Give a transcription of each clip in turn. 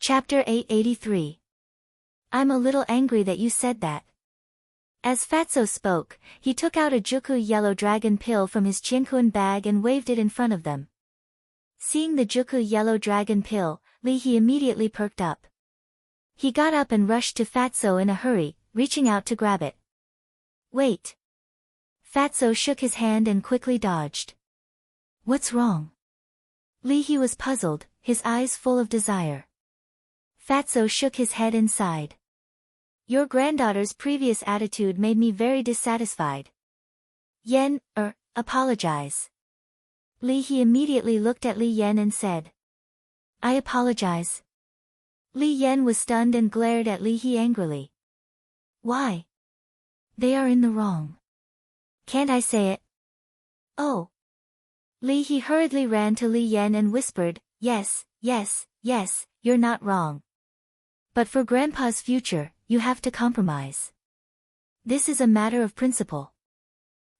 Chapter 883. I'm a little angry that you said that. As Fatso spoke, he took out a Juku yellow dragon pill from his chinkun bag and waved it in front of them. Seeing the Juku yellow dragon pill, He immediately perked up. He got up and rushed to Fatso in a hurry, reaching out to grab it. Wait. Fatso shook his hand and quickly dodged. What's wrong? He was puzzled, his eyes full of desire. Fatso shook his head and sighed. Your granddaughter's previous attitude made me very dissatisfied. Apologize. He immediately looked at Li Yan and said. I apologize. Li Yan was stunned and glared at He angrily. Why? They are in the wrong. Can't I say it? Oh. He hurriedly ran to Li Yan and whispered, Yes, you're not wrong. But for Grandpa's future, you have to compromise. This is a matter of principle.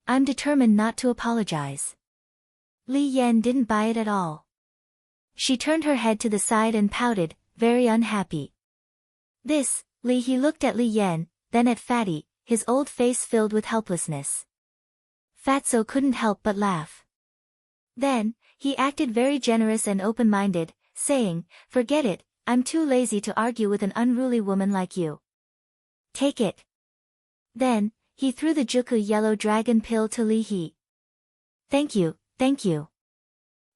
I'm determined not to apologize. Li Yan didn't buy it at all. She turned her head to the side and pouted, very unhappy. He looked at Li Yan, then at Fatty, his old face filled with helplessness. Fatso couldn't help but laugh. Then, he acted very generous and open-minded, saying, Forget it, I'm too lazy to argue with an unruly woman like you. Take it. Then, he threw the Juku yellow dragon pill to He. Thank you.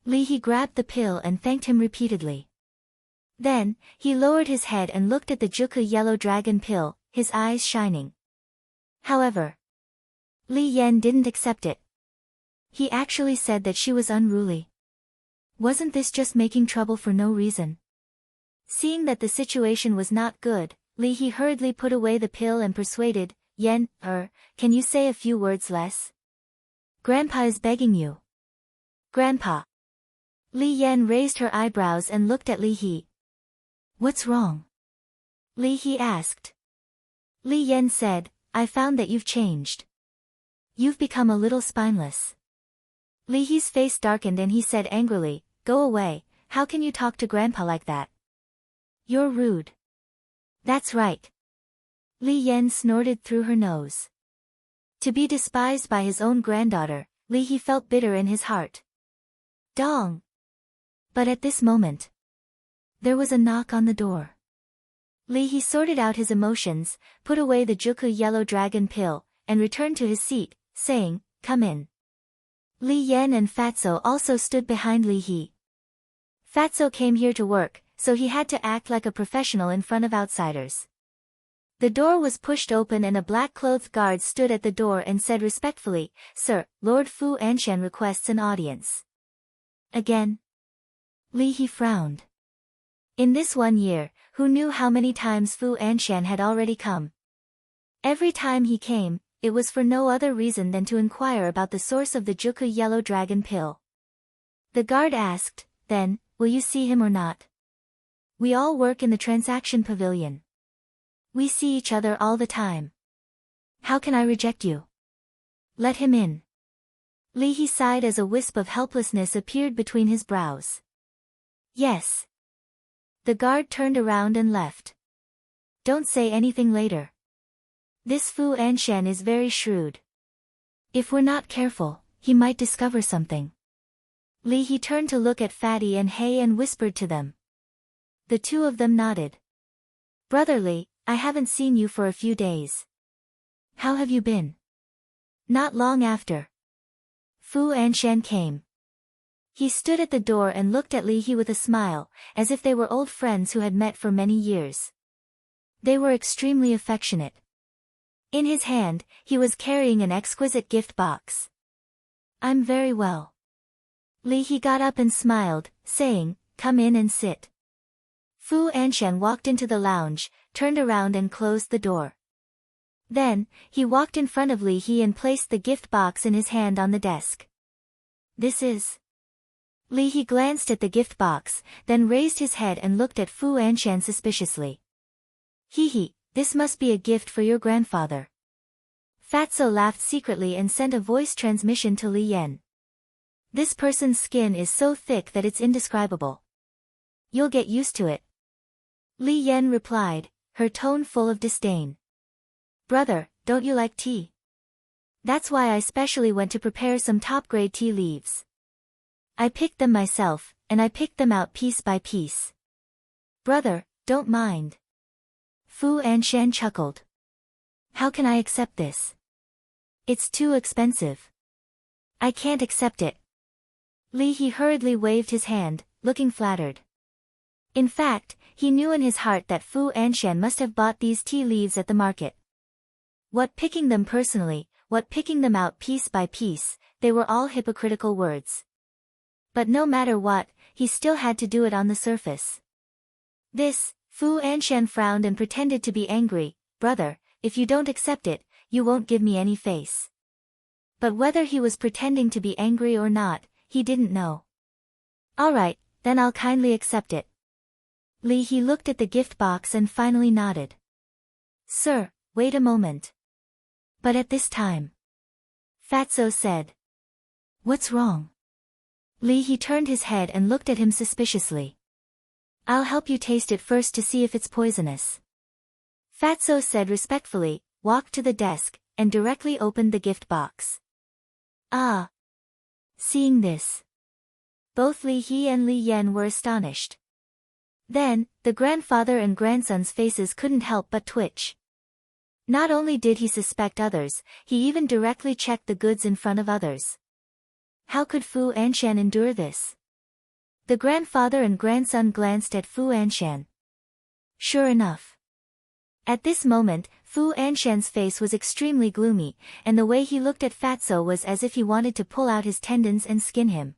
He grabbed the pill and thanked him repeatedly. Then, he lowered his head and looked at the Juku yellow dragon pill, his eyes shining. However, Li Yan didn't accept it. He actually said that she was unruly. Wasn't this just making trouble for no reason? Seeing that the situation was not good, He hurriedly put away the pill and persuaded, can you say a few words less? Grandpa is begging you. Grandpa. Li Yan raised her eyebrows and looked at He. What's wrong? He asked. Li Yan said, I found that you've changed. You've become a little spineless. He's face darkened and he said angrily, Go away, how can you talk to Grandpa like that? You're rude. That's right. Li Yan snorted through her nose. To be despised by his own granddaughter, He felt bitter in his heart. Dong! But at this moment, there was a knock on the door. He sorted out his emotions, put away the Juku yellow dragon pill, and returned to his seat, saying, Come in. Li Yan and Fatso also stood behind He. Fatso came here to work, so he had to act like a professional in front of outsiders. The door was pushed open and a black-clothed guard stood at the door and said respectfully, Sir, Lord Fu Anshan requests an audience. Again? He frowned. In this 1 year, who knew how many times Fu Anshan had already come? Every time he came, it was for no other reason than to inquire about the source of the Juku yellow dragon pill. The guard asked, Then, will you see him or not? We all work in the transaction pavilion. We see each other all the time. How can I reject you? Let him in. He sighed as a wisp of helplessness appeared between his brows. Yes. The guard turned around and left. Don't say anything later. This Fu Anshan is very shrewd. If we're not careful, he might discover something. He turned to look at Fatty and Hay and whispered to them. The two of them nodded. Brotherly, I haven't seen you for a few days. How have you been? Not long after, Fu Anshan came. He stood at the door and looked at He with a smile, as if they were old friends who had met for many years. They were extremely affectionate. In his hand, he was carrying an exquisite gift box. I'm very well. He got up and smiled, saying, Come in and sit. Fu Anshan walked into the lounge, turned around and closed the door. Then, he walked in front of He and placed the gift box in his hand on the desk. This is... He glanced at the gift box, then raised his head and looked at Fu Anshan suspiciously. This must be a gift for your grandfather. Fatso laughed secretly and sent a voice transmission to Li Yan. This person's skin is so thick that it's indescribable. You'll get used to it. Li Yan replied, her tone full of disdain. Brother, don't you like tea? That's why I specially went to prepare some top-grade tea leaves. I picked them myself, and I picked them out piece by piece. Brother, don't mind. Fu Anshan chuckled. How can I accept this? It's too expensive. I can't accept it. Li He hurriedly waved his hand, looking flattered. In fact, he knew in his heart that Fu Anshan must have bought these tea leaves at the market. What picking them personally, what picking them out piece by piece, they were all hypocritical words. But no matter what, he still had to do it on the surface. Fu Anshan frowned and pretended to be angry. Brother, if you don't accept it, you won't give me any face. But whether he was pretending to be angry or not, he didn't know. Alright, then I'll kindly accept it. Li He looked at the gift box and finally nodded. Sir, wait a moment. But at this time, Fatso said. What's wrong? Li He turned his head and looked at him suspiciously. I'll help you taste it first to see if it's poisonous. Fatso said respectfully, walked to the desk, and directly opened the gift box. Ah! Seeing this, both Li He and Li Yan were astonished. Then, the grandfather and grandson's faces couldn't help but twitch. Not only did he suspect others, he even directly checked the goods in front of others. How could Fu Anshan endure this? The grandfather and grandson glanced at Fu Anshan. Sure enough. At this moment, Fu Anshan's face was extremely gloomy, and the way he looked at Fatso was as if he wanted to pull out his tendons and skin him.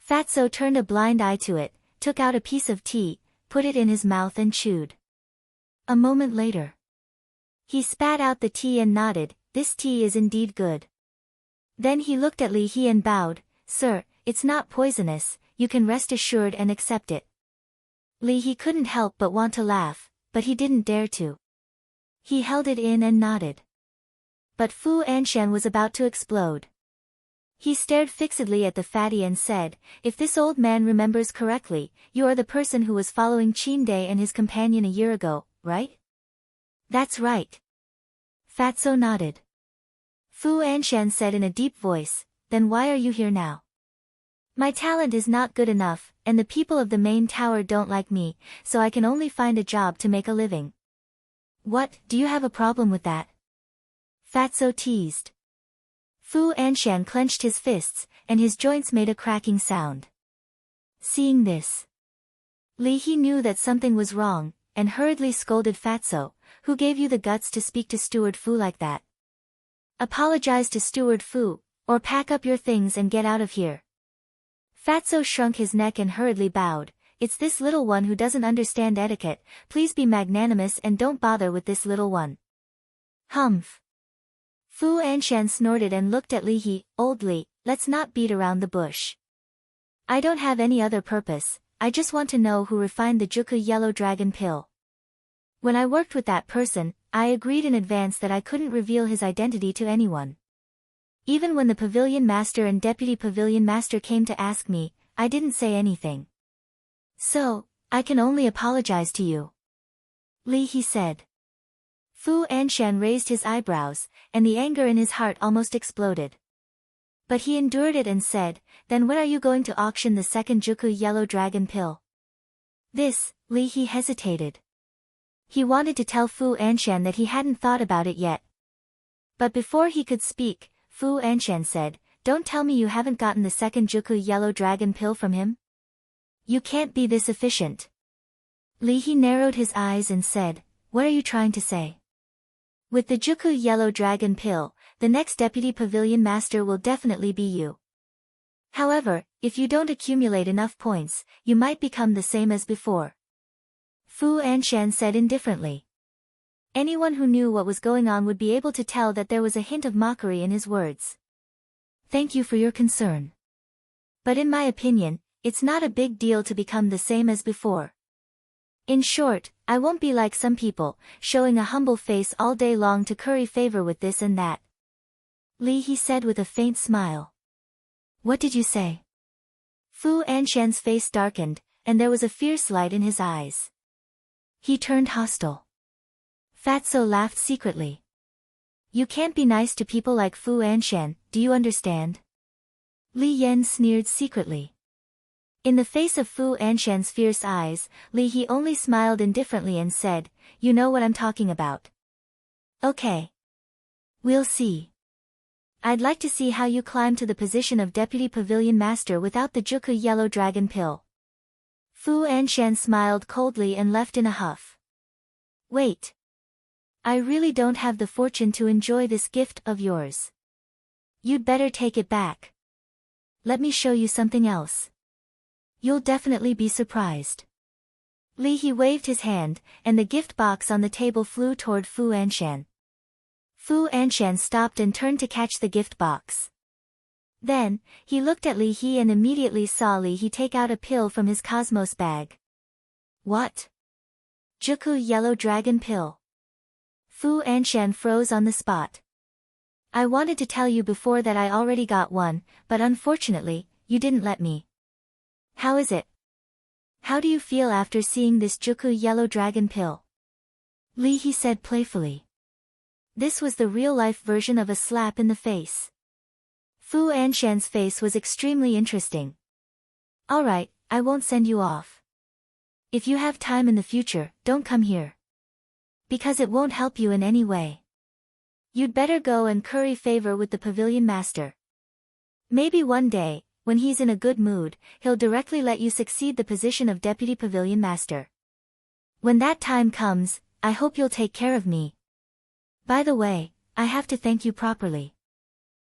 Fatso turned a blind eye to it, took out a piece of tea, put it in his mouth and chewed. A moment later, he spat out the tea and nodded, this tea is indeed good. Then he looked at Li He and bowed, Sir, it's not poisonous, you can rest assured and accept it. Li He couldn't help but want to laugh, but he didn't dare to. He held it in and nodded. But Fu Anshan was about to explode. He stared fixedly at the fatty and said, if this old man remembers correctly, you are the person who was following Qin Dai and his companion a year ago, right? That's right. Fatso nodded. Fu Anshan said in a deep voice, then why are you here now? My talent is not good enough, and the people of the main tower don't like me, so I can only find a job to make a living. What, do you have a problem with that? Fatso teased. Fu Anshan clenched his fists, and his joints made a cracking sound. Seeing this, Li He knew that something was wrong, and hurriedly scolded Fatso, who gave you the guts to speak to Steward Fu like that? Apologize to Steward Fu, or pack up your things and get out of here. Fatso shrunk his neck and hurriedly bowed, it's this little one who doesn't understand etiquette, please be magnanimous and don't bother with this little one. Humph. Fu Anshan snorted and looked at Li He, old Li, let's not beat around the bush. I don't have any other purpose, I just want to know who refined the Juku Yellow Dragon pill. When I worked with that person, I agreed in advance that I couldn't reveal his identity to anyone. Even when the Pavilion Master and Deputy Pavilion Master came to ask me, I didn't say anything. So, I can only apologize to you. Li He said. Fu Anshan raised his eyebrows, and the anger in his heart almost exploded. But he endured it and said, then when are you going to auction the second Juku Yellow Dragon pill? Li He hesitated. He wanted to tell Fu Anshan that he hadn't thought about it yet. But before he could speak, Fu Anshan said, don't tell me you haven't gotten the second Juku Yellow Dragon pill from him? You can't be this efficient. Li He narrowed his eyes and said, what are you trying to say? With the Juku Yellow Dragon pill, the next Deputy Pavilion Master will definitely be you. However, if you don't accumulate enough points, you might become the same as before. Fu Anshan said indifferently. Anyone who knew what was going on would be able to tell that there was a hint of mockery in his words. Thank you for your concern. But in my opinion, it's not a big deal to become the same as before. In short, I won't be like some people, showing a humble face all day long to curry favor with this and that. Li He said with a faint smile. What did you say? Fu Anshan's face darkened, and there was a fierce light in his eyes. He turned hostile. Fatso laughed secretly. You can't be nice to people like Fu Anshan, do you understand? Li Yan sneered secretly. In the face of Fu Anshan's fierce eyes, Li He only smiled indifferently and said, you know what I'm talking about. Okay. We'll see. I'd like to see how you climb to the position of Deputy Pavilion Master without the Juku Yellow Dragon Pill. Fu Anshan smiled coldly and left in a huff. Wait. I really don't have the fortune to enjoy this gift of yours. You'd better take it back. Let me show you something else. You'll definitely be surprised. Li He waved his hand, and the gift box on the table flew toward Fu Anshan. Fu Anshan stopped and turned to catch the gift box. Then, he looked at Li He and immediately saw Li He take out a pill from his Cosmos bag. What? Juku Yellow Dragon Pill. Fu Anshan froze on the spot. I wanted to tell you before that I already got one, but unfortunately, you didn't let me. How is it? How do you feel after seeing this Juku Yellow Dragon Pill? Li He said playfully. This was the real-life version of a slap in the face. Fu Anshan's face was extremely interesting. Alright, I won't send you off. If you have time in the future, don't come here. Because it won't help you in any way. You'd better go and curry favor with the Pavilion Master. Maybe one day, when he's in a good mood, he'll directly let you succeed the position of Deputy Pavilion Master. When that time comes, I hope you'll take care of me. By the way, I have to thank you properly.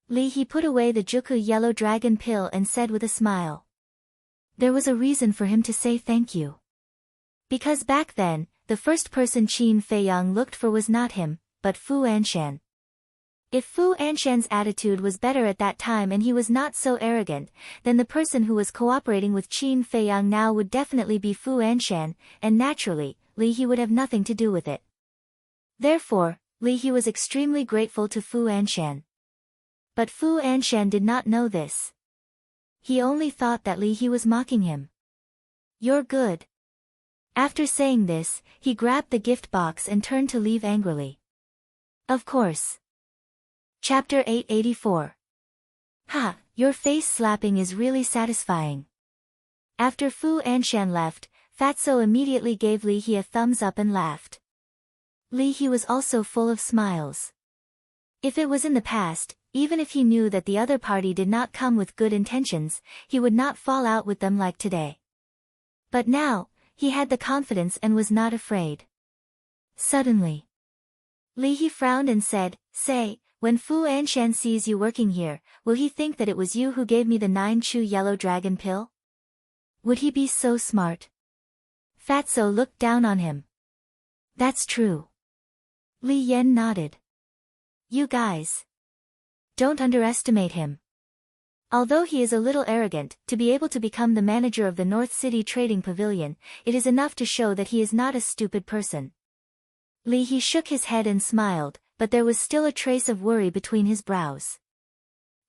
Li He put away the Juku Yellow Dragon Pill and said with a smile. There was a reason for him to say thank you. Because back then, the first person Qin Feiyang looked for was not him, but Fu Anshan. If Fu Anshan's attitude was better at that time and he was not so arrogant, then the person who was cooperating with Qin Feiyang now would definitely be Fu Anshan, and naturally, Li He would have nothing to do with it. Therefore, Li He was extremely grateful to Fu Anshan. But Fu Anshan did not know this. He only thought that Li He was mocking him. You're good. After saying this, he grabbed the gift box and turned to leave angrily. Of course. Chapter 884. Ha, your face slapping is really satisfying. After Fu Anshan left, Fatso immediately gave Li He a thumbs up and laughed. Li He was also full of smiles. If it was in the past, even if he knew that the other party did not come with good intentions, he would not fall out with them like today. But now, he had the confidence and was not afraid. Suddenly, Li He frowned and said, Say, when Fu Anshan sees you working here, will he think that it was you who gave me the 9-chew yellow dragon pill? Would he be so smart? Fatso looked down on him. That's true. Li Yan nodded. You guys. Don't underestimate him. Although he is a little arrogant, to be able to become the manager of the North City Trading Pavilion, it is enough to show that he is not a stupid person. Li He shook his head and smiled, but there was still a trace of worry between his brows.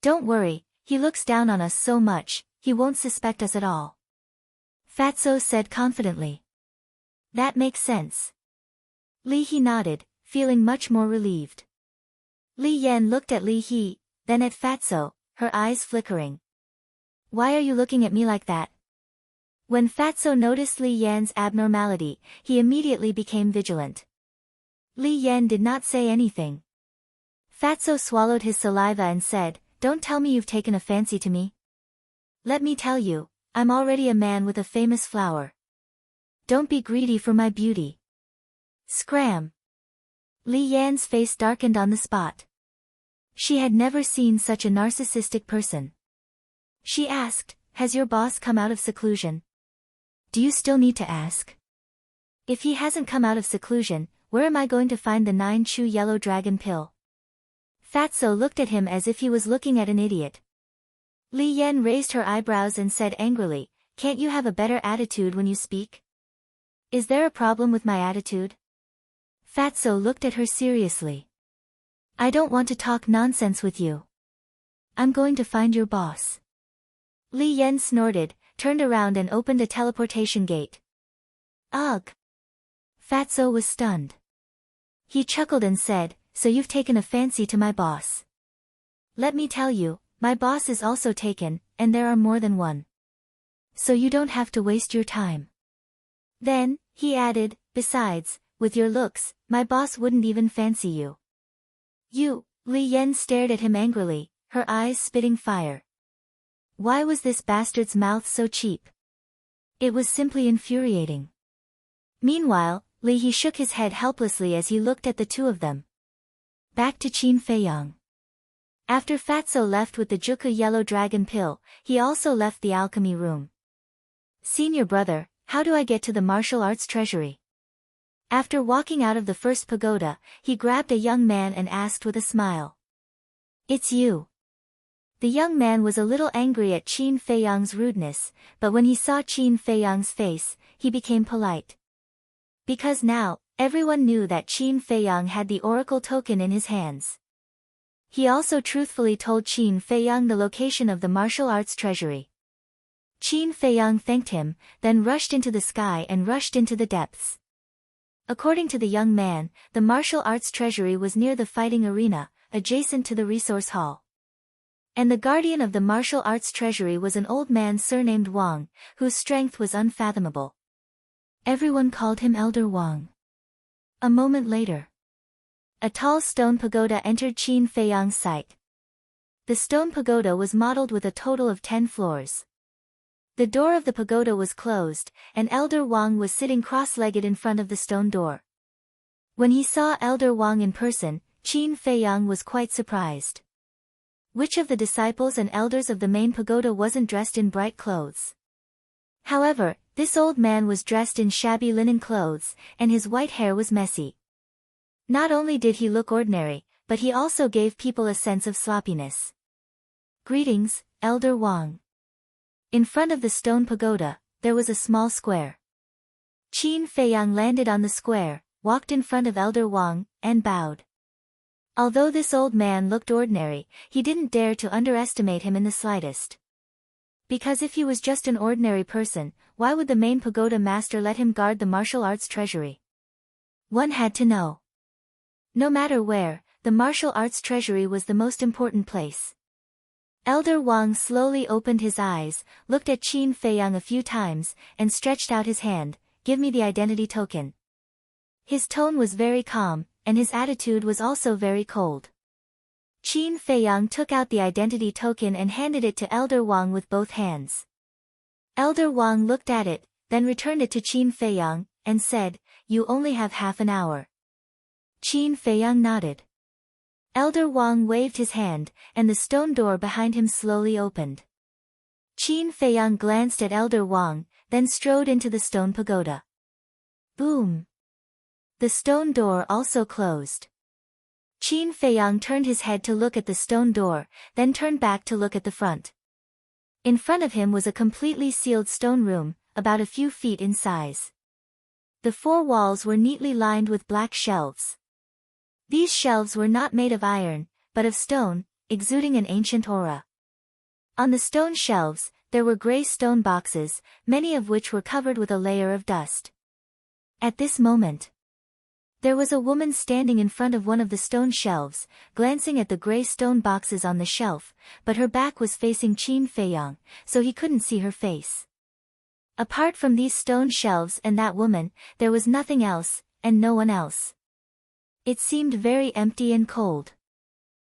Don't worry, he looks down on us so much, he won't suspect us at all. Fatso said confidently. That makes sense. Li He nodded, feeling much more relieved. Li Yan looked at Li He, then at Fatso, her eyes flickering. Why are you looking at me like that? When Fatso noticed Li Yan's abnormality, he immediately became vigilant. Li Yan did not say anything. Fatso swallowed his saliva and said, Don't tell me you've taken a fancy to me. Let me tell you, I'm already a man with a famous flower. Don't be greedy for my beauty. Scram. Li Yan's face darkened on the spot. She had never seen such a narcissistic person. She asked, Has your boss come out of seclusion? Do you still need to ask? If he hasn't come out of seclusion, where am I going to find the 9-chew yellow dragon pill? Fatso looked at him as if he was looking at an idiot. Li Yan raised her eyebrows and said angrily, Can't you have a better attitude when you speak? Is there a problem with my attitude? Fatso looked at her seriously. I don't want to talk nonsense with you. I'm going to find your boss. Li Yan snorted, turned around and opened a teleportation gate. Ugh! Fatso was stunned. He chuckled and said, "So you've taken a fancy to my boss. Let me tell you, my boss is also taken, and there are more than one. So you don't have to waste your time." Then, he added, "Besides, with your looks, my boss wouldn't even fancy you." "You," Li Yan stared at him angrily, her eyes spitting fire. Why was this bastard's mouth so cheap? It was simply infuriating. Meanwhile, Li He shook his head helplessly as he looked at the two of them. Back to Qin Feiyang. After Fatso left with the Juku yellow dragon pill, he also left the alchemy room. "Senior brother, how do I get to the martial arts treasury?" After walking out of the first pagoda, he grabbed a young man and asked with a smile. "It's you." The young man was a little angry at Qin Feiyang's rudeness, but when he saw Qin Feiyang's face, he became polite. Because now, everyone knew that Qin Feiyang had the oracle token in his hands. He also truthfully told Qin Feiyang the location of the martial arts treasury. Qin Feiyang thanked him, then rushed into the sky and rushed into the depths. According to the young man, the martial arts treasury was near the fighting arena, adjacent to the resource hall. And the guardian of the martial arts treasury was an old man surnamed Wang, whose strength was unfathomable. Everyone called him Elder Wang. A moment later, a tall stone pagoda entered Qin Feiyang's sight. The stone pagoda was modeled with a total of 10 floors. The door of the pagoda was closed, and Elder Wang was sitting cross-legged in front of the stone door. When he saw Elder Wang in person, Qin Feiyang was quite surprised. Which of the disciples and elders of the main pagoda wasn't dressed in bright clothes? However, this old man was dressed in shabby linen clothes, and his white hair was messy. Not only did he look ordinary, but he also gave people a sense of sloppiness. "Greetings, Elder Wang." In front of the stone pagoda, there was a small square. Qin Feiyang landed on the square, walked in front of Elder Wang, and bowed. Although this old man looked ordinary, he didn't dare to underestimate him in the slightest. Because if he was just an ordinary person, why would the main pagoda master let him guard the martial arts treasury? One had to know. No matter where, the martial arts treasury was the most important place. Elder Wang slowly opened his eyes, looked at Qin Feiyang a few times, and stretched out his hand. "Give me the identity token." His tone was very calm, and his attitude was also very cold. Qin Feiyang took out the identity token and handed it to Elder Wang with both hands. Elder Wang looked at it, then returned it to Qin Feiyang, and said, "You only have half an hour." Qin Feiyang nodded. Elder Wang waved his hand, and the stone door behind him slowly opened. Qin Feiyang glanced at Elder Wang, then strode into the stone pagoda. Boom! The stone door also closed. Qin Feiyang turned his head to look at the stone door, then turned back to look at the front. In front of him was a completely sealed stone room, about a few feet in size. The 4 walls were neatly lined with black shelves. These shelves were not made of iron, but of stone, exuding an ancient aura. On the stone shelves, there were gray stone boxes, many of which were covered with a layer of dust. At this moment, there was a woman standing in front of one of the stone shelves, glancing at the gray stone boxes on the shelf, but her back was facing Qin Feiyang, so he couldn't see her face. Apart from these stone shelves and that woman, there was nothing else, and no one else. It seemed very empty and cold.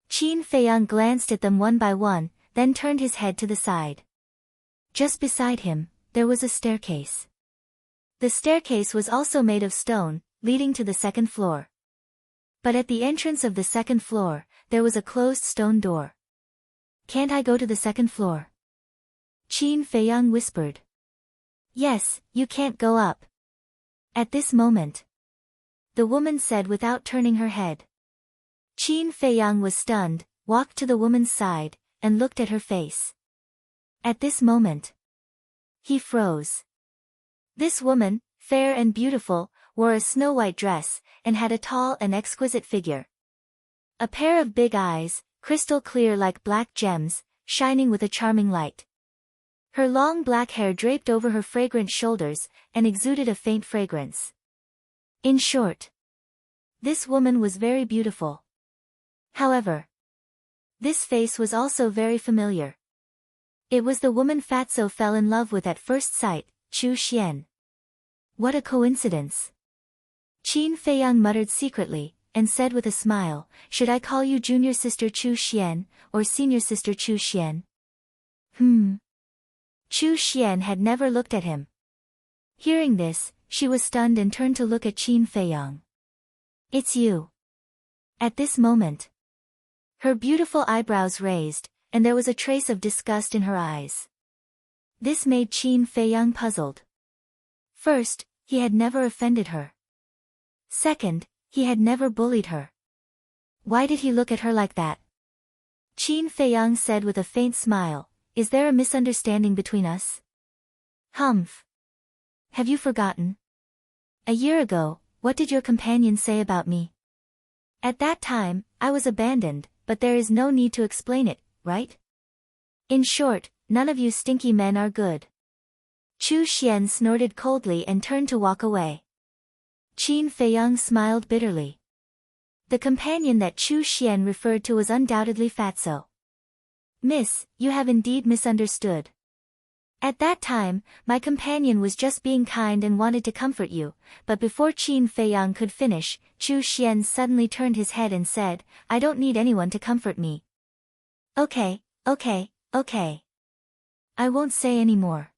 Qin Feiyang glanced at them one by one, then turned his head to the side. Just beside him, there was a staircase. The staircase was also made of stone, leading to the second floor. But at the entrance of the second floor, there was a closed stone door. "Can't I go to the second floor?" Qin Feiyang whispered. "Yes, you can't go up." At this moment, the woman said without turning her head. Qin Feiyang was stunned, walked to the woman's side, and looked at her face. At this moment, he froze. This woman, fair and beautiful, wore a snow-white dress, and had a tall and exquisite figure. A pair of big eyes, crystal clear like black gems, shining with a charming light. Her long black hair draped over her fragrant shoulders, and exuded a faint fragrance. In short, this woman was very beautiful. However, this face was also very familiar. It was the woman Fatso fell in love with at first sight, Chu Xian. What a coincidence. Qin Feiyang muttered secretly, and said with a smile, should I call you junior sister Chu Xian, or senior sister Chu Xian? Chu Xian had never looked at him. Hearing this, she was stunned and turned to look at Qin Feiyang. It's you. At this moment, her beautiful eyebrows raised, and there was a trace of disgust in her eyes. This made Qin Feiyang puzzled. First, he had never offended her. Second, he had never bullied her. Why did he look at her like that? Qin Feiyang said with a faint smile, is there a misunderstanding between us? Humph. Have you forgotten? A year ago, what did your companion say about me? At that time, I was abandoned, but there is no need to explain it, right? In short, none of you stinky men are good. Chu Xian snorted coldly and turned to walk away. Qin Feiyang smiled bitterly. The companion that Chu Xian referred to was undoubtedly Fatso. Miss, you have indeed misunderstood. At that time, my companion was just being kind and wanted to comfort you, but before Qin Feiyang could finish, Chu Xian suddenly turned his head and said, I don't need anyone to comfort me. Okay. I won't say any more.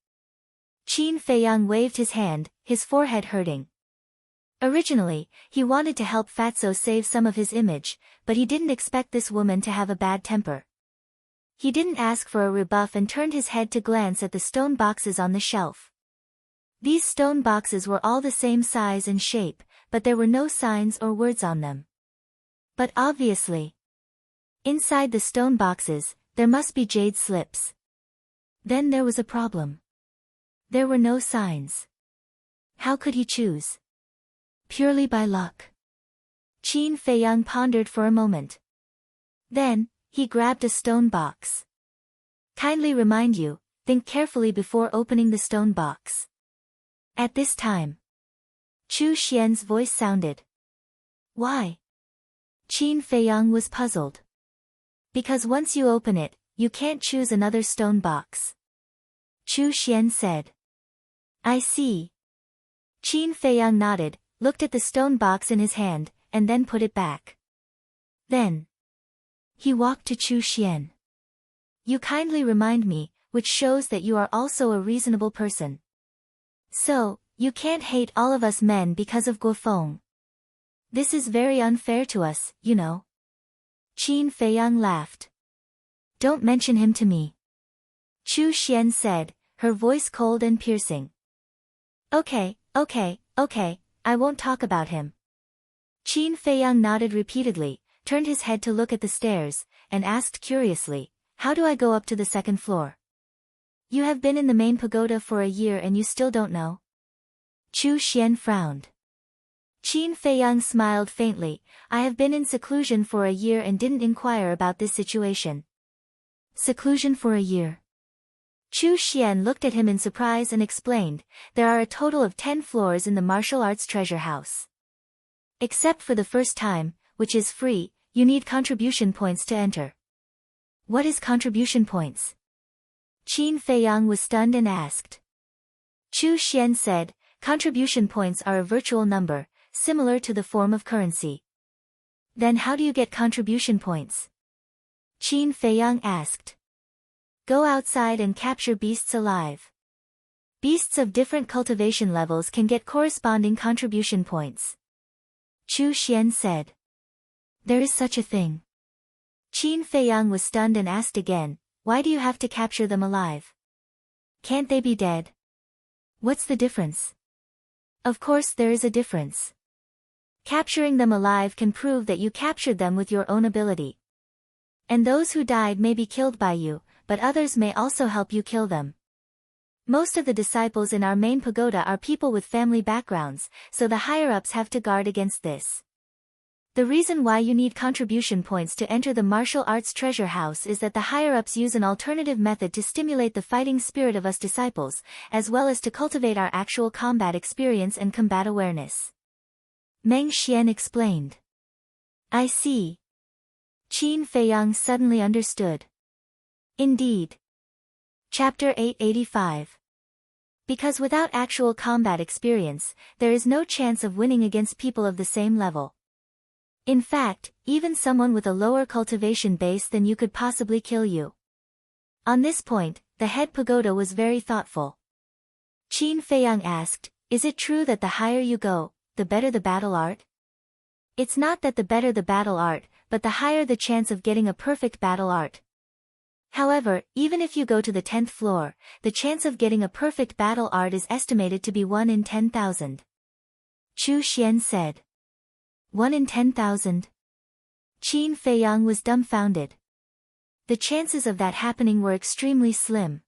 Qin Feiyang waved his hand, his forehead hurting. Originally, he wanted to help Fatso save some of his image, but he didn't expect this woman to have a bad temper. He didn't ask for a rebuff and turned his head to glance at the stone boxes on the shelf. These stone boxes were all the same size and shape, but there were no signs or words on them. But obviously, inside the stone boxes, there must be jade slips. Then there was a problem. There were no signs. How could he choose? Purely by luck. Qin Feiyang pondered for a moment. Then, he grabbed a stone box. Kindly remind you, think carefully before opening the stone box. At this time, Chu Xian's voice sounded. Why? Qin Feiyang was puzzled. Because once you open it, you can't choose another stone box. Chu Xian said. I see. Qin Feiyang nodded, looked at the stone box in his hand, and then put it back. Then, he walked to Chu Xian. You kindly remind me, which shows that you are also a reasonable person. So, you can't hate all of us men because of Guofeng. This is very unfair to us, you know. Qin Feiyang laughed. Don't mention him to me. Chu Xian said, her voice cold and piercing. Okay, I won't talk about him. Qin Feiyang nodded repeatedly, turned his head to look at the stairs, and asked curiously, how do I go up to the second floor? You have been in the main pagoda for a year and you still don't know? Chu Xian frowned. Qin Feiyang smiled faintly, I have been in seclusion for a year and didn't inquire about this situation. Seclusion for a year. Chu Xian looked at him in surprise and explained, there are a total of 10 floors in the martial arts treasure house. Except for the first time, which is free, you need contribution points to enter. What is contribution points? Qin Feiyang was stunned and asked. Chu Xian said, contribution points are a virtual number, similar to the form of currency. Then how do you get contribution points? Qin Feiyang asked. Go outside and capture beasts alive. Beasts of different cultivation levels can get corresponding contribution points. Chu Xian said. There is such a thing. Qin Feiyang was stunned and asked again, why do you have to capture them alive? Can't they be dead? What's the difference? Of course there is a difference. Capturing them alive can prove that you captured them with your own ability. And those who died may be killed by you, but others may also help you kill them. Most of the disciples in our main pagoda are people with family backgrounds, so the higher-ups have to guard against this. The reason why you need contribution points to enter the martial arts treasure house is that the higher-ups use an alternative method to stimulate the fighting spirit of us disciples, as well as to cultivate our actual combat experience and combat awareness. Meng Xian explained. I see. Qin Feiyang suddenly understood. Indeed. Chapter 885. Because without actual combat experience, there is no chance of winning against people of the same level. In fact, even someone with a lower cultivation base than you could possibly kill you. On this point, the head pagoda was very thoughtful. Qin Feiyang asked, is it true that the higher you go, the better the battle art? It's not that the better the battle art, but the higher the chance of getting a perfect battle art. However, even if you go to the 10th floor, the chance of getting a perfect battle art is estimated to be 1 in 10,000. Chu Xian said. 1 in 10,000? Qin Feiyang was dumbfounded. The chances of that happening were extremely slim.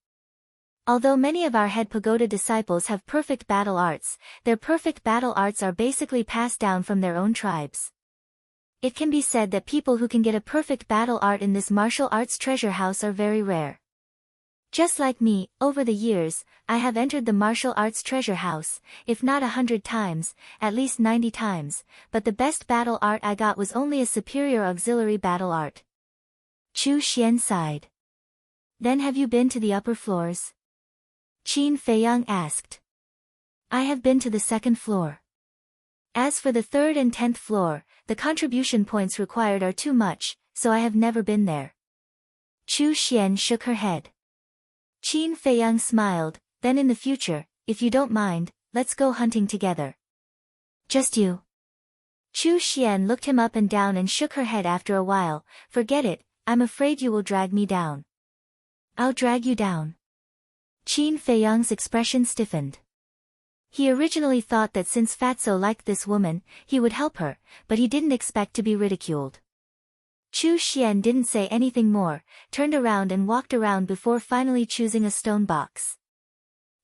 Although many of our head pagoda disciples have perfect battle arts, their perfect battle arts are basically passed down from their own tribes. It can be said that people who can get a perfect battle art in this martial arts treasure house are very rare. Just like me, over the years, I have entered the martial arts treasure house, if not 100 times, at least 90 times, but the best battle art I got was only a superior auxiliary battle art. Chu Xian sighed. Then have you been to the upper floors? Qin Feiyang asked. I have been to the 2nd floor. As for the 3rd and 10th floor, the contribution points required are too much, so I have never been there. Chu Xian shook her head. Qin Feiyang smiled, then in the future, if you don't mind, let's go hunting together. Just you? Chu Xian looked him up and down and shook her head after a while. Forget it, I'm afraid you will drag me down. I'll drag you down. Qin Feiyang's expression stiffened. He originally thought that since Fatso liked this woman, he would help her, but he didn't expect to be ridiculed. Chu Xian didn't say anything more, turned around and walked around before finally choosing a stone box.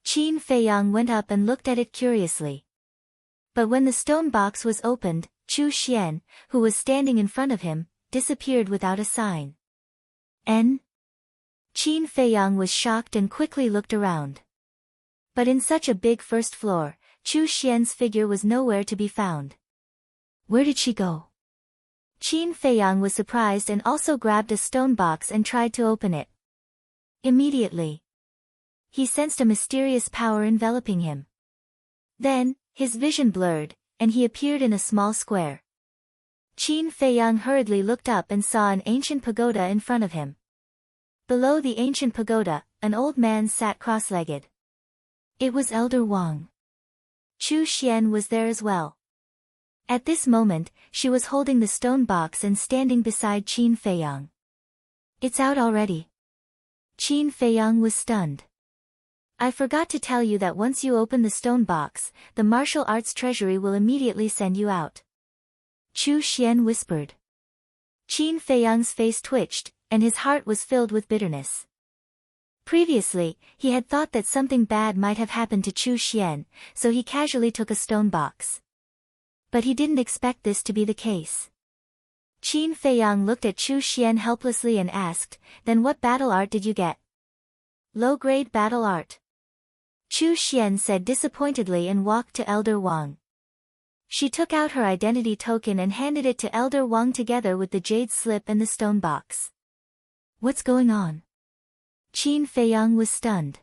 Qin Feiyang went up and looked at it curiously. But when the stone box was opened, Chu Xian, who was standing in front of him, disappeared without a sign. N? Qin Feiyang was shocked and quickly looked around. But in such a big first floor, Chu Xian's figure was nowhere to be found. Where did she go? Qin Feiyang was surprised and also grabbed a stone box and tried to open it. Immediately, he sensed a mysterious power enveloping him. Then, his vision blurred, and he appeared in a small square. Qin Feiyang hurriedly looked up and saw an ancient pagoda in front of him. Below the ancient pagoda, an old man sat cross-legged. It was Elder Wang. Chu Xian was there as well. At this moment, she was holding the stone box and standing beside Qin Feiyang. It's out already. Qin Feiyang was stunned. I forgot to tell you that once you open the stone box, the martial arts treasury will immediately send you out. Chu Xian whispered. Qin Feiyang's face twitched, and his heart was filled with bitterness. Previously, he had thought that something bad might have happened to Chu Xian, so he casually took a stone box. But he didn't expect this to be the case. Qin Feiyang looked at Chu Xian helplessly and asked, then what battle art did you get? Low-grade battle art. Chu Xian said disappointedly and walked to Elder Wang. She took out her identity token and handed it to Elder Wang together with the jade slip and the stone box. What's going on? Qin Feiyang was stunned.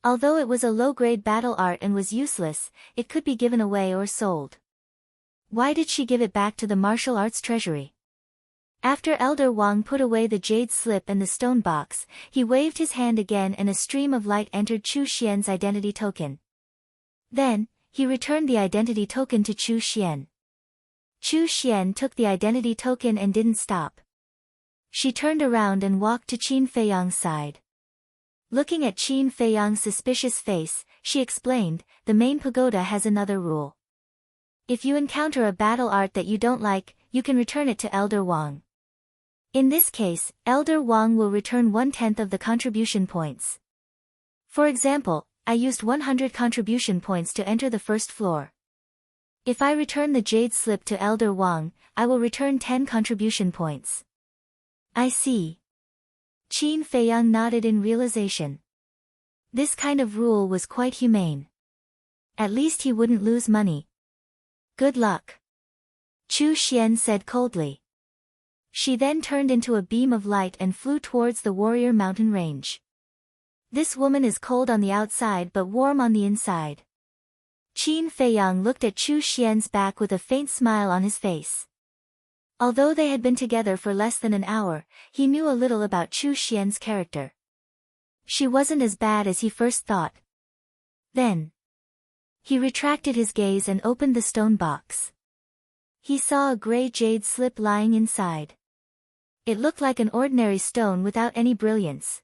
Although it was a low-grade battle art and was useless, it could be given away or sold. Why did she give it back to the martial arts treasury? After Elder Wang put away the jade slip and the stone box, he waved his hand again and a stream of light entered Chu Xian's identity token. Then, he returned the identity token to Chu Xian. Chu Xian took the identity token and didn't stop. She turned around and walked to Qin Feiyang's side. Looking at Qin Feiyang's suspicious face, she explained, the main pagoda has another rule. If you encounter a battle art that you don't like, you can return it to Elder Wang. In this case, Elder Wang will return 1/10 of the contribution points. For example, I used 100 contribution points to enter the first floor. If I return the jade slip to Elder Wang, I will return 10 contribution points. I see. Qin Feiyang nodded in realization. This kind of rule was quite humane. At least he wouldn't lose money. Good luck. Chu Xian said coldly. She then turned into a beam of light and flew towards the warrior mountain range. This woman is cold on the outside but warm on the inside. Qin Feiyang looked at Chu Xian's back with a faint smile on his face. Although they had been together for less than an hour, he knew a little about Chu Xian's character. She wasn't as bad as he first thought. Then he retracted his gaze and opened the stone box. He saw a gray jade slip lying inside. It looked like an ordinary stone without any brilliance.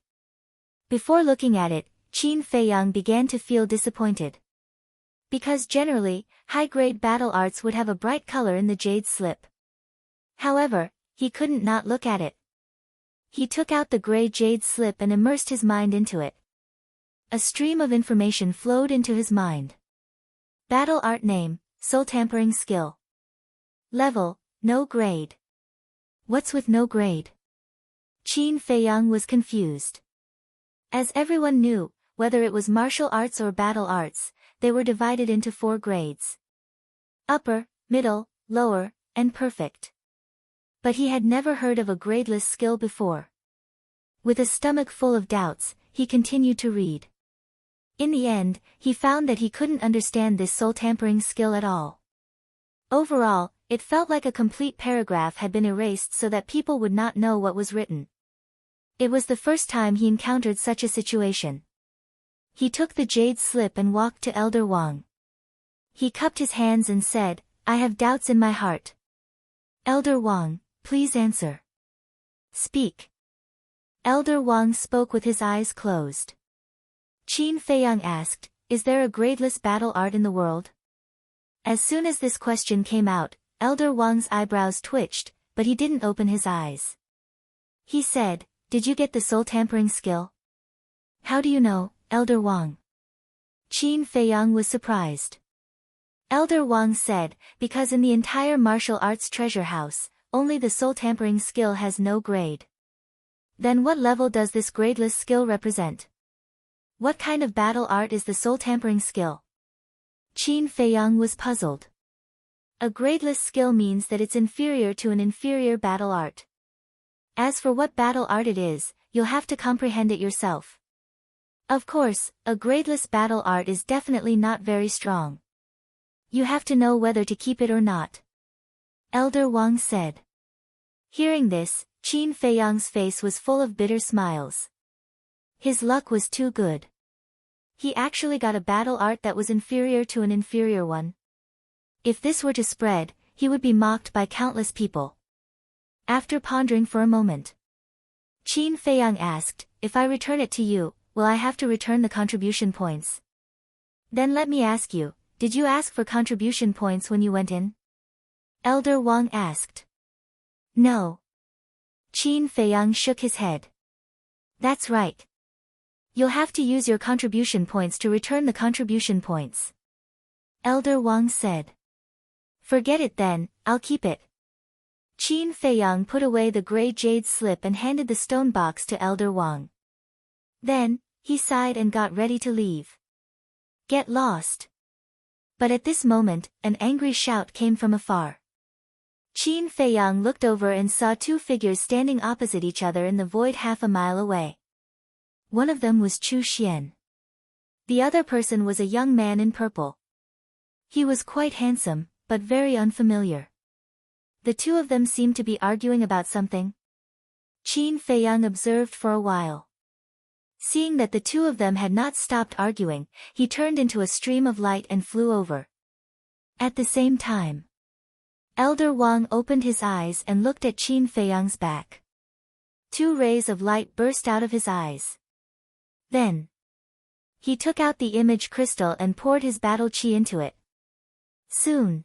Before looking at it, Qin Feiyang began to feel disappointed. Because generally, high-grade battle arts would have a bright color in the jade slip. However, he couldn't not look at it. He took out the gray jade slip and immersed his mind into it. A stream of information flowed into his mind. Battle art name, soul tampering skill. Level, no grade. What's with no grade? Qin Feiyang was confused. As everyone knew, whether it was martial arts or battle arts, they were divided into 4 grades. Upper, middle, lower, and perfect. But he had never heard of a gradeless skill before. With a stomach full of doubts, he continued to read. In the end, he found that he couldn't understand this soul-tampering skill at all. Overall, it felt like a complete paragraph had been erased so that people would not know what was written. It was the first time he encountered such a situation. He took the jade slip and walked to Elder Wang. He cupped his hands and said, I have doubts in my heart. Elder Wang, please answer. Speak. Elder Wang spoke with his eyes closed. Qin Feiyang asked, is there a gradeless battle art in the world? As soon as this question came out, Elder Wang's eyebrows twitched, but he didn't open his eyes. He said, did you get the soul tampering skill? How do you know, Elder Wang? Qin Feiyang was surprised. Elder Wang said, because in the entire martial arts treasure house, only the soul tampering skill has no grade. Then what level does this gradeless skill represent? What kind of battle art is the soul tampering skill? Qin Feiyang was puzzled. A gradeless skill means that it's inferior to an inferior battle art. As for what battle art it is, you'll have to comprehend it yourself. Of course, a gradeless battle art is definitely not very strong. You have to know whether to keep it or not. Elder Wang said. Hearing this, Qin Feiyang's face was full of bitter smiles. His luck was too good. He actually got a battle art that was inferior to an inferior one. If this were to spread, he would be mocked by countless people. After pondering for a moment, Qin Feiyang asked, if I return it to you, will I have to return the contribution points? Then let me ask you, did you ask for contribution points when you went in? Elder Wang asked. No. Qin Feiyang shook his head. That's right. You'll have to use your contribution points to return the contribution points. Elder Wang said. Forget it then, I'll keep it. Qin Feiyang put away the gray jade slip and handed the stone box to Elder Wang. Then, he sighed and got ready to leave. Get lost. But at this moment, an angry shout came from afar. Qin Feiyang looked over and saw 2 figures standing opposite each other in the void half a mile away. One of them was Chu Xian. The other person was a young man in purple. He was quite handsome, but very unfamiliar. The 2 of them seemed to be arguing about something. Qin Feiyang observed for a while. Seeing that the 2 of them had not stopped arguing, he turned into a stream of light and flew over. At the same time, Elder Wang opened his eyes and looked at Qin Feiyang's back. 2 rays of light burst out of his eyes. Then, he took out the image crystal and poured his battle chi into it. Soon,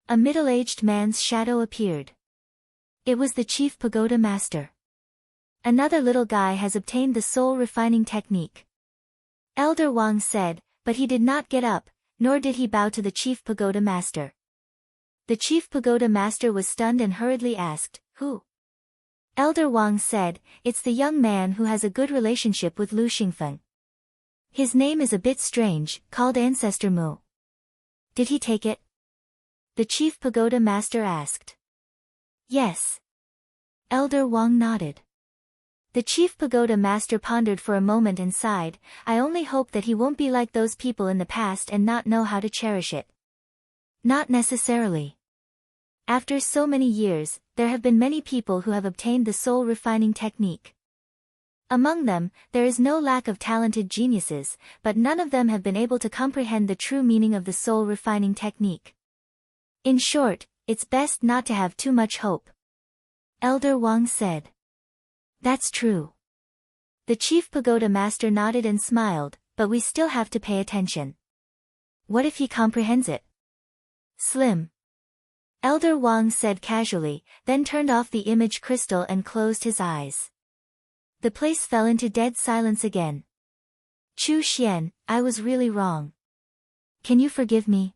a middle-aged man's shadow appeared. It was the chief pagoda master. Another little guy has obtained the soul refining technique. Elder Wang said, but he did not get up, nor did he bow to the chief pagoda master. The chief pagoda master was stunned and hurriedly asked, who? Elder Wang said, it's the young man who has a good relationship with Lu Xingfeng. His name is a bit strange, called Ancestor Mu. Did he take it? the chief pagoda master asked. Yes. Elder Wang nodded. The chief pagoda master pondered for a moment and sighed, I only hope that he won't be like those people in the past and not know how to cherish it. Not necessarily. After so many years, there have been many people who have obtained the soul refining technique. Among them, there is no lack of talented geniuses, but none of them have been able to comprehend the true meaning of the soul refining technique. In short, it's best not to have too much hope. Elder Wang said. That's true. The chief pagoda master nodded and smiled, but we still have to pay attention. What if he comprehends it? Slim. Elder Wang said casually, then turned off the image crystal and closed his eyes. The place fell into dead silence again. Chu Xian, I was really wrong. Can you forgive me?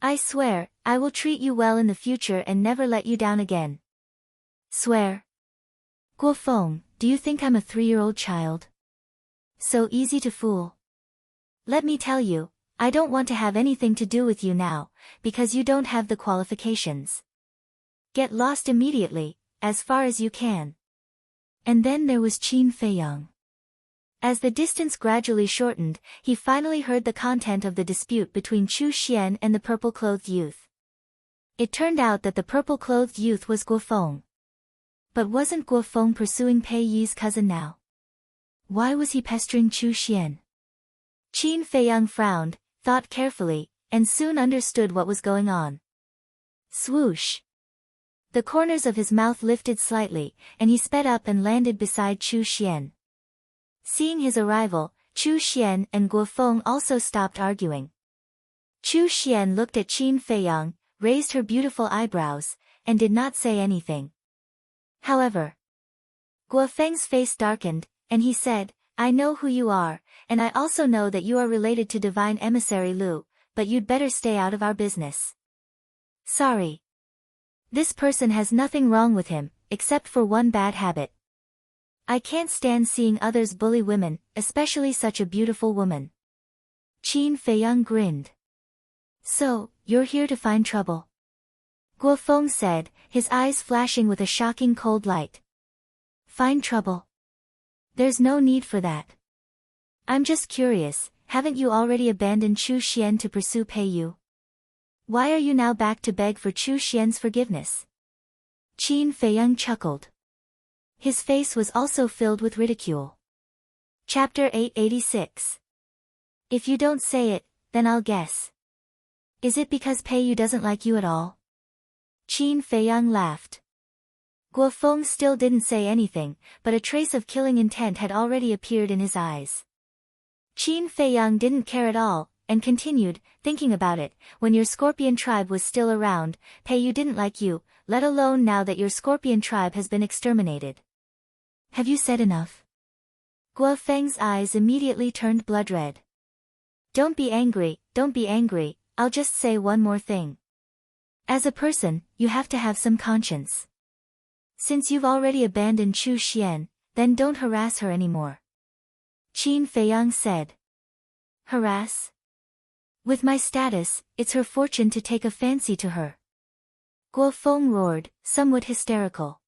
I swear, I will treat you well in the future and never let you down again. Swear? Guofeng, do you think I'm a 3-year-old child? So easy to fool. Let me tell you, I don't want to have anything to do with you now, because you don't have the qualifications. Get lost immediately, as far as you can. And then there was Qin Feiyang. As the distance gradually shortened, he finally heard the content of the dispute between Chu Xian and the purple-clothed youth. It turned out that the purple-clothed youth was Guofeng. But wasn't Guofeng pursuing Pei Yi's cousin now? Why was he pestering Chu Xian? Qin Feiyang frowned, thought carefully, and soon understood what was going on. Swoosh! The corners of his mouth lifted slightly, and he sped up and landed beside Chu Xian. Seeing his arrival, Chu Xian and Guofeng also stopped arguing. Chu Xian looked at Qin Feiyang, raised her beautiful eyebrows, and did not say anything. However, Guofeng's face darkened, and he said, I know who you are, and I also know that you are related to Divine Emissary Lu, but you'd better stay out of our business. Sorry. This person has nothing wrong with him, except for one bad habit. I can't stand seeing others bully women, especially such a beautiful woman. Qin Feiyang grinned. So, you're here to find trouble? Guofeng said, his eyes flashing with a shocking cold light. Find trouble? There's no need for that. I'm just curious, haven't you already abandoned Chu Xian to pursue Pei Yu? Why are you now back to beg for Chu Xian's forgiveness? Qin Feiyang chuckled. His face was also filled with ridicule. Chapter 886. If you don't say it, then I'll guess. Is it because Pei Yu doesn't like you at all? Qin Feiyang laughed. Guofeng still didn't say anything, but a trace of killing intent had already appeared in his eyes. Qin Feiyang didn't care at all, and continued, thinking about it, when your scorpion tribe was still around, Pei Yu didn't like you, let alone now that your scorpion tribe has been exterminated. Have you said enough? Guofeng's eyes immediately turned blood red. Don't be angry, I'll just say one more thing. As a person, you have to have some conscience. Since you've already abandoned Chu Xian, then don't harass her anymore. Qin Feiyang said. Harass? With my status, it's her fortune to take a fancy to her. Guofeng roared, somewhat hysterical.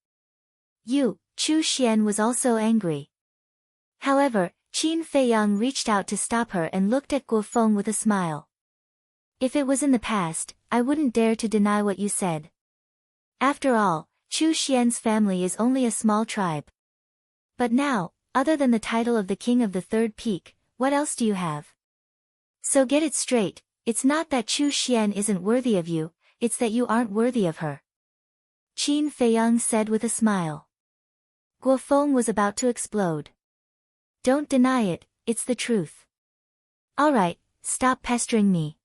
Chu Xian was also angry. However, Qin Feiyang reached out to stop her and looked at Guofeng with a smile. If it was in the past, I wouldn't dare to deny what you said. After all, Chu Xian's family is only a small tribe. But now, other than the title of the King of the Third Peak, what else do you have? So get it straight, it's not that Chu Xian isn't worthy of you, it's that you aren't worthy of her. Qin Feiyang said with a smile. Guofeng was about to explode. Don't deny it, it's the truth. Alright, stop pestering me.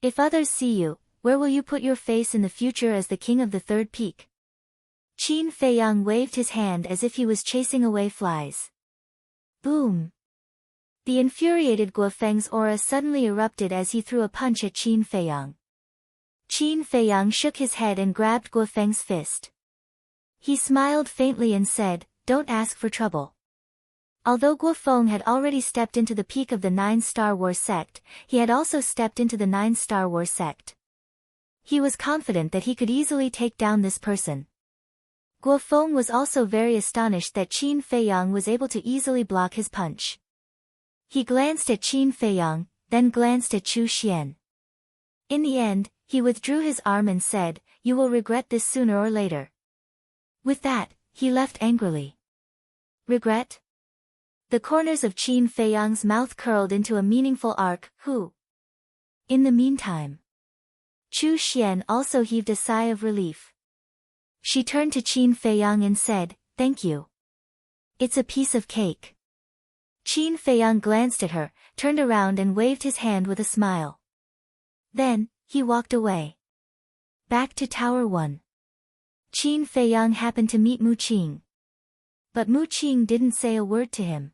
If others see you, where will you put your face in the future as the King of the Third Peak? Qin Feiyang waved his hand as if he was chasing away flies. Boom! The infuriated Guofeng's aura suddenly erupted as he threw a punch at Qin Feiyang. Qin Feiyang shook his head and grabbed Guofeng's fist. He smiled faintly and said, Don't ask for trouble. Although Guofeng had already stepped into the peak of the 9 Star War sect, he had also stepped into the 9 Star War sect. He was confident that he could easily take down this person. Guo Feng was also very astonished that Qin Feiyang was able to easily block his punch. He glanced at Qin Feiyang, then glanced at Chu Xian. In the end, he withdrew his arm and said, "You will regret this sooner or later." With that, he left angrily. Regret? The corners of Qin Feiyang's mouth curled into a meaningful arc. Who? In the meantime, Chu Xian also heaved a sigh of relief. She turned to Qin Feiyang and said, "Thank you. It's a piece of cake." Qin Feiyang glanced at her, turned around and waved his hand with a smile. Then, he walked away. Back to Tower 1. Qin Feiyang happened to meet Mu Qing. But Mu Qing didn't say a word to him.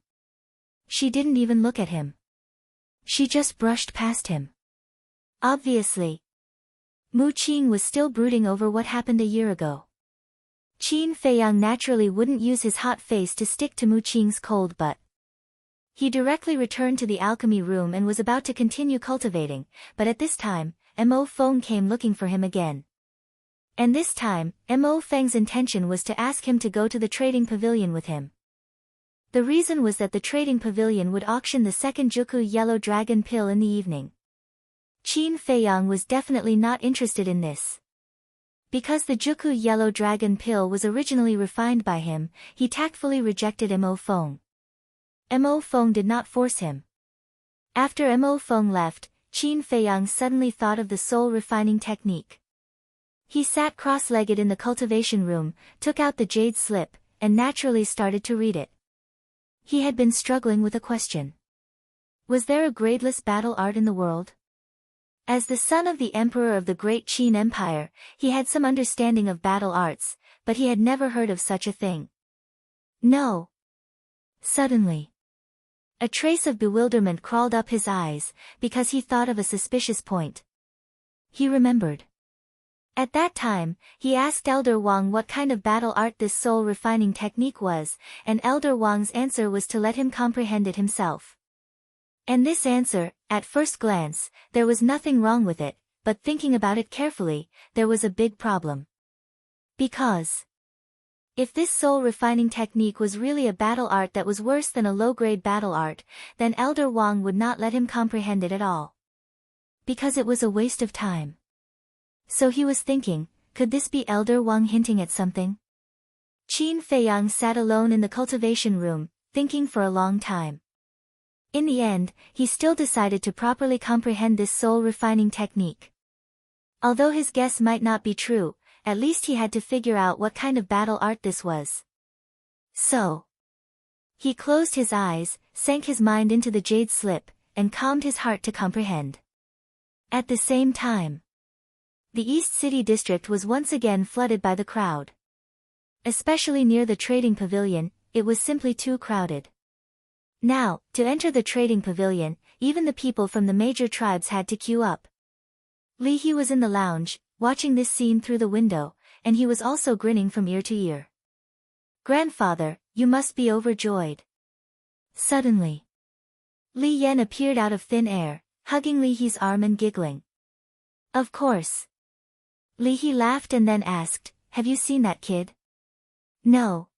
She didn't even look at him. She just brushed past him. Obviously, Mu Qing was still brooding over what happened a year ago. Qin Feiyang naturally wouldn't use his hot face to stick to Mu Qing's cold butt. He directly returned to the alchemy room and was about to continue cultivating, but at this time, Mo Feng came looking for him again. And this time, Mo Feng's intention was to ask him to go to the trading pavilion with him. The reason was that the trading pavilion would auction the second Juku Yellow Dragon pill in the evening. Qin Feiyang was definitely not interested in this. Because the Juku Yellow Dragon pill was originally refined by him, he tactfully rejected Mo Feng. Mo Feng did not force him. After Mo Feng left, Qin Feiyang suddenly thought of the soul refining technique. He sat cross-legged in the cultivation room, took out the jade slip, and naturally started to read it. He had been struggling with a question. Was there a gradeless battle art in the world? As the son of the emperor of the great Qin Empire, he had some understanding of battle arts, but he had never heard of such a thing. No. Suddenly, a trace of bewilderment crawled up his eyes, because he thought of a suspicious point. He remembered. At that time, he asked Elder Wang what kind of battle art this soul refining technique was, and Elder Wang's answer was to let him comprehend it himself. And this answer, at first glance, there was nothing wrong with it, but thinking about it carefully, there was a big problem. Because if this soul refining technique was really a battle art that was worse than a low-grade battle art, then Elder Wang would not let him comprehend it at all. Because it was a waste of time. So he was thinking, could this be Elder Wang hinting at something? Qin Feiyang sat alone in the cultivation room, thinking for a long time. In the end, he still decided to properly comprehend this soul refining technique. Although his guess might not be true, at least he had to figure out what kind of battle art this was. So, he closed his eyes, sank his mind into the jade slip, and calmed his heart to comprehend. At the same time, the East City district was once again flooded by the crowd. Especially near the trading pavilion, it was simply too crowded. Now, to enter the trading pavilion, even the people from the major tribes had to queue up. Li He was in the lounge, watching this scene through the window, and he was also grinning from ear to ear. "Grandfather, you must be overjoyed." Suddenly, Li Yan appeared out of thin air, hugging Li He's arm and giggling. "Of course." Li He laughed and then asked, "Have you seen that kid?" "No.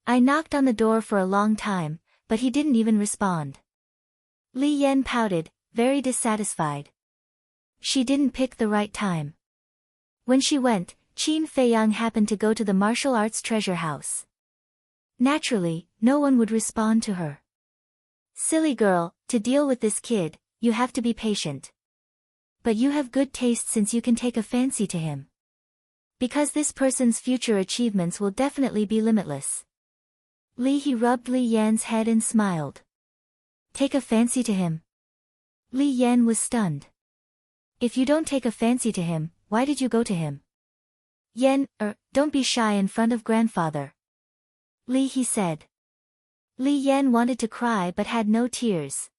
I knocked on the door for a long time, but he didn't even respond." Li Yan pouted, very dissatisfied. She didn't pick the right time. When she went, Qin Feiyang happened to go to the martial arts treasure house. Naturally, no one would respond to her. "Silly girl, to deal with this kid, you have to be patient. But you have good taste since you can take a fancy to him. Because this person's future achievements will definitely be limitless." Li He rubbed Li Yan's head and smiled. "Take a fancy to him?" Li Yan was stunned. "If you don't take a fancy to him, why did you go to him?" "Yan, don't be shy in front of grandfather," Li He said. Li Yan wanted to cry but had no tears.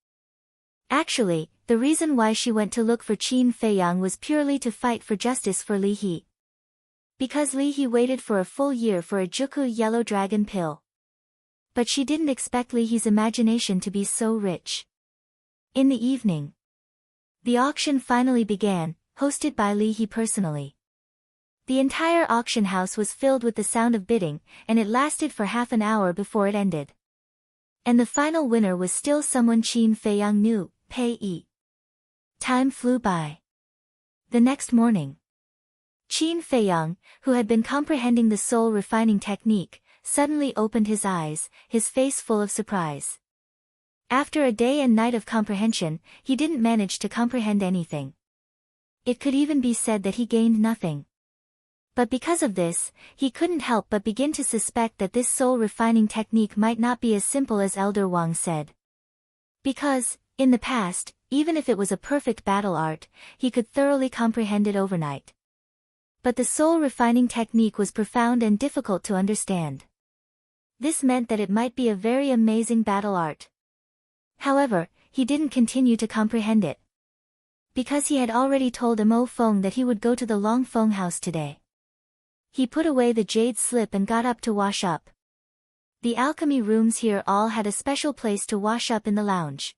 Actually, the reason why she went to look for Qin Feiyang was purely to fight for justice for Li He. Because Li He waited for a full year for a Juku Yellow Dragon pill. But she didn't expect Li He's imagination to be so rich. In the evening, the auction finally began, hosted by Li He personally. The entire auction house was filled with the sound of bidding, and it lasted for half an hour before it ended. And the final winner was still someone Qin Feiyang knew, Pei Yi. Time flew by. The next morning, Qin Feiyang, who had been comprehending the soul refining technique, suddenly opened his eyes, his face full of surprise. After a day and night of comprehension, he didn't manage to comprehend anything. It could even be said that he gained nothing. But because of this, he couldn't help but begin to suspect that this soul-refining technique might not be as simple as Elder Wang said. Because, in the past, even if it was a perfect battle art, he could thoroughly comprehend it overnight. But the soul-refining technique was profound and difficult to understand. This meant that it might be a very amazing battle art. However, he didn't continue to comprehend it. Because he had already told Mo Feng that he would go to the Long Feng house today. He put away the jade slip and got up to wash up. The alchemy rooms here all had a special place to wash up in the lounge.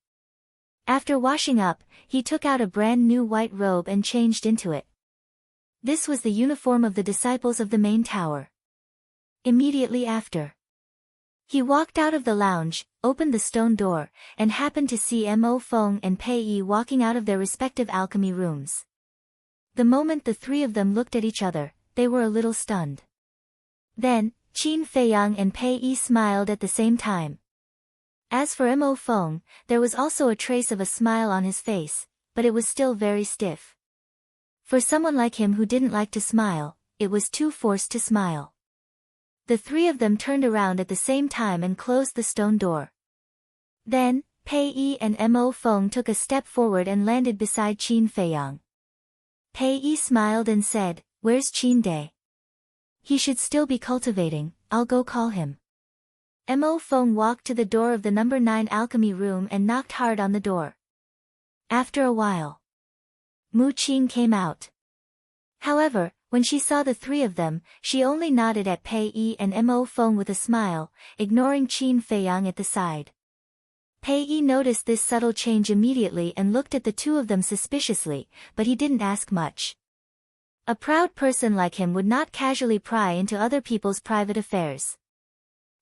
After washing up, he took out a brand new white robe and changed into it. This was the uniform of the disciples of the main tower. Immediately after, he walked out of the lounge, opened the stone door, and happened to see Mo Feng and Pei Yi walking out of their respective alchemy rooms. The moment the three of them looked at each other, they were a little stunned. Then, Qin Feiyang and Pei Yi smiled at the same time. As for Mo Feng, there was also a trace of a smile on his face, but it was still very stiff. For someone like him who didn't like to smile, it was too forced to smile. The three of them turned around at the same time and closed the stone door. Then, Pei Yi and Mo Feng took a step forward and landed beside Qin Feiyang. Pei Yi smiled and said, "Where's Qin Day? He should still be cultivating, I'll go call him." Mo Feng walked to the door of the number 9 alchemy room and knocked hard on the door. After a while, Mu Qing came out. However, when she saw the three of them, she only nodded at Pei Yi and Mo Feng with a smile, ignoring Qin Feiyang at the side. Pei Yi noticed this subtle change immediately and looked at the two of them suspiciously, but he didn't ask much. A proud person like him would not casually pry into other people's private affairs.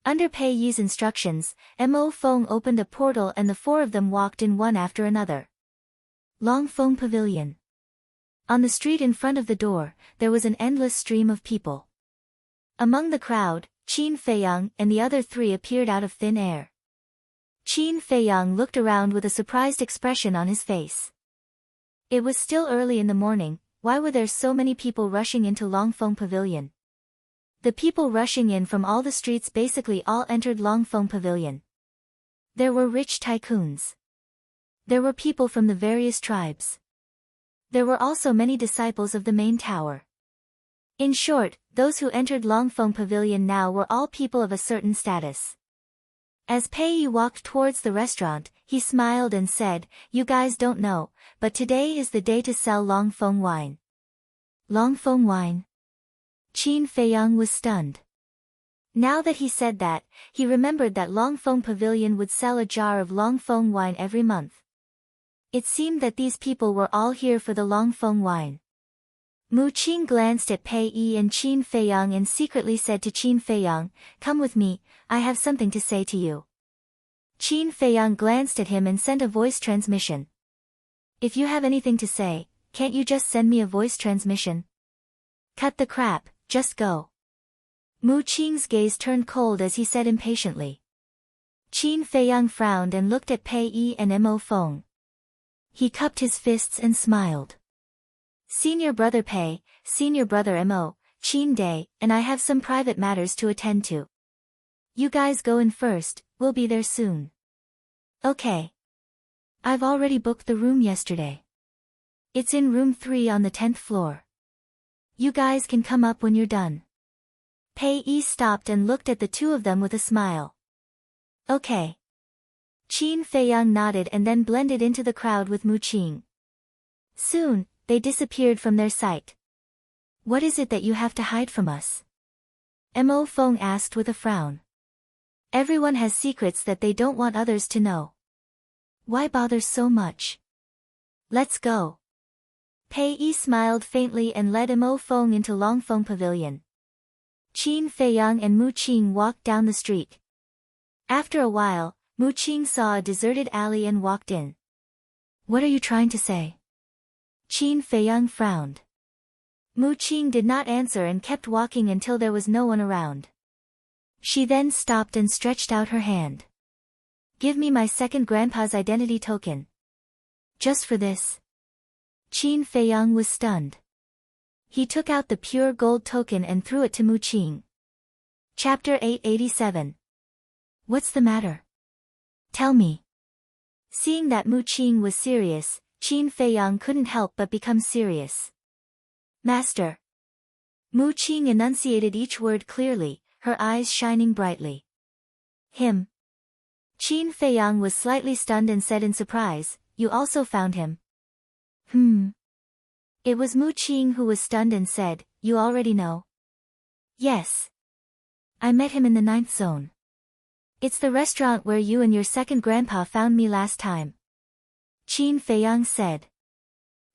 Under Pei Yi's instructions, Mo Feng opened a portal and the four of them walked in one after another. Long Feng Pavilion. On the street in front of the door, there was an endless stream of people. Among the crowd, Qin Feiyang and the other three appeared out of thin air. Qin Feiyang looked around with a surprised expression on his face. It was still early in the morning. Why were there so many people rushing into Longfeng Pavilion? The people rushing in from all the streets basically all entered Longfeng Pavilion. There were rich tycoons. There were people from the various tribes. There were also many disciples of the main tower. In short, those who entered Longfeng Pavilion now were all people of a certain status. As Pei Yi walked towards the restaurant, he smiled and said, "You guys don't know, but today is the day to sell Longfeng wine." Longfeng wine? Qin Feiyang was stunned. Now that he said that, he remembered that Longfeng Pavilion would sell a jar of Longfeng wine every month. It seemed that these people were all here for the Longfeng wine. Mu Qing glanced at Pei Yi and Qin Feiyang and secretly said to Qin Feiyang, "Come with me, I have something to say to you." Qin Feiyang glanced at him and sent a voice transmission. "If you have anything to say, can't you just send me a voice transmission?" "Cut the crap, just go." Mu Qing's gaze turned cold as he said impatiently. Qin Feiyang frowned and looked at Pei Yi and Mo Feng. He cupped his fists and smiled. "Senior brother Pei, senior brother Mo, Qin Day, and I have some private matters to attend to. You guys go in first, we'll be there soon." "Okay. I've already booked the room yesterday. It's in room 3 on the 10th floor. You guys can come up when you're done." Pei Yi stopped and looked at the two of them with a smile. "Okay." Qin Feiyang nodded and then blended into the crowd with Mu Qing. Soon, they disappeared from their sight. "What is it that you have to hide from us?" Mo Feng asked with a frown. "Everyone has secrets that they don't want others to know. Why bother so much? Let's go." Pei Yi smiled faintly and led Mo Feng into Longfeng Pavilion. Qin Feiyang and Mu Qing walked down the street. After a while, Mu Qing saw a deserted alley and walked in. What are you trying to say? Qin Feiyang frowned. Mu Qing did not answer and kept walking until there was no one around. She then stopped and stretched out her hand. Give me my second grandpa's identity token. Just for this. Qin Feiyang was stunned. He took out the pure gold token and threw it to Mu Qing. Chapter 887. What's the matter? Tell me. Seeing that Mu Qing was serious, Qin Feiyang couldn't help but become serious. Master. Mu Qing enunciated each word clearly, her eyes shining brightly. Him. Qin Feiyang was slightly stunned and said in surprise, You also found him? It was Mu Qing who was stunned and said, You already know? Yes. I met him in the 9th zone. It's the restaurant where you and your second grandpa found me last time. Qin Feiyang said.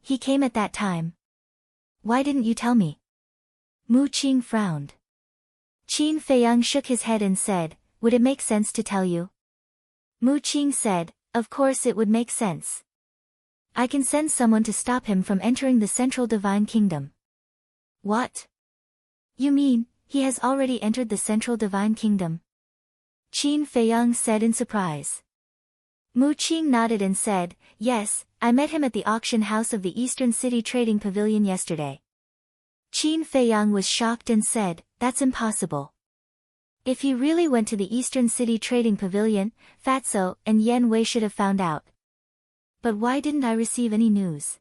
He came at that time. Why didn't you tell me? Mu Qing frowned. Qin Feiyang shook his head and said, Would it make sense to tell you? Mu Qing said, Of course it would make sense. I can send someone to stop him from entering the Central Divine Kingdom. What? You mean, he has already entered the Central Divine Kingdom? Qin Feiyang said in surprise. Mu Qing nodded and said, Yes, I met him at the auction house of the Eastern City Trading Pavilion yesterday. Qin Feiyang was shocked and said, That's impossible. If he really went to the Eastern City Trading Pavilion, Fatso and Yan Wei should have found out. But why didn't I receive any news?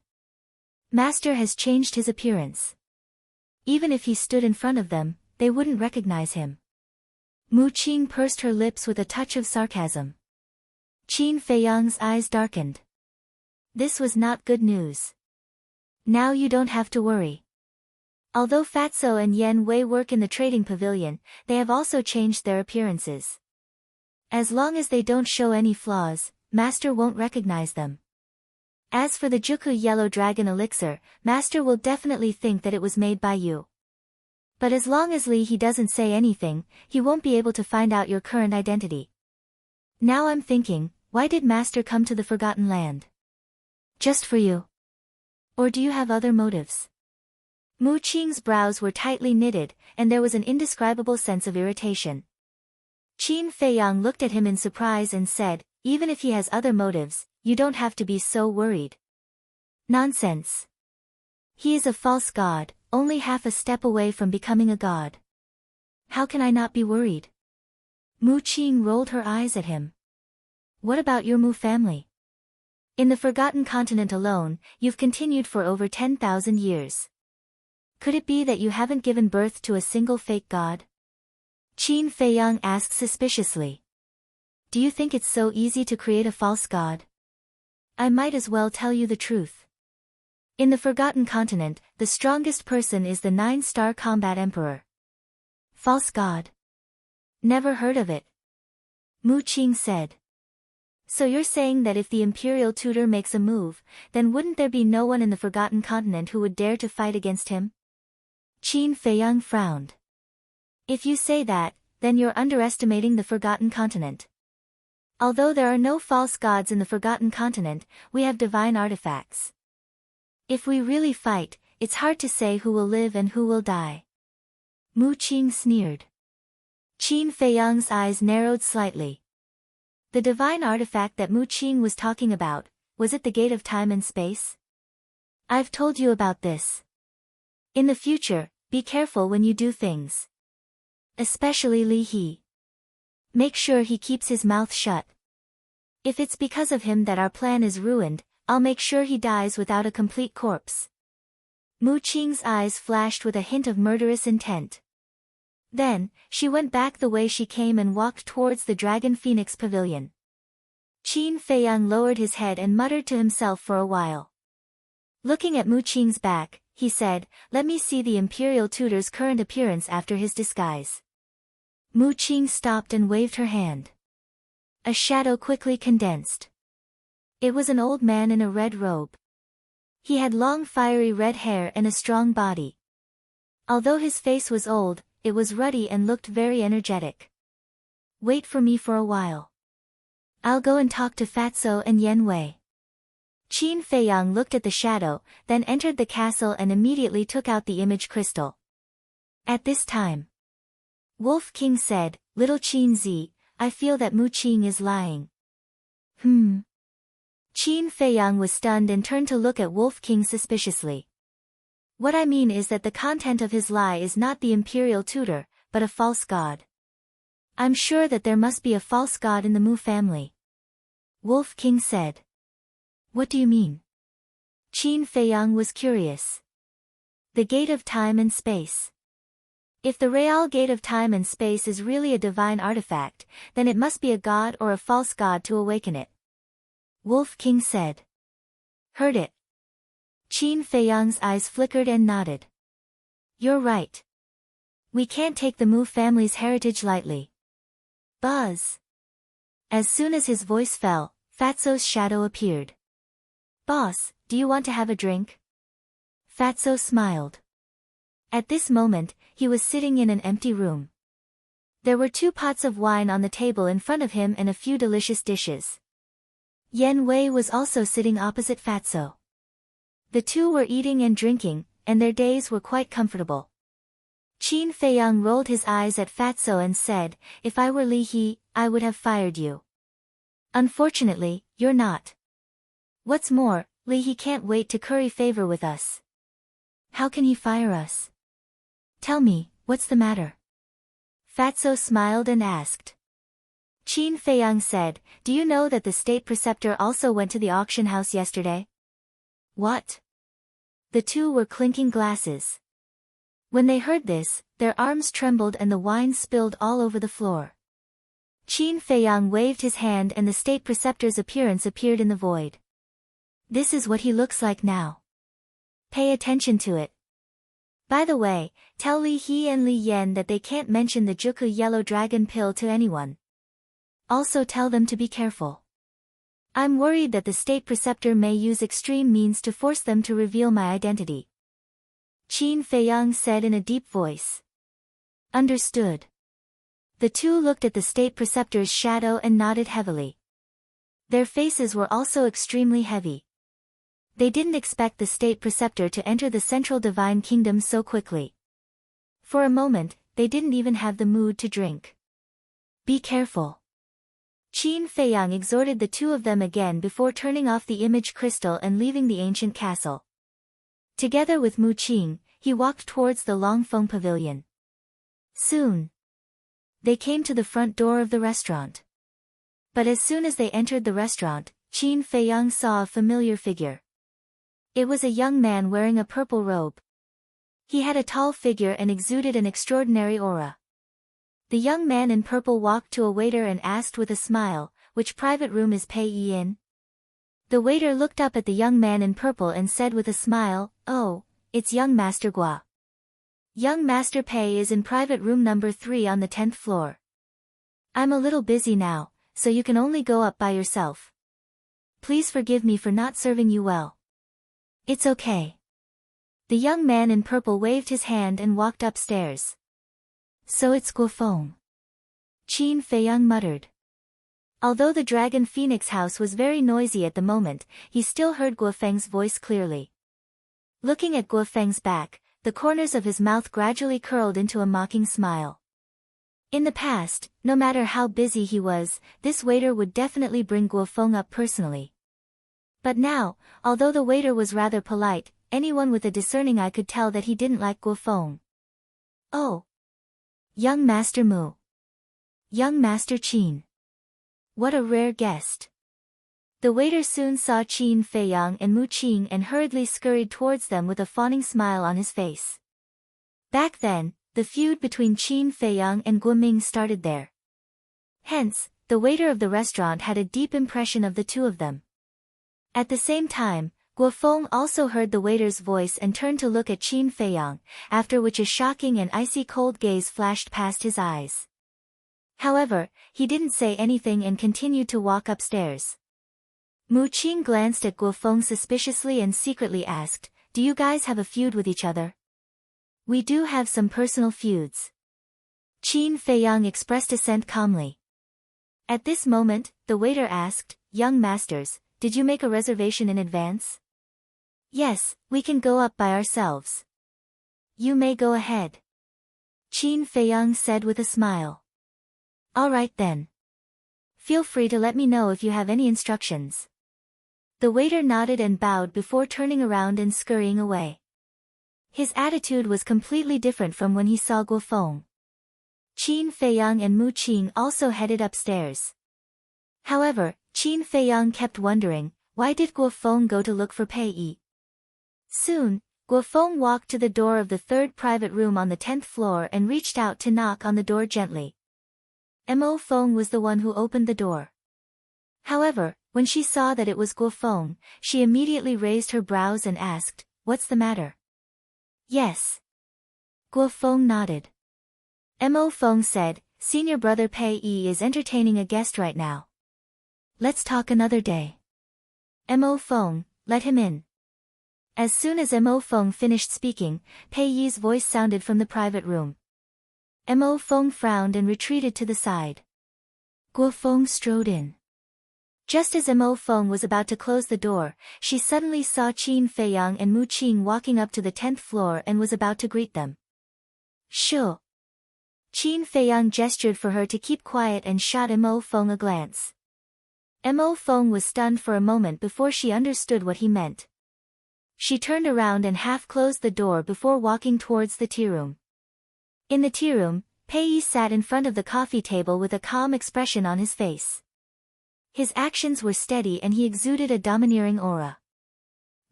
Master has changed his appearance. Even if he stood in front of them, they wouldn't recognize him. Mu Qing pursed her lips with a touch of sarcasm. Qin Feiyang's eyes darkened. This was not good news. Now you don't have to worry. Although Fatso and Yan Wei work in the trading pavilion, they have also changed their appearances. As long as they don't show any flaws, Master won't recognize them. As for the Juku Yellow Dragon Elixir, Master will definitely think that it was made by you. But as long as he doesn't say anything, he won't be able to find out your current identity. Now I'm thinking, why did Master come to the Forgotten Land? Just for you? Or do you have other motives? Mu Qing's brows were tightly knitted, and there was an indescribable sense of irritation. Qin Feiyang looked at him in surprise and said, Even if he has other motives, you don't have to be so worried. Nonsense. He is a false god, only half a step away from becoming a god. How can I not be worried? Mu Qing rolled her eyes at him. What about your Mu family? In the Forgotten Continent alone, you've continued for over 10,000 years. Could it be that you haven't given birth to a single fake god? Qin Feiyang asked suspiciously. Do you think it's so easy to create a false god? I might as well tell you the truth. In the Forgotten Continent, the strongest person is the 9-star Combat Emperor. False god? Never heard of it. Mu Qing said. So you're saying that if the Imperial Tutor makes a move, then wouldn't there be no one in the Forgotten Continent who would dare to fight against him? Qin Feiyang frowned. If you say that, then you're underestimating the Forgotten Continent. Although there are no false gods in the Forgotten Continent, we have divine artifacts. If we really fight, it's hard to say who will live and who will die. Mu Qing sneered. Qin Feiyang's eyes narrowed slightly. The divine artifact that Mu Qing was talking about, was it the gate of time and space? I've told you about this. In the future, be careful when you do things. Especially Li He. Make sure he keeps his mouth shut. If it's because of him that our plan is ruined, I'll make sure he dies without a complete corpse. Mu Qing's eyes flashed with a hint of murderous intent. Then, she went back the way she came and walked towards the Dragon Phoenix Pavilion. Qin Feiyang lowered his head and muttered to himself for a while. Looking at Mu Qing's back, he said, Let me see the Imperial Tutor's current appearance after his disguise. Mu Qing stopped and waved her hand. A shadow quickly condensed. It was an old man in a red robe. He had long fiery red hair and a strong body. Although his face was old, it was ruddy and looked very energetic. Wait for me for a while. I'll go and talk to Fatso and Yen Wei. Qin Feiyang looked at the shadow, then entered the castle and immediately took out the image crystal. At this time, Wolf King said, "Little Qin Zi, I feel that Mu Qing is lying." Qin Feiyang was stunned and turned to look at Wolf King suspiciously. "What I mean is that the content of his lie is not the imperial tutor, but a false god. I'm sure that there must be a false god in the Mu family." Wolf King said. "What do you mean?" Qin Feiyang was curious. "The gate of time and space. If the Real Gate of Time and Space is really a divine artifact, then it must be a god or a false god to awaken it," Wolf King said. "Heard it?" Qin Feiyang's eyes flickered and nodded. "You're right. We can't take the Mu family's heritage lightly." Buzz. As soon as his voice fell, Fatso's shadow appeared. "Boss, do you want to have a drink?" Fatso smiled. At this moment, he was sitting in an empty room. There were 2 pots of wine on the table in front of him and a few delicious dishes. Yen Wei was also sitting opposite Fatso. The two were eating and drinking, and their days were quite comfortable. Qin Feiyang rolled his eyes at Fatso and said, "If I were Li He, I would have fired you. Unfortunately, you're not. What's more, Li He can't wait to curry favor with us." "How can he fire us? Tell me, what's the matter?" Fatso smiled and asked. Qin Feiyang said, "Do you know that the state preceptor also went to the auction house yesterday?" "What?" The two were clinking glasses. When they heard this, their arms trembled and the wine spilled all over the floor. Qin Feiyang waved his hand and the state preceptor's appearance appeared in the void. "This is what he looks like now. Pay attention to it. By the way, tell Li He and Li Yen that they can't mention the Juku Yellow Dragon pill to anyone. Also tell them to be careful. I'm worried that the state preceptor may use extreme means to force them to reveal my identity." Qin Feiyang said in a deep voice. "Understood." The two looked at the state preceptor's shadow and nodded heavily. Their faces were also extremely heavy. They didn't expect the state preceptor to enter the central divine kingdom so quickly. For a moment, they didn't even have the mood to drink. "Be careful." Qin Feiyang exhorted the two of them again before turning off the image crystal and leaving the ancient castle. Together with Mu Qing, he walked towards the Longfeng Pavilion. Soon, they came to the front door of the restaurant. But as soon as they entered the restaurant, Qin Feiyang saw a familiar figure. It was a young man wearing a purple robe. He had a tall figure and exuded an extraordinary aura. The young man in purple walked to a waiter and asked with a smile, "Which private room is Pei Yi in?" The waiter looked up at the young man in purple and said with a smile, "Oh, it's young Master Gua. Young Master Pei is in private room number 3 on the 10th floor. I'm a little busy now, so you can only go up by yourself. Please forgive me for not serving you well." "It's okay." The young man in purple waved his hand and walked upstairs. "So it's Guofeng," Qin Feiyang muttered. Although the Dragon Phoenix house was very noisy at the moment, he still heard Guofeng's voice clearly. Looking at Guofeng's back, the corners of his mouth gradually curled into a mocking smile. In the past, no matter how busy he was, this waiter would definitely bring Guofeng up personally. But now, although the waiter was rather polite, anyone with a discerning eye could tell that he didn't like Guofeng. "Oh! Young Master Mu. Young Master Qin. What a rare guest." The waiter soon saw Qin Feiyang and Mu Qing and hurriedly scurried towards them with a fawning smile on his face. Back then, the feud between Qin Feiyang and Guoming started there. Hence, the waiter of the restaurant had a deep impression of the two of them. At the same time, Guofeng also heard the waiter's voice and turned to look at Qin Feiyang, after which a shocking and icy cold gaze flashed past his eyes. However, he didn't say anything and continued to walk upstairs. Mu Qing glanced at Guo Feng suspiciously and secretly asked, "Do you guys have a feud with each other?" "We do have some personal feuds." Qin Feiyang expressed assent calmly. At this moment, the waiter asked, "Young masters, did you make a reservation in advance?" "Yes, we can go up by ourselves." "You may go ahead," Qin Feiyang said with a smile. "All right then. Feel free to let me know if you have any instructions." The waiter nodded and bowed before turning around and scurrying away. His attitude was completely different from when he saw Guo Feng. Qin Feiyang and Mu Qing also headed upstairs. However, Qin Feiyang kept wondering, why did Guo Feng go to look for Pei Yi? Soon, Guo Feng walked to the door of the third private room on the 10th floor and reached out to knock on the door gently. Mo Feng was the one who opened the door. However, when she saw that it was Guo Feng, she immediately raised her brows and asked, "What's the matter?" "Yes." Guo Feng nodded. Mo Feng said, "Senior brother Pei Yi is entertaining a guest right now. Let's talk another day." Mo Feng, let him in. As soon as Mo Feng finished speaking, Pei Yi's voice sounded from the private room. Mo Feng frowned and retreated to the side. Guo Feng strode in. Just as Mo Feng was about to close the door, she suddenly saw Qin Feiyang and Mu Qing walking up to the 10th floor and was about to greet them. "Sure." Qin Feiyang gestured for her to keep quiet and shot Mo Feng a glance. Mo Feng was stunned for a moment before she understood what he meant. She turned around and half closed the door before walking towards the tea room. In the tea room, Pei Yi sat in front of the coffee table with a calm expression on his face. His actions were steady and he exuded a domineering aura.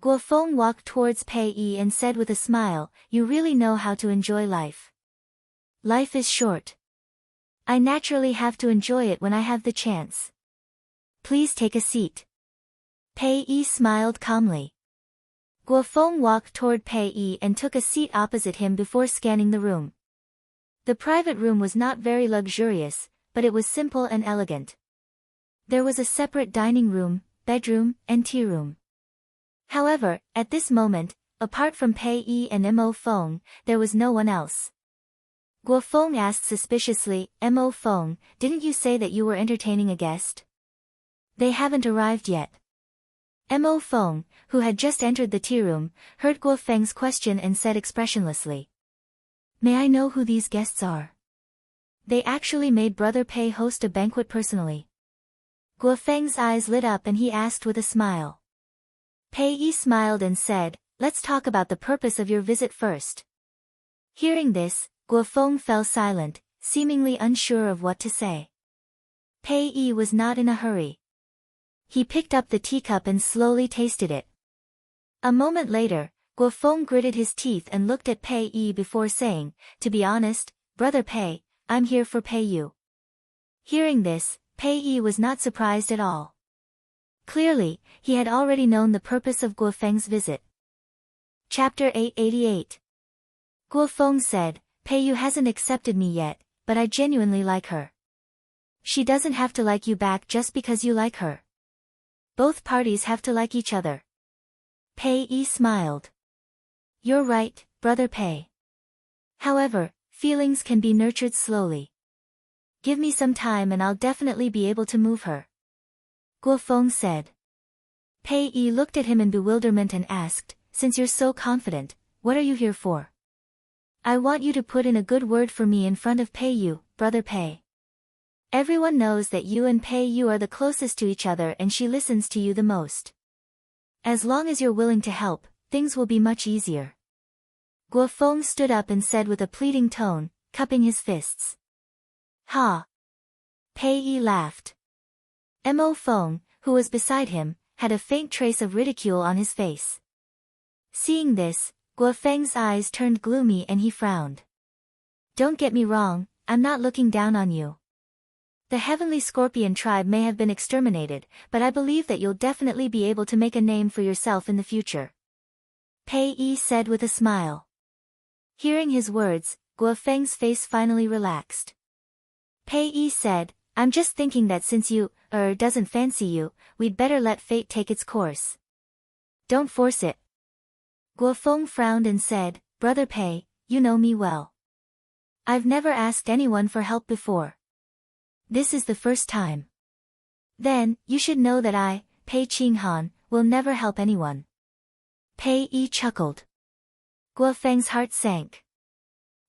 Guo Feng walked towards Pei Yi and said with a smile, "You really know how to enjoy life. Life is short. I naturally have to enjoy it when I have the chance. Please take a seat." Pei Yi smiled calmly. Guo Feng walked toward Pei Yi and took a seat opposite him before scanning the room. The private room was not very luxurious, but it was simple and elegant. There was a separate dining room, bedroom, and tea room. However, at this moment, apart from Pei Yi and Mo Feng, there was no one else. Guo Feng asked suspiciously, "Mo Feng, didn't you say that you were entertaining a guest?" "They haven't arrived yet." Mo Feng, who had just entered the tea room, heard Guo Feng's question and said expressionlessly, "May I know who these guests are?" "They actually made Brother Pei host a banquet personally." Guo Feng's eyes lit up and he asked with a smile. Pei Yi smiled and said, "Let's talk about the purpose of your visit first." Hearing this, Guo Feng fell silent, seemingly unsure of what to say. Pei Yi was not in a hurry. He picked up the teacup and slowly tasted it. A moment later, Guo Feng gritted his teeth and looked at Pei Yi before saying, "To be honest, Brother Pei, I'm here for Pei Yu." Hearing this, Pei Yi was not surprised at all. Clearly, he had already known the purpose of Guo Feng's visit. Chapter 888. Guo Feng said, "Pei Yu hasn't accepted me yet, but I genuinely like her. She doesn't have to like you back just because you like her. Both parties have to like each other." Pei Yi smiled. "You're right, Brother Pei. However, feelings can be nurtured slowly. Give me some time and I'll definitely be able to move her," Guo Feng said. Pei Yi looked at him in bewilderment and asked, "Since you're so confident, what are you here for?" "I want you to put in a good word for me in front of Pei Yu, Brother Pei. Everyone knows that you and Pei Yu are the closest to each other and she listens to you the most. As long as you're willing to help, things will be much easier." Guo Feng stood up and said with a pleading tone, cupping his fists. "Ha!" Pei Yi laughed. Mo Feng, who was beside him, had a faint trace of ridicule on his face. Seeing this, Guo Feng's eyes turned gloomy and he frowned. "Don't get me wrong, I'm not looking down on you. The Heavenly Scorpion tribe may have been exterminated, but I believe that you'll definitely be able to make a name for yourself in the future," Pei Yi said with a smile. Hearing his words, Guo Feng's face finally relaxed. Pei Yi said, I'm just thinking that since doesn't fancy you, we'd better let fate take its course. Don't force it. Guo Feng frowned and said, Brother Pei, you know me well. I've never asked anyone for help before. This is the first time. Then, you should know that I, Pei Qinghan, will never help anyone. Pei Yi chuckled. Guo Feng's heart sank.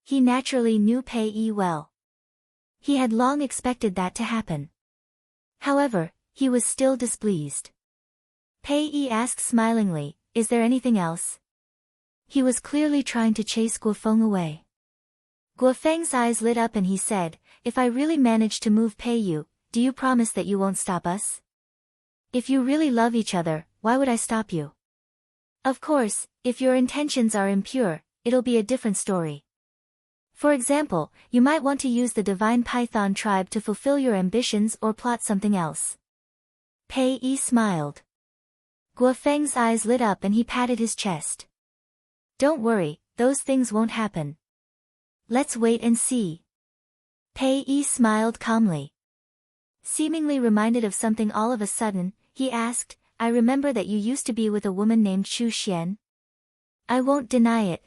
He naturally knew Pei Yi well. He had long expected that to happen. However, he was still displeased. Pei Yi asked smilingly, is there anything else? He was clearly trying to chase Guo Feng away. Guo Feng's eyes lit up and he said, if I really manage to move Pei Yu, do you promise that you won't stop us? If you really love each other, why would I stop you? Of course, if your intentions are impure, it'll be a different story. For example, you might want to use the divine python tribe to fulfill your ambitions or plot something else. Pei Yi smiled. Guo Feng's eyes lit up and he patted his chest. Don't worry, those things won't happen. Let's wait and see. Pei Yi smiled calmly. Seemingly reminded of something all of a sudden, he asked, I remember that you used to be with a woman named Xu Xian. I won't deny it.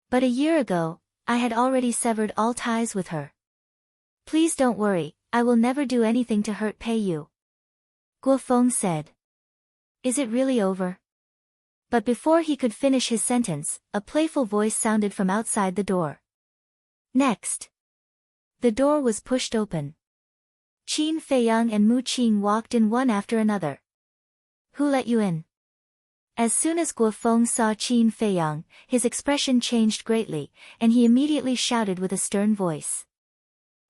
But a year ago, I had already severed all ties with her. Please don't worry, I will never do anything to hurt Pei Yu. Guo Feng said. Is it really over? But before he could finish his sentence, a playful voice sounded from outside the door. Next. The door was pushed open. Qin Feiyang and Mu Qing walked in one after another. Who let you in? As soon as Guo Feng saw Qin Feiyang, his expression changed greatly, and he immediately shouted with a stern voice.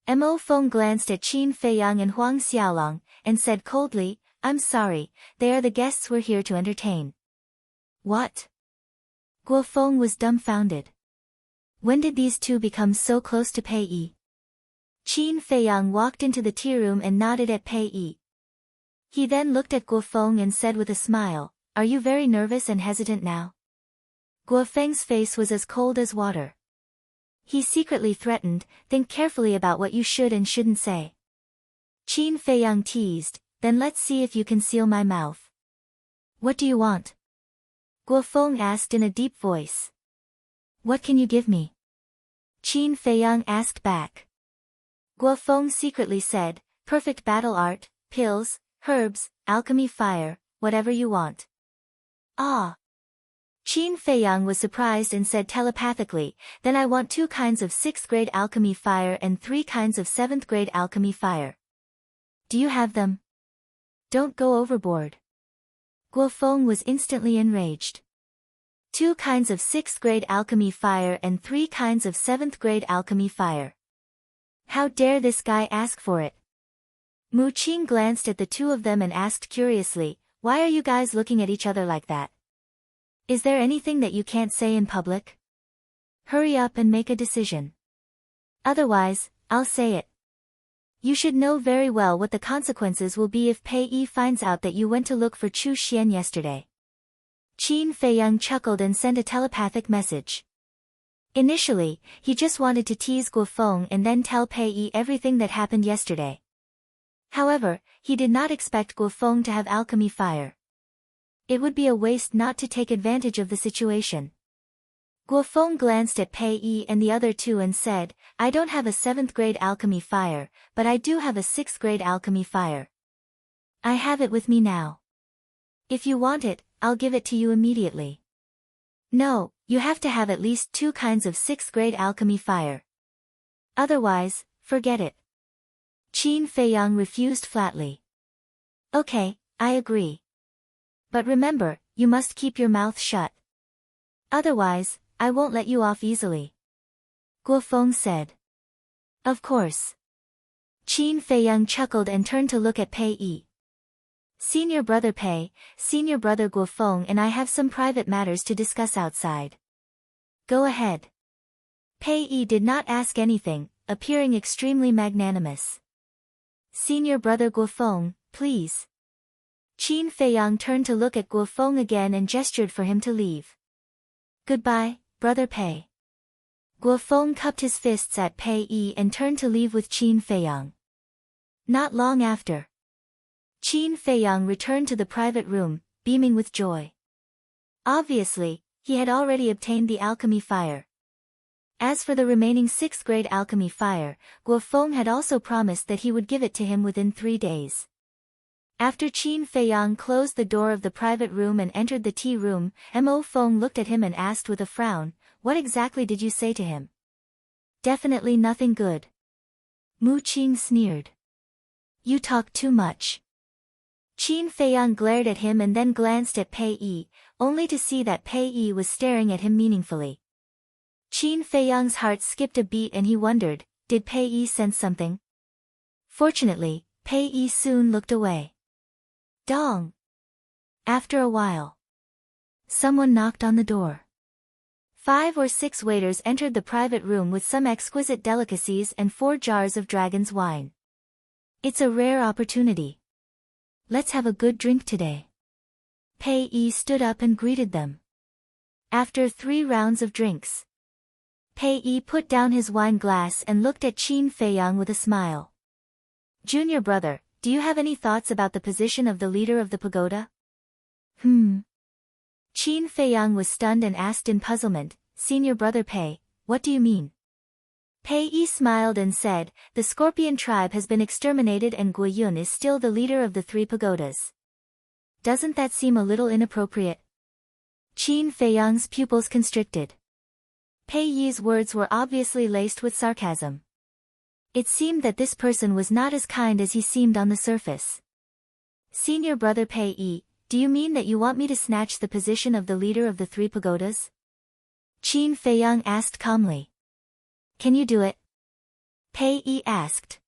Mo Feng glanced at Qin Feiyang and Huang Xiaolong, and said coldly, I'm sorry, they are the guests we're here to entertain. What? Guo Feng was dumbfounded. When did these two become so close to Pei Yi? Qin Feiyang walked into the tea room and nodded at Pei Yi. He then looked at Guo Feng and said with a smile, Are you very nervous and hesitant now? Guo Feng's face was as cold as water. He secretly threatened, think carefully about what you should and shouldn't say. Qin Feiyang teased, then let's see if you can seal my mouth. What do you want? Guo Feng asked in a deep voice. What can you give me? Qin Feiyang asked back. Guo Feng secretly said, perfect battle art, pills, herbs, alchemy fire, whatever you want. Ah. Qin Feiyang was surprised and said telepathically, then I want 2 kinds of 6th grade alchemy fire and 3 kinds of 7th grade alchemy fire. Do you have them? Don't go overboard. Guo Feng was instantly enraged. 2 kinds of 6th grade alchemy fire and 3 kinds of 7th grade alchemy fire. How dare this guy ask for it? Mu Qing glanced at the two of them and asked curiously, why are you guys looking at each other like that? Is there anything that you can't say in public? Hurry up and make a decision. Otherwise, I'll say it. You should know very well what the consequences will be if Pei Yi finds out that you went to look for Xu Xian yesterday. Qin Feiyang chuckled and sent a telepathic message. Initially, he just wanted to tease Guo Feng and then tell Pei Yi everything that happened yesterday. However, he did not expect Guo Feng to have alchemy fire. It would be a waste not to take advantage of the situation. Guo Feng glanced at Pei Yi and the other two and said, I don't have a 7th grade alchemy fire, but I do have a 6th grade alchemy fire. I have it with me now. If you want it, I'll give it to you immediately. No, you have to have at least 2 kinds of 6th grade alchemy fire. Otherwise, forget it. Qin Feiyang refused flatly. Okay, I agree. But remember, you must keep your mouth shut. Otherwise, I won't let you off easily. Guo Feng said. Of course. Qin Feiyang chuckled and turned to look at Pei Yi. Senior brother Pei, senior brother Guo Feng and I have some private matters to discuss outside. Go ahead. Pei Yi did not ask anything, appearing extremely magnanimous. Senior brother Guo Feng, please. Qin Feiyang turned to look at Guo Feng again and gestured for him to leave. Goodbye, brother Pei. Guo Feng cupped his fists at Pei Yi and turned to leave with Qin Feiyang. Not long after, Qin Feiyang returned to the private room, beaming with joy. Obviously, he had already obtained the alchemy fire. As for the remaining 6th grade alchemy fire, Guo Feng had also promised that he would give it to him within 3 days. After Qin Feiyang closed the door of the private room and entered the tea room, Mo Feng looked at him and asked with a frown, "What exactly did you say to him?" "Definitely nothing good." Mu Qing sneered. "You talk too much." Qin Feiyang glared at him and then glanced at Pei Yi, only to see that Pei Yi was staring at him meaningfully. Qin Feiyang's heart skipped a beat and he wondered, did Pei Yi sense something? Fortunately, Pei Yi soon looked away. Dong! After a while, someone knocked on the door. 5 or 6 waiters entered the private room with some exquisite delicacies and 4 jars of dragon's wine. "It's a rare opportunity. Let's have a good drink today." Pei Yi stood up and greeted them. After 3 rounds of drinks, Pei Yi put down his wine glass and looked at Qin Feiyang with a smile. "Junior brother, do you have any thoughts about the position of the leader of the pagoda?" Qin Feiyang was stunned and asked in puzzlement, "Senior brother Pei, what do you mean?" Pei Yi smiled and said, "The Scorpion tribe has been exterminated and Guo Yun is still the leader of the 3 pagodas. Doesn't that seem a little inappropriate?" Qin Feiyang's pupils constricted. Pei Yi's words were obviously laced with sarcasm. It seemed that this person was not as kind as he seemed on the surface. "Senior brother Pei Yi, do you mean that you want me to snatch the position of the leader of the 3 pagodas?" Qin Feiyang asked calmly. "Can you do it?" Pei Yi asked.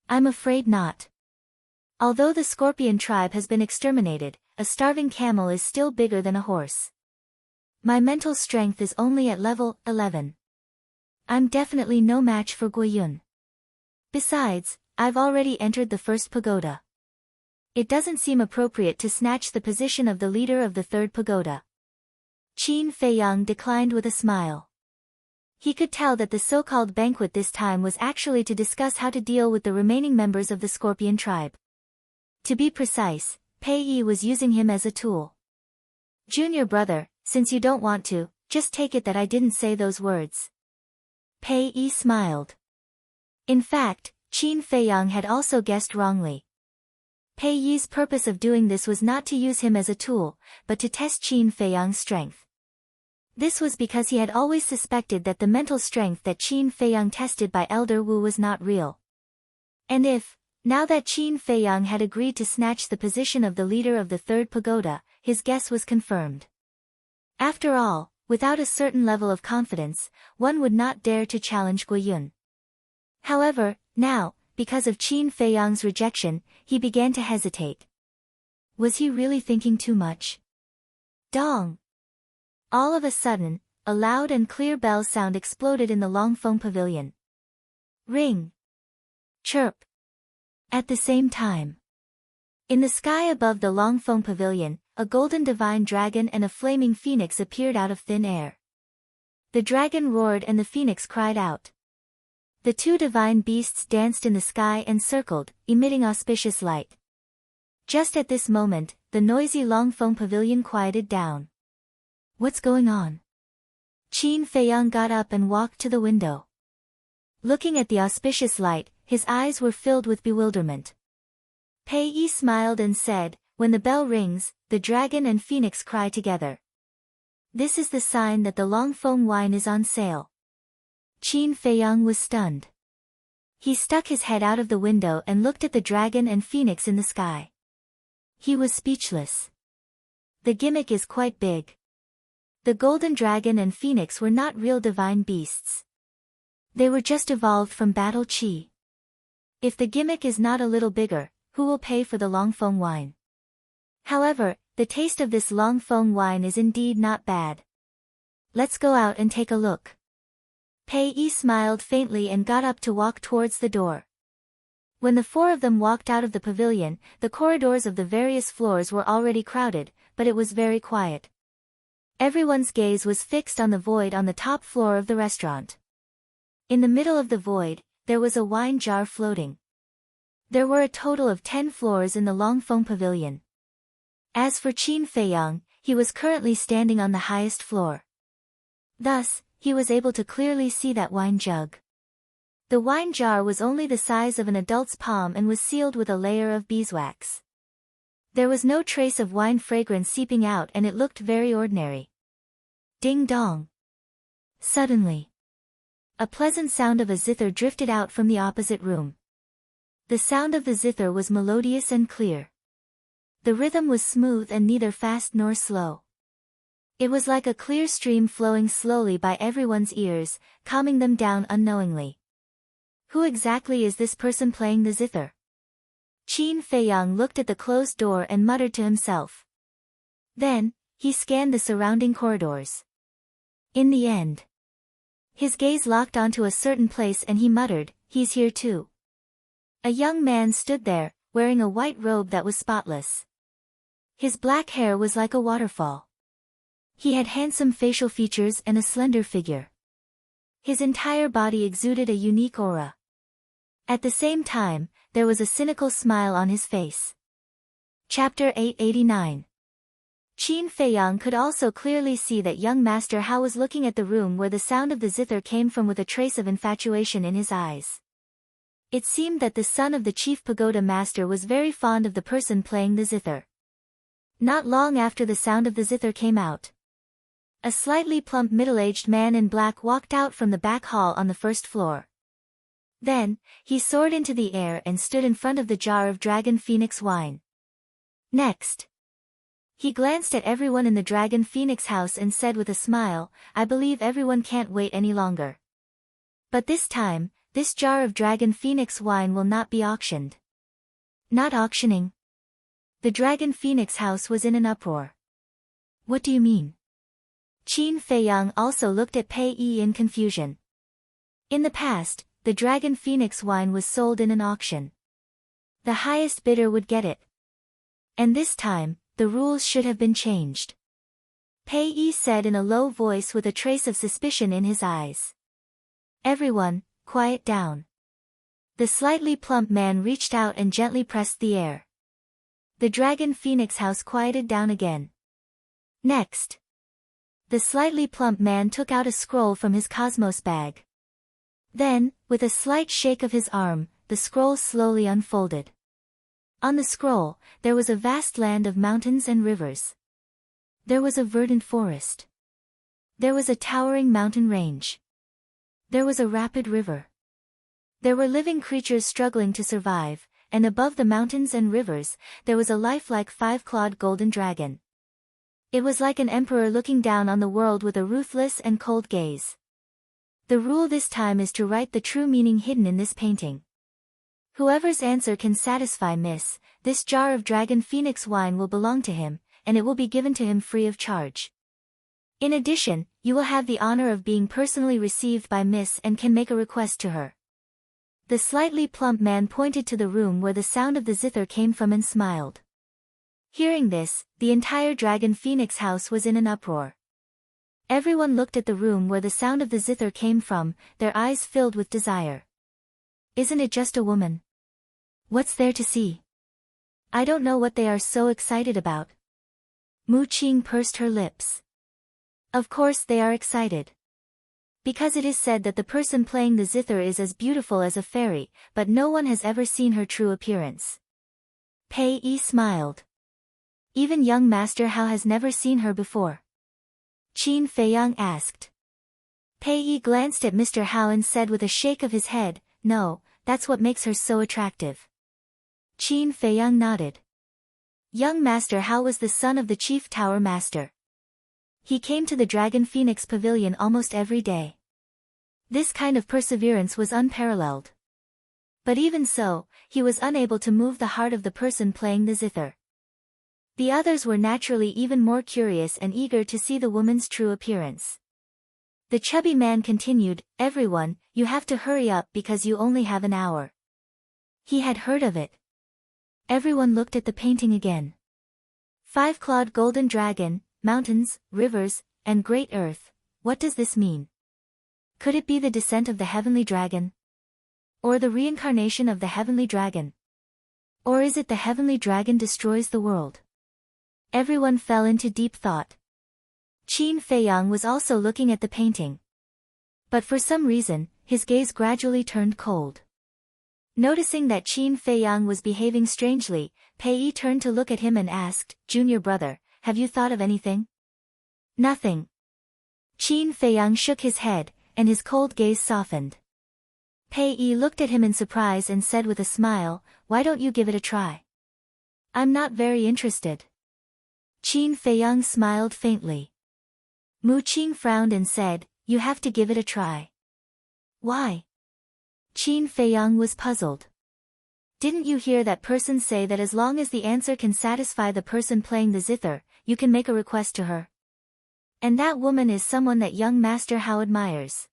"I'm afraid not. Although the Scorpion tribe has been exterminated, a starving camel is still bigger than a horse. My mental strength is only at level 11. I'm definitely no match for Guo Yun. Besides, I've already entered the 1st pagoda. It doesn't seem appropriate to snatch the position of the leader of the 3rd pagoda." Qin Feiyang declined with a smile. He could tell that the so-called banquet this time was actually to discuss how to deal with the remaining members of the Scorpion tribe. To be precise, Pei Yi was using him as a tool. "Junior brother, since you don't want to, just take it that I didn't say those words." Pei Yi smiled. In fact, Qin Feiyang had also guessed wrongly. Pei Yi's purpose of doing this was not to use him as a tool, but to test Qin Feiyang's strength. This was because he had always suspected that the mental strength that Qin Feiyang tested by Elder Wu was not real. And if, now that Qin Feiyang had agreed to snatch the position of the leader of the 3rd pagoda, his guess was confirmed. After all, without a certain level of confidence, one would not dare to challenge Guo Yun. However, now, because of Qin Feiyang's rejection, he began to hesitate. Was he really thinking too much? Dong! All of a sudden, a loud and clear bell sound exploded in the Longfeng Pavilion. Ring! Chirp! At the same time, in the sky above the Longfeng Pavilion, a golden divine dragon and a flaming phoenix appeared out of thin air. The dragon roared and the phoenix cried out. The 2 divine beasts danced in the sky and circled, emitting auspicious light. Just at this moment, the noisy Longfeng Pavilion quieted down. What's going on? Qin Feiyang got up and walked to the window. Looking at the auspicious light, his eyes were filled with bewilderment. Pei Yi smiled and said, "When the bell rings, the dragon and phoenix cry together. This is the sign that the Longfeng wine is on sale." Qin Feiyang was stunned. He stuck his head out of the window and looked at the dragon and phoenix in the sky. He was speechless. The gimmick is quite big. The golden dragon and phoenix were not real divine beasts. They were just evolved from battle chi. If the gimmick is not a little bigger, who will pay for the Longfeng wine? However, the taste of this Longfeng wine is indeed not bad. Let's go out and take a look. Pei Yi smiled faintly and got up to walk towards the door. When the 4 of them walked out of the pavilion, the corridors of the various floors were already crowded, but it was very quiet. Everyone's gaze was fixed on the void on the top floor of the restaurant. In the middle of the void, there was a wine jar floating. There were a total of 10 floors in the long foam pavilion. As for Qin Feiyang, he was currently standing on the highest floor. Thus, he was able to clearly see that wine jug. The wine jar was only the size of an adult's palm and was sealed with a layer of beeswax. There was no trace of wine fragrance seeping out and it looked very ordinary. Ding dong. Suddenly, a pleasant sound of a zither drifted out from the opposite room. The sound of the zither was melodious and clear. The rhythm was smooth and neither fast nor slow. It was like a clear stream flowing slowly by everyone's ears, calming them down unknowingly. Who exactly is this person playing the zither? Qin Feiyang looked at the closed door and muttered to himself. Then, he scanned the surrounding corridors. In the end, his gaze locked onto a certain place and he muttered, "He's here too." A young man stood there, wearing a white robe that was spotless. His black hair was like a waterfall. He had handsome facial features and a slender figure. His entire body exuded a unique aura. At the same time, there was a cynical smile on his face. Chapter 889. Qin Feiyang could also clearly see that young Master Hao was looking at the room where the sound of the zither came from with a trace of infatuation in his eyes. It seemed that the son of the chief pagoda master was very fond of the person playing the zither. Not long after the sound of the zither came out, a slightly plump middle-aged man in black walked out from the back hall on the first floor. Then, he soared into the air and stood in front of the jar of Dragon Phoenix wine. Next, he glanced at everyone in the Dragon Phoenix house and said with a smile, "I believe everyone can't wait any longer. But this time, this jar of Dragon Phoenix wine will not be auctioned." Not auctioning? The Dragon Phoenix house was in an uproar. What do you mean? Qin Feiyang also looked at Pei Yi in confusion. In the past, the Dragon Phoenix wine was sold in an auction. The highest bidder would get it. And this time, the rules should have been changed. Pei Yi said in a low voice with a trace of suspicion in his eyes. Everyone, quiet down. The slightly plump man reached out and gently pressed the air. The Dragon Phoenix house quieted down again. Next, the slightly plump man took out a scroll from his cosmos bag. Then, with a slight shake of his arm, the scroll slowly unfolded. On the scroll, there was a vast land of mountains and rivers. There was a verdant forest. There was a towering mountain range. There was a rapid river. There were living creatures struggling to survive, and above the mountains and rivers, there was a lifelike five-clawed golden dragon. It was like an emperor looking down on the world with a ruthless and cold gaze. The rule this time is to write the true meaning hidden in this painting. Whoever's answer can satisfy Miss, this jar of Dragon Phoenix wine will belong to him, and it will be given to him free of charge. In addition, you will have the honor of being personally received by Miss and can make a request to her. The slightly plump man pointed to the room where the sound of the zither came from and smiled. Hearing this, the entire Dragon Phoenix house was in an uproar. Everyone looked at the room where the sound of the zither came from, their eyes filled with desire. Isn't it just a woman? What's there to see? I don't know what they are so excited about. Mu Qing pursed her lips. Of course they are excited. Because it is said that the person playing the zither is as beautiful as a fairy, but no one has ever seen her true appearance. Pei Yi smiled. Even young Master Hao has never seen her before. Qin Feiyang asked. Pei Yi glanced at Mr. Hao and said with a shake of his head, "No, that's what makes her so attractive." Qin Feiyang nodded. Young Master Hao was the son of the chief tower master. He came to the Dragon Phoenix pavilion almost every day. This kind of perseverance was unparalleled. But even so, he was unable to move the heart of the person playing the zither. The others were naturally even more curious and eager to see the woman's true appearance. The chubby man continued, "Everyone, you have to hurry up because you only have an hour." He had heard of it. Everyone looked at the painting again. Five-clawed golden dragon, mountains, rivers, and great earth, what does this mean? Could it be the descent of the heavenly dragon? Or the reincarnation of the heavenly dragon? Or is it the heavenly dragon destroys the world? Everyone fell into deep thought. Qin Feiyang was also looking at the painting. But for some reason, his gaze gradually turned cold. Noticing that Qin Feiyang was behaving strangely, Pei Yi turned to look at him and asked, "Junior brother, have you thought of anything?" "Nothing." Qin Feiyang shook his head, and his cold gaze softened. Pei Yi looked at him in surprise and said with a smile, "Why don't you give it a try?" "I'm not very interested." Qin Feiyang smiled faintly. Mu Qing frowned and said, "You have to give it a try." "Why?" Qin Feiyang was puzzled. "Didn't you hear that person say that as long as the answer can satisfy the person playing the zither, you can make a request to her? And that woman is someone that young Master Hao admires.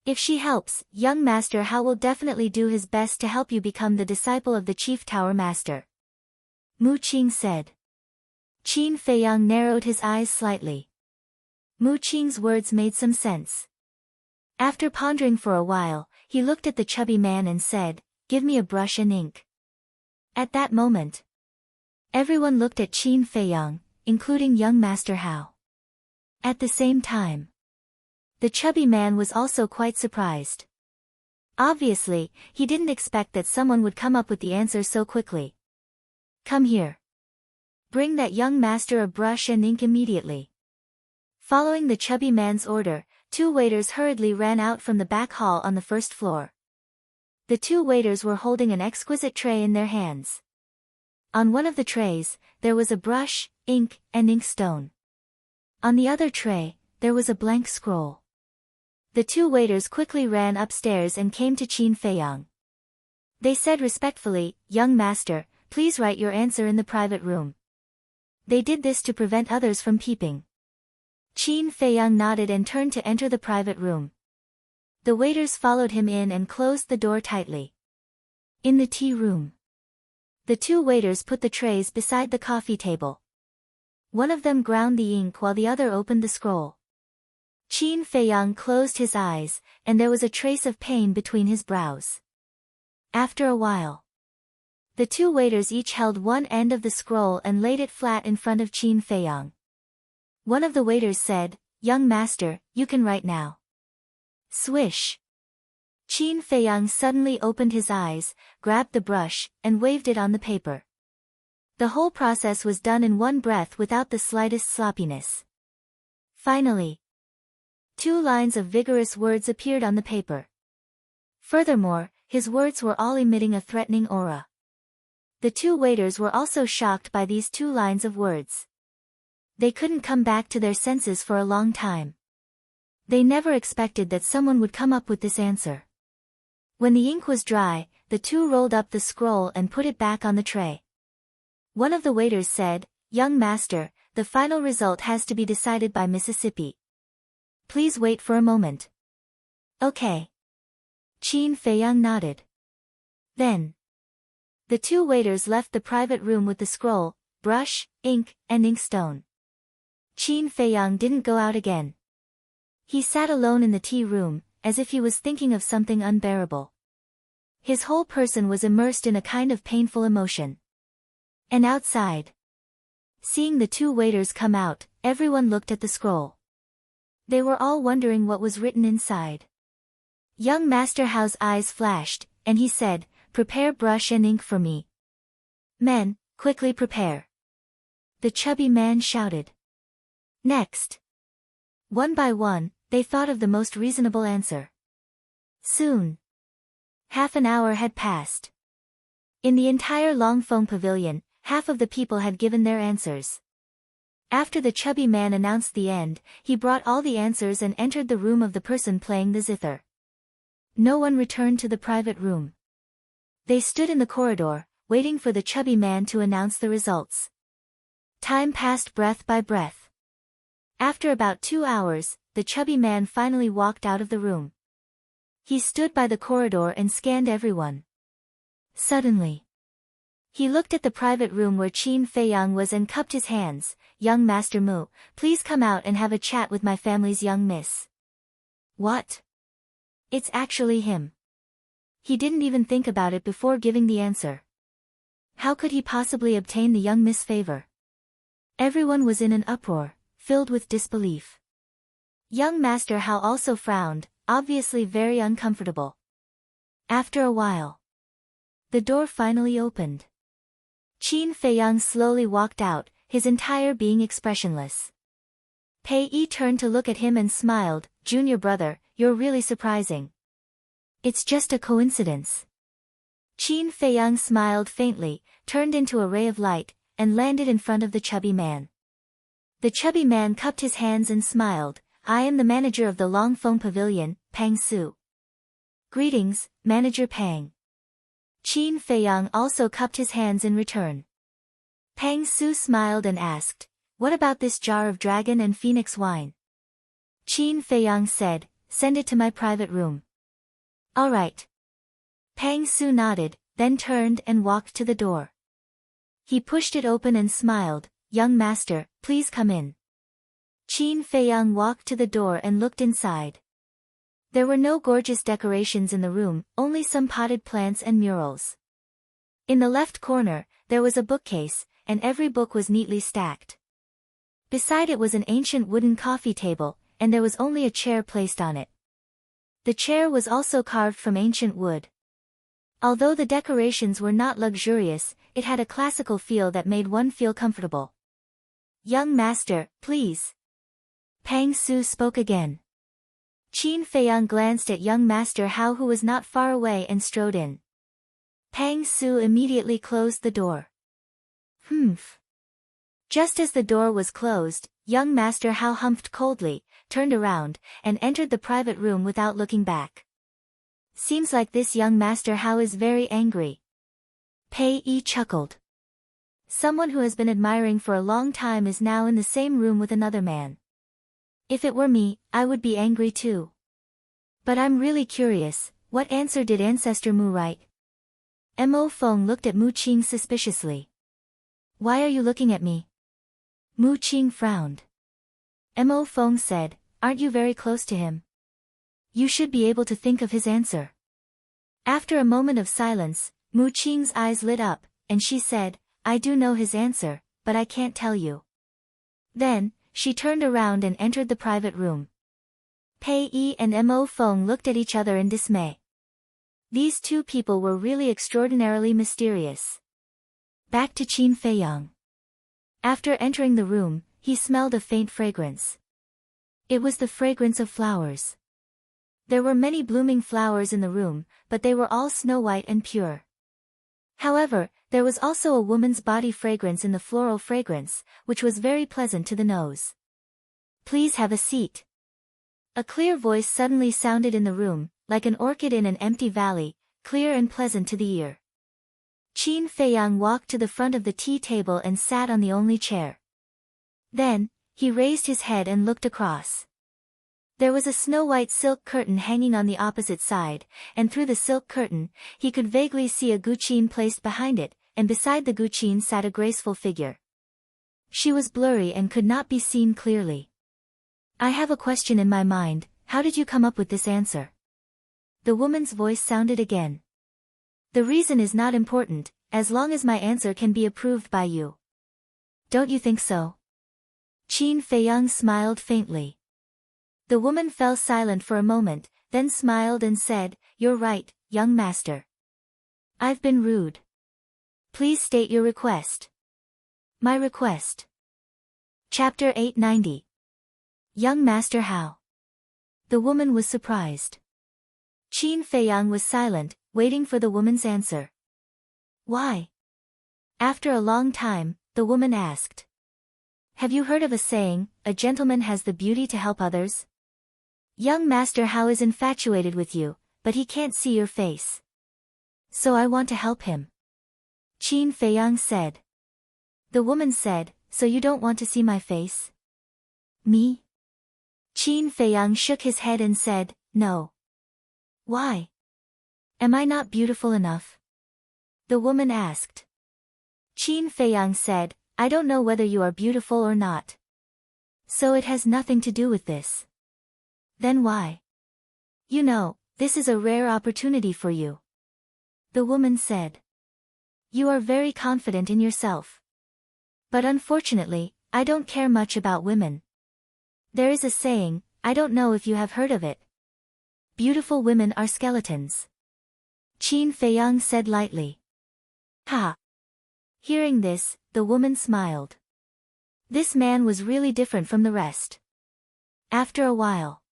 If she helps, young Master Hao will definitely do his best to help you become the disciple of the Chief Tower Master." Mu Qing said. Qin Feiyang narrowed his eyes slightly. Mu Qing's words made some sense. After pondering for a while, he looked at the chubby man and said, "Give me a brush and ink." At that moment, everyone looked at Qin Feiyang, including young Master Hao. At the same time, the chubby man was also quite surprised. Obviously, he didn't expect that someone would come up with the answer so quickly. "Come here. Bring that young master a brush and ink immediately." Following the chubby man's order, 2 waiters hurriedly ran out from the back hall on the first floor. The 2 waiters were holding an exquisite tray in their hands. On one of the trays, there was a brush, ink, and inkstone. On the other tray, there was a blank scroll. The 2 waiters quickly ran upstairs and came to Qin Feiyang. They said respectfully, "Young master, please write your answer in the private room." They did this to prevent others from peeping. Qin Feiyang nodded and turned to enter the private room. The waiters followed him in and closed the door tightly. In the tea room, the 2 waiters put the trays beside the coffee table. One of them ground the ink while the other opened the scroll. Qin Feiyang closed his eyes, and there was a trace of pain between his brows. After a while, the 2 waiters each held one end of the scroll and laid it flat in front of Qin Feiyang. One of the waiters said, "Young master, you can write now." Swish! Qin Feiyang suddenly opened his eyes, grabbed the brush, and waved it on the paper. The whole process was done in one breath without the slightest sloppiness. Finally, 2 lines of vigorous words appeared on the paper. Furthermore, his words were all emitting a threatening aura. The 2 waiters were also shocked by these 2 lines of words. They couldn't come back to their senses for a long time. They never expected that someone would come up with this answer. When the ink was dry, the 2 rolled up the scroll and put it back on the tray. One of the waiters said, "Young master, the final result has to be decided by Mississippi. Please wait for a moment." "Okay." Qin Feiyang nodded. Then, the 2 waiters left the private room with the scroll, brush, ink, and inkstone. Qin Feiyang didn't go out again. He sat alone in the tea room, as if he was thinking of something unbearable. His whole person was immersed in a kind of painful emotion. And outside, seeing the 2 waiters come out, everyone looked at the scroll. They were all wondering what was written inside. Young Master Hao's eyes flashed, and he said, "Prepare brush and ink for me. Men, quickly prepare." The chubby man shouted. Next, one by one, they thought of the most reasonable answer. Soon, half an hour had passed. In the entire Longfeng Pavilion, half of the people had given their answers. After the chubby man announced the end, he brought all the answers and entered the room of the person playing the zither. No one returned to the private room. They stood in the corridor, waiting for the chubby man to announce the results. Time passed breath by breath. After about 2 hours, the chubby man finally walked out of the room. He stood by the corridor and scanned everyone. Suddenly, he looked at the private room where Qin Feiyang was and cupped his hands. "Young Master Mu, please come out and have a chat with my family's young miss." What? It's actually him. He didn't even think about it before giving the answer. How could he possibly obtain the young Miss favor? Everyone was in an uproar, filled with disbelief. Young Master Hao also frowned, obviously very uncomfortable. After a while, the door finally opened. Qin Feiyang slowly walked out, his entire being expressionless. Pei Yi turned to look at him and smiled, "Junior brother, you're really surprising. It's just a coincidence." Qin Feiyang smiled faintly, turned into a ray of light, and landed in front of the chubby man. The chubby man cupped his hands and smiled, "I am the manager of the Long Feng Pavilion, Pang Su." "Greetings, Manager Pang." Qin Feiyang also cupped his hands in return. Pang Su smiled and asked, "What about this jar of dragon and phoenix wine?" Qin Feiyang said, "Send it to my private room." "All right." Pang Su nodded, then turned and walked to the door. He pushed it open and smiled, "Young master, please come in." Qin Feiyang walked to the door and looked inside. There were no gorgeous decorations in the room, only some potted plants and murals. In the left corner, there was a bookcase, and every book was neatly stacked. Beside it was an ancient wooden coffee table, and there was only a chair placed on it. The chair was also carved from ancient wood. Although the decorations were not luxurious, it had a classical feel that made one feel comfortable. "Young master, please." Pang Su spoke again. Qin Feiyang glanced at young Master Hao, who was not far away, and strode in. Pang Su immediately closed the door. "Humph." Just as the door was closed, young Master Hao humphed coldly, turned around, and entered the private room without looking back. "Seems like this young Master Hao is very angry." Pei Yi chuckled. "Someone who has been admiring for a long time is now in the same room with another man. If it were me, I would be angry too. But I'm really curious, what answer did Ancestor Mu write?" Mo Feng looked at Mu Qing suspiciously. "Why are you looking at me?" Mu Qing frowned. Mo Feng said, "Aren't you very close to him? You should be able to think of his answer." After a moment of silence, Mu Qing's eyes lit up, and she said, "I do know his answer, but I can't tell you." Then, she turned around and entered the private room. Pei Yi and Mo Feng looked at each other in dismay. These two people were really extraordinarily mysterious. Back to Qin Feiyang. After entering the room, he smelled a faint fragrance. It was the fragrance of flowers. There were many blooming flowers in the room, but they were all snow-white and pure. However, there was also a woman's body fragrance in the floral fragrance, which was very pleasant to the nose. "Please have a seat." A clear voice suddenly sounded in the room, like an orchid in an empty valley, clear and pleasant to the ear. Qin Feiyang walked to the front of the tea table and sat on the only chair. Then, he raised his head and looked across. There was a snow-white silk curtain hanging on the opposite side, and through the silk curtain, he could vaguely see a guqin placed behind it, and beside the guqin sat a graceful figure. She was blurry and could not be seen clearly. "I have a question in my mind, how did you come up with this answer?" The woman's voice sounded again. "The reason is not important, as long as my answer can be approved by you. Don't you think so?" Qin Feiyang smiled faintly. The woman fell silent for a moment, then smiled and said, "You're right, young master. I've been rude. Please state your request." "My request." Chapter 890. Young Master Hao. The woman was surprised. Qin Feiyang was silent, waiting for the woman's answer. "Why?" After a long time, the woman asked. "Have you heard of a saying, a gentleman has the beauty to help others? Young Master Hao is infatuated with you, but he can't see your face. So I want to help him." Qin Feiyang said. The woman said, "So you don't want to see my face?" "Me?" Qin Feiyang shook his head and said, "No." "Why? Am I not beautiful enough?" the woman asked. Qin Feiyang said, "I don't know whether you are beautiful or not. So it has nothing to do with this." "Then why?" "You know, this is a rare opportunity for you." The woman said. You are very confident in yourself. But unfortunately, I don't care much about women. There is a saying, I don't know if you have heard of it. Beautiful women are skeletons. Qin Feiyang said lightly. Ha! Hearing this, the woman smiled. This man was really different from the rest. After a while,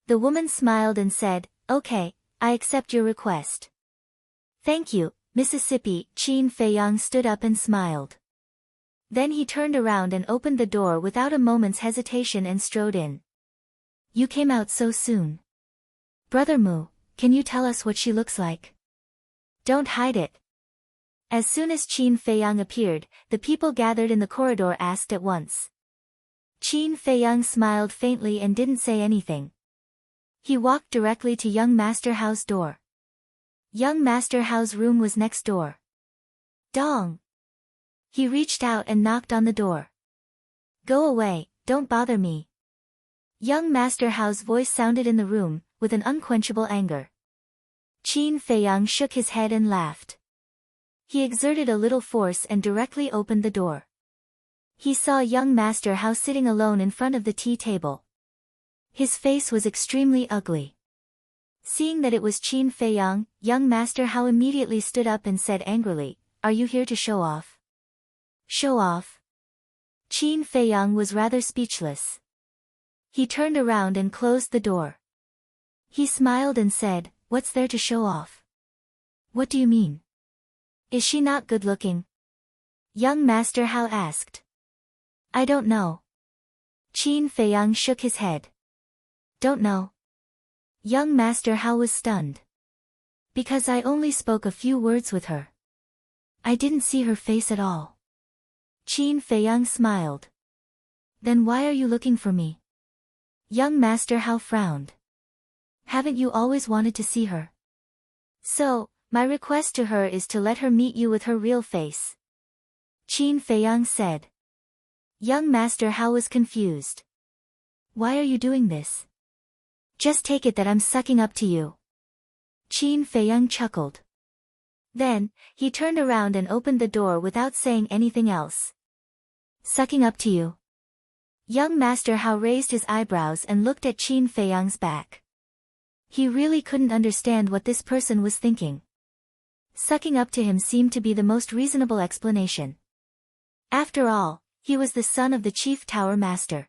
the woman smiled and said, Okay, I accept your request. Thank you, Mississippi. Qin Feiyang stood up and smiled. Then he turned around and opened the door without a moment's hesitation and strode in. You came out so soon. Brother Mu, can you tell us what she looks like? Don't hide it. As soon as Qin Feiyang appeared, the people gathered in the corridor asked at once. Qin Feiyang smiled faintly and didn't say anything. He walked directly to young Master Hao's door. Young Master Hao's room was next door. Dong! He reached out and knocked on the door. Go away, don't bother me. Young Master Hao's voice sounded in the room, with an unquenchable anger. Qin Feiyang shook his head and laughed. He exerted a little force and directly opened the door. He saw young Master Hao sitting alone in front of the tea table. His face was extremely ugly. Seeing that it was Qin Feiyang, young Master Hao immediately stood up and said angrily, Are you here to show off? Show off? Qin Feiyang was rather speechless. He turned around and closed the door. He smiled and said, What's there to show off? What do you mean? Is she not good-looking? Young Master Hao asked. I don't know. Qin Feiyang shook his head. Don't know. Young Master Hao was stunned. Because I only spoke a few words with her. I didn't see her face at all. Qin Feiyang smiled. Then why are you looking for me? Young Master Hao frowned. Haven't you always wanted to see her? So, my request to her is to let her meet you with her real face. Qin Feiyang said. Young Master Hao was confused. Why are you doing this? Just take it that I'm sucking up to you. Qin Feiyang chuckled. Then, he turned around and opened the door without saying anything else. Sucking up to you. Young Master Hao raised his eyebrows and looked at Qin Feiyang's back. He really couldn't understand what this person was thinking. Sucking up to him seemed to be the most reasonable explanation. After all, he was the son of the chief tower master.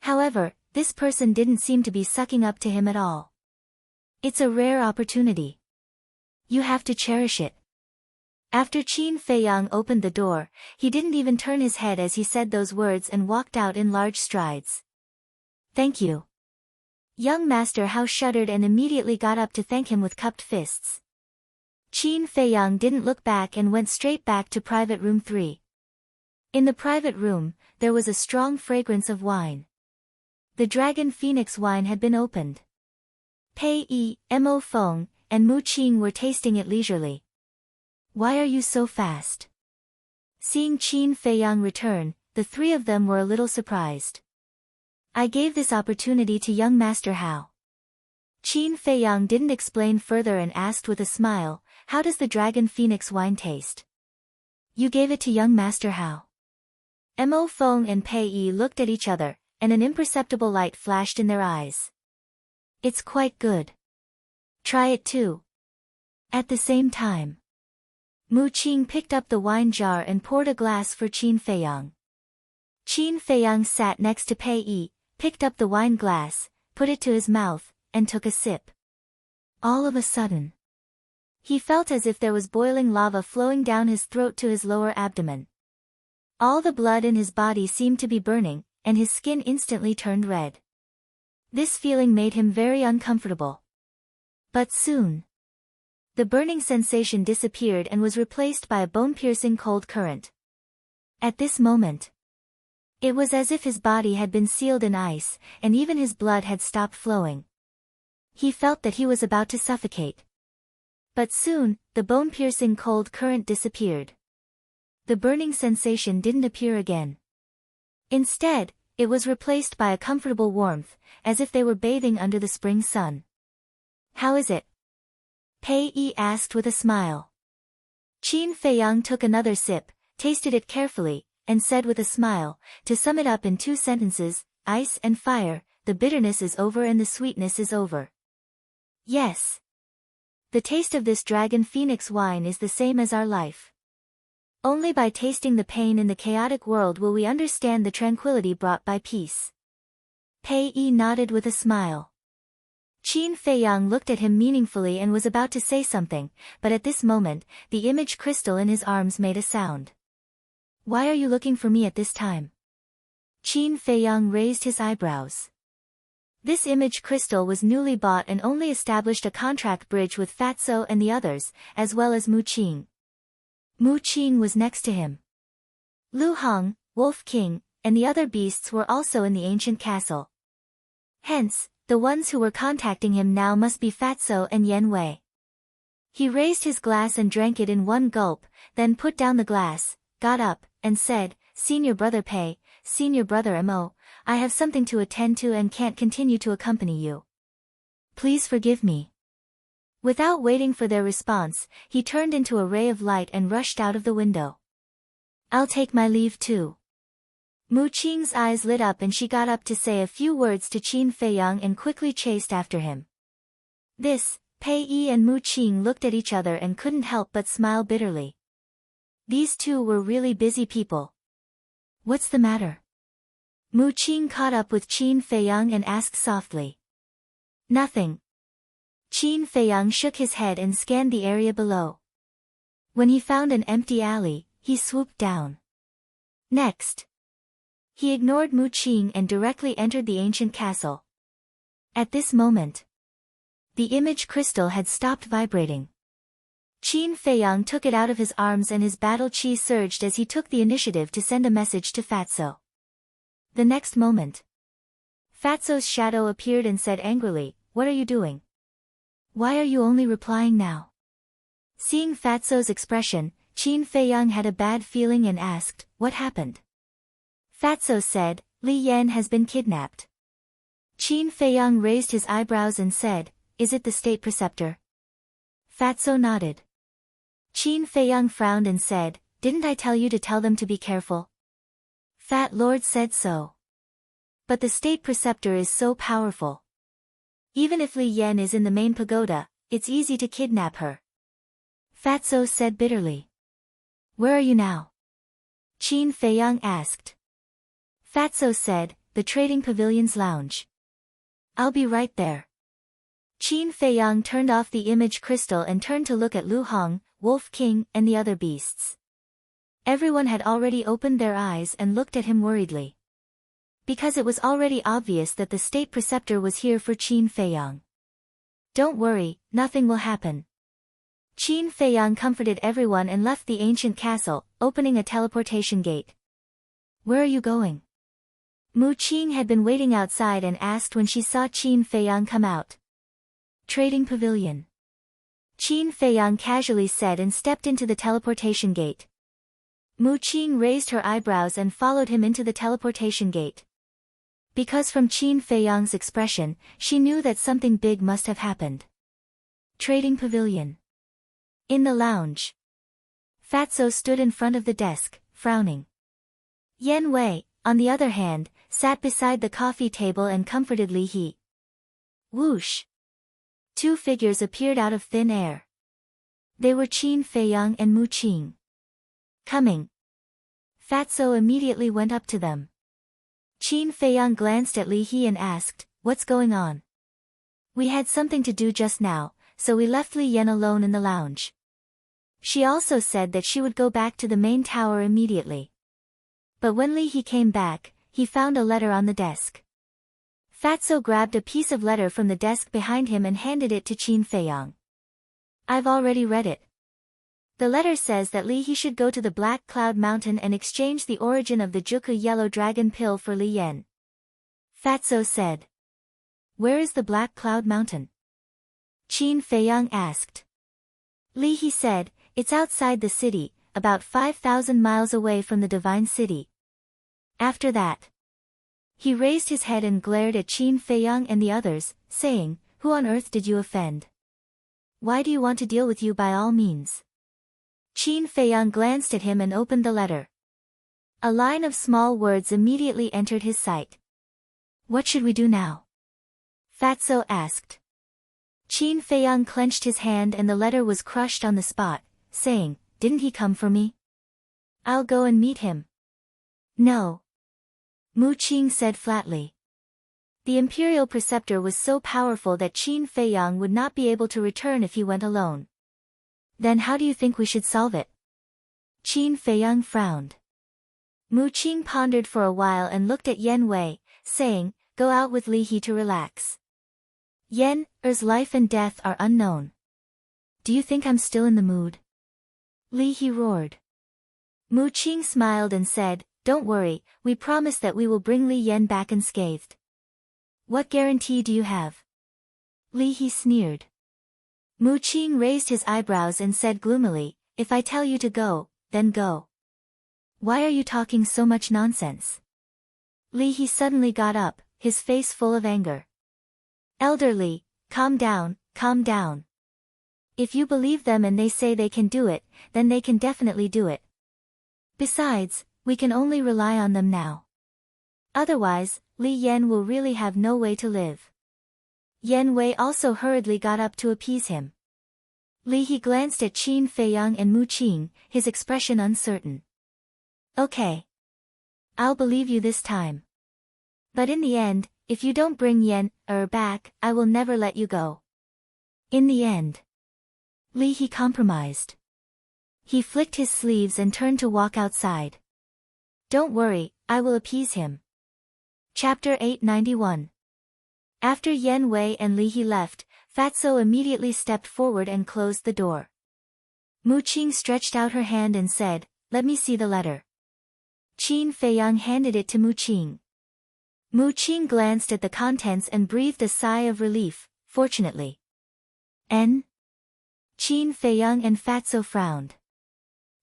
However, this person didn't seem to be sucking up to him at all. It's a rare opportunity. You have to cherish it. After Qin Feiyang opened the door, he didn't even turn his head as he said those words and walked out in large strides. Thank you. Young Master Hao shuddered and immediately got up to thank him with cupped fists. Qin Feiyang didn't look back and went straight back to private room 3. In the private room, there was a strong fragrance of wine. The Dragon Phoenix wine had been opened. Pei Yi, Mo Feng, and Mu Qing were tasting it leisurely. Why are you so fast? Seeing Qin Feiyang return, the three of them were a little surprised. I gave this opportunity to young Master Hao. Qin Feiyang didn't explain further and asked with a smile, How does the Dragon Phoenix wine taste? You gave it to young Master Hao. Mo Feng and Pei Yi looked at each other, and an imperceptible light flashed in their eyes. It's quite good. Try it too. At the same time, Mu Qing picked up the wine jar and poured a glass for Qin Feiyang. Qin Feiyang sat next to Pei Yi, picked up the wine glass, put it to his mouth, and took a sip. All of a sudden, he felt as if there was boiling lava flowing down his throat to his lower abdomen. All the blood in his body seemed to be burning, and his skin instantly turned red. This feeling made him very uncomfortable. But soon, the burning sensation disappeared and was replaced by a bone-piercing cold current. At this moment, it was as if his body had been sealed in ice, and even his blood had stopped flowing. He felt that he was about to suffocate. But soon, the bone-piercing cold current disappeared. The burning sensation didn't appear again. Instead, it was replaced by a comfortable warmth, as if they were bathing under the spring sun. How is it? Pei Yi asked with a smile. Qin Feiyang took another sip, tasted it carefully, and said with a smile, to sum it up in 2 sentences, ice and fire, the bitterness is over and the sweetness is over. Yes. The taste of this dragon phoenix wine is the same as our life. Only by tasting the pain in the chaotic world will we understand the tranquility brought by peace. Pei Yi nodded with a smile. Qin Feiyang looked at him meaningfully and was about to say something, but at this moment, the image crystal in his arms made a sound. Why are you looking for me at this time? Qin Feiyang raised his eyebrows. This image crystal was newly bought and only established a contract bridge with Fatso and the others, as well as Mu Qing. Mu Qing was next to him. Lu Hong, Wolf King, and the other beasts were also in the ancient castle. Hence, the ones who were contacting him now must be Fatso and Yen Wei. He raised his glass and drank it in one gulp, then put down the glass, got up, and said, Senior Brother Pei, Senior Brother Mo, I have something to attend to and can't continue to accompany you. Please forgive me. Without waiting for their response, he turned into a ray of light and rushed out of the window. I'll take my leave too. Mu Qing's eyes lit up and she got up to say a few words to Qin Feiyang and quickly chased after him. This, Pei Yi and Mu Qing looked at each other and couldn't help but smile bitterly. These two were really busy people. What's the matter? Mu Qing caught up with Qin Feiyang and asked softly. Nothing. Qin Feiyang shook his head and scanned the area below. When he found an empty alley, he swooped down. Next, he ignored Mu Qing and directly entered the ancient castle. At this moment, the image crystal had stopped vibrating. Qin Feiyang took it out of his arms and his battle chi surged as he took the initiative to send a message to Fatso. The next moment, Fatso's shadow appeared and said angrily, What are you doing? Why are you only replying now? Seeing Fatso's expression, Qin Feiyang had a bad feeling and asked, What happened? Fatso said, Li Yan has been kidnapped. Qin Feiyang raised his eyebrows and said, Is it the state preceptor? Fatso nodded. Qin Feiyang frowned and said, Didn't I tell you to tell them to be careful? Fat Lord said so. But the state preceptor is so powerful. Even if Li Yan is in the main pagoda, it's easy to kidnap her. Fatso said bitterly. Where are you now? Qin Feiyang asked. Fatso said, The trading pavilion's lounge. I'll be right there. Qin Feiyang turned off the image crystal and turned to look at Lu Hong, Wolf King, and the other beasts. Everyone had already opened their eyes and looked at him worriedly. Because it was already obvious that the state preceptor was here for Qin Feiyang. Don't worry, nothing will happen. Qin Feiyang comforted everyone and left the ancient castle, opening a teleportation gate. Where are you going? Mu Qing had been waiting outside and asked when she saw Qin Feiyang come out. Trading pavilion. Qin Feiyang casually said and stepped into the teleportation gate. Mu Qing raised her eyebrows and followed him into the teleportation gate. Because from Qin Feiyang's expression, she knew that something big must have happened. Trading pavilion. In the lounge, Fatso stood in front of the desk, frowning. Yen Wei, on the other hand, sat beside the coffee table and comforted Li He. Whoosh! 2 figures appeared out of thin air. They were Qin Feiyang and Mu Qing. Coming. Fatso immediately went up to them. Qin Feiyang glanced at Li He and asked, What's going on? We had something to do just now, so we left Li Yan alone in the lounge. She also said that she would go back to the main tower immediately. But when Li He came back, he found a letter on the desk. Fatso grabbed a piece of letter from the desk behind him and handed it to Qin Feiyang. I've already read it. The letter says that Li He should go to the Black Cloud Mountain and exchange the origin of the Juku Yellow Dragon Pill for Li Yan. Fatso said. Where is the Black Cloud Mountain? Qin Feiyang asked. Li He said, It's outside the city, about 5,000 miles away from the Divine City. After that, he raised his head and glared at Qin Feiyang and the others, saying, Who on earth did you offend? Why do you want to deal with you by all means? Qin Feiyang glanced at him and opened the letter. A line of small words immediately entered his sight. What should we do now? Fatso asked. Qin Feiyang clenched his hand and the letter was crushed on the spot, saying, Didn't he come for me? I'll go and meet him. No. Mu Qing said flatly. The imperial preceptor was so powerful that Qin Feiyang would not be able to return if he went alone. Then how do you think we should solve it? Qin Feiyang frowned. Mu Qing pondered for a while and looked at Yan Wei, saying, Go out with Li He to relax. Yan Er's life and death are unknown. Do you think I'm still in the mood? Li He roared. Mu Qing smiled and said, Don't worry, we promise that we will bring Li Yan back unscathed. What guarantee do you have? Li He sneered. Mu Qing raised his eyebrows and said gloomily, If I tell you to go, then go. Why are you talking so much nonsense? Li He suddenly got up, his face full of anger. Elder Li, calm down, calm down. If you believe them and they say they can do it, then they can definitely do it. Besides, we can only rely on them now. Otherwise, Li Yan will really have no way to live. Yan Wei also hurriedly got up to appease him. Li He glanced at Qin Feiyang and Mu Qing, his expression uncertain. Okay. I'll believe you this time. But in the end, if you don't bring Yan Er back, I will never let you go. In the end, Li He compromised. He flicked his sleeves and turned to walk outside. Don't worry, I will appease him. Chapter 891. After Yan Wei and Li He left, Fatso immediately stepped forward and closed the door. Mu Qing stretched out her hand and said, Let me see the letter. Qin Feiyang handed it to Mu Qing. Mu Qing glanced at the contents and breathed a sigh of relief, fortunately. N. Qin Feiyang and Fatso frowned.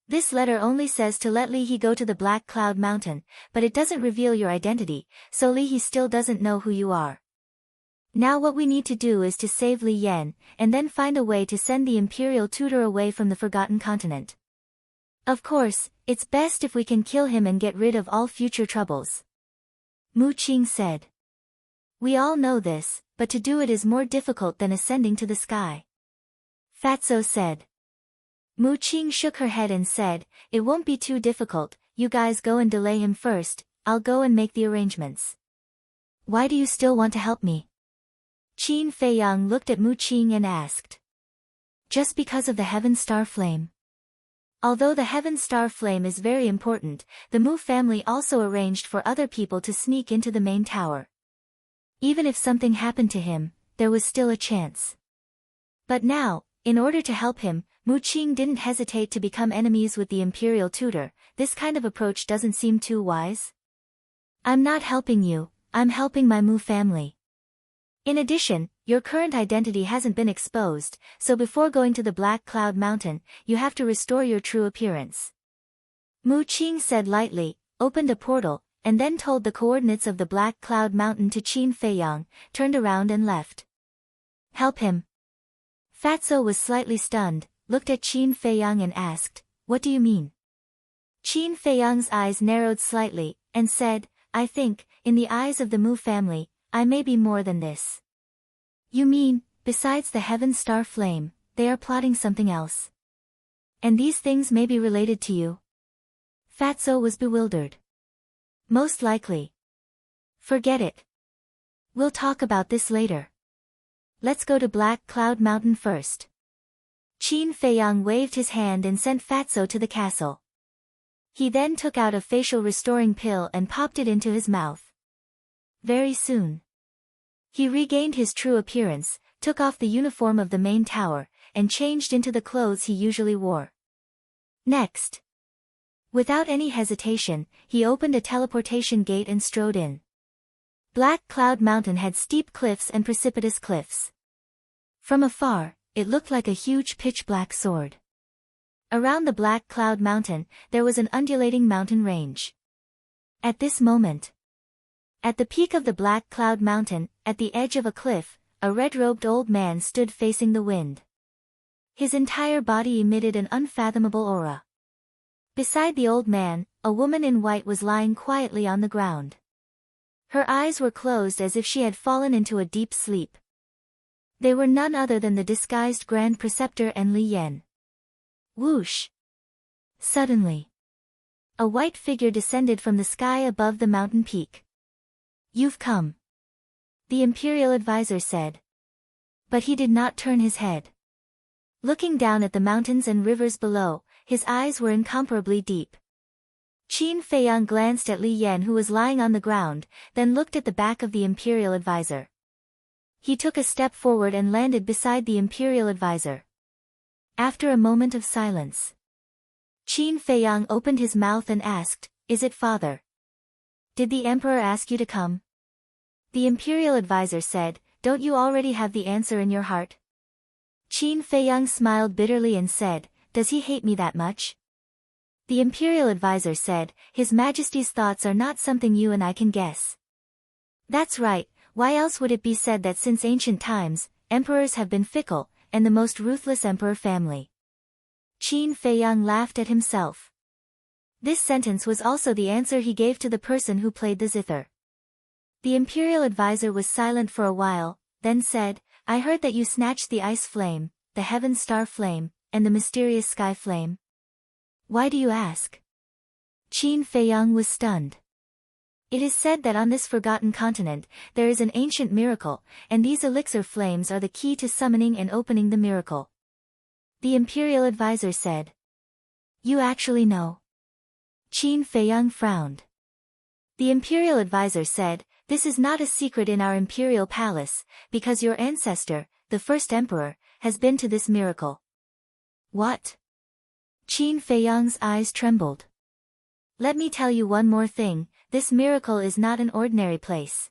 This letter only says to let Li He go to the Black Cloud Mountain, but it doesn't reveal your identity, so Li He still doesn't know who you are. Now what we need to do is to save Li Yan, and then find a way to send the imperial tutor away from the Forgotten Continent. Of course, it's best if we can kill him and get rid of all future troubles. Mu Qing said. We all know this, but to do it is more difficult than ascending to the sky. Fatso said. Mu Qing shook her head and said, It won't be too difficult, you guys go and delay him first, I'll go and make the arrangements. Why do you still want to help me? Qin Feiyang looked at Mu Qing and asked. Just because of the Heaven Star Flame. Although the Heaven Star Flame is very important, the Mu family also arranged for other people to sneak into the main tower. Even if something happened to him, there was still a chance. But now, in order to help him, Mu Qing didn't hesitate to become enemies with the imperial tutor. This kind of approach doesn't seem too wise. I'm not helping you, I'm helping my Mu family. In addition, your current identity hasn't been exposed, so before going to the Black Cloud Mountain, you have to restore your true appearance. Mu Qing said lightly, opened a portal, and then told the coordinates of the Black Cloud Mountain to Qin Feiyang, turned around and left. Help him. Fatso was slightly stunned, looked at Qin Feiyang and asked, What do you mean? Qin Feiyang's eyes narrowed slightly, and said, I think, in the eyes of the Mu family, I may be more than this. You mean, besides the Heaven Star Flame, they are plotting something else. And these things may be related to you? Fatso was bewildered. Most likely. Forget it. We'll talk about this later. Let's go to Black Cloud Mountain first. Qin Feiyang waved his hand and sent Fatso to the castle. He then took out a facial restoring pill and popped it into his mouth. Very soon, he regained his true appearance, took off the uniform of the main tower, and changed into the clothes he usually wore. Next, without any hesitation, he opened a teleportation gate and strode in. Black Cloud Mountain had steep cliffs and precipitous cliffs. From afar, it looked like a huge pitch-black sword. Around the Black Cloud Mountain, there was an undulating mountain range. At this moment, at the peak of the Black Cloud Mountain, at the edge of a cliff, a red-robed old man stood facing the wind. His entire body emitted an unfathomable aura. Beside the old man, a woman in white was lying quietly on the ground. Her eyes were closed as if she had fallen into a deep sleep. They were none other than the disguised Grand Preceptor and Li Yan. Whoosh! Suddenly, a white figure descended from the sky above the mountain peak. "You've come," the Imperial Advisor said. But he did not turn his head. Looking down at the mountains and rivers below, his eyes were incomparably deep. Qin Feiyang glanced at Li Yan, who was lying on the ground, then looked at the back of the Imperial Advisor. He took a step forward and landed beside the Imperial Advisor. After a moment of silence, Qin Feiyang opened his mouth and asked, "Is it father? Did the Emperor ask you to come?" The Imperial Advisor said, "Don't you already have the answer in your heart?" Qin Feiyang smiled bitterly and said, "Does he hate me that much?" The Imperial Advisor said, "His Majesty's thoughts are not something you and I can guess." "That's right, why else would it be said that since ancient times, emperors have been fickle, and the most ruthless emperor family?" Qin Feiyang laughed at himself. This sentence was also the answer he gave to the person who played the zither. The Imperial Advisor was silent for a while, then said, "I heard that you snatched the ice flame, the heaven star flame, and the mysterious sky flame. Why do you ask?" Qin Feiyang was stunned. It is said that on this forgotten continent, there is an ancient miracle, and these elixir flames are the key to summoning and opening the miracle. The Imperial Advisor said. "You actually know?" Qin Feiyang frowned. The Imperial Advisor said, "This is not a secret in our Imperial Palace, because your ancestor, the first emperor, has been to this miracle." "What?" Qin Feiyang's eyes trembled. "Let me tell you one more thing, this miracle is not an ordinary place.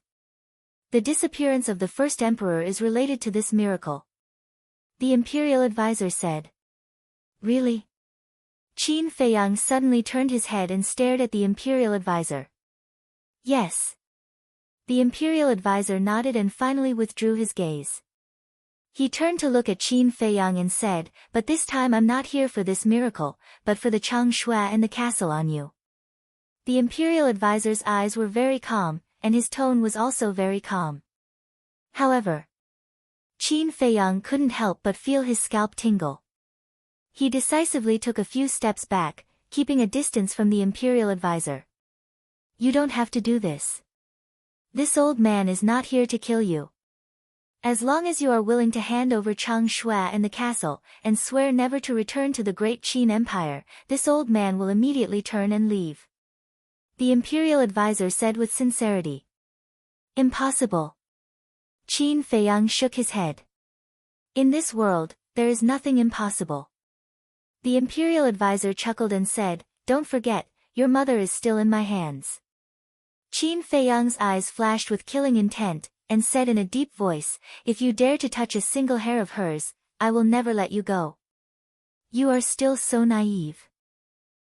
The disappearance of the first emperor is related to this miracle." The Imperial Advisor said. "Really?" Qin Feiyang suddenly turned his head and stared at the Imperial Advisor. "Yes." The Imperial Advisor nodded and finally withdrew his gaze. He turned to look at Qin Feiyang and said, "But this time I'm not here for this miracle, but for the Changshui and the castle on you." The Imperial Advisor's eyes were very calm, and his tone was also very calm. However, Qin Feiyang couldn't help but feel his scalp tingle. He decisively took a few steps back, keeping a distance from the Imperial Advisor. "You don't have to do this. This old man is not here to kill you. As long as you are willing to hand over Changshui and the castle, and swear never to return to the great Qin Empire, this old man will immediately turn and leave." The Imperial Advisor said with sincerity. "Impossible." Qin Feiyang shook his head. "In this world, there is nothing impossible." The Imperial Advisor chuckled and said, "Don't forget, your mother is still in my hands." Qin Feiyang's eyes flashed with killing intent, and said in a deep voice, "If you dare to touch a single hair of hers, I will never let you go." "You are still so naive.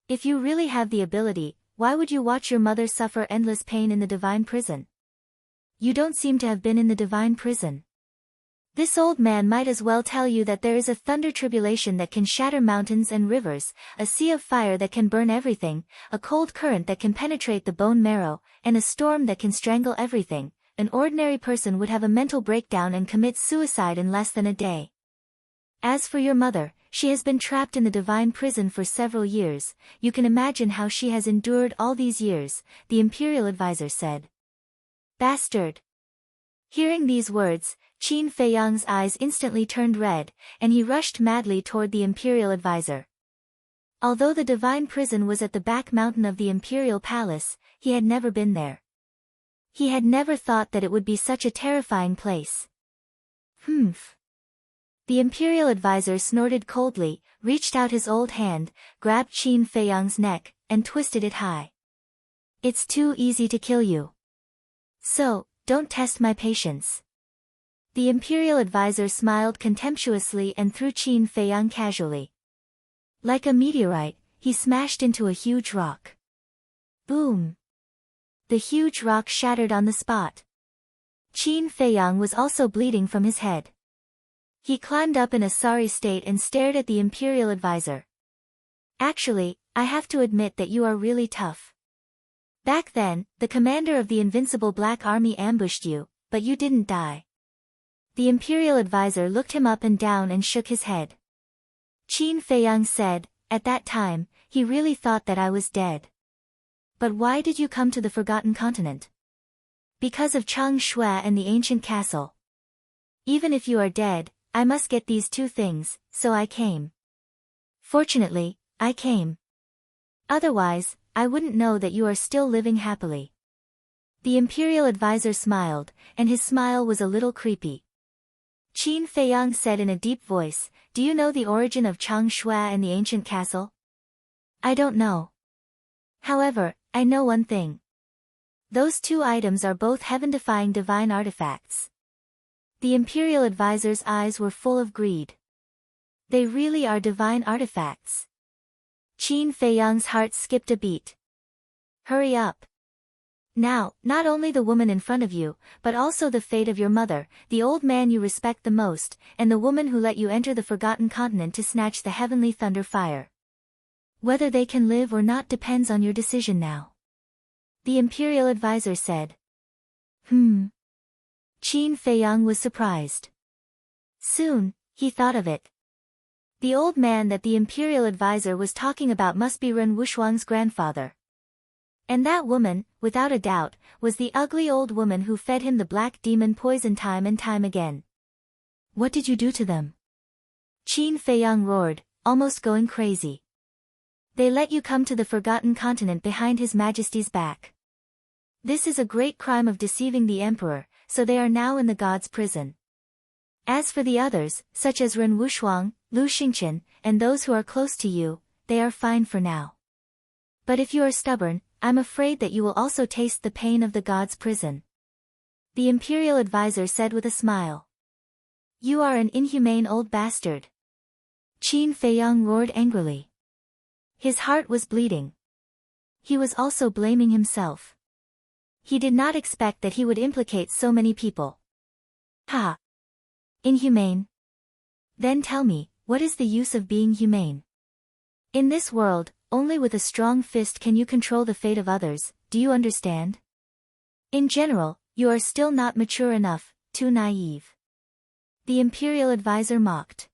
If you really have the ability, why would you watch your mother suffer endless pain in the divine prison? You don't seem to have been in the divine prison. This old man might as well tell you that there is a thunder tribulation that can shatter mountains and rivers, a sea of fire that can burn everything, a cold current that can penetrate the bone marrow, and a storm that can strangle everything. An ordinary person would have a mental breakdown and commit suicide in less than a day. As for your mother, she has been trapped in the divine prison for several years. You can imagine how she has endured all these years," the Imperial Advisor said. "Bastard!" Hearing these words, Qin Feiyang's eyes instantly turned red, and he rushed madly toward the Imperial Advisor. Although the divine prison was at the back mountain of the Imperial Palace, he had never been there. He had never thought that it would be such a terrifying place. "Humph." The Imperial Advisor snorted coldly, reached out his old hand, grabbed Qin Feiyang's neck, and twisted it high. "It's too easy to kill you. So, don't test my patience." The Imperial Advisor smiled contemptuously and threw Qin Feiyang casually. Like a meteorite, he smashed into a huge rock. Boom! The huge rock shattered on the spot. Qin Feiyang was also bleeding from his head. He climbed up in a sorry state and stared at the Imperial advisor. Actually, I have to admit that you are really tough. Back then, the commander of the Invincible Black Army ambushed you, but you didn't die. The Imperial advisor looked him up and down and shook his head. Qin Feiyang said, at that time, he really thought that I was dead. But why did you come to the Forgotten Continent? Because of Chang Shui and the ancient castle. Even if you are dead, I must get these two things, so I came. Fortunately, I came. Otherwise, I wouldn't know that you are still living happily. The Imperial advisor smiled, and his smile was a little creepy. Qin Feiyang said in a deep voice, do you know the origin of Chang Shui and the ancient castle? I don't know. However, I know one thing. Those two items are both heaven-defying divine artifacts. The Imperial advisor's eyes were full of greed. They really are divine artifacts. Qin Feiyang's heart skipped a beat. Hurry up. Now, not only the woman in front of you, but also the fate of your mother, the old man you respect the most, and the woman who let you enter the Forgotten Continent to snatch the heavenly thunder fire. Whether they can live or not depends on your decision now. The Imperial advisor said. Qin Feiyang was surprised. Soon, he thought of it. The old man that the Imperial advisor was talking about must be Ren Wushuang's grandfather. And that woman, without a doubt, was the ugly old woman who fed him the black demon poison time and time again. What did you do to them? Qin Feiyang roared, almost going crazy. They let you come to the Forgotten Continent behind His Majesty's back. This is a great crime of deceiving the Emperor, so they are now in the God's prison. As for the others, such as Ren Wushuang, Lu Xingqian, and those who are close to you, they are fine for now. But if you are stubborn, I'm afraid that you will also taste the pain of the God's prison. The Imperial advisor said with a smile. You are an inhumane old bastard. Qin Feiyang roared angrily. His heart was bleeding. He was also blaming himself. He did not expect that he would implicate so many people. Ha! Inhumane? Then tell me, what is the use of being humane? In this world, only with a strong fist can you control the fate of others, do you understand? In general, you are still not mature enough, too naive. The Imperial advisor mocked.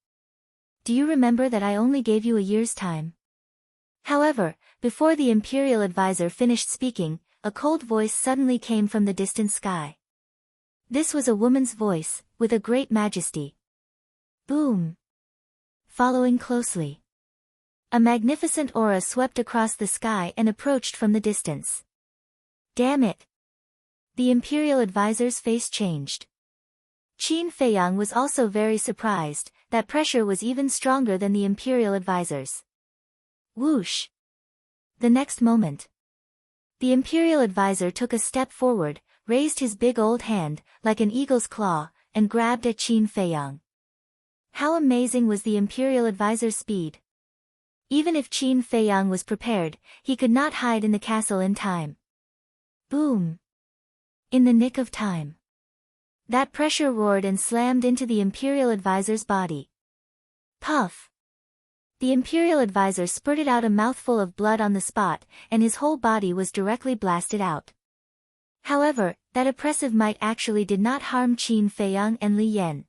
Do you remember that I only gave you a year's time? However, before the Imperial advisor finished speaking, a cold voice suddenly came from the distant sky. This was a woman's voice, with a great majesty. Boom! Following closely. A magnificent aura swept across the sky and approached from the distance. Damn it! The Imperial advisor's face changed. Qin Feiyang was also very surprised, that pressure was even stronger than the Imperial advisor's. Whoosh! The next moment. The Imperial advisor took a step forward, raised his big old hand, like an eagle's claw, and grabbed at Qin Feiyang. How amazing was the Imperial advisor's speed! Even if Qin Feiyang was prepared, he could not hide in the castle in time. Boom! In the nick of time. That pressure roared and slammed into the Imperial advisor's body. Puff! The Imperial advisor spurted out a mouthful of blood on the spot, and his whole body was directly blasted out. However, that oppressive might actually did not harm Qin Feiyang and Li Yan.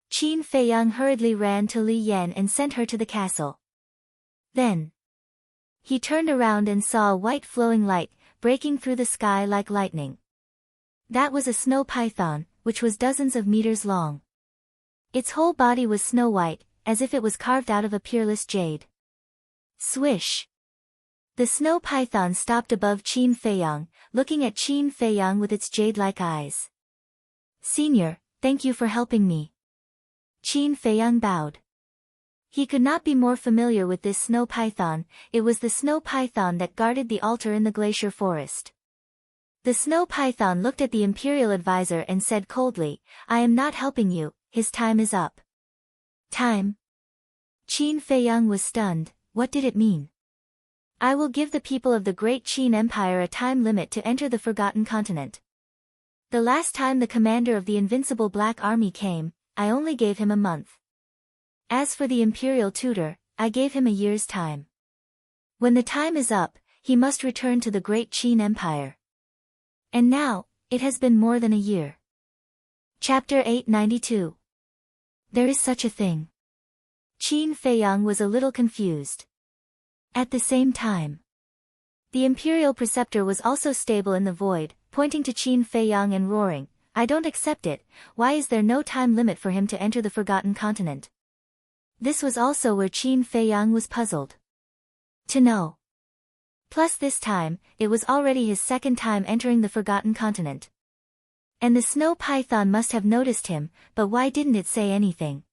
Qin Feiyang hurriedly ran to Li Yan and sent her to the castle. Then, he turned around and saw a white flowing light, breaking through the sky like lightning. That was a snow python, which was dozens of meters long. Its whole body was snow white, as if it was carved out of a peerless jade. Swish! The snow python stopped above Qin Feiyang, looking at Qin Feiyang with its jade-like eyes. Senior, thank you for helping me. Qin Feiyang bowed. He could not be more familiar with this snow python, it was the snow python that guarded the altar in the glacier forest. The snow python looked at the Imperial advisor and said coldly, I am not helping you, his time is up. Time? Qin Feiyang was stunned, what did it mean? I will give the people of the Great Qin Empire a time limit to enter the Forgotten Continent. The last time the commander of the Invincible Black Army came, I only gave him a month. As for the imperial tutor, I gave him a year's time. When the time is up, he must return to the great Qin Empire. And now, it has been more than a year. Chapter 892. There is such a thing. Qin Feiyang was a little confused. At the same time, the imperial preceptor was also stable in the void, pointing to Qin Feiyang and roaring, I don't accept it, why is there no time limit for him to enter the Forgotten Continent? This was also where Qin Feiyang was puzzled to know. Plus this time, it was already his second time entering the Forgotten Continent. And the snow python must have noticed him, but why didn't it say anything?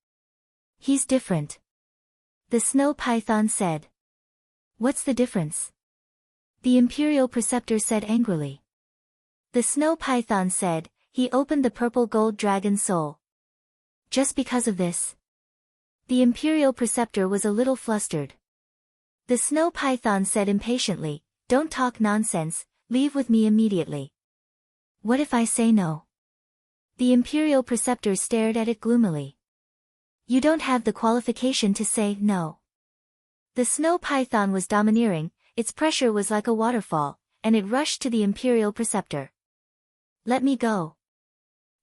He's different. The snow python said. What's the difference? The imperial preceptor said angrily. The snow python said, he opened the purple gold dragon soul. Just because of this? The imperial preceptor was a little flustered. The snow python said impatiently, don't talk nonsense, leave with me immediately. What if I say no? The imperial preceptor stared at it gloomily. You don't have the qualification to say no. The snow python was domineering, its pressure was like a waterfall, and it rushed to the imperial preceptor. Let me go.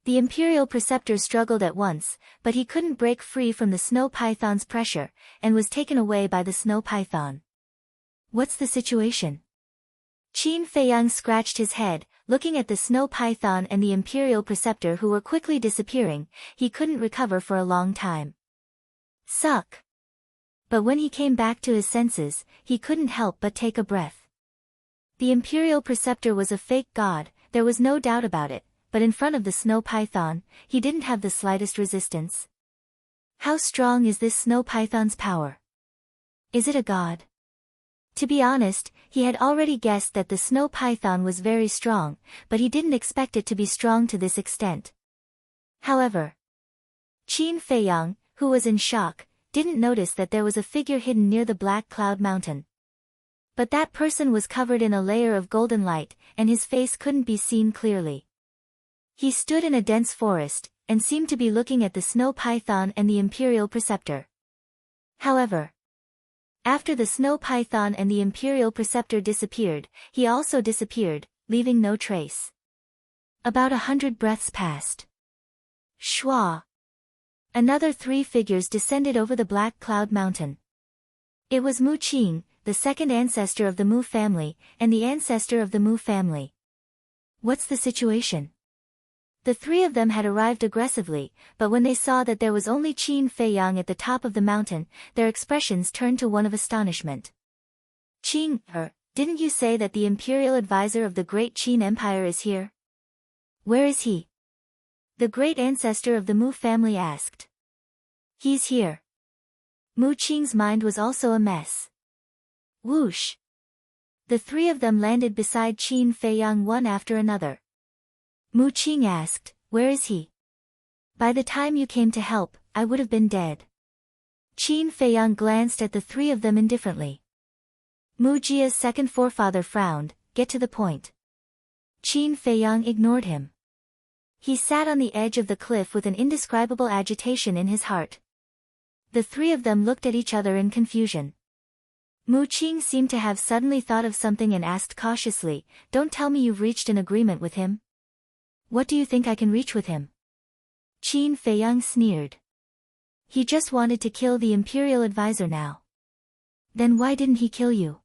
The imperial preceptor struggled at once, but he couldn't break free from the snow python's pressure, and was taken away by the snow python. What's the situation? Qin Feiyang scratched his head, looking at the snow python and the imperial preceptor who were quickly disappearing. He couldn't recover for a long time. Suck. But when he came back to his senses, he couldn't help but take a breath. The imperial preceptor was a fake god, there was no doubt about it, but in front of the snow python, he didn't have the slightest resistance. How strong is this snow python's power? Is it a god? To be honest, he had already guessed that the snow python was very strong, but he didn't expect it to be strong to this extent. However, Qin Feiyang, who was in shock, didn't notice that there was a figure hidden near the Black Cloud Mountain. But that person was covered in a layer of golden light, and his face couldn't be seen clearly. He stood in a dense forest, and seemed to be looking at the snow python and the imperial preceptor. However, after the snow python and the imperial preceptor disappeared, he also disappeared, leaving no trace. About 100 breaths passed. Shwa! Another 3 figures descended over the Black Cloud Mountain. It was Mu Qing, the second ancestor of the Mu family, and the ancestor of the Mu family. What's the situation? The 3 of them had arrived aggressively, but when they saw that there was only Qin Feiyang at the top of the mountain, their expressions turned to one of astonishment. Qing, didn't you say that the imperial advisor of the great Qin Empire is here? Where is he? The great ancestor of the Mu family asked. He's here. Mu Qing's mind was also a mess. Whoosh! The 3 of them landed beside Qin Feiyang one after another. Mu Qing asked, where is he? By the time you came to help, I would have been dead. Qin Feiyang glanced at the 3 of them indifferently. Mu Jia's second forefather frowned, get to the point. Qin Feiyang ignored him. He sat on the edge of the cliff with an indescribable agitation in his heart. The 3 of them looked at each other in confusion. Mu Qing seemed to have suddenly thought of something and asked cautiously, don't tell me you've reached an agreement with him? What do you think I can reach with him? Qin Feiyang sneered. He just wanted to kill the imperial advisor now. Then why didn't he kill you?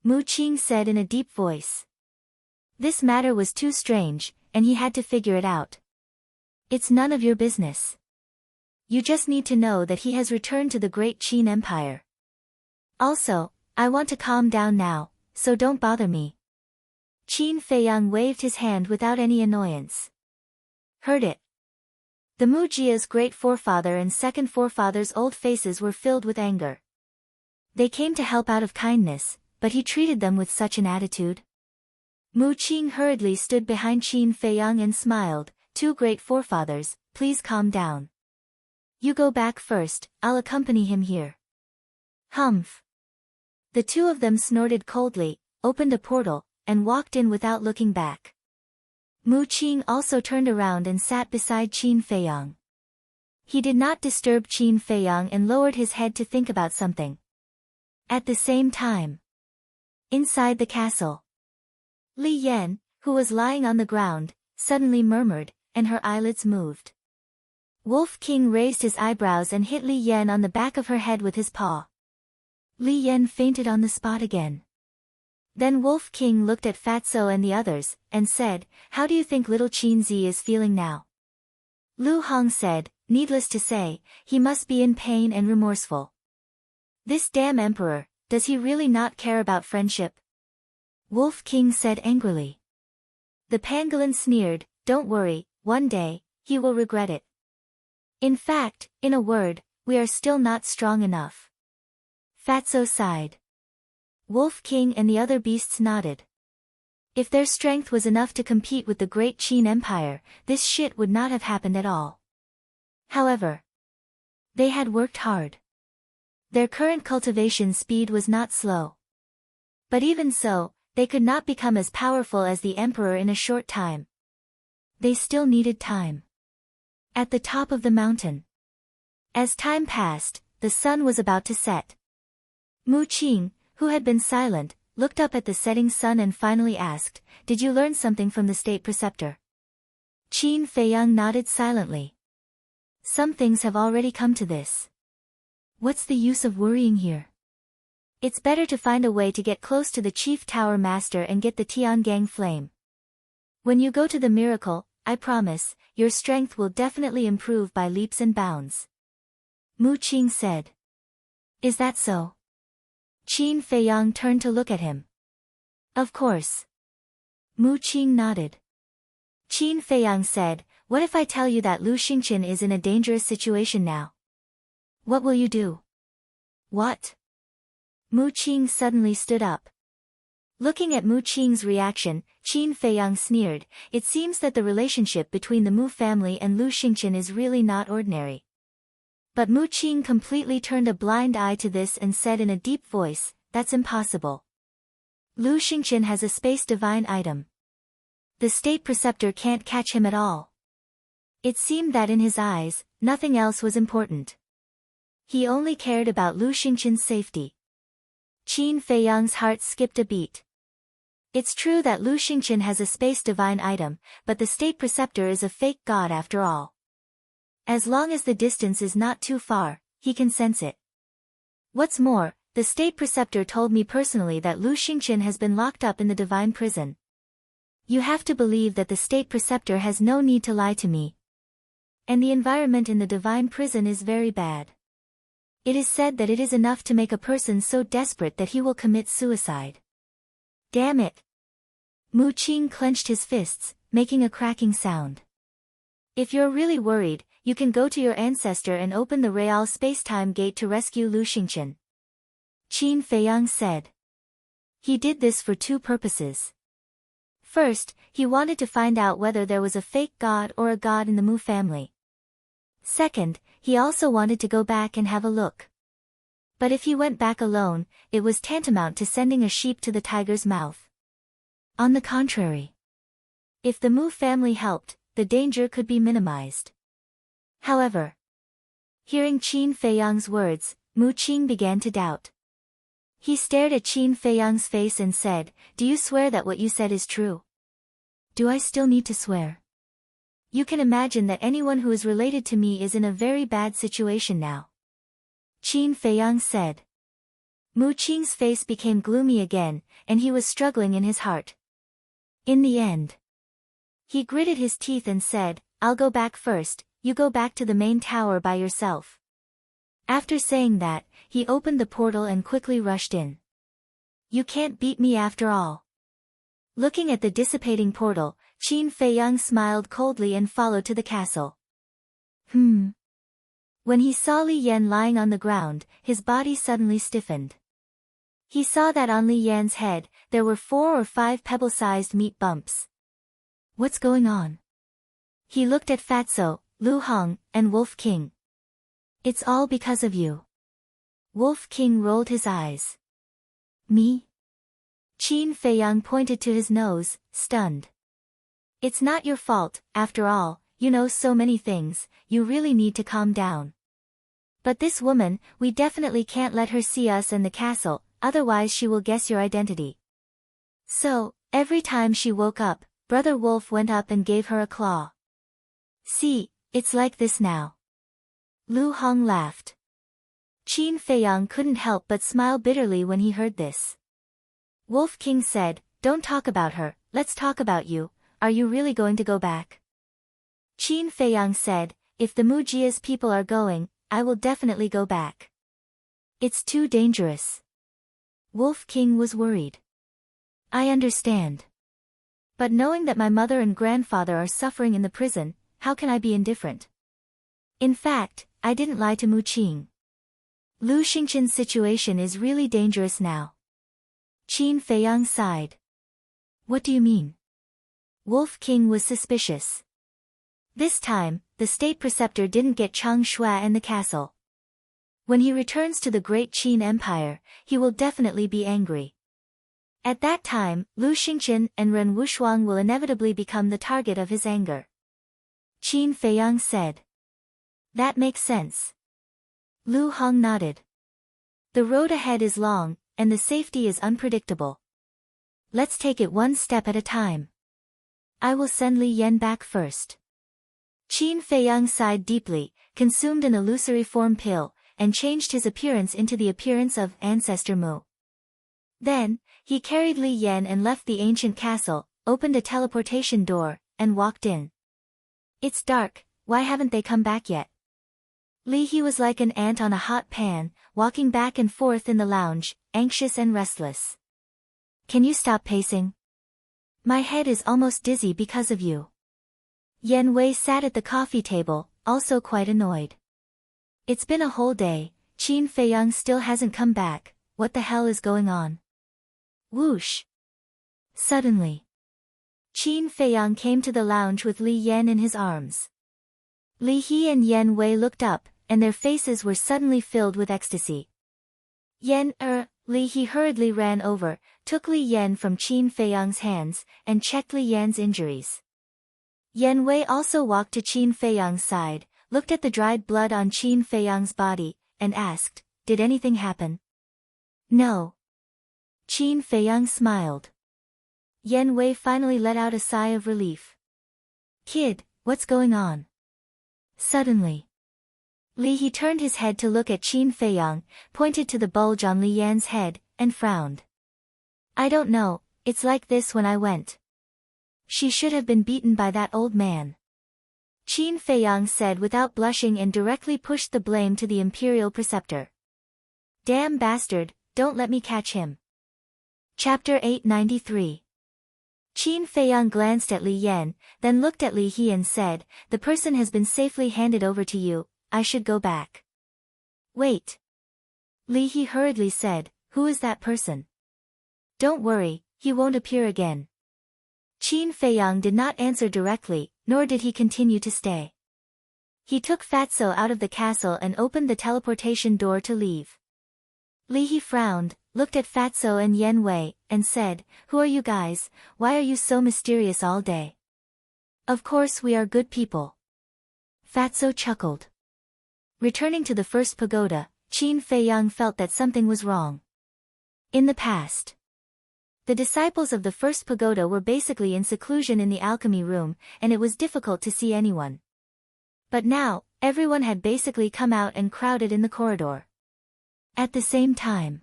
Mu Qing said in a deep voice. This matter was too strange, and he had to figure it out. It's none of your business. You just need to know that he has returned to the great Qin Empire. Also, I want to calm down now, so don't bother me. Qin Feiyang waved his hand without any annoyance. Heard it. The Mu Jia's great forefather and second forefather's old faces were filled with anger. They came to help out of kindness, but he treated them with such an attitude. Mu Qing hurriedly stood behind Qin Feiyang and smiled, 2 great forefathers, please calm down. You go back first, I'll accompany him here. Humph. The 2 of them snorted coldly, opened a portal, and walked in without looking back. Mu Qing also turned around and sat beside Qin Feiyang. He did not disturb Qin Feiyang and lowered his head to think about something. At the same time, inside the castle, Li Yan, who was lying on the ground, suddenly murmured, and her eyelids moved. Wolf King raised his eyebrows and hit Li Yan on the back of her head with his paw. Li Yan fainted on the spot again. Then Wolf King looked at Fatso and the others, and said, "How do you think little Qin Zi is feeling now?" Lu Hong said, "Needless to say, he must be in pain and remorseful. This damn emperor, does he really not care about friendship?" Wolf King said angrily. The pangolin sneered, "Don't worry, one day, he will regret it. In fact, in a word, we are still not strong enough." Fatso sighed. Wolf King and the other beasts nodded. If their strength was enough to compete with the great Qin Empire, this shit would not have happened at all. However, they had worked hard. Their current cultivation speed was not slow. But even so, they could not become as powerful as the emperor in a short time. They still needed time. At the top of the mountain, as time passed, the sun was about to set. Mu Qing, who had been silent, looked up at the setting sun and finally asked, "Did you learn something from the state preceptor?" Qin Feiyang nodded silently. "Some things have already come to this. What's the use of worrying here? It's better to find a way to get close to the Chief Tower Master and get the Tiangang flame. When you go to the miracle, I promise, your strength will definitely improve by leaps and bounds." Mu Qing said. "Is that so?" Qin Feiyang turned to look at him. "Of course." Mu Qing nodded. Qin Feiyang said, "What if I tell you that Lu Xingqian is in a dangerous situation now? What will you do?" "What?" Mu Qing suddenly stood up. Looking at Mu Qing's reaction, Qin Feiyang sneered, "It seems that the relationship between the Mu family and Lu Xingqian is really not ordinary." But Mu Qing completely turned a blind eye to this and said in a deep voice, "That's impossible. Lu Xingqian has a space divine item. The state preceptor can't catch him at all." It seemed that in his eyes, nothing else was important. He only cared about Lu Xingqian's safety. Qin Feiyang's heart skipped a beat. It's true that Lu Xingqian has a space divine item, but the state preceptor is a fake god after all. As long as the distance is not too far, he can sense it. What's more, the state preceptor told me personally that Lu Xingqian has been locked up in the divine prison. You have to believe that the state preceptor has no need to lie to me. And the environment in the divine prison is very bad. It is said that it is enough to make a person so desperate that he will commit suicide. Damn it! Mu Qing clenched his fists, making a cracking sound. If you're really worried, you can go to your ancestor and open the Real Spacetime Gate to rescue Lu Xingqian. Qin Feiyang said. He did this for two purposes. First, he wanted to find out whether there was a fake god or a god in the Mu family. Second, he also wanted to go back and have a look. But if he went back alone, it was tantamount to sending a sheep to the tiger's mouth. On the contrary, if the Mu family helped, the danger could be minimized. However, hearing Qin Feiyang's words, Mu Qing began to doubt. He stared at Qin Feiyang's face and said, "Do you swear that what you said is true?" "Do I still need to swear? You can imagine that anyone who is related to me is in a very bad situation now," Qin Feiyang said. Mu Qing's face became gloomy again, and he was struggling in his heart. In the end, he gritted his teeth and said, "I'll go back first, you go back to the main tower by yourself." After saying that, he opened the portal and quickly rushed in. "You can't beat me after all." Looking at the dissipating portal, Qin Feiyang smiled coldly and followed to the castle. When he saw Li Yan lying on the ground, his body suddenly stiffened. He saw that on Li Yan's head, there were 4 or 5 pebble-sized meat bumps. What's going on? He looked at Fatso, Lu Hong, and Wolf King. It's all because of you. Wolf King rolled his eyes. Me? Qin Feiyang pointed to his nose, stunned. It's not your fault, after all, you know so many things, you really need to calm down. But this woman, we definitely can't let her see us and the castle, otherwise she will guess your identity. So, every time she woke up, Brother Wolf went up and gave her a claw. See, it's like this now. Lu Hong laughed. Qin Feiyang couldn't help but smile bitterly when he heard this. Wolf King said, "Don't talk about her, let's talk about you, are you really going to go back?" Qin Feiyang said, "If the Mujia's people are going, I will definitely go back. It's too dangerous." Wolf King was worried. "I understand. But knowing that my mother and grandfather are suffering in the prison, how can I be indifferent? In fact, I didn't lie to Mu Qing. Lu Xingqian's situation is really dangerous now." Qin Feiyang sighed. "What do you mean?" Wolf King was suspicious. This time, the state preceptor didn't get Chang Shua and the castle. When he returns to the Great Qin Empire, he will definitely be angry. At that time, Lu Xingqian and Ren Wushuang will inevitably become the target of his anger. Qin Feiyang said. "That makes sense." Lu Hong nodded. "The road ahead is long, and the safety is unpredictable. Let's take it one step at a time. I will send Li Yan back first." Qin Feiyang sighed deeply, consumed an illusory form pill, and changed his appearance into the appearance of Ancestor Mu. Then, he carried Li Yan and left the ancient castle, opened a teleportation door, and walked in. "It's dark, why haven't they come back yet?" Li He was like an ant on a hot pan, walking back and forth in the lounge, anxious and restless. "Can you stop pacing? My head is almost dizzy because of you." Yan Wei sat at the coffee table, also quite annoyed. "It's been a whole day, Qin Feiyang still hasn't come back, what the hell is going on?" Whoosh! Suddenly, Qin Feiyang came to the lounge with Li Yan in his arms. Li He and Yan Wei looked up, and their faces were suddenly filled with ecstasy. Li He hurriedly ran over, took Li Yan from Qin Feiyang's hands, and checked Li Yan's injuries. Yan Wei also walked to Qin Feiyang's side, looked at the dried blood on Qin Feiyang's body, and asked, "Did anything happen?" "No." Qin Feiyang smiled. Yan Wei finally let out a sigh of relief. "Kid, what's going on?" Suddenly, Li He turned his head to look at Qin Feiyang, pointed to the bulge on Li Yan's head, and frowned. "I don't know, it's like this when I went. She should have been beaten by that old man." Qin Feiyang said without blushing and directly pushed the blame to the imperial preceptor. "Damn bastard, don't let me catch him." Chapter 893. Qin Feiyang glanced at Li Yan, then looked at Li He and said, "The person has been safely handed over to you, I should go back." "Wait." Li He hurriedly said, "Who is that person?" "Don't worry, he won't appear again." Qin Feiyang did not answer directly, nor did he continue to stay. He took Fatso out of the castle and opened the teleportation door to leave. Li He frowned, looked at Fatso and Yan Wei, and said, "Who are you guys, why are you so mysterious all day?" "Of course we are good people." Fatso chuckled. Returning to the first pagoda, Qin Feiyang felt that something was wrong. In the past, the disciples of the first pagoda were basically in seclusion in the alchemy room, and it was difficult to see anyone. But now, everyone had basically come out and crowded in the corridor. At the same time,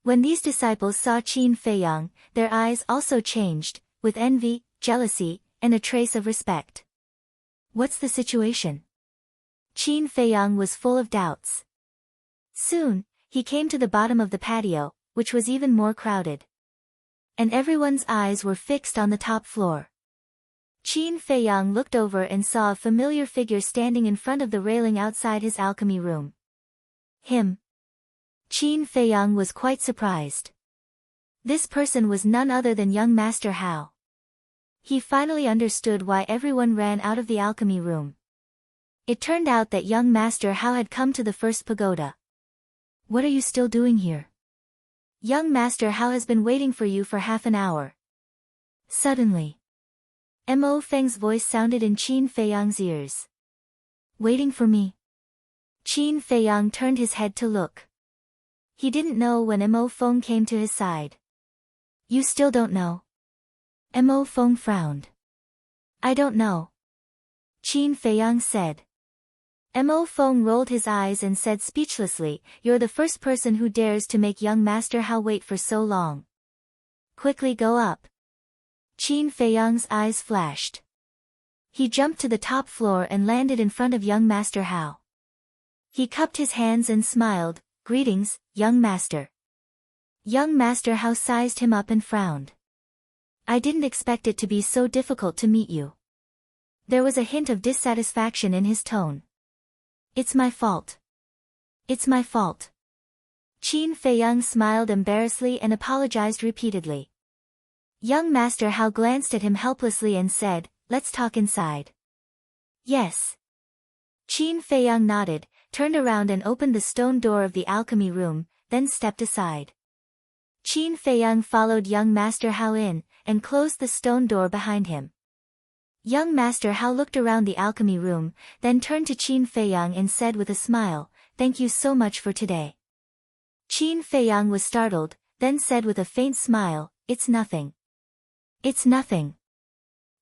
when these disciples saw Qin Feiyang, their eyes also changed, with envy, jealousy, and a trace of respect. "What's the situation?" Qin Feiyang was full of doubts. Soon, he came to the bottom of the patio, which was even more crowded. And everyone's eyes were fixed on the top floor. Qin Feiyang looked over and saw a familiar figure standing in front of the railing outside his alchemy room. Him. Qin Feiyang was quite surprised. This person was none other than young Master Hao. He finally understood why everyone ran out of the alchemy room. It turned out that young Master Hao had come to the first pagoda. "What are you still doing here? Young Master Hao has been waiting for you for half an hour." Suddenly, Mo Feng's voice sounded in Qin Feiyang's ears. Waiting for me? Qin Feiyang turned his head to look. He didn't know when Mo Feng came to his side. You still don't know? Mo Feng frowned. I don't know. Qin Feiyang said. Mo Feng rolled his eyes and said speechlessly, You're the first person who dares to make young Master Hao wait for so long. Quickly go up. Qin Feiyang's eyes flashed. He jumped to the top floor and landed in front of young Master Hao. He cupped his hands and smiled, Greetings, young master. Young Master Hao sized him up and frowned. I didn't expect it to be so difficult to meet you. There was a hint of dissatisfaction in his tone. It's my fault. It's my fault. Qin Feiyang smiled embarrassedly and apologized repeatedly. Young Master Hao glanced at him helplessly and said, Let's talk inside. Yes. Qin Feiyang nodded, turned around and opened the stone door of the alchemy room, then stepped aside. Qin Feiyang followed young Master Hao in, and closed the stone door behind him. Young Master Hao looked around the alchemy room, then turned to Qin Feiyang and said with a smile, Thank you so much for today. Qin Feiyang was startled, then said with a faint smile, It's nothing. It's nothing.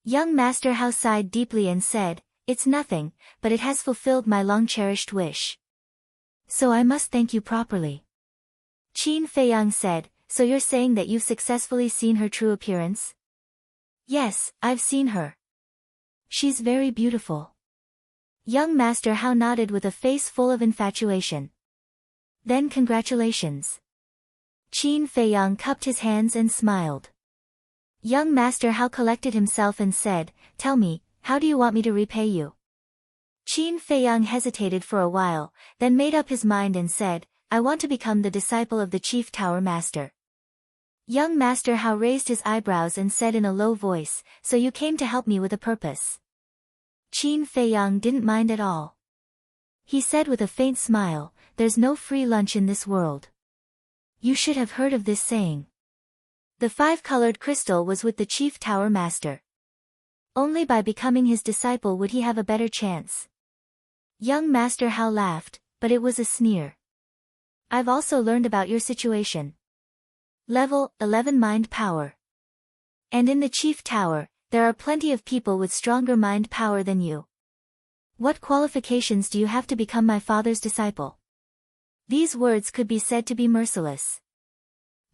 Young Master Hao sighed deeply and said, It's nothing, but it has fulfilled my long-cherished wish. So I must thank you properly. Qin Feiyang said, So you're saying that you've successfully seen her true appearance? Yes, I've seen her. She's very beautiful. Young Master Hao nodded with a face full of infatuation. Then congratulations. Qin Feiyang cupped his hands and smiled. Young Master Hao collected himself and said, Tell me, how do you want me to repay you? Qin Feiyang hesitated for a while, then made up his mind and said, I want to become the disciple of the Chief Tower Master. Young Master Hao raised his eyebrows and said in a low voice, So you came to help me with a purpose. Qin Feiyang didn't mind at all. He said with a faint smile, There's no free lunch in this world. You should have heard of this saying. The five-colored crystal was with the Chief Tower Master. Only by becoming his disciple would he have a better chance. Young Master Hao laughed, but it was a sneer. I've also learned about your situation. Level 11 mind power. And in the Chief Tower, there are plenty of people with stronger mind power than you. What qualifications do you have to become my father's disciple? These words could be said to be merciless.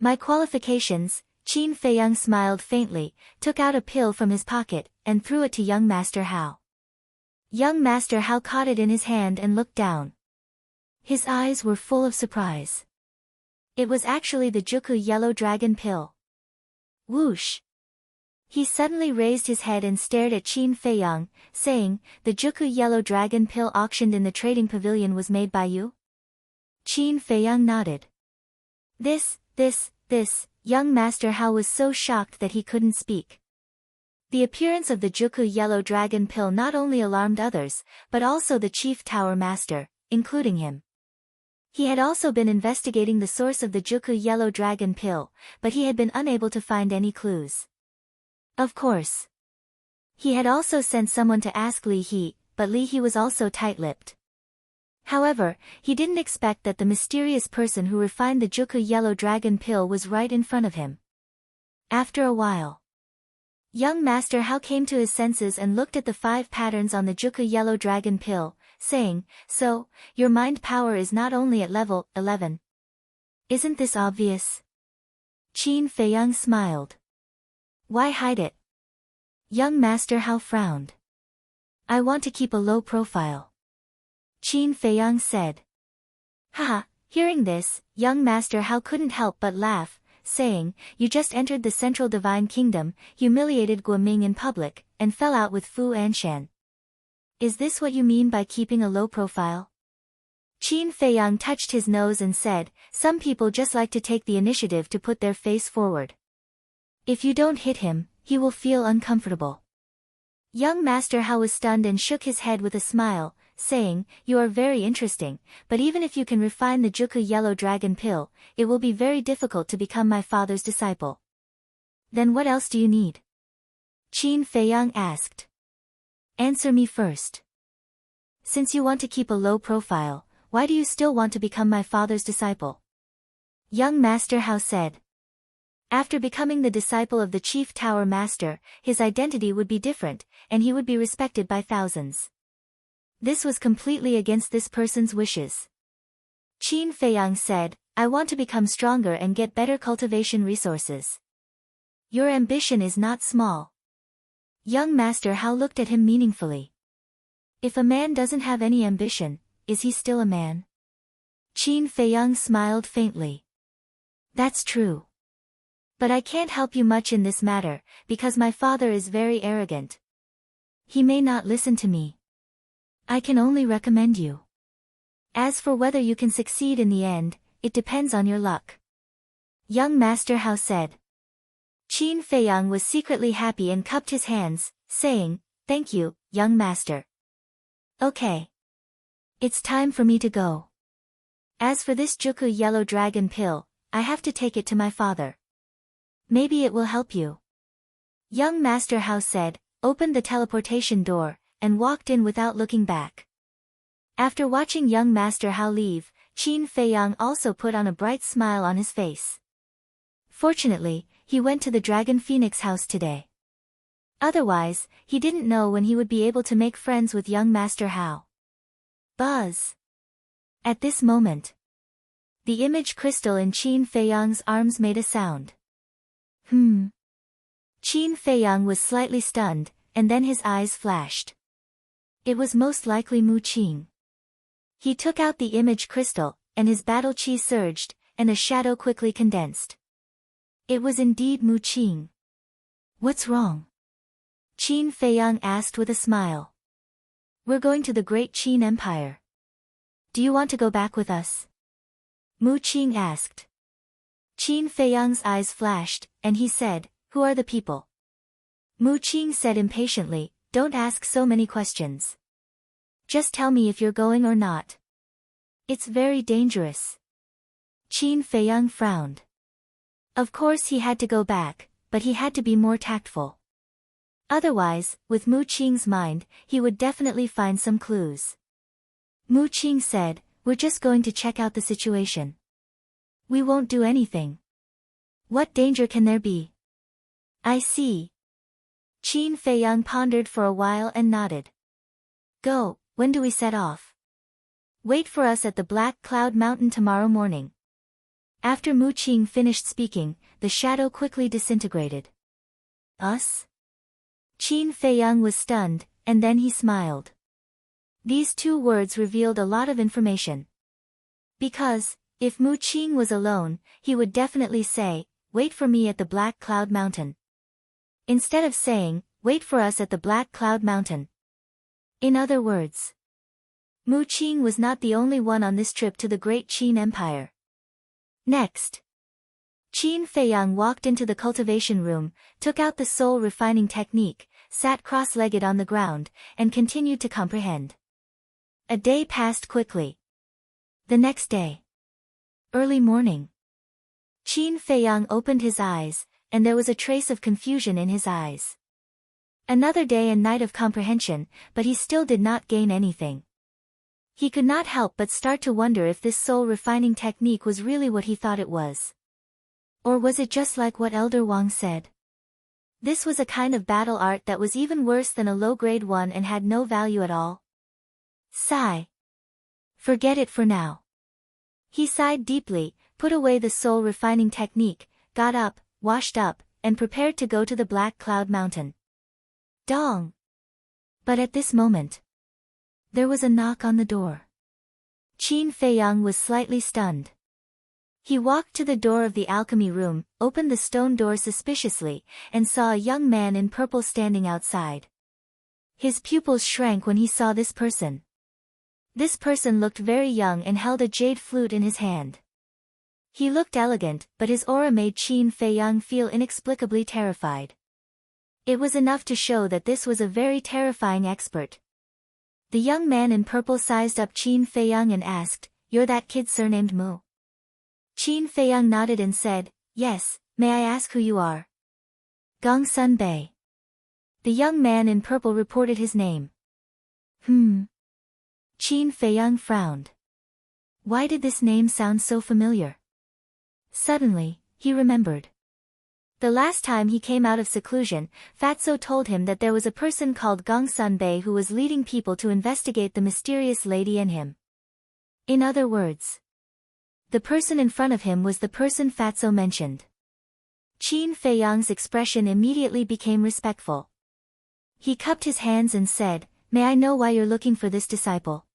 My qualifications, Qin Feiyang smiled faintly, took out a pill from his pocket, and threw it to young Master Hao. Young Master Hao caught it in his hand and looked down. His eyes were full of surprise. It was actually the Juku Yellow Dragon pill. Whoosh! He suddenly raised his head and stared at Qin Feiyang, saying, The Juku Yellow Dragon pill auctioned in the trading pavilion was made by you? Qin Feiyang nodded. This, young Master Hao was so shocked that he couldn't speak. The appearance of the Juku Yellow Dragon pill not only alarmed others, but also the Chief Tower Master, including him. He had also been investigating the source of the Juku Yellow Dragon pill, but he had been unable to find any clues. Of course. He had also sent someone to ask Li He, but Li He was also tight-lipped. However, he didn't expect that the mysterious person who refined the Juku Yellow Dragon pill was right in front of him. After a while, young Master Hao came to his senses and looked at the 5 patterns on the Juku Yellow Dragon pill, saying, So, your mind power is not only at level 11. Isn't this obvious? Qin Feiyang smiled. Why hide it? Young Master Hao frowned. I want to keep a low profile. Qin Feiyang said. Haha, hearing this, young Master Hao couldn't help but laugh, saying, You just entered the Central Divine Kingdom, humiliated Guoming in public, and fell out with Fu Anshan. Is this what you mean by keeping a low profile? Qin Feiyang touched his nose and said, Some people just like to take the initiative to put their face forward. If you don't hit him, he will feel uncomfortable. Young Master Hao was stunned and shook his head with a smile, saying, You are very interesting, but even if you can refine the Juku Yellow Dragon pill, it will be very difficult to become my father's disciple. Then what else do you need? Qin Feiyang asked. Answer me first. Since you want to keep a low profile, why do you still want to become my father's disciple? Young Master Hao said. After becoming the disciple of the Chief Tower Master, his identity would be different, and he would be respected by thousands. This was completely against this person's wishes. Qin Feiyang said, I want to become stronger and get better cultivation resources. Your ambition is not small. Young Master Hao looked at him meaningfully. If a man doesn't have any ambition, is he still a man? Qin Feiyang smiled faintly. That's true. But I can't help you much in this matter, because my father is very arrogant. He may not listen to me. I can only recommend you. As for whether you can succeed in the end, it depends on your luck. Young Master Hao said. Qin Feiyang was secretly happy and cupped his hands, saying, Thank you, young master. Okay. It's time for me to go. As for this Juku Yellow Dragon pill, I have to take it to my father. Maybe it will help you. Young Master Hao said, opened the teleportation door, and walked in without looking back. After watching young Master Hao leave, Qin Feiyang also put on a bright smile on his face. Fortunately, he went to the Dragon Phoenix house today. Otherwise, he didn't know when he would be able to make friends with young Master Hao. Buzz. At this moment, the image crystal in Qin Feiyang's arms made a sound. Qin Feiyang was slightly stunned, and then his eyes flashed. It was most likely Mu Qing. He took out the image crystal, and his battle chi surged, and a shadow quickly condensed. It was indeed Mu Qing. What's wrong? Qin Feiyang asked with a smile. We're going to the Great Qin Empire. Do you want to go back with us? Mu Qing asked. Qin Feiyang's eyes flashed, and he said, Who are the people? Mu Qing said impatiently, Don't ask so many questions. Just tell me if you're going or not. It's very dangerous. Qin Feiyang frowned. Of course he had to go back, but he had to be more tactful. Otherwise, with Mu Qing's mind, he would definitely find some clues. Mu Qing said, We're just going to check out the situation. We won't do anything. What danger can there be? I see. Qin Feiyang pondered for a while and nodded. Go, when do we set off? Wait for us at the Black Cloud Mountain tomorrow morning. After Mu Qing finished speaking, the shadow quickly disintegrated. Us? Qin Feiyang was stunned, and then he smiled. These two words revealed a lot of information. Because, if Mu Qing was alone, he would definitely say, Wait for me at the Black Cloud Mountain. Instead of saying, Wait for us at the Black Cloud Mountain. In other words, Mu Qing was not the only one on this trip to the Great Qin Empire. Next, Qin Feiyang walked into the cultivation room, took out the soul refining technique, sat cross-legged on the ground, and continued to comprehend. A day passed quickly. The next day. Early morning. Qin Feiyang opened his eyes, and there was a trace of confusion in his eyes. Another day and night of comprehension, but he still did not gain anything. He could not help but start to wonder if this soul refining technique was really what he thought it was. Or was it just like what Elder Wang said? This was a kind of battle art that was even worse than a low-grade one and had no value at all. Sigh. Forget it for now. He sighed deeply, put away the soul refining technique, got up, washed up, and prepared to go to the Black Cloud Mountain. Dong! But at this moment, there was a knock on the door. Qin Feiyang was slightly stunned. He walked to the door of the alchemy room, opened the stone door suspiciously, and saw a young man in purple standing outside. His pupils shrank when he saw this person. This person looked very young and held a jade flute in his hand. He looked elegant, but his aura made Qin Feiyang feel inexplicably terrified. It was enough to show that this was a very terrifying expert. The young man in purple sized up Qin Feiyang and asked, You're that kid surnamed Mu? Qin Feiyang nodded and said, Yes, may I ask who you are? Gongsun Bei. The young man in purple reported his name. Qin Feiyang frowned. Why did this name sound so familiar? Suddenly, he remembered. The last time he came out of seclusion, Fatso told him that there was a person called Gong Sunbei who was leading people to investigate the mysterious lady and him. In other words, the person in front of him was the person Fatso mentioned. Qin Feiyang's expression immediately became respectful. He cupped his hands and said, "May I know why you're looking for this disciple?"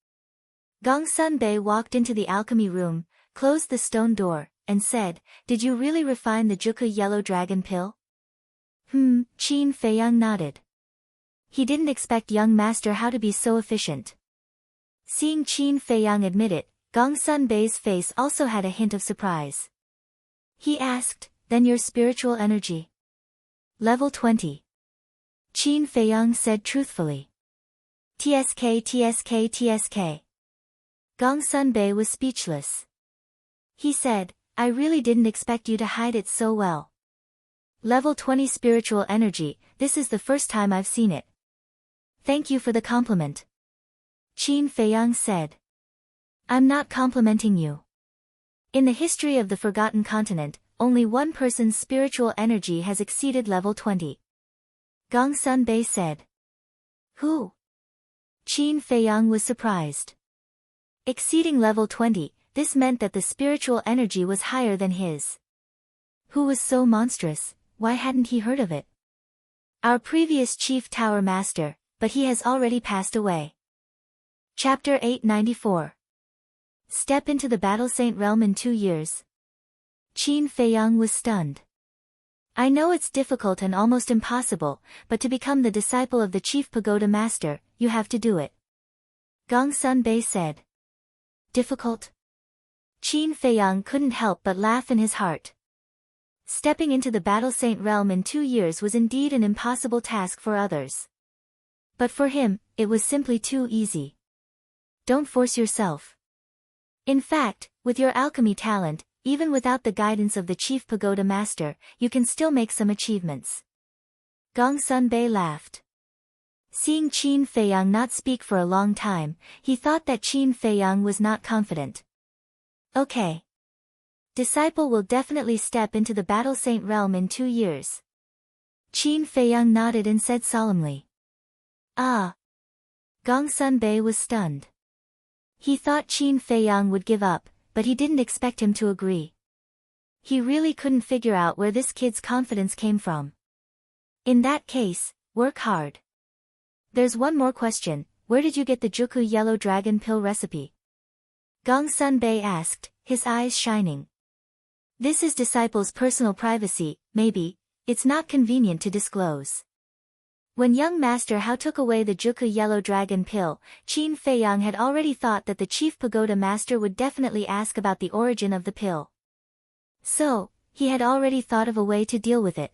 Gong Sunbei walked into the alchemy room, closed the stone door, and said, "Did you really refine the Juku yellow dragon pill?" Qin Feiyang nodded. He didn't expect young master how to be so efficient. Seeing Qin Feiyang admit it, Gong Sunbei's face also had a hint of surprise. He asked, "Then your spiritual energy?" Level 20. Qin Feiyang said truthfully. TSK. Gong Sunbei was speechless. He said, "I really didn't expect you to hide it so well. Level 20 spiritual energy, this is the first time I've seen it." "Thank you for the compliment," Qin Feiyang said. "I'm not complimenting you. In the history of the Forgotten Continent, only one person's spiritual energy has exceeded level 20. Gong Sunbei said. "Who?" Qin Feiyang was surprised. Exceeding level 20, this meant that the spiritual energy was higher than his. Who was so monstrous? Why hadn't he heard of it? Our previous chief tower master, but he has already passed away. Chapter 894. Step into the Battle Saint realm in 2 years. Qin Feiyang was stunned. "I know it's difficult and almost impossible, but to become the disciple of the chief pagoda master, you have to do it," Gong Sunbei said. "Difficult?" Qin Feiyang couldn't help but laugh in his heart. Stepping into the Battle Saint realm in 2 years was indeed an impossible task for others. But for him, it was simply too easy. Don't force yourself. In fact, with your alchemy talent, even without the guidance of the chief pagoda master, you can still make some achievements. Gong Sunbei laughed. Seeing Qin Feiyang not speak for a long time, he thought that Qin Feiyang was not confident. "Okay. Disciple will definitely step into the Battle Saint realm in 2 years. Qin Feiyang nodded and said solemnly. "Ah." Gong Sunbei was stunned. He thought Qin Feiyang would give up, but he didn't expect him to agree. He really couldn't figure out where this kid's confidence came from. "In that case, work hard. There's one more question, where did you get the Juku yellow dragon pill recipe?" Gong Sunbei asked, his eyes shining. "This is disciple's personal privacy, maybe, it's not convenient to disclose." When young Master Hao took away the Juku yellow dragon pill, Qin Feiyang had already thought that the chief pagoda master would definitely ask about the origin of the pill. So, he had already thought of a way to deal with it.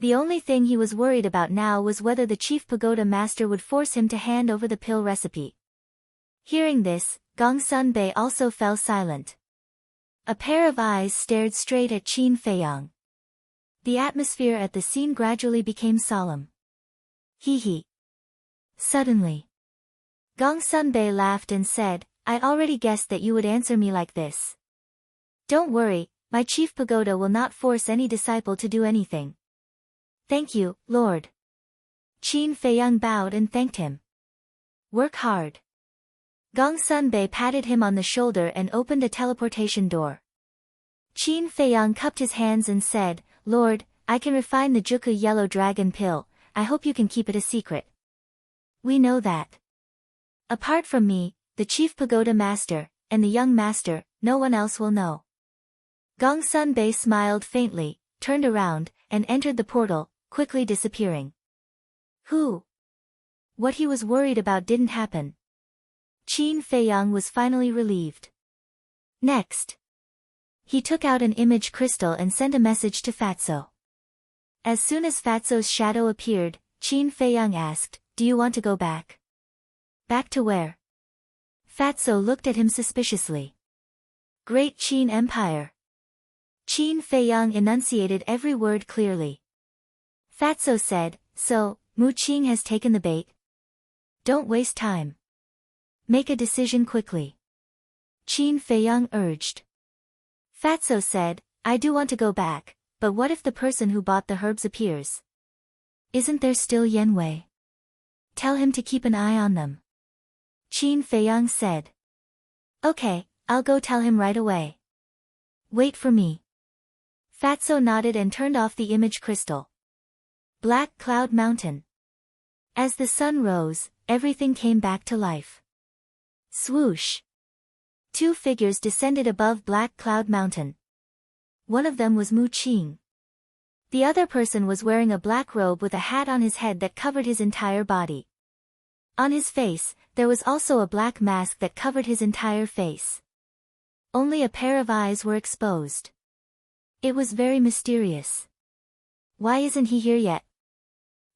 The only thing he was worried about now was whether the chief pagoda master would force him to hand over the pill recipe. Hearing this, Gong Sunbei also fell silent. A pair of eyes stared straight at Qin Feiyang. The atmosphere at the scene gradually became solemn. He. Suddenly, Gong Sunbei laughed and said, "I already guessed that you would answer me like this. Don't worry, my chief pagoda will not force any disciple to do anything." "Thank you, Lord." Qin Feiyang bowed and thanked him. "Work hard." Gong Sunbei patted him on the shoulder and opened a teleportation door. Qin Feiyang cupped his hands and said, "Lord, I can refine the Juku yellow dragon pill, I hope you can keep it a secret." "We know that. Apart from me, the chief pagoda master, and the young master, no one else will know." Gong Sunbei smiled faintly, turned around, and entered the portal, quickly disappearing. What he was worried about didn't happen. Qin Feiyang was finally relieved. Next, he took out an image crystal and sent a message to Fatso. As soon as Fatso's shadow appeared, Qin Feiyang asked, "Do you want to go back?" "Back to where?" Fatso looked at him suspiciously. "Great Qin Empire." Qin Feiyang enunciated every word clearly. Fatso said, "So, Mu Qing has taken the bait. Don't waste time. Make a decision quickly. Qin Feiyang urged. Fatso said, I do want to go back, but what if the person who bought the herbs appears? Isn't there still Yan Wei? Tell him to keep an eye on them. Qin Feiyang said. Okay, I'll go tell him right away. Wait for me. Fatso nodded and turned off the image crystal. Black Cloud Mountain. As the sun rose, everything came back to life. Swoosh. Two figures descended above Black Cloud Mountain. One of them was Mu Qing. The other person was wearing a black robe with a hat on his head that covered his entire body. On his face, there was also a black mask that covered his entire face. Only a pair of eyes were exposed. It was very mysterious. Why isn't he here yet?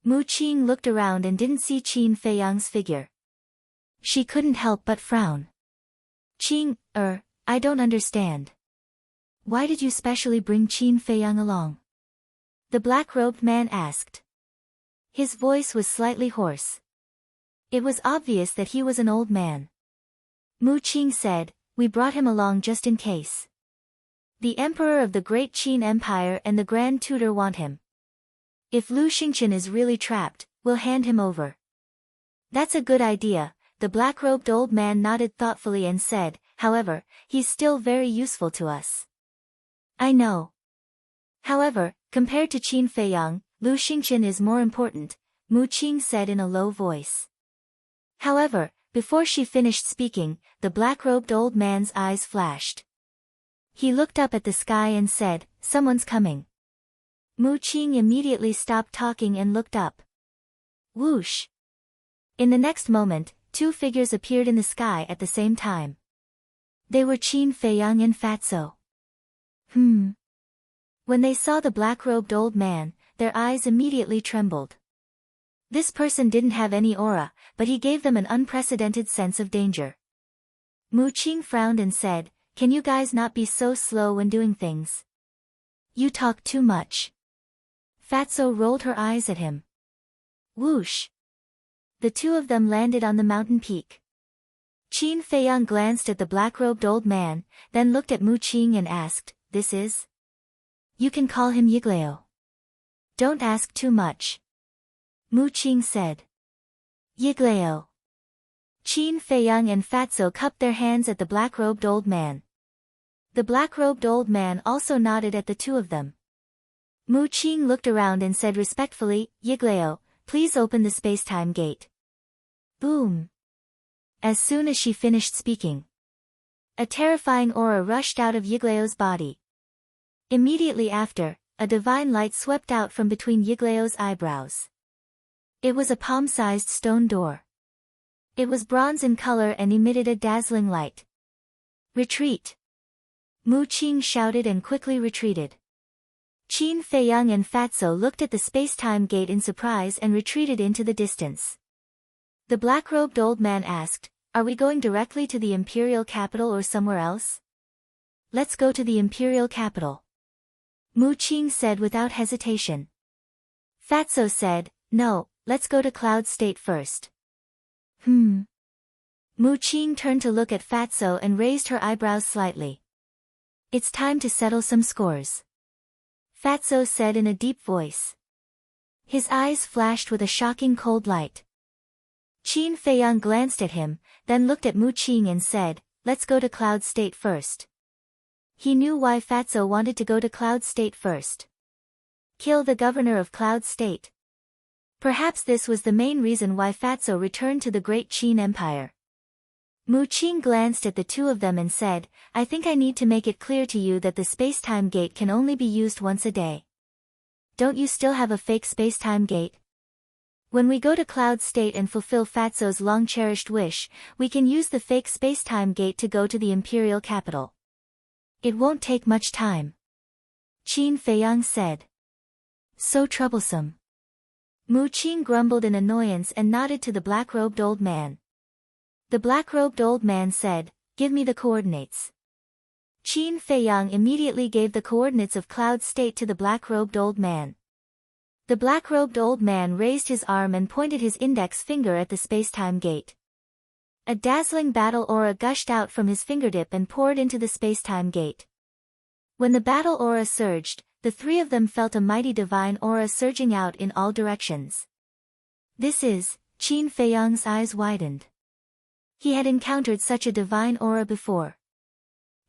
Mu Qing looked around and didn't see Qin Feiyang's figure. She couldn't help but frown. Qing, I don't understand. Why did you specially bring Qin Feiyang along? The black-robed man asked. His voice was slightly hoarse. It was obvious that he was an old man. Mu Qing said, we brought him along just in case. The Emperor of the Great Qin Empire and the Grand Tutor want him. If Lu Xingqian is really trapped, we'll hand him over. That's a good idea, the black-robed old man nodded thoughtfully and said, however, he's still very useful to us. I know. However, compared to Qin Feiyang, Lu Xingqian is more important, Mu Qing said in a low voice. However, before she finished speaking, the black-robed old man's eyes flashed. He looked up at the sky and said, someone's coming. Mu Qing immediately stopped talking and looked up. Whoosh! In the next moment, two figures appeared in the sky at the same time. They were Qin Feiyang and Fatso. When they saw the black-robed old man, their eyes immediately trembled. This person didn't have any aura, but he gave them an unprecedented sense of danger. Mu Qing frowned and said, can you guys not be so slow when doing things? You talk too much. Fatso rolled her eyes at him. Whoosh! The two of them landed on the mountain peak. Qin Feiyang glanced at the black-robed old man, then looked at Mu Qing and asked, this is? You can call him Yiglao. Don't ask too much. Mu Qing said. Yiglao. Qin Feiyang and Fatso cupped their hands at the black-robed old man. The black-robed old man also nodded at the two of them. Mu Qing looked around and said respectfully, Yiglao, please open the space-time gate. Boom! As soon as she finished speaking, a terrifying aura rushed out of Yiglao's body. Immediately after, a divine light swept out from between Yiglao's eyebrows. It was a palm-sized stone door. It was bronze in color and emitted a dazzling light. Retreat! Mu Qing shouted and quickly retreated. Qin Feiyang and Fatso looked at the space-time gate in surprise and retreated into the distance. The black-robed old man asked, are we going directly to the imperial capital or somewhere else? Let's go to the imperial capital. Mu Qing said without hesitation. Fatso said, no, let's go to Cloud State first. Mu Qing turned to look at Fatso and raised her eyebrows slightly. It's time to settle some scores. Fatso said in a deep voice. His eyes flashed with a shocking cold light. Qin Feiyang glanced at him, then looked at Mu Qing and said, let's go to Cloud State first. He knew why Fatso wanted to go to Cloud State first. Kill the governor of Cloud State. Perhaps this was the main reason why Fatso returned to the Great Qin Empire. Mu Qing glanced at the two of them and said, I think I need to make it clear to you that the space-time gate can only be used once a day. Don't you still have a fake space-time gate? When we go to Cloud State and fulfill Fatso's long-cherished wish, we can use the fake space-time gate to go to the imperial capital. It won't take much time. Qin Feiyang said. So troublesome. Mu Qing grumbled in annoyance and nodded to the black-robed old man. The black-robed old man said, give me the coordinates. Qin Feiyang immediately gave the coordinates of Cloud State to the black-robed old man. The black-robed old man raised his arm and pointed his index finger at the space-time gate. A dazzling battle aura gushed out from his fingertip and poured into the space-time gate. When the battle aura surged, the three of them felt a mighty divine aura surging out in all directions. This is, Qin Feiyang's eyes widened. He had encountered such a divine aura before.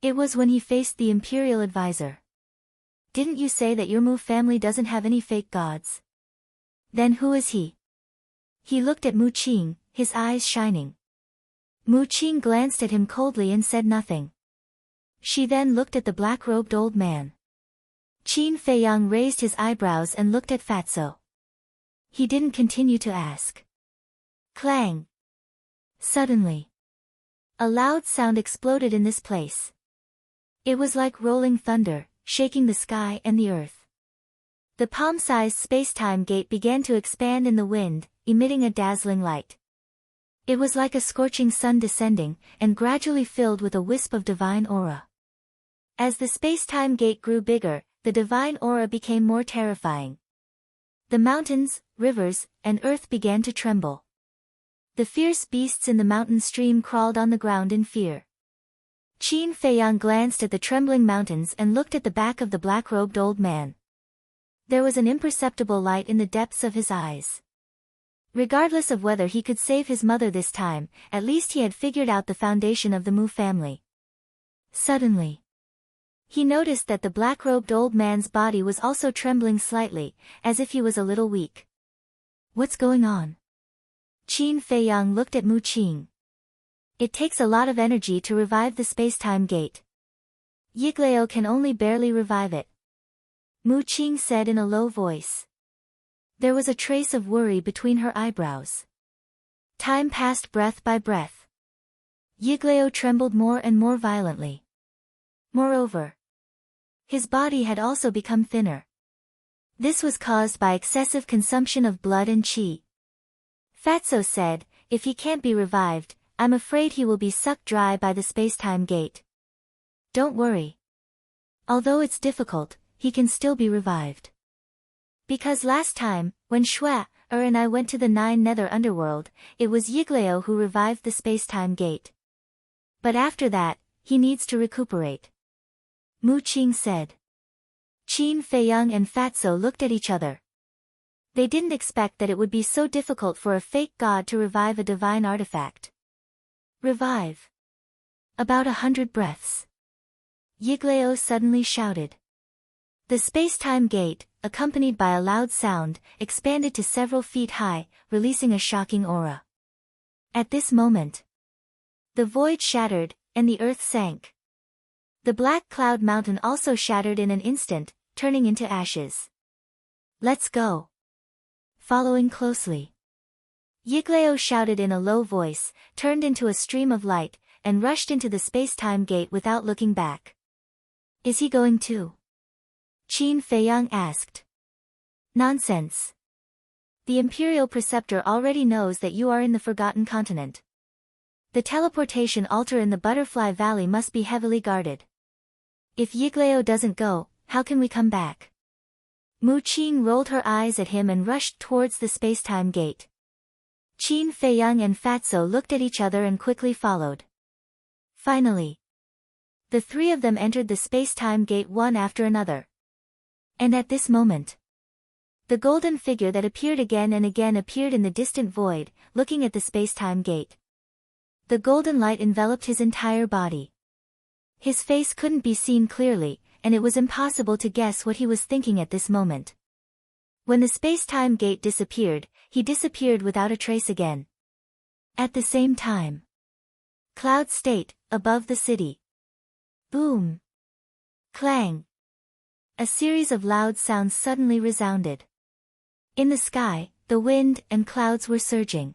It was when he faced the Imperial advisor. Didn't you say that your Mu family doesn't have any fake gods? Then who is he? He looked at Mu Qing, his eyes shining. Mu Qing glanced at him coldly and said nothing. She then looked at the black-robed old man. Qin Feiyang raised his eyebrows and looked at Fatso. He didn't continue to ask. Clang! Suddenly, a loud sound exploded in this place. It was like rolling thunder, shaking the sky and the earth. The palm-sized space-time gate began to expand in the wind, emitting a dazzling light. It was like a scorching sun descending, and gradually filled with a wisp of divine aura. As the space-time gate grew bigger, the divine aura became more terrifying. The mountains, rivers, and earth began to tremble. The fierce beasts in the mountain stream crawled on the ground in fear. Qin Feiyang glanced at the trembling mountains and looked at the back of the black-robed old man. There was an imperceptible light in the depths of his eyes. Regardless of whether he could save his mother this time, at least he had figured out the foundation of the Mu family. Suddenly, he noticed that the black-robed old man's body was also trembling slightly, as if he was a little weak. What's going on? Qin Feiyang looked at Mu Qing. It takes a lot of energy to revive the space-time gate. Yiglao can only barely revive it. Mu Qing said in a low voice. There was a trace of worry between her eyebrows. Time passed breath by breath. Yiglao trembled more and more violently. Moreover, his body had also become thinner. This was caused by excessive consumption of blood and qi. Fatso said, if he can't be revived, I'm afraid he will be sucked dry by the space-time gate. Don't worry. Although it's difficult, he can still be revived. Because last time, when Shui and I went to the 9 Nether Underworld, it was Yiglao who revived the space-time gate. But after that, he needs to recuperate. Mu Qing said. Qin Feiyang and Fatso looked at each other. They didn't expect that it would be so difficult for a fake god to revive a divine artifact. Revive. About 100 breaths. Yiglao suddenly shouted. The space-time gate, accompanied by a loud sound, expanded to several feet high, releasing a shocking aura. At this moment, the void shattered, and the earth sank. The black cloud mountain also shattered in an instant, turning into ashes. Let's go. Following closely. Yiglao shouted in a low voice, turned into a stream of light, and rushed into the space-time gate without looking back. Is he going too? Qin Feiyang asked. Nonsense. The Imperial Preceptor already knows that you are in the Forgotten Continent. The teleportation altar in the Butterfly Valley must be heavily guarded. If Yiglao doesn't go, how can we come back? Mu Qing rolled her eyes at him and rushed towards the space-time gate. Qin Feiyang and Fatso looked at each other and quickly followed. Finally, the three of them entered the space-time gate one after another. And at this moment, the golden figure that appeared again and again appeared in the distant void, looking at the space-time gate. The golden light enveloped his entire body. His face couldn't be seen clearly, and it was impossible to guess what he was thinking at this moment. When the space-time gate disappeared, he disappeared without a trace again. At the same time, Cloud State, above the city. Boom! Clang! A series of loud sounds suddenly resounded. In the sky, the wind and clouds were surging.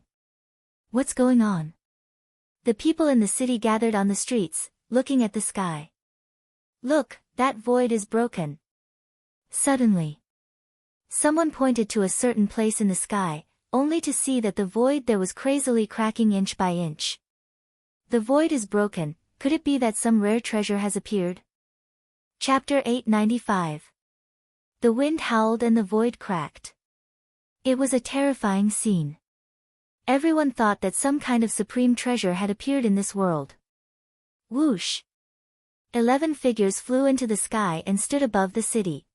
What's going on? The people in the city gathered on the streets, looking at the sky. Look, that void is broken. Suddenly, someone pointed to a certain place in the sky, only to see that the void there was crazily cracking inch by inch. The void is broken. Could it be that some rare treasure has appeared? Chapter 895. The wind howled and the void cracked. It was a terrifying scene. Everyone thought that some kind of supreme treasure had appeared in this world. Whoosh! 11 figures flew into the sky and stood above the city.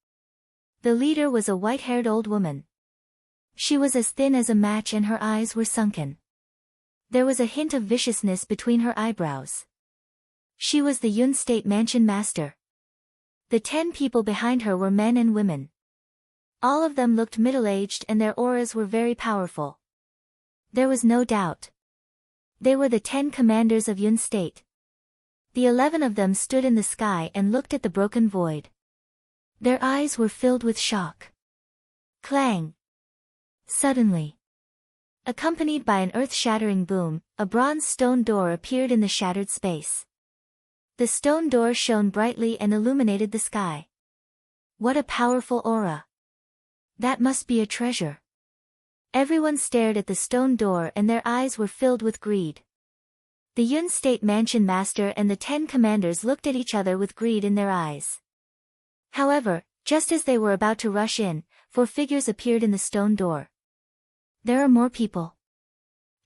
The leader was a white-haired old woman. She was as thin as a match and her eyes were sunken. There was a hint of viciousness between her eyebrows. She was the Yun State Mansion Master. The 10 people behind her were men and women. All of them looked middle-aged and their auras were very powerful. There was no doubt. They were the 10 commanders of Yun State. The 11 of them stood in the sky and looked at the broken void. Their eyes were filled with shock. Clang! Suddenly, accompanied by an earth-shattering boom, a bronze stone door appeared in the shattered space. The stone door shone brightly and illuminated the sky. What a powerful aura! That must be a treasure. Everyone stared at the stone door and their eyes were filled with greed. The Yun State Mansion Master and the 10 commanders looked at each other with greed in their eyes. However, just as they were about to rush in, 4 figures appeared in the stone door. There are more people.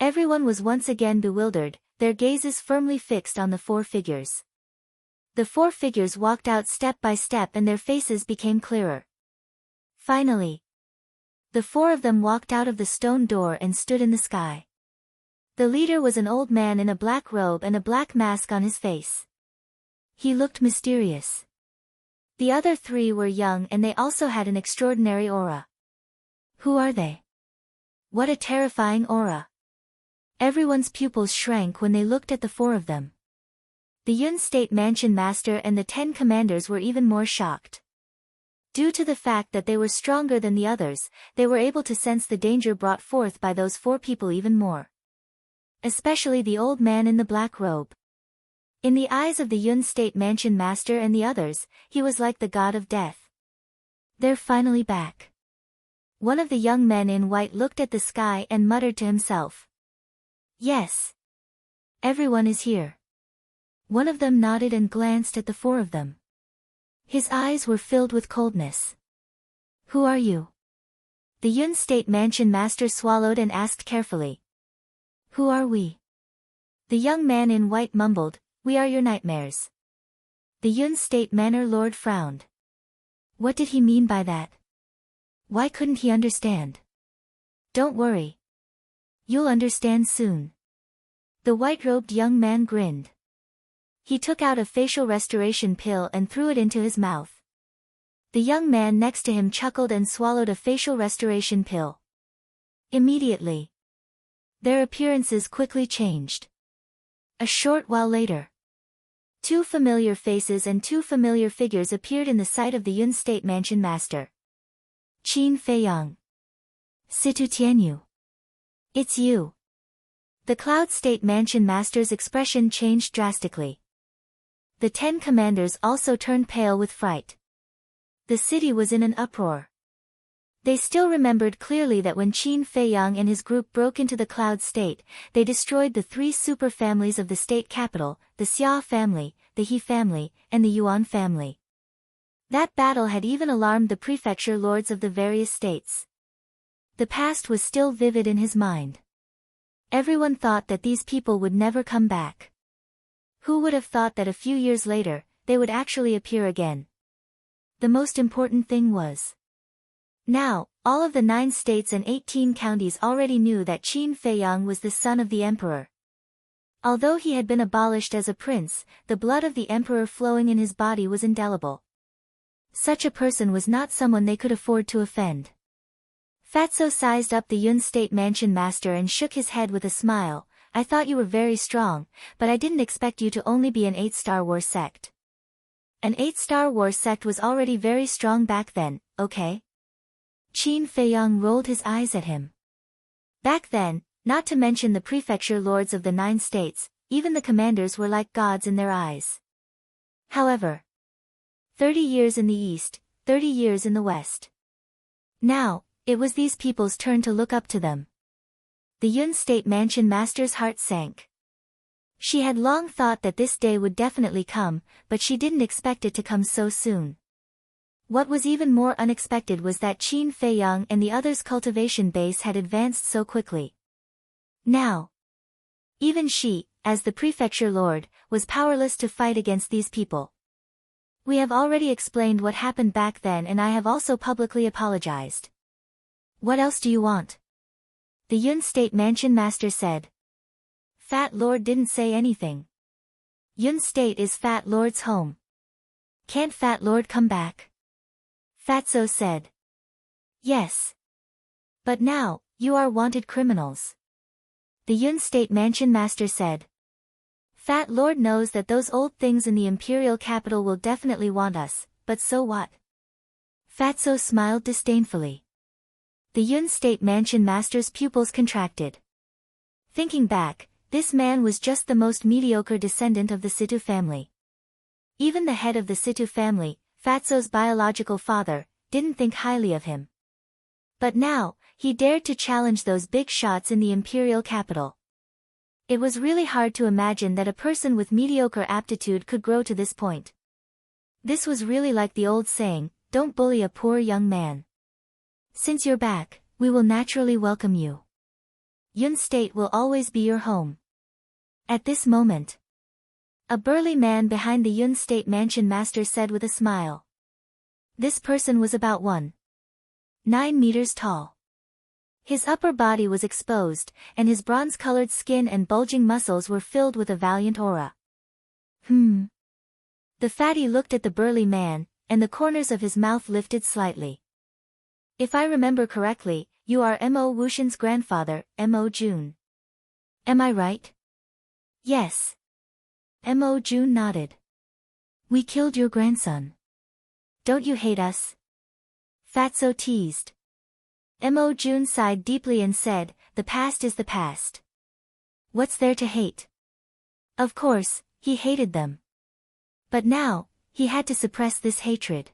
Everyone was once again bewildered, their gazes firmly fixed on the 4 figures. The 4 figures walked out step by step and their faces became clearer. Finally, the 4 of them walked out of the stone door and stood in the sky. The leader was an old man in a black robe and a black mask on his face. He looked mysterious. The other 3 were young and they also had an extraordinary aura. Who are they? What a terrifying aura. Everyone's pupils shrank when they looked at the 4 of them. The Yun State Mansion Master and the 10 commanders were even more shocked. Due to the fact that they were stronger than the others, they were able to sense the danger brought forth by those 4 people even more. Especially the old man in the black robe. In the eyes of the Yun State Mansion Master and the others, he was like the god of death. They're finally back. One of the young men in white looked at the sky and muttered to himself. Yes. Everyone is here. One of them nodded and glanced at the 4 of them. His eyes were filled with coldness. Who are you? The Yun State Mansion Master swallowed and asked carefully. Who are we? The young man in white mumbled, we are your nightmares. The Yun State Manor Lord frowned. What did he mean by that? Why couldn't he understand? Don't worry. You'll understand soon. The white-robed young man grinned. He took out a facial restoration pill and threw it into his mouth. The young man next to him chuckled and swallowed a facial restoration pill. Immediately, their appearances quickly changed. A short while later, 2 familiar faces and 2 familiar figures appeared in the sight of the Yun State Mansion Master. Qin Feiyang. Situ Tianyu. It's you. The Cloud State Mansion Master's expression changed drastically. The 10 commanders also turned pale with fright. The city was in an uproar. They still remembered clearly that when Qin Feiyang and his group broke into the Cloud State, they destroyed the 3 super families of the state capital, the Xia family, the He family, and the Yuan family. That battle had even alarmed the prefecture lords of the various states. The past was still vivid in his mind. Everyone thought that these people would never come back. Who would have thought that a few years later, they would actually appear again? The most important thing was, now, all of the 9 states and 18 counties already knew that Qin Feiyang was the son of the emperor. Although he had been abolished as a prince, the blood of the emperor flowing in his body was indelible. Such a person was not someone they could afford to offend. Fatso sized up the Yun State Mansion Master and shook his head with a smile. I thought you were very strong, but I didn't expect you to only be an 8-star war sect. An 8-star war sect was already very strong back then, okay? Qin Feiyang rolled his eyes at him. Back then, not to mention the prefecture lords of the 9 states, even the commanders were like gods in their eyes. However, 30 years in the east, 30 years in the west. Now, it was these people's turn to look up to them. The Yun State Mansion Master's heart sank. She had long thought that this day would definitely come, but she didn't expect it to come so soon. What was even more unexpected was that Qin Feiyang and the others' cultivation base had advanced so quickly. Now, even she, as the prefecture lord, was powerless to fight against these people. We have already explained what happened back then, and I have also publicly apologized. What else do you want? The Yun State Mansion Master said. Fat Lord didn't say anything. Yun State is Fat Lord's home. Can't Fat Lord come back? Fatso said. Yes. But now, you are wanted criminals. The Yun State Mansion Master said. Fat Lord knows that those old things in the imperial capital will definitely want us, but so what? Fatso smiled disdainfully. The Yun State Mansion Master's pupils contracted. Thinking back, this man was just the most mediocre descendant of the Situ family. Even the head of the Situ family, Fatso's biological father, didn't think highly of him. But now, he dared to challenge those big shots in the imperial capital. It was really hard to imagine that a person with mediocre aptitude could grow to this point. This was really like the old saying, don't bully a poor young man. Since you're back, we will naturally welcome you. Yun State will always be your home. At this moment, a burly man behind the Yun State Mansion Master said with a smile. This person was about 1.9 meters tall. His upper body was exposed, and his bronze-colored skin and bulging muscles were filled with a valiant aura. The fatty looked at the burly man, and the corners of his mouth lifted slightly. If I remember correctly, you are Mo Wushan's grandfather, Mo Jun. Am I right? Yes. Mo Jun nodded. We killed your grandson. Don't you hate us? Fatso teased. Mo Jun sighed deeply and said, the past is the past. What's there to hate? Of course, he hated them. But now, he had to suppress this hatred.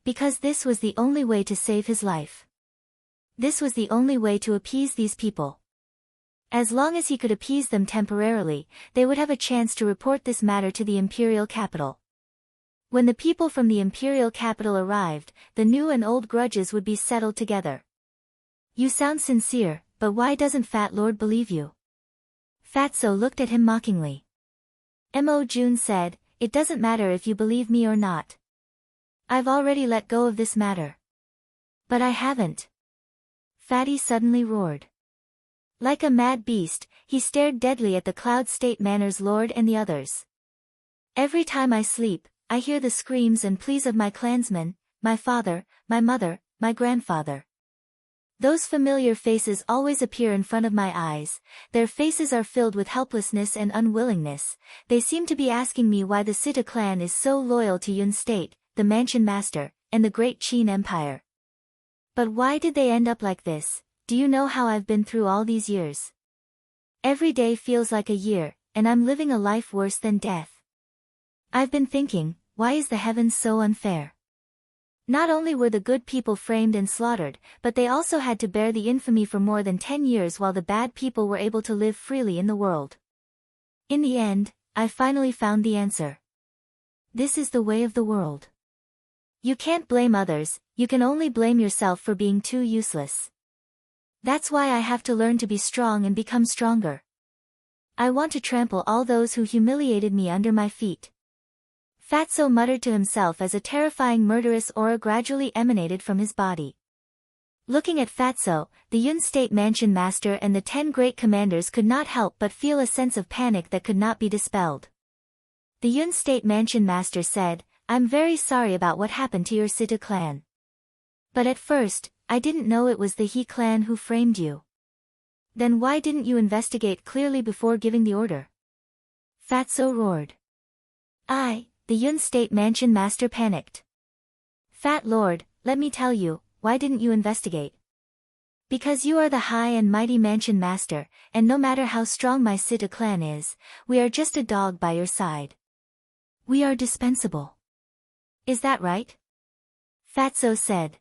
Because this was the only way to save his life. This was the only way to appease these people. As long as he could appease them temporarily, they would have a chance to report this matter to the imperial capital. When the people from the imperial capital arrived, the new and old grudges would be settled together. You sound sincere, but why doesn't Fat Lord believe you? Fatso looked at him mockingly. Mo Jun said, it doesn't matter if you believe me or not. I've already let go of this matter. But I haven't. Fatty suddenly roared. Like a mad beast, he stared deadly at the Cloud State Manor's lord and the others. Every time I sleep, I hear the screams and pleas of my clansmen, my father, my mother, my grandfather. Those familiar faces always appear in front of my eyes, their faces are filled with helplessness and unwillingness, they seem to be asking me why the Sita clan is so loyal to Yun State, the Mansion Master, and the Great Qin Empire. But why did they end up like this? Do you know how I've been through all these years? Every day feels like a year, and I'm living a life worse than death. I've been thinking, why is the heavens so unfair? Not only were the good people framed and slaughtered, but they also had to bear the infamy for more than 10 years while the bad people were able to live freely in the world. In the end, I finally found the answer. This is the way of the world. You can't blame others, you can only blame yourself for being too useless. That's why I have to learn to be strong and become stronger. I want to trample all those who humiliated me under my feet. Fatso muttered to himself as a terrifying murderous aura gradually emanated from his body. Looking at Fatso, the Yun State Mansion Master and the 10 great commanders could not help but feel a sense of panic that could not be dispelled. The Yun State Mansion Master said, I'm very sorry about what happened to your Sita clan. But at first, I didn't know it was the He clan who framed you. Then why didn't you investigate clearly before giving the order? Fatso roared. The Yun State Mansion Master panicked. Fat Lord, let me tell you, why didn't you investigate? Because you are the high and mighty Mansion Master, and no matter how strong my Sita clan is, we are just a dog by your side. We are dispensable. Is that right? Fatso said.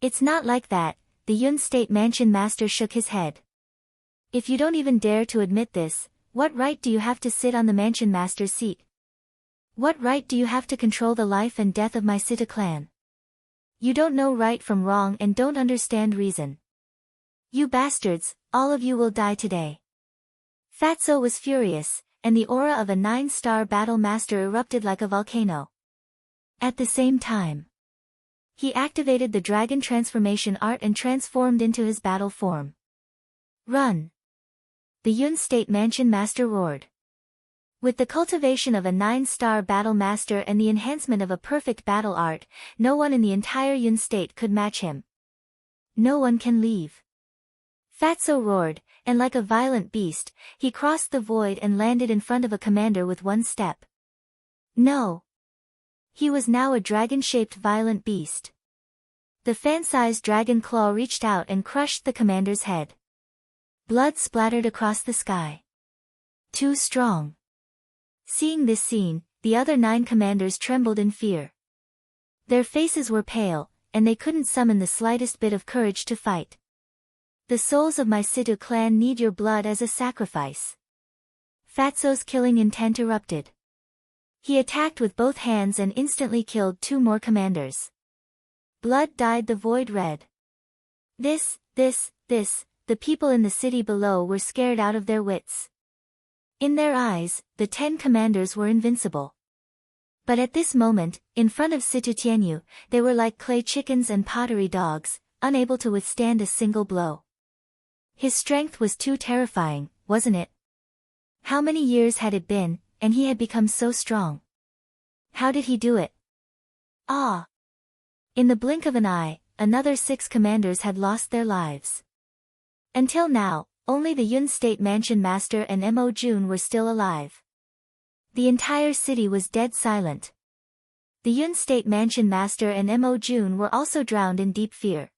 It's not like that, the Yun State Mansion Master shook his head. If you don't even dare to admit this, what right do you have to sit on the Mansion Master's seat? What right do you have to control the life and death of my Sita clan? You don't know right from wrong and don't understand reason. You bastards, all of you will die today. Fatso was furious, and the aura of a 9-star battle master erupted like a volcano. At the same time, he activated the dragon transformation art and transformed into his battle form. Run! The Yun State Mansion Master roared. With the cultivation of a 9-star battle master and the enhancement of a perfect battle art, no one in the entire Yun State could match him. No one can leave. Fatso roared, and like a violent beast, he crossed the void and landed in front of a commander with one step. No! He was now a dragon-shaped violent beast. The fan-sized dragon claw reached out and crushed the commander's head. Blood splattered across the sky. Too strong. Seeing this scene, the other 9 commanders trembled in fear. Their faces were pale, and they couldn't summon the slightest bit of courage to fight. The souls of my Situ clan need your blood as a sacrifice. Fatso's killing intent erupted. He attacked with both hands and instantly killed 2 more commanders. Blood dyed the void red. The people in the city below were scared out of their wits. In their eyes, the 10 commanders were invincible. But at this moment, in front of Situ Tianyu, they were like clay chickens and pottery dogs, unable to withstand a single blow. His strength was too terrifying, wasn't it? How many years had it been, and he had become so strong? How did he do it? Ah! In the blink of an eye, another 6 commanders had lost their lives. Until now, only the Yun State Mansion Master and Mo Jun were still alive. The entire city was dead silent. The Yun State Mansion Master and Mo Jun were also drowned in deep fear.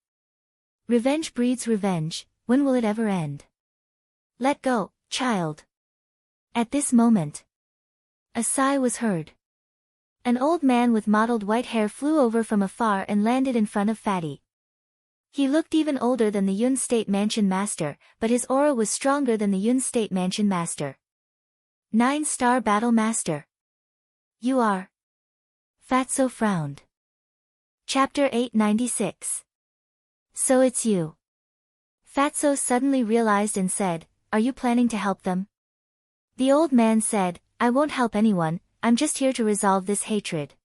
Revenge breeds revenge, when will it ever end? Let go, child. At this moment, a sigh was heard. An old man with mottled white hair flew over from afar and landed in front of Fatty. He looked even older than the Yun State Mansion Master, but his aura was stronger than the Yun State Mansion Master. 9-star Battle Master. You are. Fatso frowned. Chapter 896. So it's you. Fatso suddenly realized and said, are you planning to help them? The old man said, I won't help anyone, I'm just here to resolve this hatred.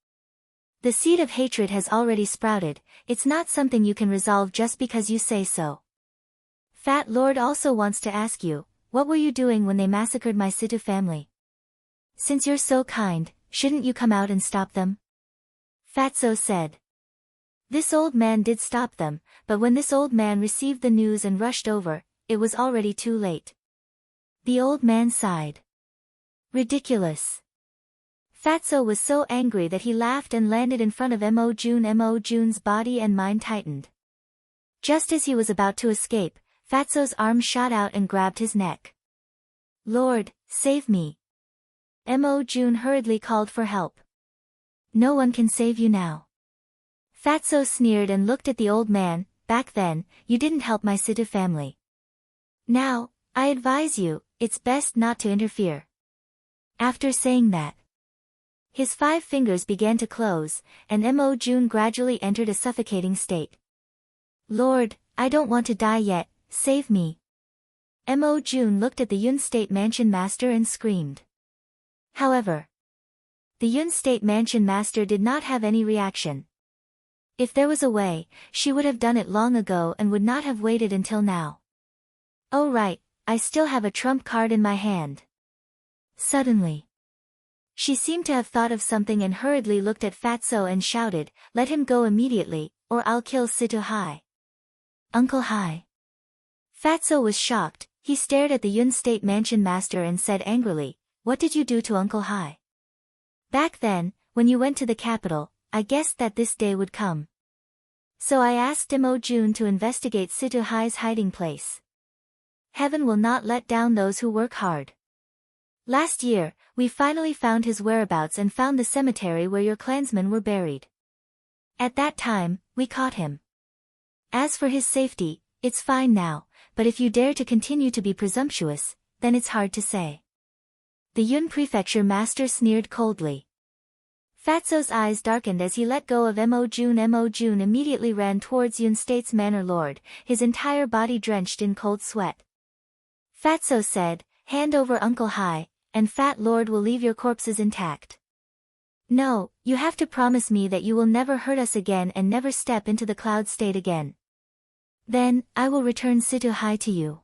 The seed of hatred has already sprouted, it's not something you can resolve just because you say so. Fat Lord also wants to ask you, what were you doing when they massacred my Situ family? Since you're so kind, shouldn't you come out and stop them? Fatso said. This old man did stop them, but when this old man received the news and rushed over, it was already too late. The old man sighed. Ridiculous. Fatso was so angry that he laughed and landed in front of Mo Jun. Mo Jun's body and mind tightened. Just as he was about to escape, Fatso's arm shot out and grabbed his neck. Lord, save me. Mo Jun hurriedly called for help. No one can save you now. Fatso sneered and looked at the old man. Back then, you didn't help my Situ family. Now, I advise you, it's best not to interfere. After saying that, his 5 fingers began to close, and Mo Jun gradually entered a suffocating state. Lord, I don't want to die yet, save me. Mo Jun looked at the Yun State Mansion Master and screamed. However, the Yun State Mansion Master did not have any reaction. If there was a way, she would have done it long ago and would not have waited until now. Oh right, I still have a trump card in my hand. Suddenly, she seemed to have thought of something and hurriedly looked at Fatso and shouted, let him go immediately, or I'll kill Situ Hai. Uncle Hai. Fatso was shocked, he stared at the Yun State Mansion Master and said angrily, what did you do to Uncle Hai? Back then, when you went to the capital, I guessed that this day would come. So I asked Mo Jun to investigate Situ Hai's hiding place. Heaven will not let down those who work hard. Last year, we finally found his whereabouts and found the cemetery where your clansmen were buried. At that time, we caught him. As for his safety, it's fine now, but if you dare to continue to be presumptuous, then it's hard to say. The Yun Prefecture Master sneered coldly. Fatso's eyes darkened as he let go of Mo Jun. Mo Jun immediately ran towards Yun State's manor lord, his entire body drenched in cold sweat. Fatso said, "Hand over Uncle Hai, and Fat Lord will leave your corpses intact." "No, you have to promise me that you will never hurt us again and never step into the cloud state again. Then, I will return Situ Hai to you,"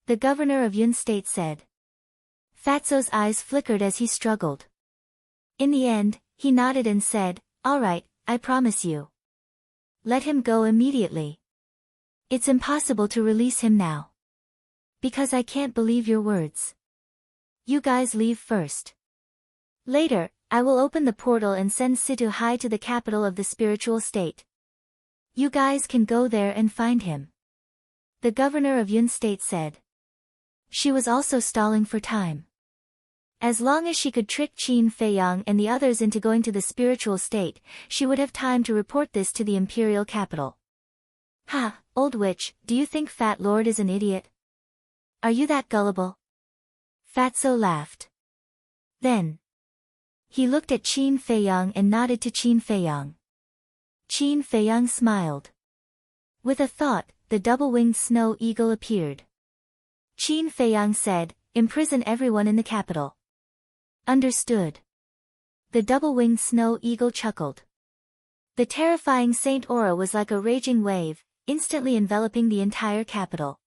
the governor of Yun State said. Fatso's eyes flickered as he struggled. In the end, he nodded and said, "All right, I promise you. Let him go immediately. It's impossible to release him now. Because I can't believe your words. You guys leave first. Later, I will open the portal and send Situ Hai to the capital of the spiritual state. You guys can go there and find him," the governor of Yun State said. She was also stalling for time. As long as she could trick Qin Feiyang and the others into going to the spiritual state, she would have time to report this to the imperial capital. "Ha, old witch, do you think Fat Lord is an idiot? Are you that gullible?" Fatso laughed. Then he looked at Qin Feiyang and nodded to Qin Feiyang. Qin Feiyang smiled. With a thought, the double-winged snow eagle appeared. Qin Feiyang said, "Imprison everyone in the capital." "Understood." The double-winged snow eagle chuckled. The terrifying Saint Aura was like a raging wave, instantly enveloping the entire capital.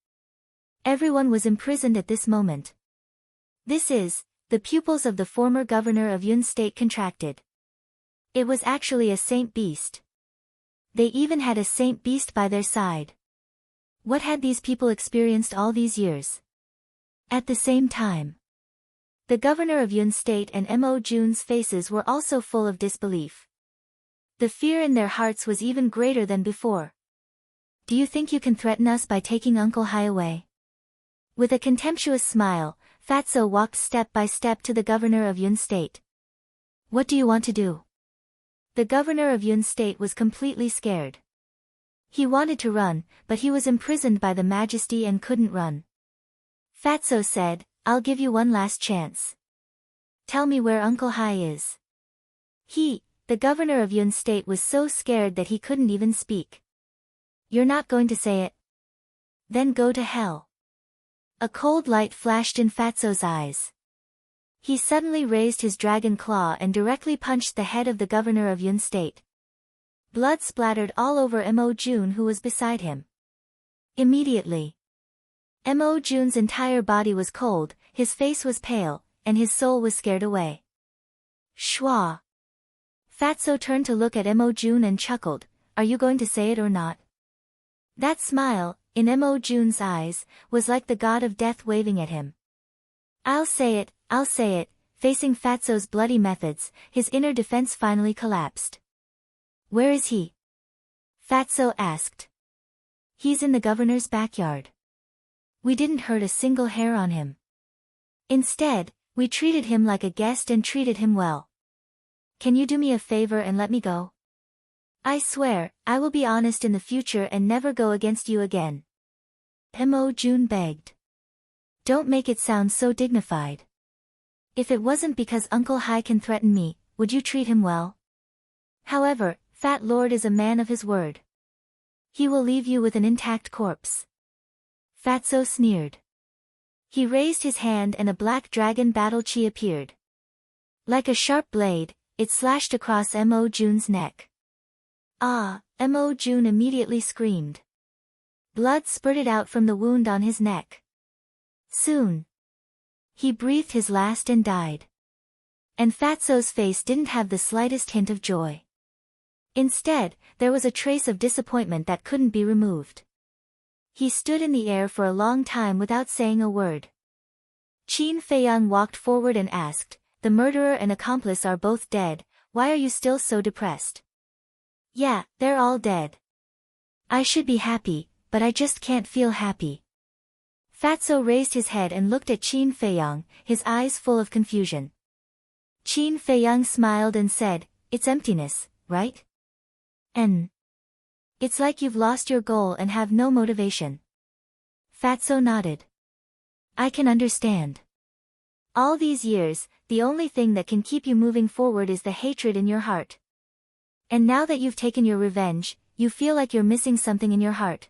Everyone was imprisoned at this moment. The pupils of the former governor of Yun State contracted. It was actually a saint beast. They even had a saint beast by their side. What had these people experienced all these years? At the same time, the governor of Yun State and Mo Jun's faces were also full of disbelief. The fear in their hearts was even greater than before. "Do you think you can threaten us by taking Uncle Hai away?" With a contemptuous smile, Fatso walked step by step to the governor of Yun State. "What do you want to do?" The governor of Yun State was completely scared. He wanted to run, but he was imprisoned by the majesty and couldn't run. Fatso said, "I'll give you one last chance. Tell me where Uncle Hai is." The governor of Yun State was so scared that he couldn't even speak. "You're not going to say it? Then go to hell." A cold light flashed in Fatso's eyes. He suddenly raised his dragon claw and directly punched the head of the governor of Yun State. Blood splattered all over Mo Jun, who was beside him. Immediately, Mo Jun's entire body was cold, his face was pale, and his soul was scared away. Shwa! Fatso turned to look at Mo Jun and chuckled, "Are you going to say it or not?" That smile, in Mo Jun's eyes, was like the god of death waving at him. I'll say it," facing Fatso's bloody methods, his inner defense finally collapsed. "Where is he?" Fatso asked. "He's in the governor's backyard. We didn't hurt a single hair on him. Instead, we treated him like a guest and treated him well. Can you do me a favor and let me go? I swear, I will be honest in the future and never go against you again." Mo Jun begged. "Don't make it sound so dignified. If it wasn't because Uncle Hai can threaten me, would you treat him well? However, Fat Lord is a man of his word. He will leave you with an intact corpse." Fatso sneered. He raised his hand and a black dragon battle chi appeared. Like a sharp blade, it slashed across Mo Jun's neck. "Ah!" Mo Jun immediately screamed. Blood spurted out from the wound on his neck. Soon, he breathed his last and died. And Fatso's face didn't have the slightest hint of joy. Instead, there was a trace of disappointment that couldn't be removed. He stood in the air for a long time without saying a word. Qin Feiyang walked forward and asked, "The murderer and accomplice are both dead, why are you still so depressed?" "Yeah, they're all dead. I should be happy, but I just can't feel happy." Fatso raised his head and looked at Qin Feiyang, his eyes full of confusion. Qin Feiyang smiled and said, "It's emptiness, right? And it's like you've lost your goal and have no motivation." Fatso nodded. "I can understand. All these years, the only thing that can keep you moving forward is the hatred in your heart. And now that you've taken your revenge, you feel like you're missing something in your heart.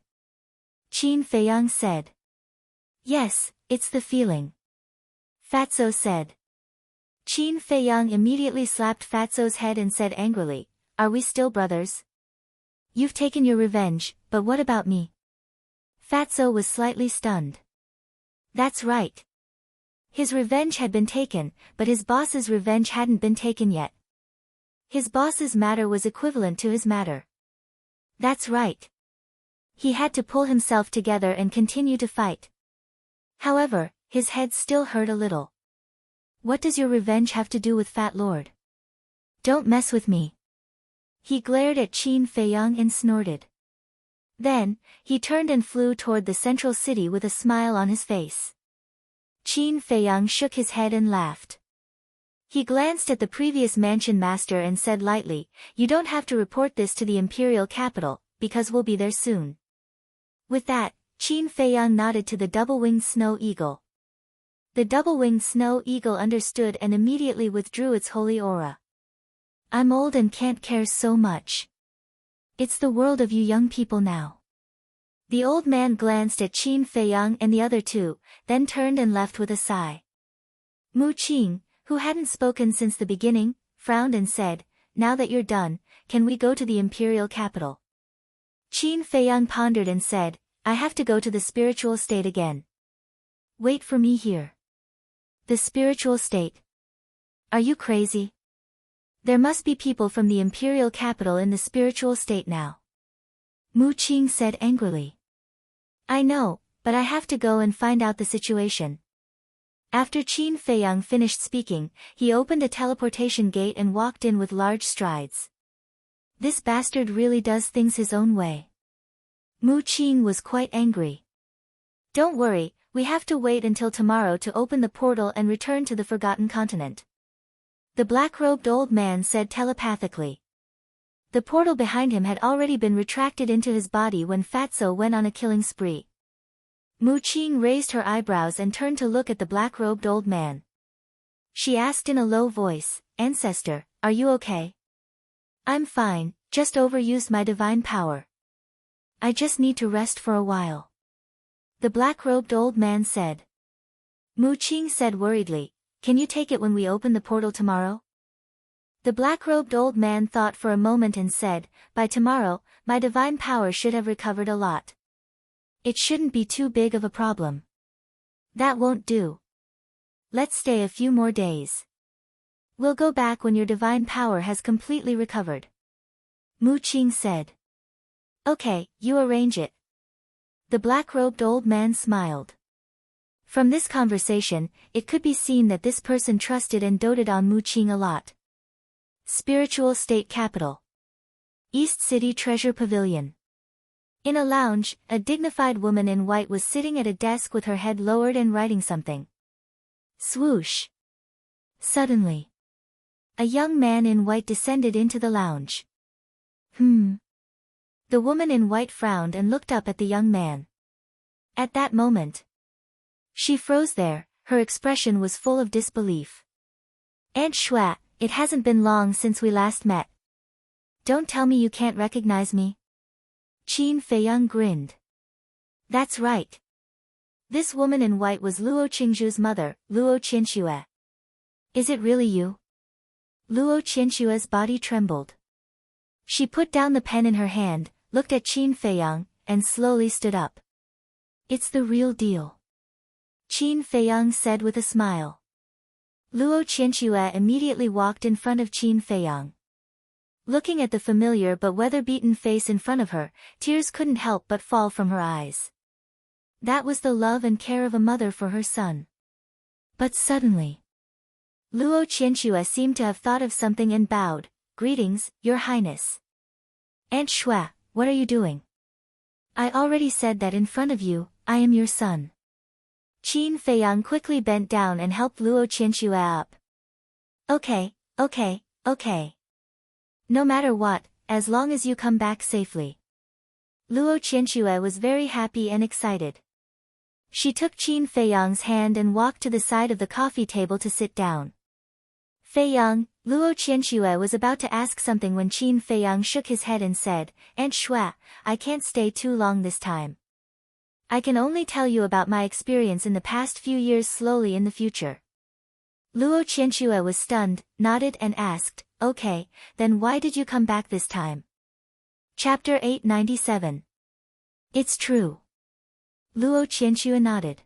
Qin Feiyang said. Yes, it's the feeling. Fatso said. Qin Feiyang immediately slapped Fatso's head and said angrily, are we still brothers? You've taken your revenge, but what about me? Fatso was slightly stunned. That's right. His revenge had been taken, but his boss's revenge hadn't been taken yet. His boss's matter was equivalent to his matter. That's right. He had to pull himself together and continue to fight. However, his head still hurt a little. What does your revenge have to do with Fat Lord? Don't mess with me. He glared at Qin Feiyang and snorted. Then, he turned and flew toward the central city with a smile on his face. Qin Feiyang shook his head and laughed. He glanced at the previous mansion master and said lightly, you don't have to report this to the imperial capital, because we'll be there soon. With that, Qin Feiyang nodded to the double-winged snow eagle. The double-winged snow eagle understood and immediately withdrew its holy aura. I'm old and can't care so much. It's the world of you young people now. The old man glanced at Qin Feiyang and the other two, then turned and left with a sigh. Mu Qing, who hadn't spoken since the beginning, frowned and said, now that you're done, can we go to the imperial capital? Qin Feiyang pondered and said, I have to go to the spiritual state again. Wait for me here. The spiritual state? Are you crazy? There must be people from the imperial capital in the spiritual state now. Mu Qing said angrily. I know, but I have to go and find out the situation. After Qin Feiyang finished speaking, he opened a teleportation gate and walked in with large strides. This bastard really does things his own way. Mu Qing was quite angry. Don't worry, we have to wait until tomorrow to open the portal and return to the Forgotten Continent. The black-robed old man said telepathically. The portal behind him had already been retracted into his body when Fatso went on a killing spree. Mu Qing raised her eyebrows and turned to look at the black-robed old man. She asked in a low voice, Ancestor, are you okay? I'm fine, just overused my divine power. I just need to rest for a while. The black-robed old man said. Mu Qing said worriedly, can you take it when we open the portal tomorrow? The black-robed old man thought for a moment and said, by tomorrow, my divine power should have recovered a lot. It shouldn't be too big of a problem. That won't do. Let's stay a few more days. We'll go back when your divine power has completely recovered. Mu Qing said. Okay, you arrange it. The black-robed old man smiled. From this conversation, it could be seen that this person trusted and doted on Mu Qing a lot. Spiritual State Capital. East City Treasure Pavilion. In a lounge, a dignified woman in white was sitting at a desk with her head lowered and writing something. Swoosh. Suddenly, a young man in white descended into the lounge. The woman in white frowned and looked up at the young man. At that moment, she froze there, her expression was full of disbelief. Aunt Shua, it hasn't been long since we last met. Don't tell me you can't recognize me. Qin Feiyang grinned. That's right. This woman in white was Luo Qingzhu's mother, Luo Qianxue. Is it really you? Luo Qianxue's body trembled. She put down the pen in her hand, looked at Qin Feiyang, and slowly stood up. It's the real deal. Qin Feiyang said with a smile. Luo Qianxue immediately walked in front of Qin Feiyang. Looking at the familiar but weather-beaten face in front of her, tears couldn't help but fall from her eyes. That was the love and care of a mother for her son. But suddenly, Luo Qianxue seemed to have thought of something and bowed. Greetings, Your Highness. Aunt Shua, what are you doing? I already said that in front of you, I am your son. Qin Feiyang quickly bent down and helped Luo Qianxue up. Okay. No matter what, as long as you come back safely. Luo Qianxue was very happy and excited. She took Qin Feiyang's hand and walked to the side of the coffee table to sit down. Feiyang, Luo Qianxue was about to ask something when Qin Feiyang shook his head and said, Aunt Shua, I can't stay too long this time. I can only tell you about my experience in the past few years slowly in the future. Luo Qianxue was stunned, nodded and asked, Okay, then why did you come back this time? Chapter 897. It's true. Luo Qianxue nodded.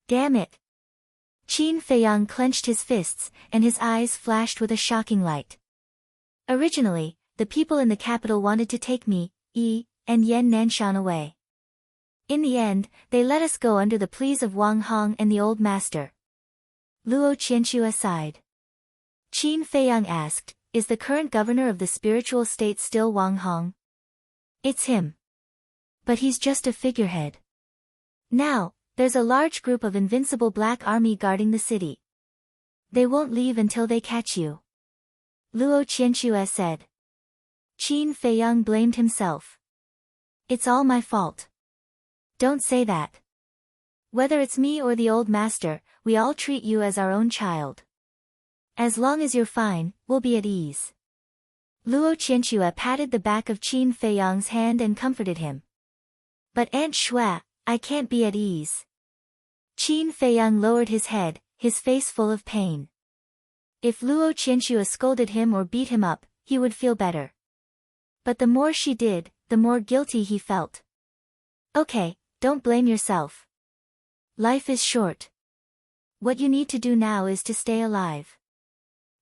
Damn it. Qin Feiyang clenched his fists, and his eyes flashed with a shocking light. Originally, the people in the capital wanted to take me, Yi, and Yan Nanshan away. In the end, they let us go under the pleas of Wang Hong and the old master. Luo Qianxue sighed. Qin Feiyang asked, Is the current governor of the spiritual state still Wang Hong? It's him. But he's just a figurehead. Now, there's a large group of Invincible Black Army guarding the city. They won't leave until they catch you. Luo Qianxue said. Qin Feiyang blamed himself. It's all my fault. Don't say that. Whether it's me or the old master, we all treat you as our own child. As long as you're fine, we'll be at ease. Luo Qianxue patted the back of Qin Feiyang's hand and comforted him. But Aunt Shua, I can't be at ease. Qin Feiyang lowered his head, his face full of pain. If Luo Qianxue scolded him or beat him up, he would feel better. But the more she did, the more guilty he felt. Okay, don't blame yourself. Life is short. What you need to do now is to stay alive.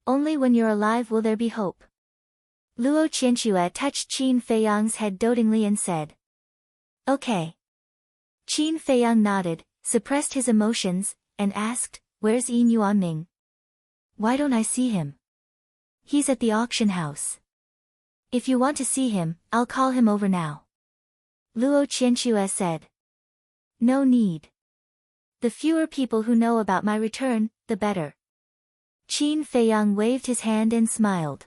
Only when you're alive will there be hope. Luo Qianxue touched Qin Feiyang's head dotingly and said. Okay. Qin Feiyang nodded, suppressed his emotions, and asked, Where's Yin Yuanming? Why don't I see him? He's at the auction house. If you want to see him, I'll call him over now. Luo Qianxue said. No need. The fewer people who know about my return, the better. Qin Feiyang waved his hand and smiled.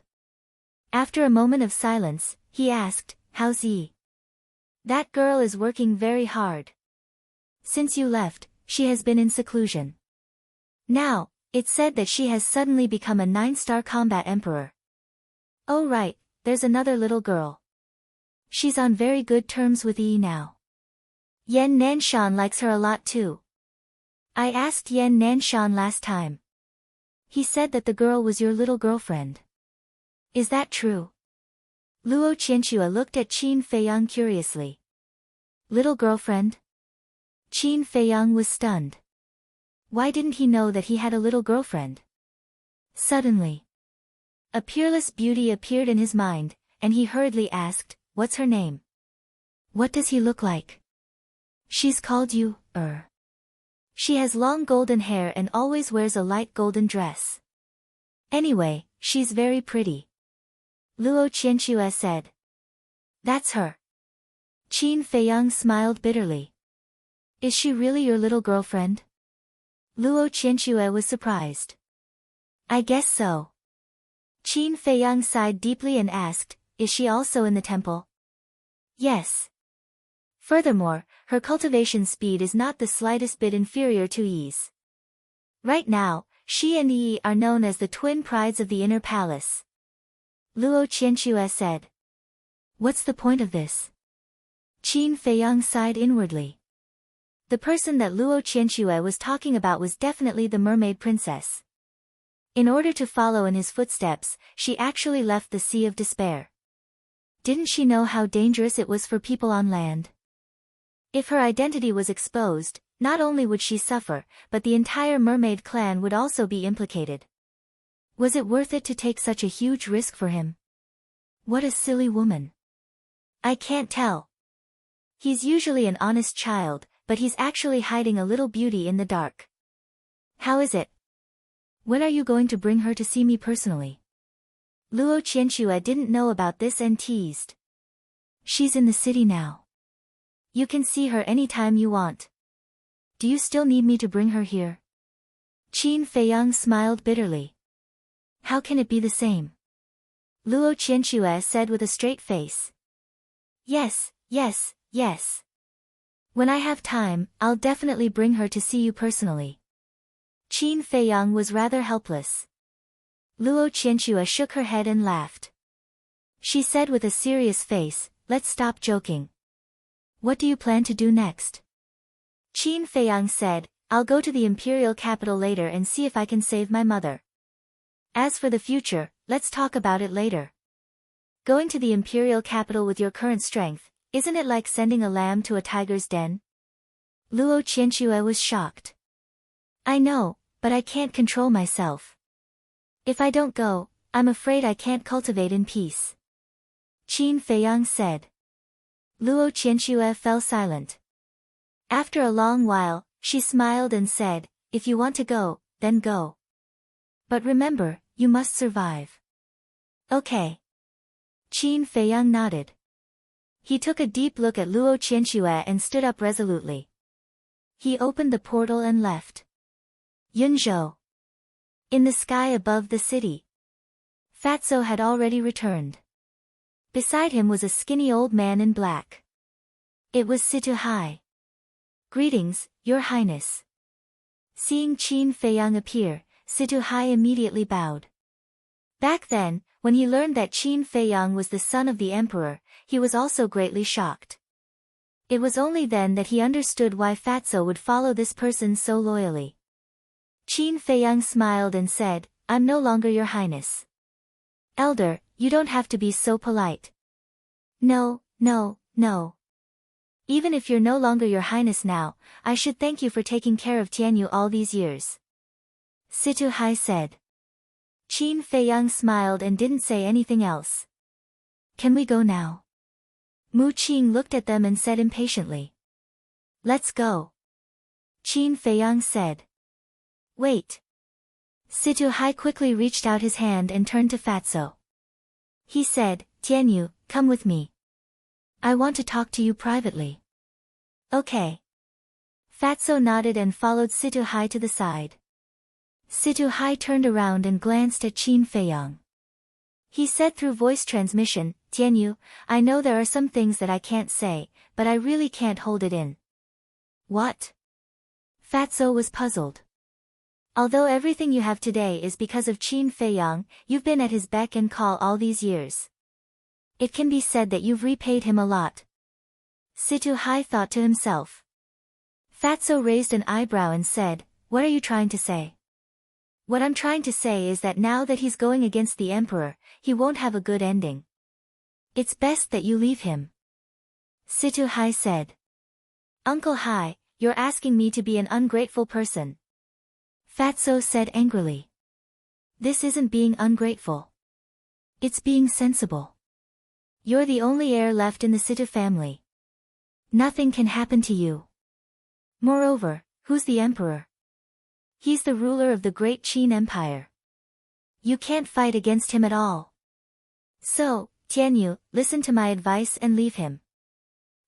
After a moment of silence, he asked, How's Yi? That girl is working very hard. Since you left, she has been in seclusion. Now, it's said that she has suddenly become a 9-star combat emperor. Oh right, there's another little girl. She's on very good terms with Yi now. Yan Nanshan likes her a lot too. I asked Yan Nanshan last time. He said that the girl was your little girlfriend. Is that true? Luo Qianxue looked at Qin Feiyang curiously. Little girlfriend? Qin Feiyang was stunned. Why didn't he know that he had a little girlfriend? Suddenly, a peerless beauty appeared in his mind, and he hurriedly asked, What's her name? What does he look like? She's called you, She has long golden hair and always wears a light golden dress. Anyway, she's very pretty. Luo Qianxue said. That's her. Qin Feiyang smiled bitterly. Is she really your little girlfriend? Luo Qianxue was surprised. I guess so. Qin Feiyang sighed deeply and asked, Is she also in the temple? Yes. Furthermore, her cultivation speed is not the slightest bit inferior to Yi's. Right now, she and Yi are known as the twin prides of the inner palace. Luo Qianxue said. What's the point of this? Qin Feiyang sighed inwardly. The person that Luo Qianxue was talking about was definitely the mermaid princess. In order to follow in his footsteps, she actually left the Sea of Despair. Didn't she know how dangerous it was for people on land? If her identity was exposed, not only would she suffer, but the entire mermaid clan would also be implicated. Was it worth it to take such a huge risk for him? What a silly woman. I can't tell. He's usually an honest child, but he's actually hiding a little beauty in the dark. How is it? When are you going to bring her to see me personally? Luo Qianxue didn't know about this and teased. She's in the city now. You can see her anytime you want. Do you still need me to bring her here? Qin Feiyang smiled bitterly. How can it be the same? Luo Qianxue said with a straight face. Yes, yes, yes. When I have time, I'll definitely bring her to see you personally. Qin Feiyang was rather helpless. Luo Qianxue shook her head and laughed. She said with a serious face, let's stop joking. What do you plan to do next? Qin Feiyang said, I'll go to the imperial capital later and see if I can save my mother. As for the future, let's talk about it later. Going to the imperial capital with your current strength, isn't it like sending a lamb to a tiger's den? Luo Qianxue was shocked. I know, but I can't control myself. If I don't go, I'm afraid I can't cultivate in peace. Qin Feiyang said. Luo Qianxue fell silent. After a long while, she smiled and said, if you want to go, then go. But remember, you must survive. Okay. Qin Feiyang nodded. He took a deep look at Luo Qianxue and stood up resolutely. He opened the portal and left. Yunzhou. In the sky above the city. Fatso had already returned. Beside him was a skinny old man in black. It was Situ Hai. Greetings, Your Highness. Seeing Qin Feiyang appear, Situ Hai immediately bowed. Back then, when he learned that Qin Feiyang was the son of the emperor, he was also greatly shocked. It was only then that he understood why Fatso would follow this person so loyally. Qin Feiyang smiled and said, I'm no longer Your Highness. Elder, you don't have to be so polite. No. Even if you're no longer Your Highness now, I should thank you for taking care of Tianyu all these years. Situ Hai said. Qin Feiyang smiled and didn't say anything else. Can we go now? Mu Qing looked at them and said impatiently. Let's go. Qin Feiyang said. Wait. Situ Hai quickly reached out his hand and turned to Fatso. He said, Tianyu, come with me. I want to talk to you privately. Okay. Fatso nodded and followed Situ Hai to the side. Situ Hai turned around and glanced at Qin Feiyang. He said through voice transmission, Tianyu, I know there are some things that I can't say, but I really can't hold it in. What? Fatso was puzzled. Although everything you have today is because of Qin Feiyang, you've been at his beck and call all these years. It can be said that you've repaid him a lot. Situ Hai thought to himself. Fatso raised an eyebrow and said, what are you trying to say? What I'm trying to say is that now that he's going against the emperor, he won't have a good ending. It's best that you leave him. Situ Hai said. Uncle Hai, you're asking me to be an ungrateful person. Fatso said angrily. This isn't being ungrateful. It's being sensible. You're the only heir left in the Situ family. Nothing can happen to you. Moreover, who's the emperor? He's the ruler of the great Qin Empire. You can't fight against him at all. So, Tianyu, listen to my advice and leave him.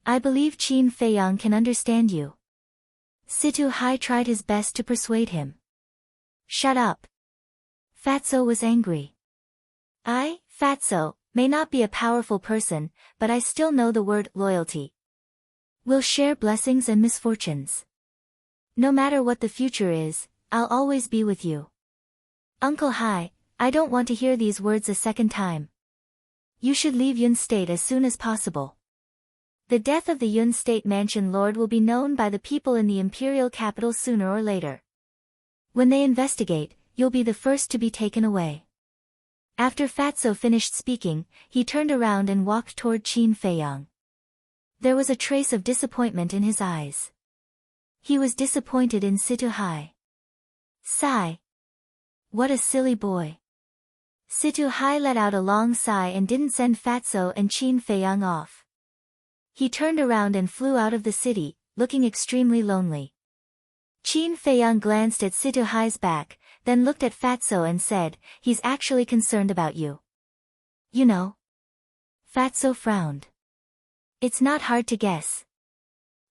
I believe Qin Feiyang can understand you. Situ Hai tried his best to persuade him. Shut up. Fatso was angry. I, Fatso, may not be a powerful person, but I still know the word loyalty. We'll share blessings and misfortunes. No matter what the future is, I'll always be with you. Uncle Hai, I don't want to hear these words a second time. You should leave Yun State as soon as possible. The death of the Yun State Mansion Lord will be known by the people in the imperial capital sooner or later. When they investigate, you'll be the first to be taken away. After Fatso finished speaking, he turned around and walked toward Qin Feiyang. There was a trace of disappointment in his eyes. He was disappointed in Situ Hai. Sigh. What a silly boy. Situ Hai let out a long sigh and didn't send Fatso and Qin Feiyang off. He turned around and flew out of the city, looking extremely lonely. Qin Feiyang glanced at Situ Hai's back, then looked at Fatso and said, he's actually concerned about you. You know. Fatso frowned. It's not hard to guess.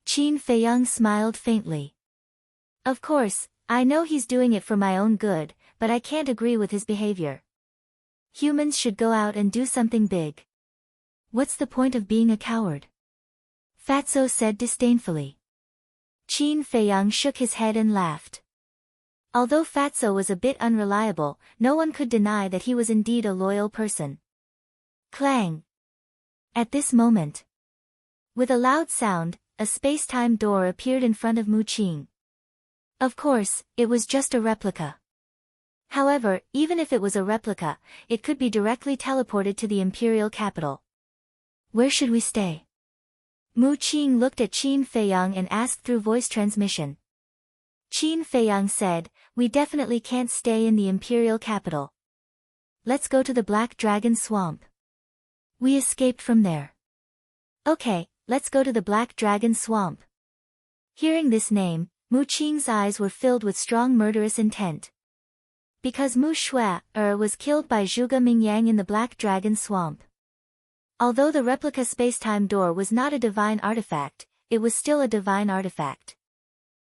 Qin Feiyang smiled faintly. Of course, I know he's doing it for my own good, but I can't agree with his behavior. Humans should go out and do something big. What's the point of being a coward? Fatso said disdainfully. Qin Feiyang shook his head and laughed. Although Fatso was a bit unreliable, no one could deny that he was indeed a loyal person. Clang! At this moment, with a loud sound, a space-time door appeared in front of Mu Qing. Of course, it was just a replica. However, even if it was a replica, it could be directly teleported to the imperial capital. Where should we stay? Mu Qing looked at Qin Feiyang and asked through voice transmission. Qin Feiyang said, "We definitely can't stay in the imperial capital. Let's go to the Black Dragon Swamp. We escaped from there." Okay, let's go to the Black Dragon Swamp. Hearing this name, Mu Qing's eyes were filled with strong murderous intent. Because Mu Shui was killed by Zhuge Mingyang in the Black Dragon Swamp. Although the replica spacetime door was not a divine artifact, it was still a divine artifact.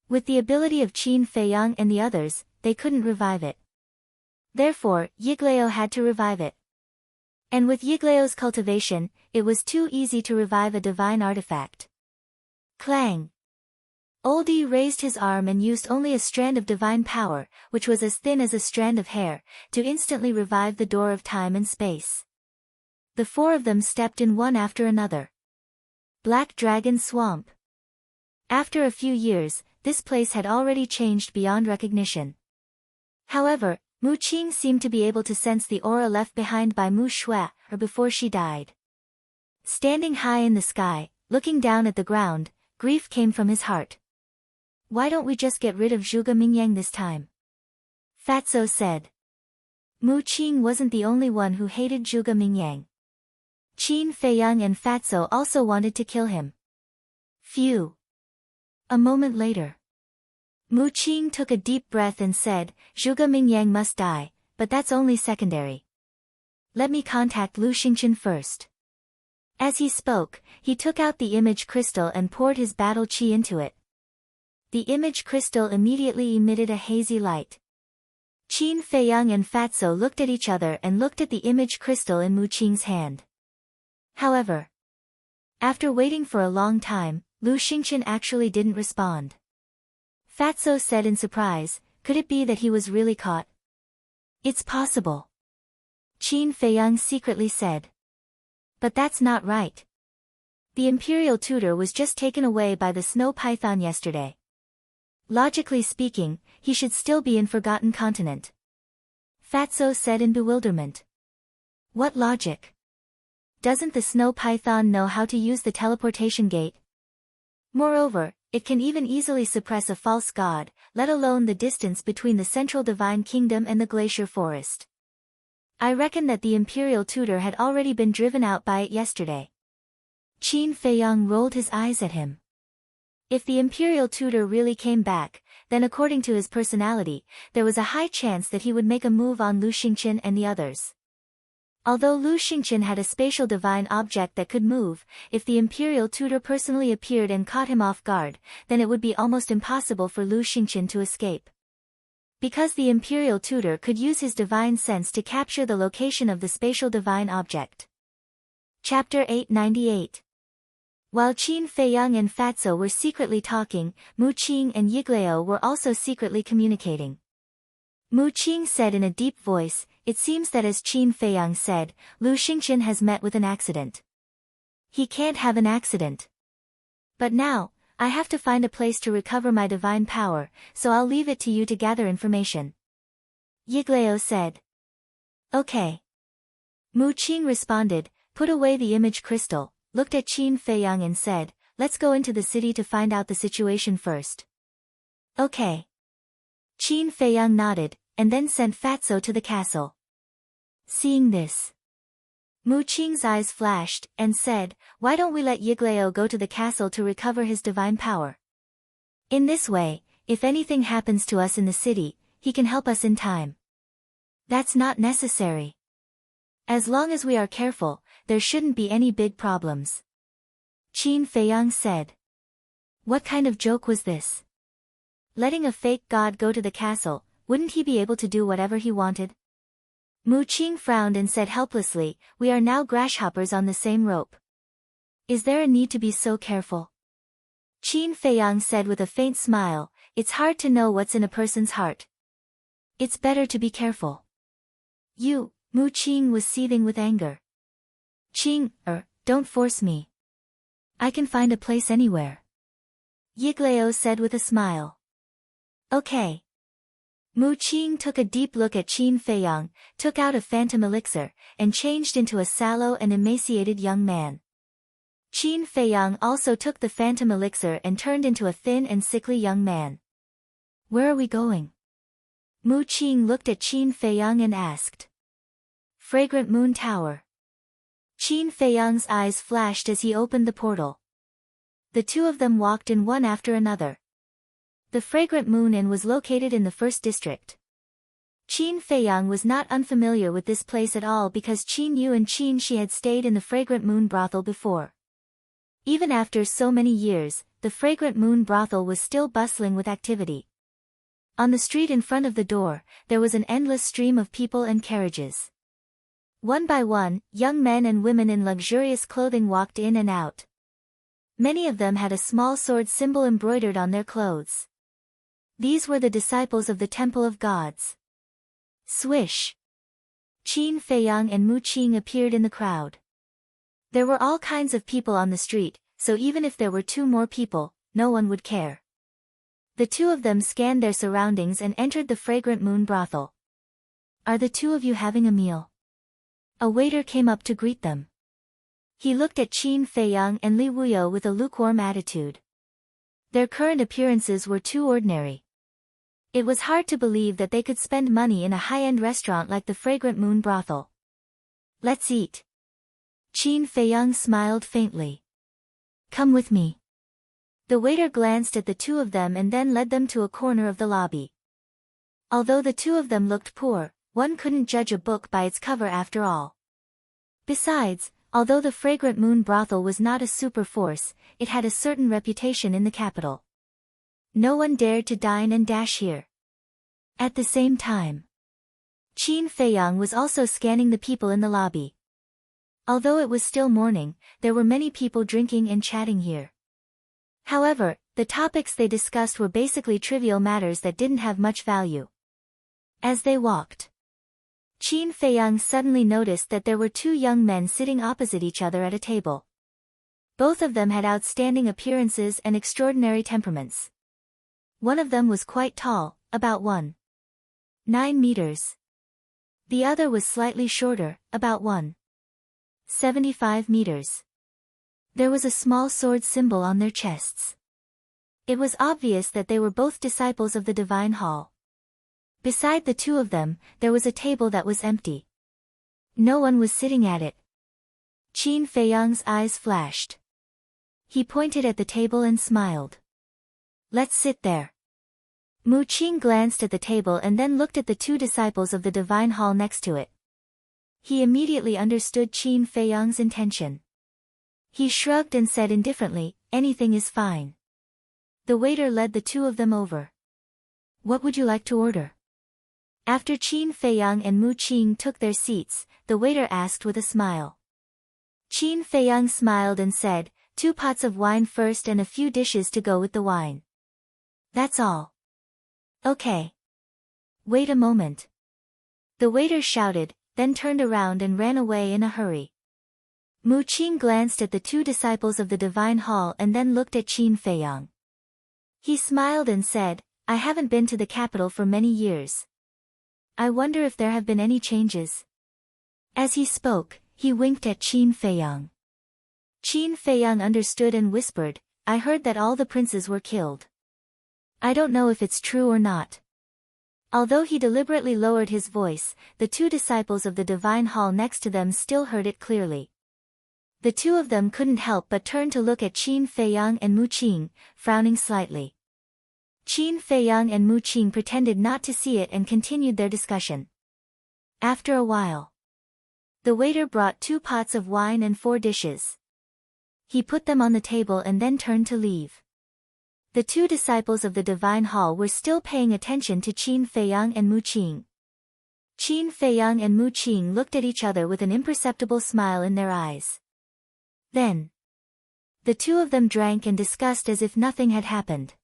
With the ability of Qin Feiyang and the others, they couldn't revive it. Therefore, Yiglao had to revive it. And with Yiglao's cultivation, it was too easy to revive a divine artifact. Clang! Oldie raised his arm and used only a strand of divine power, which was as thin as a strand of hair, to instantly revive the door of time and space. The four of them stepped in one after another. Black Dragon Swamp. After a few years, this place had already changed beyond recognition. However, Mu Qing seemed to be able to sense the aura left behind by Mu Shui, before she died. Standing high in the sky, looking down at the ground, grief came from his heart. Why don't we just get rid of Zhuge Mingyang this time? Fatso said. Mu Qing wasn't the only one who hated Zhuge Mingyang. Qin Feiyang and Fatso also wanted to kill him. Phew. A moment later, Mu Qing took a deep breath and said, "Zhuge Mingyang must die, but that's only secondary. Let me contact Lu Xingqian first." As he spoke, he took out the image crystal and poured his battle qi into it. The image crystal immediately emitted a hazy light. Qin Feiyang and Fatso looked at each other and looked at the image crystal in Mu Qing's hand. However, after waiting for a long time, Lu Xingqian actually didn't respond. Fatso said in surprise, "Could it be that he was really caught?" "It's possible," Qin Feiyang secretly said. "But that's not right. The imperial tutor was just taken away by the snow python yesterday. Logically speaking, he should still be in Forgotten Continent." Fatso said in bewilderment. "What logic? Doesn't the snow python know how to use the teleportation gate? Moreover, it can even easily suppress a false god, let alone the distance between the central divine kingdom and the glacier forest. I reckon that the imperial tutor had already been driven out by it yesterday." Qin Feiyang rolled his eyes at him. If the imperial tutor really came back, then according to his personality, there was a high chance that he would make a move on Lu Xingqian and the others. Although Lu Xingqian had a spatial divine object that could move, if the imperial tutor personally appeared and caught him off guard, then it would be almost impossible for Lu Xingqian to escape. Because the imperial tutor could use his divine sense to capture the location of the spatial divine object. Chapter 898. While Qin Feiyang and Fatso were secretly talking, Mu Qing and Yiglao were also secretly communicating. Mu Qing said in a deep voice, "It seems that as Qin Feiyang said, Lu Xingqian has met with an accident. He can't have an accident. But now, I have to find a place to recover my divine power, so I'll leave it to you to gather information." Yiglao said. "Okay." Mu Qing responded, put away the image crystal, looked at Qin Feiyang and said, "Let's go into the city to find out the situation first." "Okay." Qin Feiyang nodded, and then sent Fatso to the castle. Seeing this, Mu Qing's eyes flashed, and said, "Why don't we let Yiglao go to the castle to recover his divine power? In this way, if anything happens to us in the city, he can help us in time." "That's not necessary. As long as we are careful, there shouldn't be any big problems," Qin Feiyang said. What kind of joke was this? Letting a fake god go to the castle, wouldn't he be able to do whatever he wanted? Mu Qing frowned and said helplessly, "We are now grasshoppers on the same rope. Is there a need to be so careful?" Qin Feiyang said with a faint smile, "It's hard to know what's in a person's heart. It's better to be careful. Mu Qing was seething with anger. Don't force me. I can find a place anywhere. Yiglao said with a smile. Okay. Mu Qing took a deep look at Qin Feiyang, took out a phantom elixir, and changed into a sallow and emaciated young man. Qin Feiyang also took the phantom elixir and turned into a thin and sickly young man. Where are we going? Mu Qing looked at Qin Feiyang and asked. Fragrant Moon Tower. Qin Feiyang's eyes flashed as he opened the portal. The two of them walked in one after another. The Fragrant Moon Inn was located in the first district. Qin Feiyang was not unfamiliar with this place at all because Qin Yu and Qin Shi had stayed in the Fragrant Moon brothel before. Even after so many years, the Fragrant Moon brothel was still bustling with activity. On the street in front of the door, there was an endless stream of people and carriages. One by one, young men and women in luxurious clothing walked in and out. Many of them had a small sword symbol embroidered on their clothes. These were the disciples of the Temple of Gods. Swish! Qin Feiyang and Mu Qing appeared in the crowd. There were all kinds of people on the street, so even if there were two more people, no one would care. The two of them scanned their surroundings and entered the Fragrant Moon brothel. Are the two of you having a meal? A waiter came up to greet them. He looked at Qin Feiyang and Li Wuyo with a lukewarm attitude. Their current appearances were too ordinary. It was hard to believe that they could spend money in a high-end restaurant like the Fragrant Moon brothel. Let's eat. Qin Feiyang smiled faintly. Come with me. The waiter glanced at the two of them and then led them to a corner of the lobby. Although the two of them looked poor, one couldn't judge a book by its cover after all. Besides, although the Fragrant Moon brothel was not a super force, it had a certain reputation in the capital. No one dared to dine and dash here. At the same time, Qin Feiyang was also scanning the people in the lobby. Although it was still morning, there were many people drinking and chatting here. However, the topics they discussed were basically trivial matters that didn't have much value. As they walked, Qin Feiyang suddenly noticed that there were two young men sitting opposite each other at a table. Both of them had outstanding appearances and extraordinary temperaments. One of them was quite tall, about 1.9 meters. The other was slightly shorter, about 1.75 meters. There was a small sword symbol on their chests. It was obvious that they were both disciples of the Divine Hall. Beside the two of them, there was a table that was empty. No one was sitting at it. Qin Feiyang's eyes flashed. He pointed at the table and smiled. Let's sit there. Mu Qing glanced at the table and then looked at the two disciples of the Divine Hall next to it. He immediately understood Qin Feiyang's intention. He shrugged and said indifferently, anything is fine. The waiter led the two of them over. What would you like to order? After Qin Feiyang and Mu Qing took their seats, the waiter asked with a smile. Qin Feiyang smiled and said, 2 pots of wine first and a few dishes to go with the wine. That's all. Okay. Wait a moment. The waiter shouted, then turned around and ran away in a hurry. Mu Qing glanced at the two disciples of the Divine Hall and then looked at Qin Feiyang. He smiled and said, I haven't been to the capital for many years. I wonder if there have been any changes. As he spoke, he winked at Qin Feiyang. Qin Feiyang understood and whispered, I heard that all the princes were killed. I don't know if it's true or not. Although he deliberately lowered his voice, the two disciples of the Divine Hall next to them still heard it clearly. The two of them couldn't help but turn to look at Qin Feiyang and Mu Qing, frowning slightly. Qin Feiyang and Mu Qing pretended not to see it and continued their discussion. After a while, the waiter brought 2 pots of wine and 4 dishes. He put them on the table and then turned to leave. The two disciples of the Divine Hall were still paying attention to Qin Feiyang and Mu Qing. Qin Feiyang and Mu Qing looked at each other with an imperceptible smile in their eyes. Then, the two of them drank and discussed as if nothing had happened.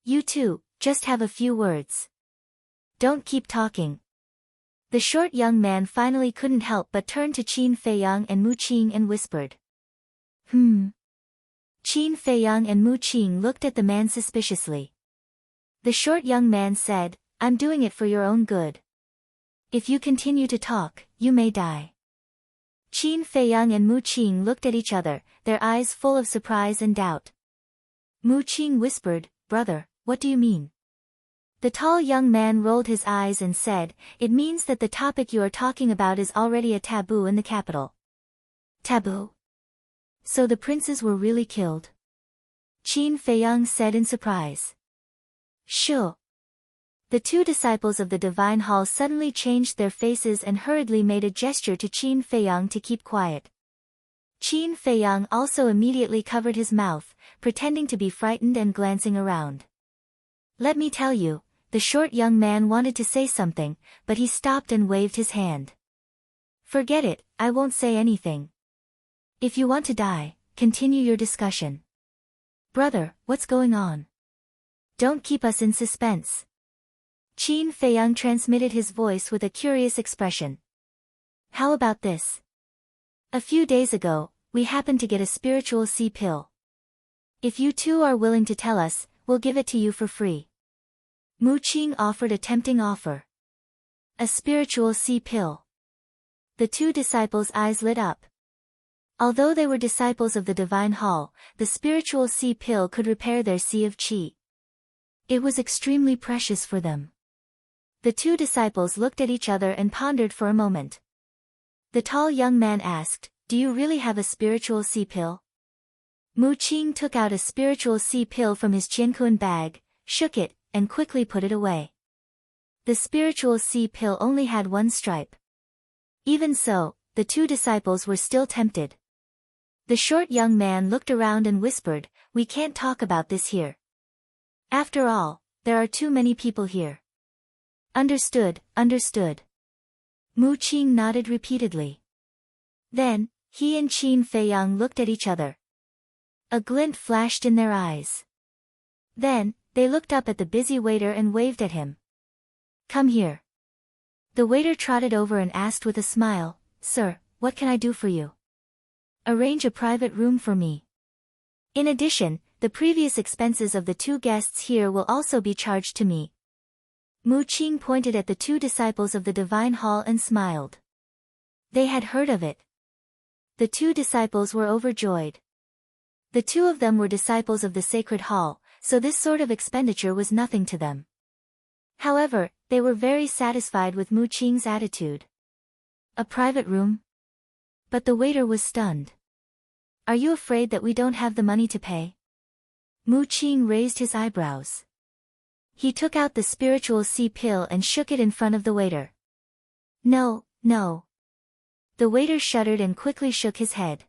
You two, just have a few words. Don't keep talking. The short young man finally couldn't help but turn to Qin Feiyang and Mu Qing and whispered. Qin Feiyang and Mu Qing looked at the man suspiciously. The short young man said, I'm doing it for your own good. If you continue to talk, you may die. Qin Feiyang and Mu Qing looked at each other, their eyes full of surprise and doubt. Mu Qing whispered, Brother, what do you mean? The tall young man rolled his eyes and said, It means that the topic you are talking about is already a taboo in the capital. Taboo? So the princes were really killed? Qin Feiyang said in surprise. Sure. The two disciples of the divine hall suddenly changed their faces and hurriedly made a gesture to Qin Feiyang to keep quiet. Qin Feiyang also immediately covered his mouth, pretending to be frightened and glancing around. Let me tell you, the short young man wanted to say something, but he stopped and waved his hand. Forget it, I won't say anything. If you want to die, continue your discussion. Brother, what's going on? Don't keep us in suspense. Qin Feiyang transmitted his voice with a curious expression. How about this? A few days ago, we happened to get a spiritual sea pill. If you two are willing to tell us, we'll give it to you for free. Mu Qing offered a tempting offer. A spiritual sea pill. The two disciples' eyes lit up. Although they were disciples of the divine hall, the spiritual sea pill could repair their sea of qi. It was extremely precious for them. The two disciples looked at each other and pondered for a moment. The tall young man asked, Do you really have a spiritual sea pill? Mu Qing took out a spiritual sea pill from his qiankuan bag, shook it, and quickly put it away. The spiritual sea pill only had one stripe. Even so, the two disciples were still tempted. The short young man looked around and whispered, We can't talk about this here. After all, there are too many people here. Understood, understood. Mu Qing nodded repeatedly. Then, he and Qin Feiyang looked at each other. A glint flashed in their eyes. Then, they looked up at the busy waiter and waved at him. Come here. The waiter trotted over and asked with a smile, Sir, what can I do for you? Arrange a private room for me. In addition, the previous expenses of the two guests here will also be charged to me. Mu Qing pointed at the two disciples of the divine hall and smiled. They had heard of it. The two disciples were overjoyed. The two of them were disciples of the sacred hall, so this sort of expenditure was nothing to them. However, they were very satisfied with Mu Qing's attitude. A private room? But the waiter was stunned. Are you afraid that we don't have the money to pay? Mu Qing raised his eyebrows. He took out the spiritual sea pill and shook it in front of the waiter. No, no. The waiter shuddered and quickly shook his head.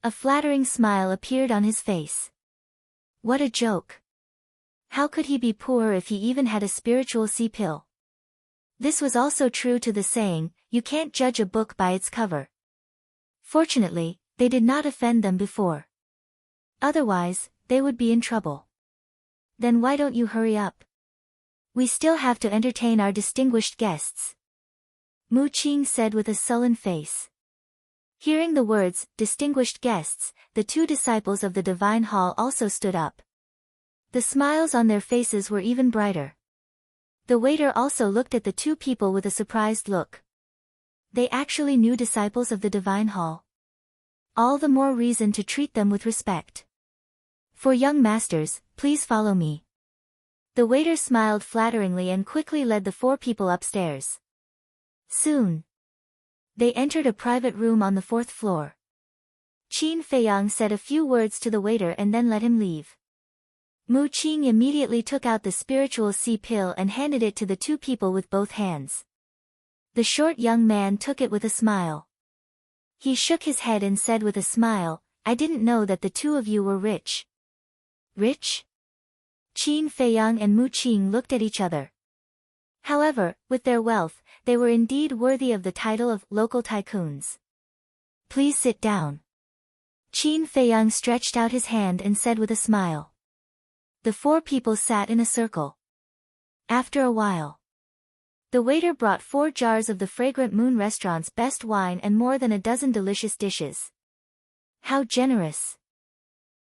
A flattering smile appeared on his face. What a joke. How could he be poor if he even had a spiritual sea pill? This was also true to the saying, you can't judge a book by its cover. Fortunately, they did not offend them before. Otherwise, they would be in trouble. Then why don't you hurry up? We still have to entertain our distinguished guests. Mu Qing said with a sullen face. Hearing the words, distinguished guests, the two disciples of the divine hall also stood up. The smiles on their faces were even brighter. The waiter also looked at the two people with a surprised look. They actually knew disciples of the divine hall. All the more reason to treat them with respect. For young masters, please follow me. The waiter smiled flatteringly and quickly led the four people upstairs. Soon, they entered a private room on the 4th floor. Qin Feiyang said a few words to the waiter and then let him leave. Mu Qing immediately took out the spiritual sea pill and handed it to the two people with both hands. The short young man took it with a smile. He shook his head and said with a smile, I didn't know that the two of you were rich. Rich? Qin Feiyang and Mu Qing looked at each other. However, with their wealth, they were indeed worthy of the title of local tycoons. Please sit down. Qin Feiyang stretched out his hand and said with a smile. The four people sat in a circle. After a while, The waiter brought 4 jars of the fragrant Moon restaurant's best wine and more than a dozen delicious dishes. How generous!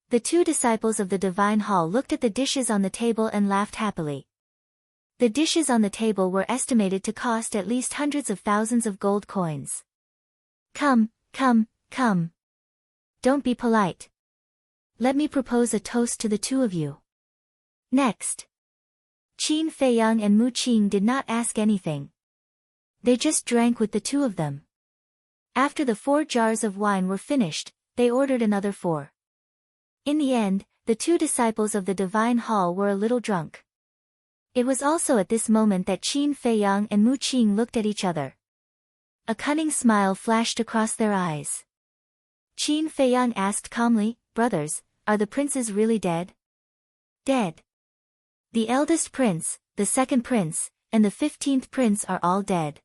The 2 disciples of the Divine Hall looked at the dishes on the table and laughed happily. The dishes on the table were estimated to cost at least hundreds of thousands of gold coins. Come, come, come. Don't be polite. Let me propose a toast to the 2 of you. Next. Qin Feiyang and Mu Qing did not ask anything. They just drank with the 2 of them. After the 4 jars of wine were finished, they ordered another 4. In the end, the 2 disciples of the Divine Hall were a little drunk. It was also at this moment that Qin Feiyang and Mu Qing looked at each other. A cunning smile flashed across their eyes. Qin Feiyang asked calmly, "Brothers, are the princes really dead?" "Dead. The eldest prince, the second prince, and the 15th prince are all dead.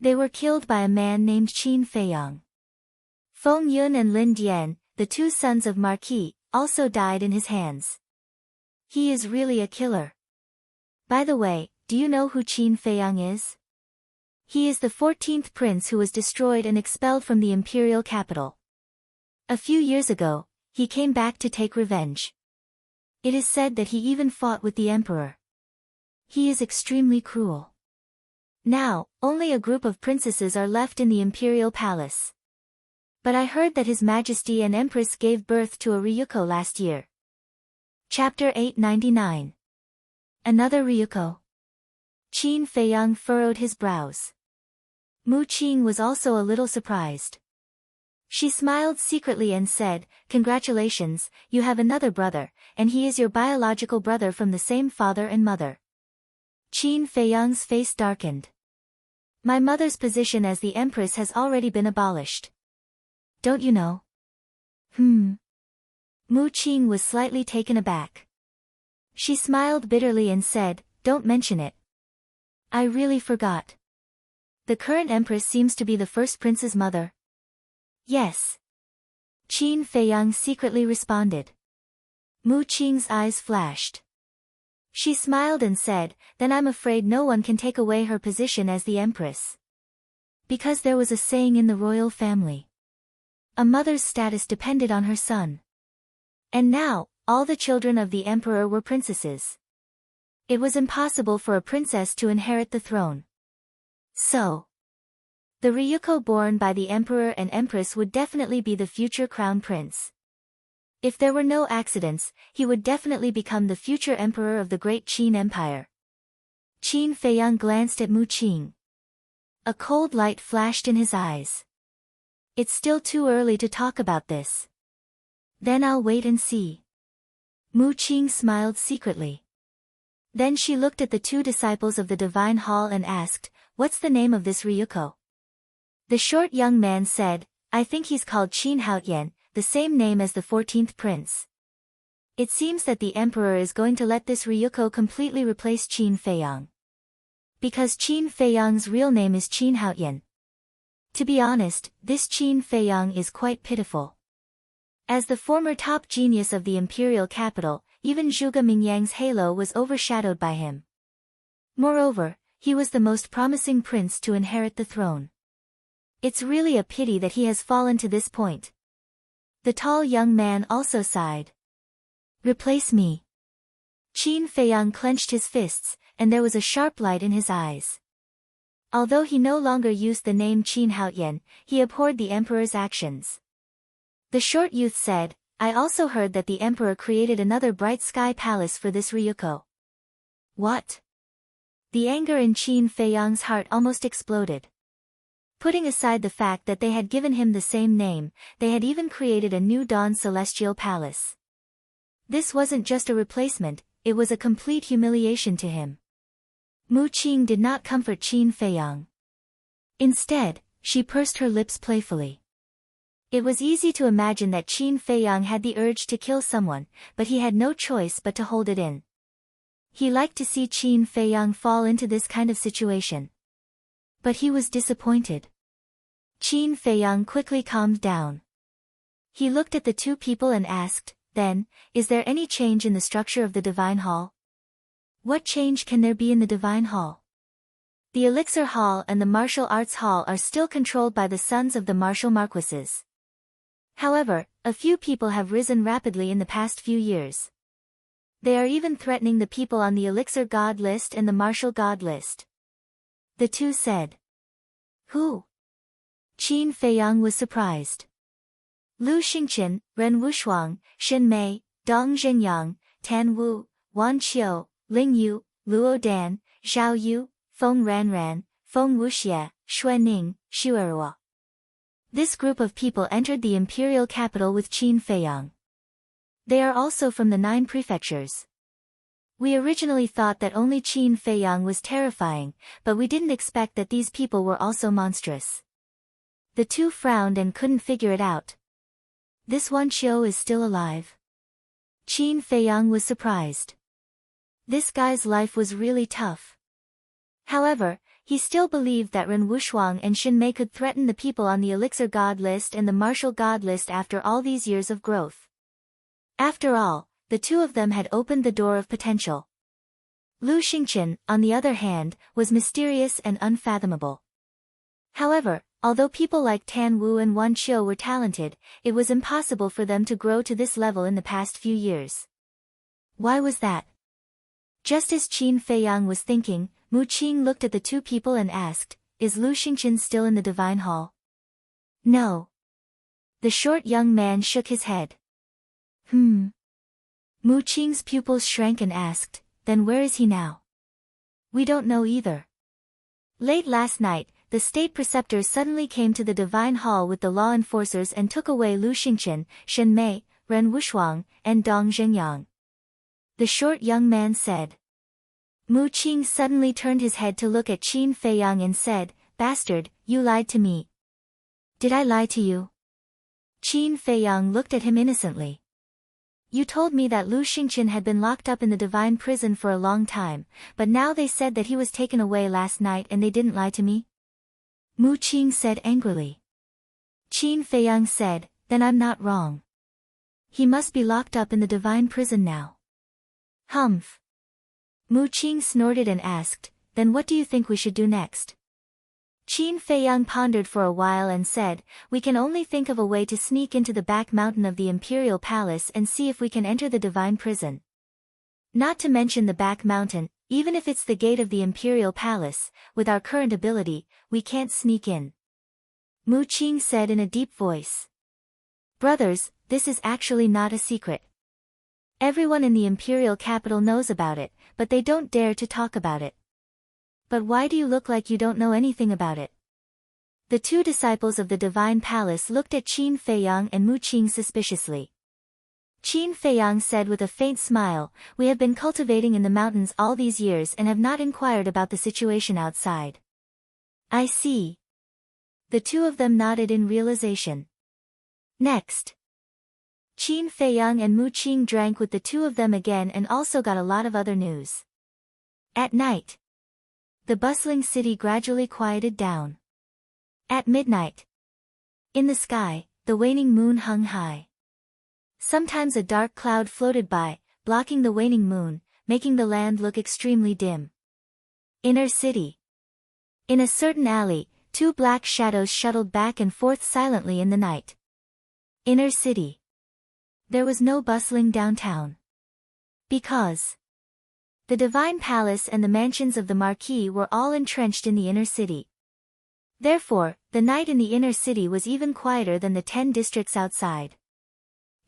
They were killed by a man named Qin Feiyang. Feng Yun and Lin Dian, the 2 sons of Marquis, also died in his hands. He is really a killer. By the way, do you know who Qin Feiyang is? He is the 14th prince who was destroyed and expelled from the imperial capital. A few years ago, he came back to take revenge. It is said that he even fought with the emperor. He is extremely cruel. Now, only a group of princesses are left in the imperial palace. But I heard that His Majesty and Empress gave birth to a Ryuko last year." Chapter 899. Another Ryuko? Qin Feiyang furrowed his brows. Mu Qing was also a little surprised. She smiled secretly and said, "Congratulations, you have another brother, and he is your biological brother from the same father and mother." Qin Feiyang's face darkened. "My mother's position as the empress has already been abolished. Don't you know?" Mu Qing was slightly taken aback. She smiled bitterly and said, "Don't mention it. I really forgot. The current empress seems to be the first prince's mother." "Yes." Qin Feiyang secretly responded. Mu Qing's eyes flashed. She smiled and said, "Then I'm afraid no one can take away her position as the empress. Because there was a saying in the royal family. A mother's status depended on her son. And now, all the children of the emperor were princesses. It was impossible for a princess to inherit the throne. So, the Ryuko born by the emperor and empress would definitely be the future crown prince. If there were no accidents, he would definitely become the future emperor of the great Qin Empire." Qin Feiyang glanced at Mu Qing. A cold light flashed in his eyes. "It's still too early to talk about this. Then I'll wait and see." Mu Qing smiled secretly. Then she looked at the 2 disciples of the Divine Hall and asked, "What's the name of this Ryuko?" The short young man said, "I think he's called Qin Haotian, the same name as the 14th prince. It seems that the emperor is going to let this Ryuko completely replace Qin Feiyang. Because Qin Feiyang's real name is Qin Haotian. To be honest, this Qin Feiyang is quite pitiful. As the former top genius of the imperial capital, even Zhuge Mingyang's halo was overshadowed by him. Moreover, he was the most promising prince to inherit the throne. It's really a pity that he has fallen to this point." The tall young man also sighed. "Replace me." Qin Feiyang clenched his fists, and there was a sharp light in his eyes. Although he no longer used the name Qin Haotian, he abhorred the emperor's actions. The short youth said, "I also heard that the emperor created another bright sky palace for this Ryuko." "What?" The anger in Qin Feiyang's heart almost exploded. Putting aside the fact that they had given him the same name, they had even created a new Dawn Celestial Palace. This wasn't just a replacement, it was a complete humiliation to him. Mu Qing did not comfort Qin Feiyang. Instead, she pursed her lips playfully. It was easy to imagine that Qin Feiyang had the urge to kill someone, but he had no choice but to hold it in. He liked to see Qin Feiyang fall into this kind of situation. But he was disappointed. Qin Feiyang quickly calmed down. He looked at the 2 people and asked, "Then, is there any change in the structure of the Divine Hall?" "What change can there be in the Divine Hall?" The Elixir Hall and the Martial Arts Hall are still controlled by the sons of the martial marquises. However, a few people have risen rapidly in the past few years. They are even threatening the people on the Elixir God list and the Martial God list. The two said. Who? Qin Feiyang was surprised. Lu Xingqian, Ren Wushuang, Shen Mei, Dong Zhengyang, Tan Wu, Wan Qiu, Ling Yu, Luo Dan, Zhao Yu, Feng Ranran, Feng Wuxie, Xue Ning, Xu Erhua. This group of people entered the imperial capital with Qin Feiyang. They are also from the 9 prefectures. We originally thought that only Qin Feiyang was terrifying, but we didn't expect that these people were also monstrous. The two frowned and couldn't figure it out. This Wan Qiu is still alive. Qin Feiyang was surprised. This guy's life was really tough. However, he still believed that Ren Wushuang and Shen Mei could threaten the people on the Elixir God list and the Martial God list after all these years of growth. After all, the two of them had opened the door of potential. Lu Xingqian, on the other hand, was mysterious and unfathomable. However, although people like Tan Wu and Wan Qiu were talented, it was impossible for them to grow to this level in the past few years. Why was that? Just as Qin Feiyang was thinking, Mu Qing looked at the two people and asked, "Is Lu Xingqian still in the Divine Hall?" "No." The short young man shook his head. Mu Qing's pupils shrank and asked, "Then where is he now?" "We don't know either." Late last night, the state preceptor suddenly came to the Divine Hall with the law enforcers and took away Lu Xingqian, Shen Mei, Ren Wushuang, and Dong Zhengyang. The short young man said. Mu Qing suddenly turned his head to look at Qin Feiyang and said, "Bastard, you lied to me." "Did I lie to you?" Qin Feiyang looked at him innocently. "You told me that Lu Xingqian had been locked up in the divine prison for a long time, but now they said that he was taken away last night and they didn't lie to me?" Mu Qing said angrily. Qin Feiyang said, "Then I'm not wrong. He must be locked up in the divine prison now." "Humph." Mu Qing snorted and asked, "Then what do you think we should do next?" Qin Feiyang pondered for a while and said, "We can only think of a way to sneak into the back mountain of the imperial palace and see if we can enter the divine prison. Not to mention the back mountain, even if it's the gate of the imperial palace, with our current ability, we can't sneak in." Mu Qing said in a deep voice. "Brothers, this is actually not a secret. Everyone in the imperial capital knows about it, but they don't dare to talk about it." "But why do you look like you don't know anything about it?" The two disciples of the divine palace looked at Qin Feiyang and Mu Qing suspiciously. Qin Feiyang said with a faint smile, "We have been cultivating in the mountains all these years and have not inquired about the situation outside." "I see." The two of them nodded in realization. Next, Qin Feiyang and Mu Qing drank with the two of them again and also got a lot of other news. At night, the bustling city gradually quieted down. At midnight, in the sky, the waning moon hung high. Sometimes a dark cloud floated by, blocking the waning moon, making the land look extremely dim. Inner city. In a certain alley, two black shadows shuttled back and forth silently in the night. Inner city. There was no bustling downtown. Because the divine palace and the mansions of the marquis were all entrenched in the inner city. Therefore, the night in the inner city was even quieter than the 10 districts outside.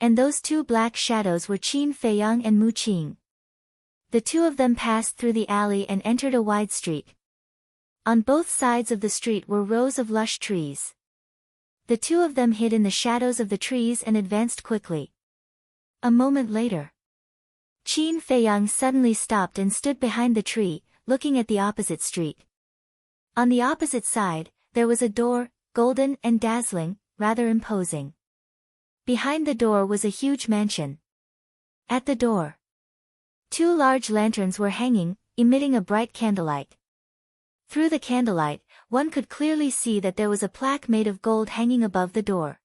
And those two black shadows were Qin Feiyang and Mu Qing. The two of them passed through the alley and entered a wide street. On both sides of the street were rows of lush trees. The two of them hid in the shadows of the trees and advanced quickly. A moment later, Qin Feiyang suddenly stopped and stood behind the tree, looking at the opposite street. On the opposite side, there was a door, golden and dazzling, rather imposing. Behind the door was a huge mansion. At the door, two large lanterns were hanging, emitting a bright candlelight. Through the candlelight, one could clearly see that there was a plaque made of gold hanging above the door.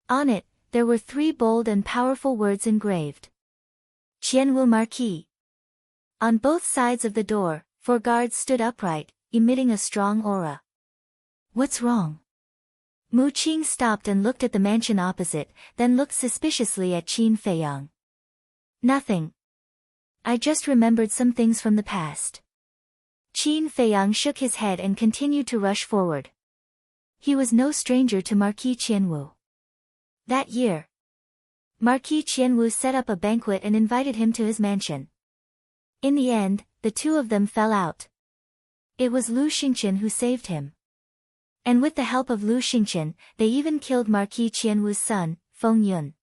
On it, there were 3 bold and powerful words engraved. Qianwu Marquis. On both sides of the door, 4 guards stood upright, emitting a strong aura. What's wrong? Mu Qing stopped and looked at the mansion opposite, then looked suspiciously at Qin Feiyang. Nothing. I just remembered some things from the past. Qin Feiyang shook his head and continued to rush forward. He was no stranger to Marquis Qianwu. That year, Marquis Qianwu set up a banquet and invited him to his mansion. In the end, the two of them fell out. It was Lu Xingqian who saved him. And with the help of Lu Xingqian, they even killed Marquis Qianwu's son, Feng Yun.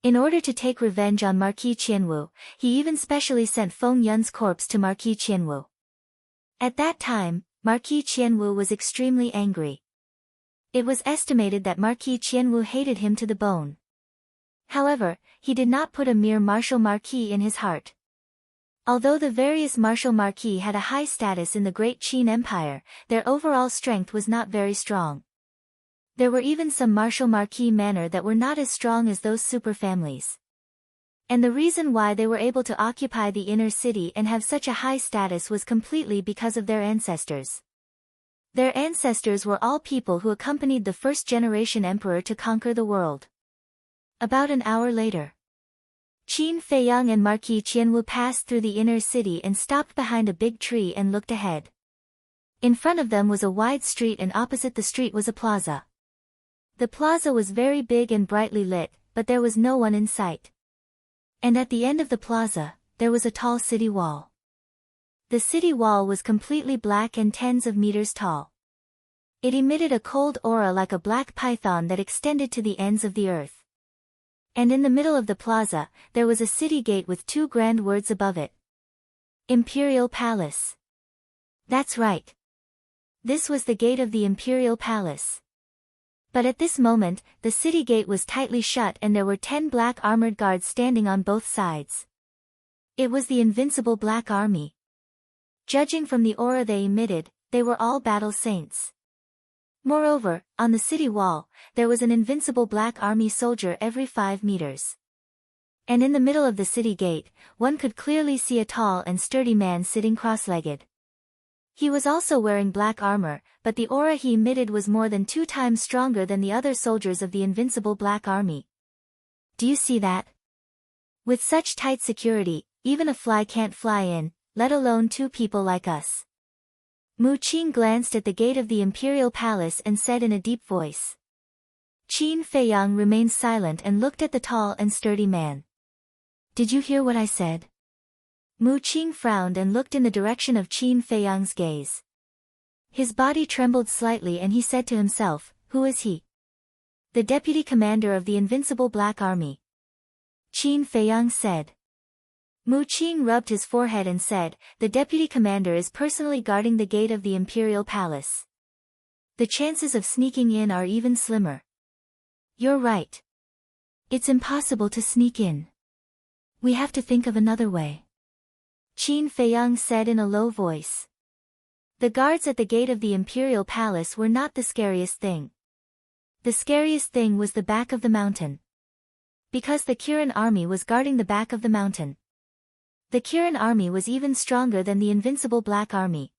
In order to take revenge on Marquis Qianwu, he even specially sent Feng Yun's corpse to Marquis Qianwu. At that time, Marquis Qianwu was extremely angry. It was estimated that Marquis Qianwu hated him to the bone. However, he did not put a mere martial marquis in his heart. Although the various martial marquis had a high status in the Great Qin Empire, their overall strength was not very strong. There were even some martial marquis manor that were not as strong as those superfamilies. And the reason why they were able to occupy the inner city and have such a high status was completely because of their ancestors. Their ancestors were all people who accompanied the first-generation emperor to conquer the world. About an hour later, Qin Feiyang and Marquis Qianwu passed through the inner city and stopped behind a big tree and looked ahead. In front of them was a wide street and opposite the street was a plaza. The plaza was very big and brightly lit, but there was no one in sight. And at the end of the plaza, there was a tall city wall. The city wall was completely black and tens of meters tall. It emitted a cold aura like a black python that extended to the ends of the earth. And in the middle of the plaza, there was a city gate with two grand words above it. Imperial Palace. That's right. This was the gate of the Imperial Palace. But at this moment, the city gate was tightly shut and there were 10 black armored guards standing on both sides. It was the Invincible Black Army. Judging from the aura they emitted, they were all battle saints. Moreover, on the city wall, there was an invincible black army soldier every 5 meters. And in the middle of the city gate, one could clearly see a tall and sturdy man sitting cross-legged. He was also wearing black armor, but the aura he emitted was more than 2 times stronger than the other soldiers of the Invincible Black Army. Do you see that? With such tight security, even a fly can't fly in, let alone 2 people like us. Mu Qing glanced at the gate of the Imperial Palace and said in a deep voice. Qin Feiyang remained silent and looked at the tall and sturdy man. Did you hear what I said? Mu Qing frowned and looked in the direction of Qin Feiyang's gaze. His body trembled slightly and he said to himself, who is he? The deputy commander of the Invincible Black Army. Qin Feiyang said. Mu Qing rubbed his forehead and said, the deputy commander is personally guarding the gate of the Imperial Palace. The chances of sneaking in are even slimmer. You're right. It's impossible to sneak in. We have to think of another way. Qin Feiyang said in a low voice. The guards at the gate of the Imperial Palace were not the scariest thing. The scariest thing was the back of the mountain. Because the Kirin army was guarding the back of the mountain. The Kirin army was even stronger than the Invincible Black Army.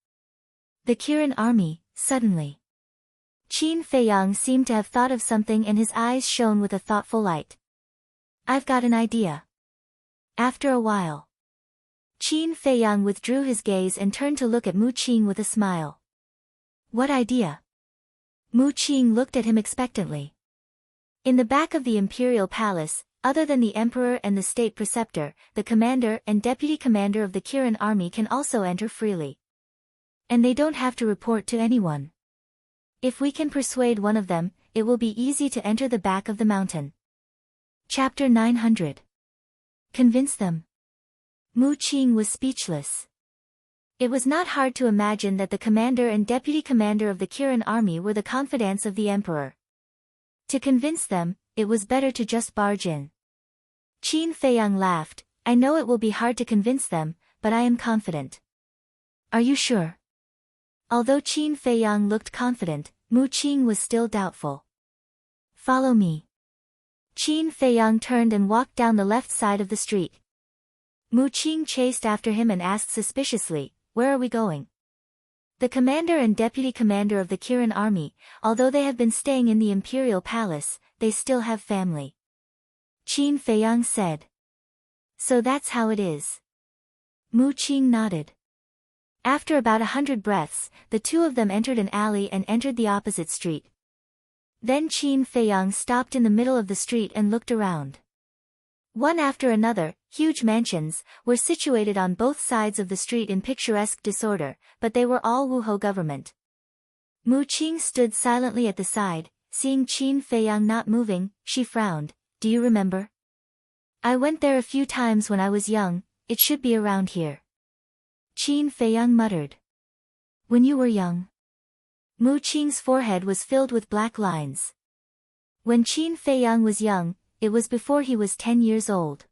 The Kirin army, suddenly. Qin Feiyang seemed to have thought of something and his eyes shone with a thoughtful light. I've got an idea. After a while, Qin Feiyang withdrew his gaze and turned to look at Mu Qing with a smile. What idea? Mu Qing looked at him expectantly. In the back of the Imperial Palace, other than the Emperor and the State Preceptor, the Commander and Deputy Commander of the Kirin Army can also enter freely. And they don't have to report to anyone. If we can persuade one of them, it will be easy to enter the back of the mountain. Chapter 900. Convince them. Mu Qing was speechless. It was not hard to imagine that the Commander and Deputy Commander of the Kirin Army were the confidants of the Emperor. To convince them, it was better to just barge in. Qin Feiyang laughed. I know it will be hard to convince them, but I am confident. Are you sure? Although Qin Feiyang looked confident, Mu Qing was still doubtful. Follow me. Qin Feiyang turned and walked down the left side of the street. Mu Qing chased after him and asked suspiciously, where are we going? The commander and deputy commander of the Kirin army, although they have been staying in the imperial palace, they still have family. Qin Feiyang said. So that's how it is. Mu Qing nodded. After about 100 breaths, the two of them entered an alley and entered the opposite street. Then Qin Feiyang stopped in the middle of the street and looked around. One after another, huge mansions, were situated on both sides of the street in picturesque disorder, but they were all Wuhou government. Mu Qing stood silently at the side, seeing Qin Feiyang not moving, she frowned. Do you remember? I went there a few times when I was young, it should be around here. Qin Feiyang muttered. When you were young? Mu Qing's forehead was filled with black lines. When Qin Feiyang was young, it was before he was 10 years old.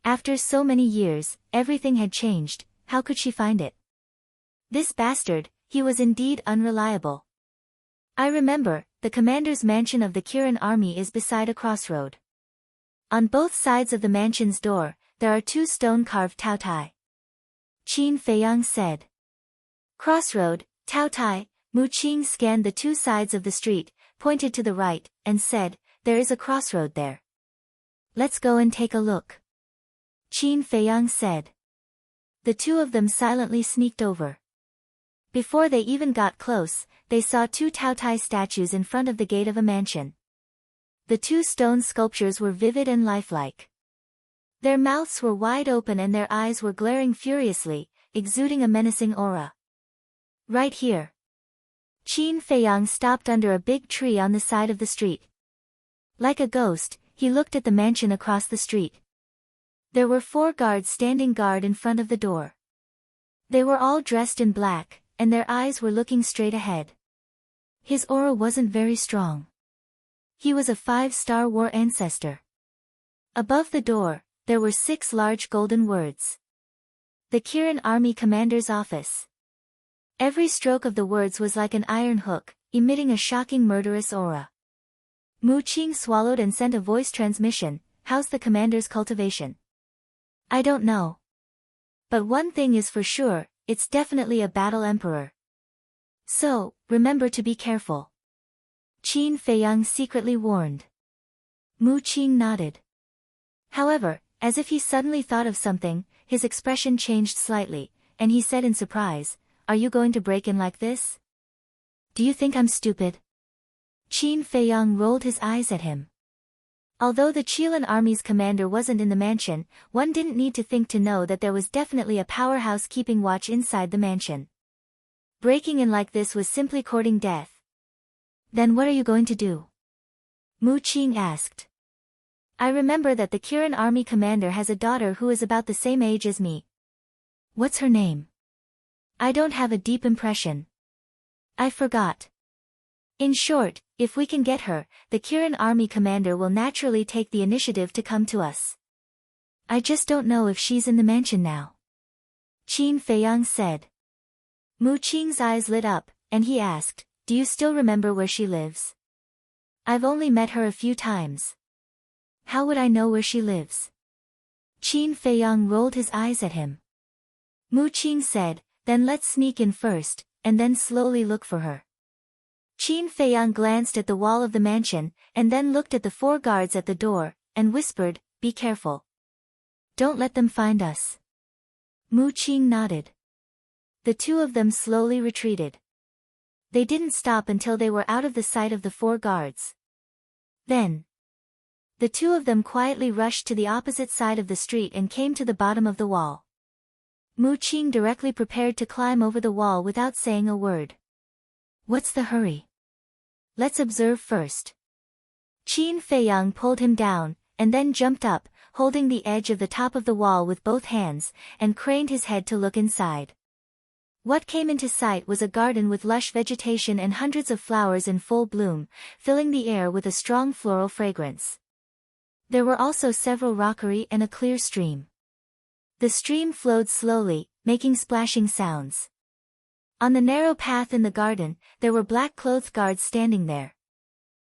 After so many years, everything had changed, how could she find it? This bastard, he was indeed unreliable. I remember, the commander's mansion of the Kirin army is beside a crossroad. On both sides of the mansion's door, there are two stone-carved taotai. Qin Feiyang said. Crossroad, taotai. Mu Qing scanned the two sides of the street, pointed to the right, and said, there is a crossroad there. Let's go and take a look. Qin Feiyang said. The two of them silently sneaked over. Before they even got close, they saw two taotai statues in front of the gate of a mansion. The two stone sculptures were vivid and lifelike. Their mouths were wide open and their eyes were glaring furiously, exuding a menacing aura. Right here. Qin Feiyang stopped under a big tree on the side of the street. Like a ghost, he looked at the mansion across the street. There were 4 guards standing guard in front of the door. They were all dressed in black, and their eyes were looking straight ahead. His aura wasn't very strong. He was a 5-star war ancestor. Above the door, there were 6 large golden words. The Kirin Army Commander's Office. Every stroke of the words was like an iron hook, emitting a shocking murderous aura. Mu Qing swallowed and sent a voice transmission. How's the commander's cultivation? I don't know. But one thing is for sure, it's definitely a battle emperor. So, remember to be careful. Qin Feiyang secretly warned. Mu Qing nodded. However, as if he suddenly thought of something, his expression changed slightly, and he said in surprise, Are you going to break in like this? Do you think I'm stupid? Qin Feiyang rolled his eyes at him. Although the Qilin army's commander wasn't in the mansion, one didn't need to think to know that there was definitely a powerhouse keeping watch inside the mansion. Breaking in like this was simply courting death. Then what are you going to do? Mu Qing asked. I remember that the Kirin army commander has a daughter who is about the same age as me. What's her name? I don't have a deep impression. I forgot. In short, if we can get her, the Kirin army commander will naturally take the initiative to come to us. I just don't know if she's in the mansion now. Qin Feiyang said. Mu Qing's eyes lit up, and he asked, Do you still remember where she lives? I've only met her a few times. How would I know where she lives? Qin Feiyang rolled his eyes at him. Mu Qing said, Then let's sneak in first, and then slowly look for her. Qin Feiyang glanced at the wall of the mansion, and then looked at the 4 guards at the door, and whispered, Be careful. Don't let them find us. Mu Qing nodded. The two of them slowly retreated. They didn't stop until they were out of the sight of the 4 guards. Then, the two of them quietly rushed to the opposite side of the street and came to the bottom of the wall. Mu Qing directly prepared to climb over the wall without saying a word. What's the hurry? Let's observe first. Qin Feiyang pulled him down, and then jumped up, holding the edge of the top of the wall with both hands, and craned his head to look inside. What came into sight was a garden with lush vegetation and hundreds of flowers in full bloom, filling the air with a strong floral fragrance. There were also several rockery and a clear stream. The stream flowed slowly, making splashing sounds. On the narrow path in the garden, there were black-clothed guards standing there.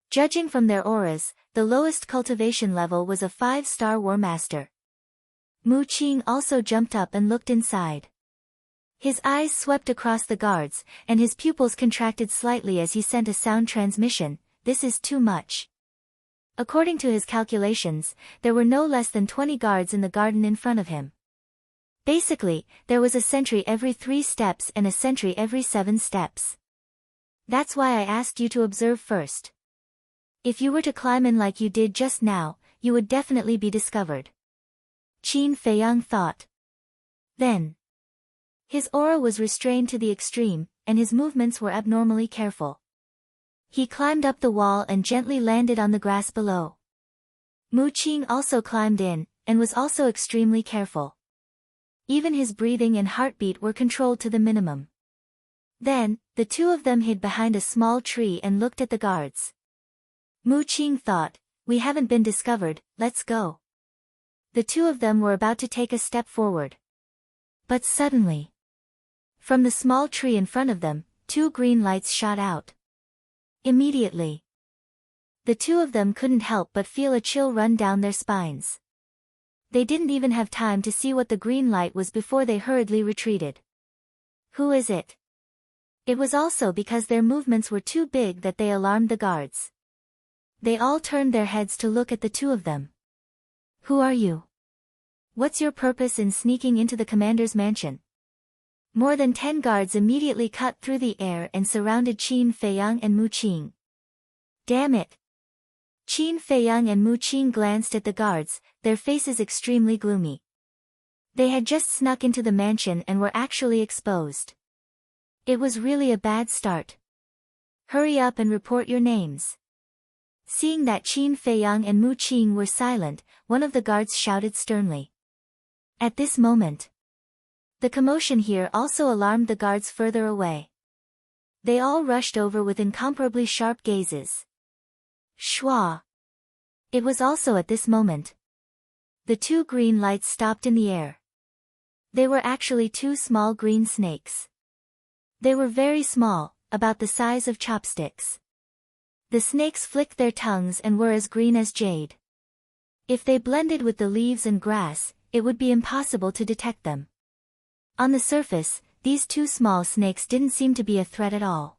Judging from their auras, the lowest cultivation level was a 5-star war master. Mu Qing also jumped up and looked inside. His eyes swept across the guards, and his pupils contracted slightly as he sent a sound transmission. This is too much. According to his calculations, there were no less than 20 guards in the garden in front of him. Basically, there was a sentry every 3 steps and a sentry every 7 steps. That's why I asked you to observe first. If you were to climb in like you did just now, you would definitely be discovered. Qin Feiyang thought. Then, his aura was restrained to the extreme, and his movements were abnormally careful. He climbed up the wall and gently landed on the grass below. Mu Qing also climbed in, and was also extremely careful. Even his breathing and heartbeat were controlled to the minimum. Then, the two of them hid behind a small tree and looked at the guards. Mu Qing thought, we haven't been discovered, let's go. The two of them were about to take a step forward. But suddenly, from the small tree in front of them, 2 green lights shot out. Immediately, the two of them couldn't help but feel a chill run down their spines. They didn't even have time to see what the green light was before they hurriedly retreated. Who is it? It was also because their movements were too big that they alarmed the guards. They all turned their heads to look at the two of them. Who are you? What's your purpose in sneaking into the commander's mansion? More than 10 guards immediately cut through the air and surrounded Qin Feiyang and Mu Qing. Damn it! Qin Feiyang and Mu Qing glanced at the guards, their faces extremely gloomy. They had just snuck into the mansion and were actually exposed. It was really a bad start. Hurry up and report your names. Seeing that Qin Feiyang and Mu Qing were silent, one of the guards shouted sternly. At this moment, the commotion here also alarmed the guards further away. They all rushed over with incomparably sharp gazes. Shwa! It was also at this moment. The 2 green lights stopped in the air. They were actually 2 small green snakes. They were very small, about the size of chopsticks. The snakes flicked their tongues and were as green as jade. If they blended with the leaves and grass, it would be impossible to detect them. On the surface, these 2 small snakes didn't seem to be a threat at all.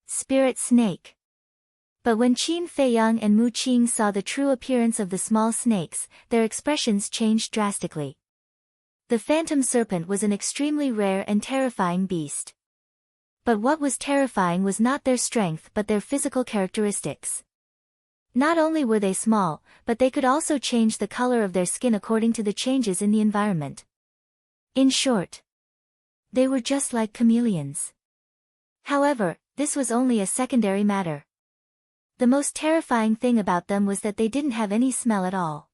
Spirit snake. But when Qin Feiyang and Mu Qing saw the true appearance of the small snakes, their expressions changed drastically. The phantom serpent was an extremely rare and terrifying beast. But what was terrifying was not their strength but their physical characteristics. Not only were they small, but they could also change the color of their skin according to the changes in the environment. In short, they were just like chameleons. However, this was only a secondary matter. The most terrifying thing about them was that they didn't have any smell at all.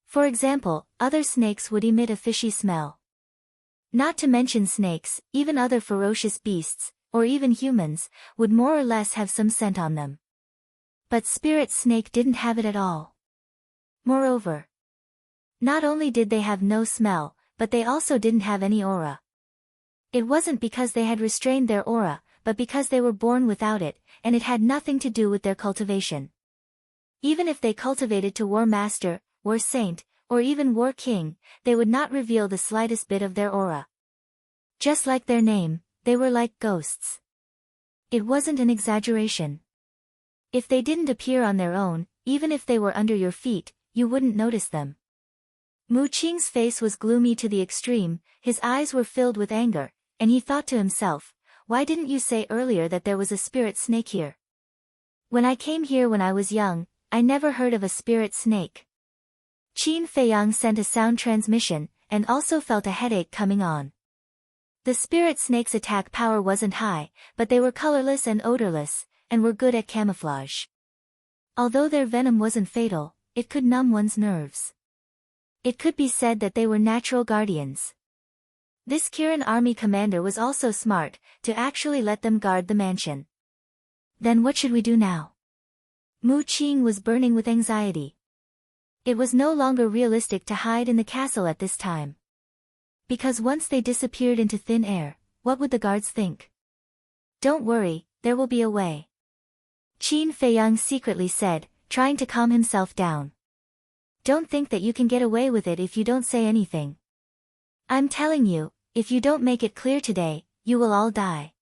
For example, other snakes would emit a fishy smell. Not to mention snakes, even other ferocious beasts, or even humans, would more or less have some scent on them. But Spirit Snake didn't have it at all. Moreover, not only did they have no smell, but they also didn't have any aura. It wasn't because they had restrained their aura, but because they were born without it, and it had nothing to do with their cultivation. Even if they cultivated to War Master, War Saint, or even War King, they would not reveal the slightest bit of their aura. Just like their name, they were like ghosts. It wasn't an exaggeration. If they didn't appear on their own, even if they were under your feet, you wouldn't notice them. Mu Qing's face was gloomy to the extreme, his eyes were filled with anger, and he thought to himself, why didn't you say earlier that there was a spirit snake here? When I came here when I was young, I never heard of a spirit snake. Qin Feiyang sent a sound transmission, and also felt a headache coming on. The spirit snake's attack power wasn't high, but they were colorless and odorless, and were good at camouflage. Although their venom wasn't fatal, it could numb one's nerves. It could be said that they were natural guardians. This Kirin army commander was also smart, to actually let them guard the mansion. Then what should we do now? Mu Qing was burning with anxiety. It was no longer realistic to hide in the castle at this time. Because once they disappeared into thin air, what would the guards think? Don't worry, there will be a way. Qin Feiyang secretly said, trying to calm himself down. Don't think that you can get away with it if you don't say anything. I'm telling you, If you don't make it clear today, you will all die.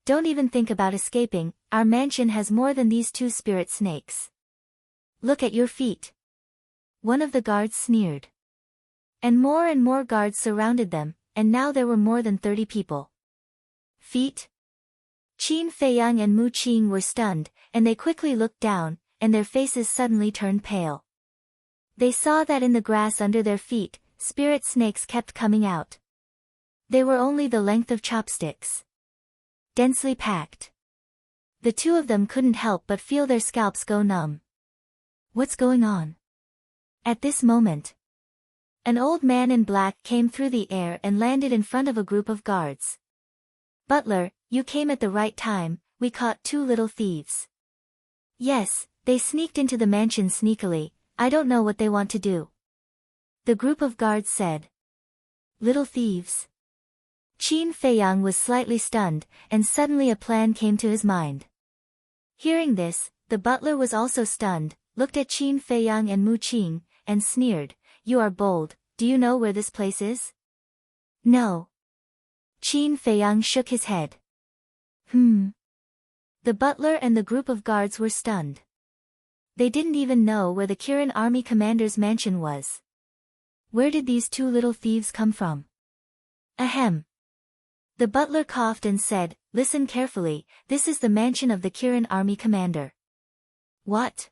Don't even think about escaping, our mansion has more than these 2 spirit snakes. Look at your feet. One of the guards sneered. And more guards surrounded them, and now there were more than 30 people. Feet? Qin Feiyang and Mu Qing were stunned, and they quickly looked down, and their faces suddenly turned pale. They saw that in the grass under their feet, spirit snakes kept coming out. They were only the length of chopsticks. Densely packed. The 2 of them couldn't help but feel their scalps go numb. What's going on? At this moment, an old man in black came through the air and landed in front of a group of guards. Butler, you came at the right time, we caught 2 little thieves. Yes, they sneaked into the mansion sneakily, I don't know what they want to do. The group of guards said. Little thieves. Qin Feiyang was slightly stunned, and suddenly a plan came to his mind. Hearing this, the butler was also stunned, looked at Qin Feiyang and Mu Qing, and sneered, You are bold, do you know where this place is? No. Qin Feiyang shook his head. The butler and the group of guards were stunned. They didn't even know where the Kirin army commander's mansion was. Where did these 2 little thieves come from? Ahem. The butler coughed and said, Listen carefully, this is the mansion of the Kirin army commander. What?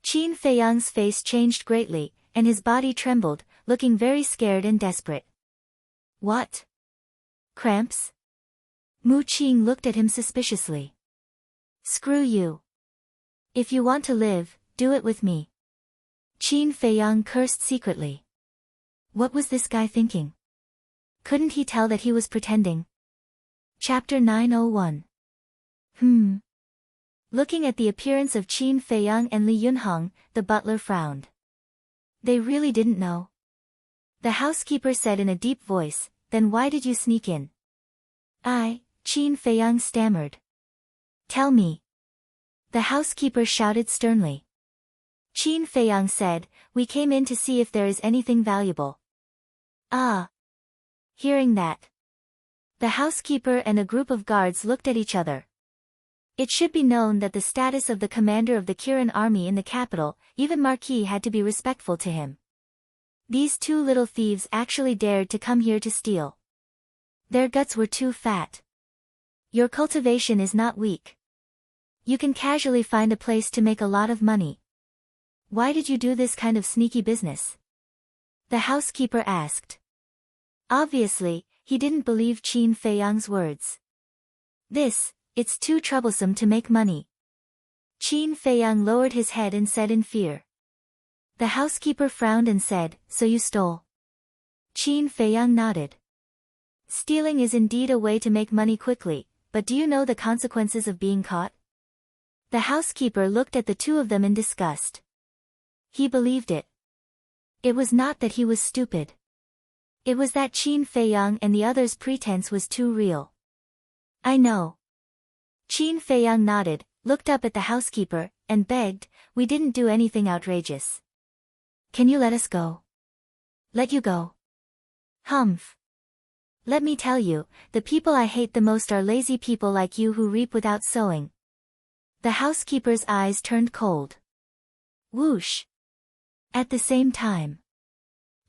Qin Feiyang's face changed greatly, and his body trembled, looking very scared and desperate. What? Cramps? Mu Qing looked at him suspiciously. Screw you. If you want to live, do it with me. Qin Feiyang cursed secretly. What was this guy thinking? Couldn't he tell that he was pretending? Chapter 901. Looking at the appearance of Qin Feiyang and Li Yunhong, the butler frowned. They really didn't know. The housekeeper said in a deep voice, Then why did you sneak in? Qin Feiyang stammered. Tell me. The housekeeper shouted sternly. Qin Feiyang said, We came in to see if there is anything valuable. Hearing that, the housekeeper and a group of guards looked at each other. It should be known that the status of the commander of the Kirin army in the capital, even Marquis had to be respectful to him. These 2 little thieves actually dared to come here to steal. Their guts were too fat. Your cultivation is not weak. You can casually find a place to make a lot of money. Why did you do this kind of sneaky business? The housekeeper asked. Obviously, he didn't believe Qin Feiyang's words. It's too troublesome to make money. Qin Feiyang lowered his head and said in fear. The housekeeper frowned and said, So you stole? Qin Feiyang nodded. Stealing is indeed a way to make money quickly, but do you know the consequences of being caught? The housekeeper looked at the 2 of them in disgust. He believed it. It was not that he was stupid. It was that Qin Feiyang and the others' pretense was too real. I know. Qin Feiyang nodded, looked up at the housekeeper, and begged, We didn't do anything outrageous. Can you let us go? Let you go? Humph. Let me tell you, the people I hate the most are lazy people like you who reap without sowing. The housekeeper's eyes turned cold. Whoosh. At the same time,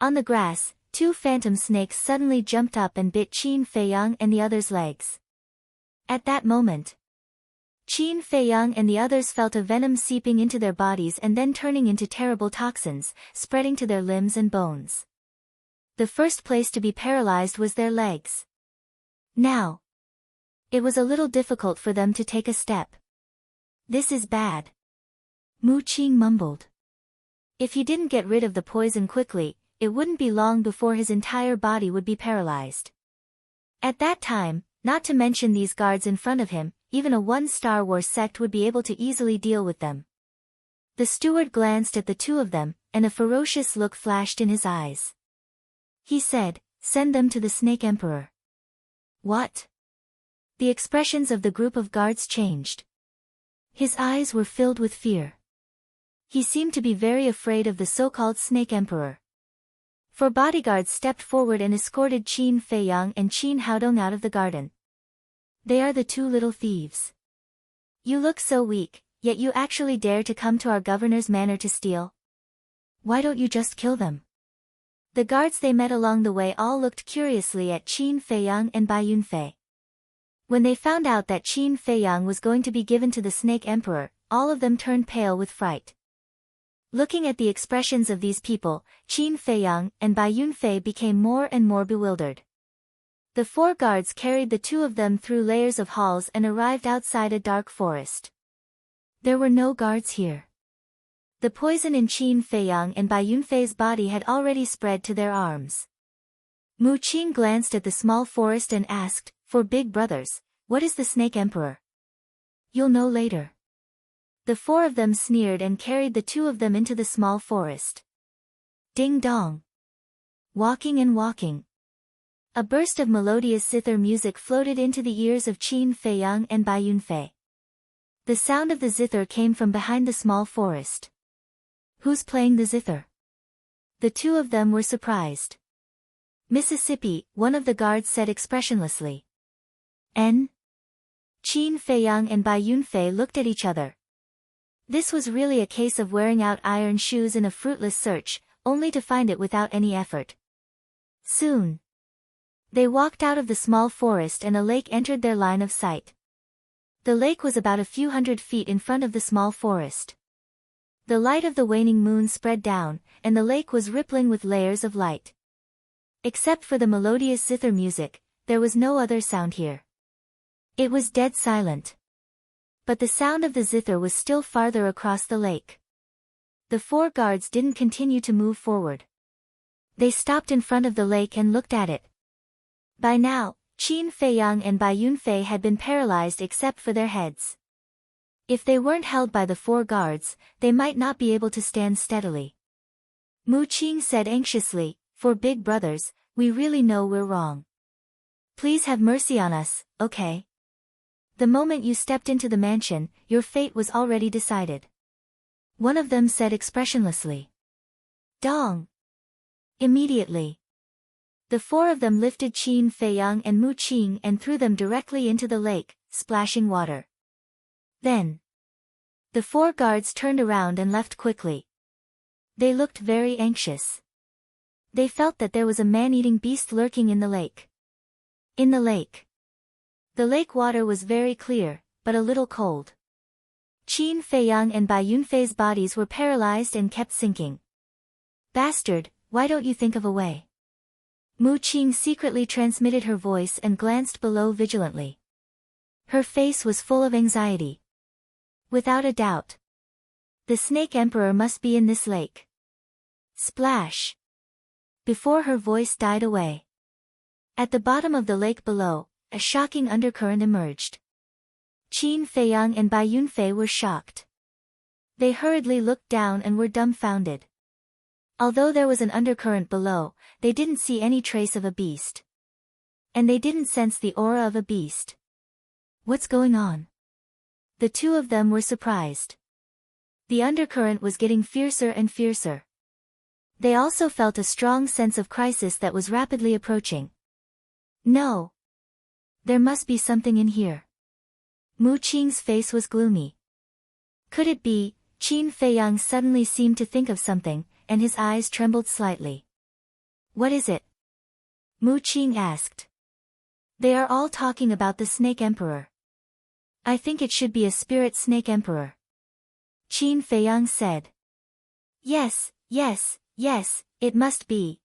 on the grass, 2 phantom snakes suddenly jumped up and bit Qin Feiyang and the others' legs. At that moment, Qin Feiyang and the others felt a venom seeping into their bodies and then turning into terrible toxins, spreading to their limbs and bones. The first place to be paralyzed was their legs. Now, it was a little difficult for them to take a step. This is bad. Mu Qing mumbled. If he didn't get rid of the poison quickly, it wouldn't be long before his entire body would be paralyzed. At that time, not to mention these guards in front of him, even a 1-Star Wars sect would be able to easily deal with them. The steward glanced at the 2 of them, and a ferocious look flashed in his eyes. He said, Send them to the Snake Emperor. What? The expressions of the group of guards changed. His eyes were filled with fear. He seemed to be very afraid of the so-called Snake Emperor. Four bodyguards stepped forward and escorted Qin Feiyang and Qin Haodong out of the garden. They are the two little thieves. You look so weak, yet you actually dare to come to our governor's manor to steal? Why don't you just kill them? The guards they met along the way all looked curiously at Qin Feiyang and Bai Yunfei. When they found out that Qin Feiyang was going to be given to the Snake Emperor, all of them turned pale with fright. Looking at the expressions of these people, Qin Feiyang and Bai Yunfei became more and more bewildered. The four guards carried the two of them through layers of halls and arrived outside a dark forest. There were no guards here. The poison in Qin Feiyang and Bai Yunfei's body had already spread to their arms. Mu Qing glanced at the small forest and asked, "For big brothers, what is the Snake Emperor?" "You'll know later." The four of them sneered and carried the two of them into the small forest. Ding dong. Walking and walking. A burst of melodious zither music floated into the ears of Qin Feiyang and Bai Yunfei. The sound of the zither came from behind the small forest. "Who's playing the zither?" The two of them were surprised. "Mississippi," one of the guards said expressionlessly. "N?" Qin Feiyang and Bai Yunfei looked at each other. This was really a case of wearing out iron shoes in a fruitless search, only to find it without any effort. Soon, they walked out of the small forest and a lake entered their line of sight. The lake was about a few hundred feet in front of the small forest. The light of the waning moon spread down, and the lake was rippling with layers of light. Except for the melodious zither music, there was no other sound here. It was dead silent. But the sound of the zither was still farther across the lake. The four guards didn't continue to move forward. They stopped in front of the lake and looked at it. By now, Qin Feiyang and Bai Yunfei had been paralyzed except for their heads. If they weren't held by the four guards, they might not be able to stand steadily. Mu Qing said anxiously, "For big brothers, we really know we're wrong. Please have mercy on us, okay? The moment you stepped into the mansion, your fate was already decided." One of them said expressionlessly. "Dong!" Immediately, the four of them lifted Qin Feiyang and Mu Qing and threw them directly into the lake, splashing water. Then, the four guards turned around and left quickly. They looked very anxious. They felt that there was a man-eating beast lurking in the lake. In the lake, the lake water was very clear, but a little cold. Qin Feiyang and Bai Yunfei's bodies were paralyzed and kept sinking. "Bastard, why don't you think of a way?" Mu Qing secretly transmitted her voice and glanced below vigilantly. Her face was full of anxiety. Without a doubt, the Snake Emperor must be in this lake. Splash! Before her voice died away, at the bottom of the lake below, a shocking undercurrent emerged. Qin Feiyang and Bai Yunfei were shocked. They hurriedly looked down and were dumbfounded. Although there was an undercurrent below, they didn't see any trace of a beast. And they didn't sense the aura of a beast. What's going on? The two of them were surprised. The undercurrent was getting fiercer and fiercer. They also felt a strong sense of crisis that was rapidly approaching. No! There must be something in here. Mu Qing's face was gloomy. Could it be? Qin Feiyang suddenly seemed to think of something, and his eyes trembled slightly. "What is it?" Mu Qing asked. "They are all talking about the Snake Emperor. I think it should be a spirit Snake Emperor," Qin Feiyang said. Yes, it must be."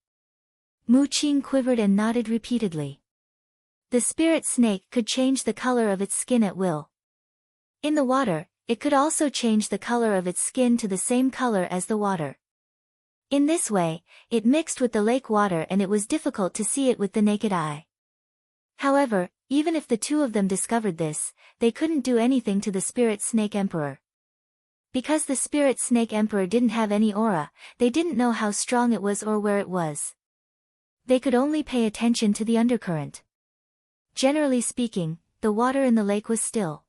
Mu Qing quivered and nodded repeatedly. The spirit snake could change the color of its skin at will. In the water, it could also change the color of its skin to the same color as the water. In this way, it mixed with the lake water and it was difficult to see it with the naked eye. However, even if the two of them discovered this, they couldn't do anything to the Spirit Snake Emperor. Because the Spirit Snake Emperor didn't have any aura, they didn't know how strong it was or where it was. They could only pay attention to the undercurrent. Generally speaking, the water in the lake was still.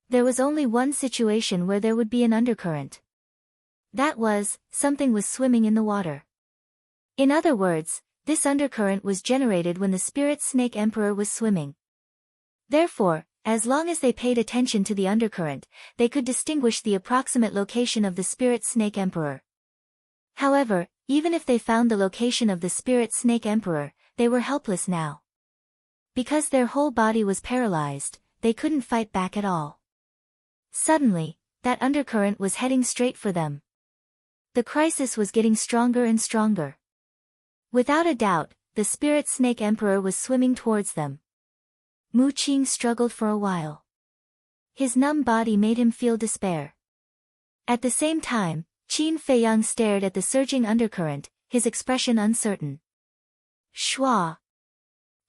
There was only one situation where there would be an undercurrent. That was, something was swimming in the water. In other words, this undercurrent was generated when the spirit snake emperor was swimming. Therefore, as long as they paid attention to the undercurrent, they could distinguish the approximate location of the spirit snake emperor. However, even if they found the location of the spirit snake emperor, they were helpless now. Because their whole body was paralyzed, they couldn't fight back at all. Suddenly, that undercurrent was heading straight for them. The crisis was getting stronger and stronger. Without a doubt, the spirit snake emperor was swimming towards them. Mu Qing struggled for a while. His numb body made him feel despair. At the same time, Qin Feiyang stared at the surging undercurrent, his expression uncertain. Schwa.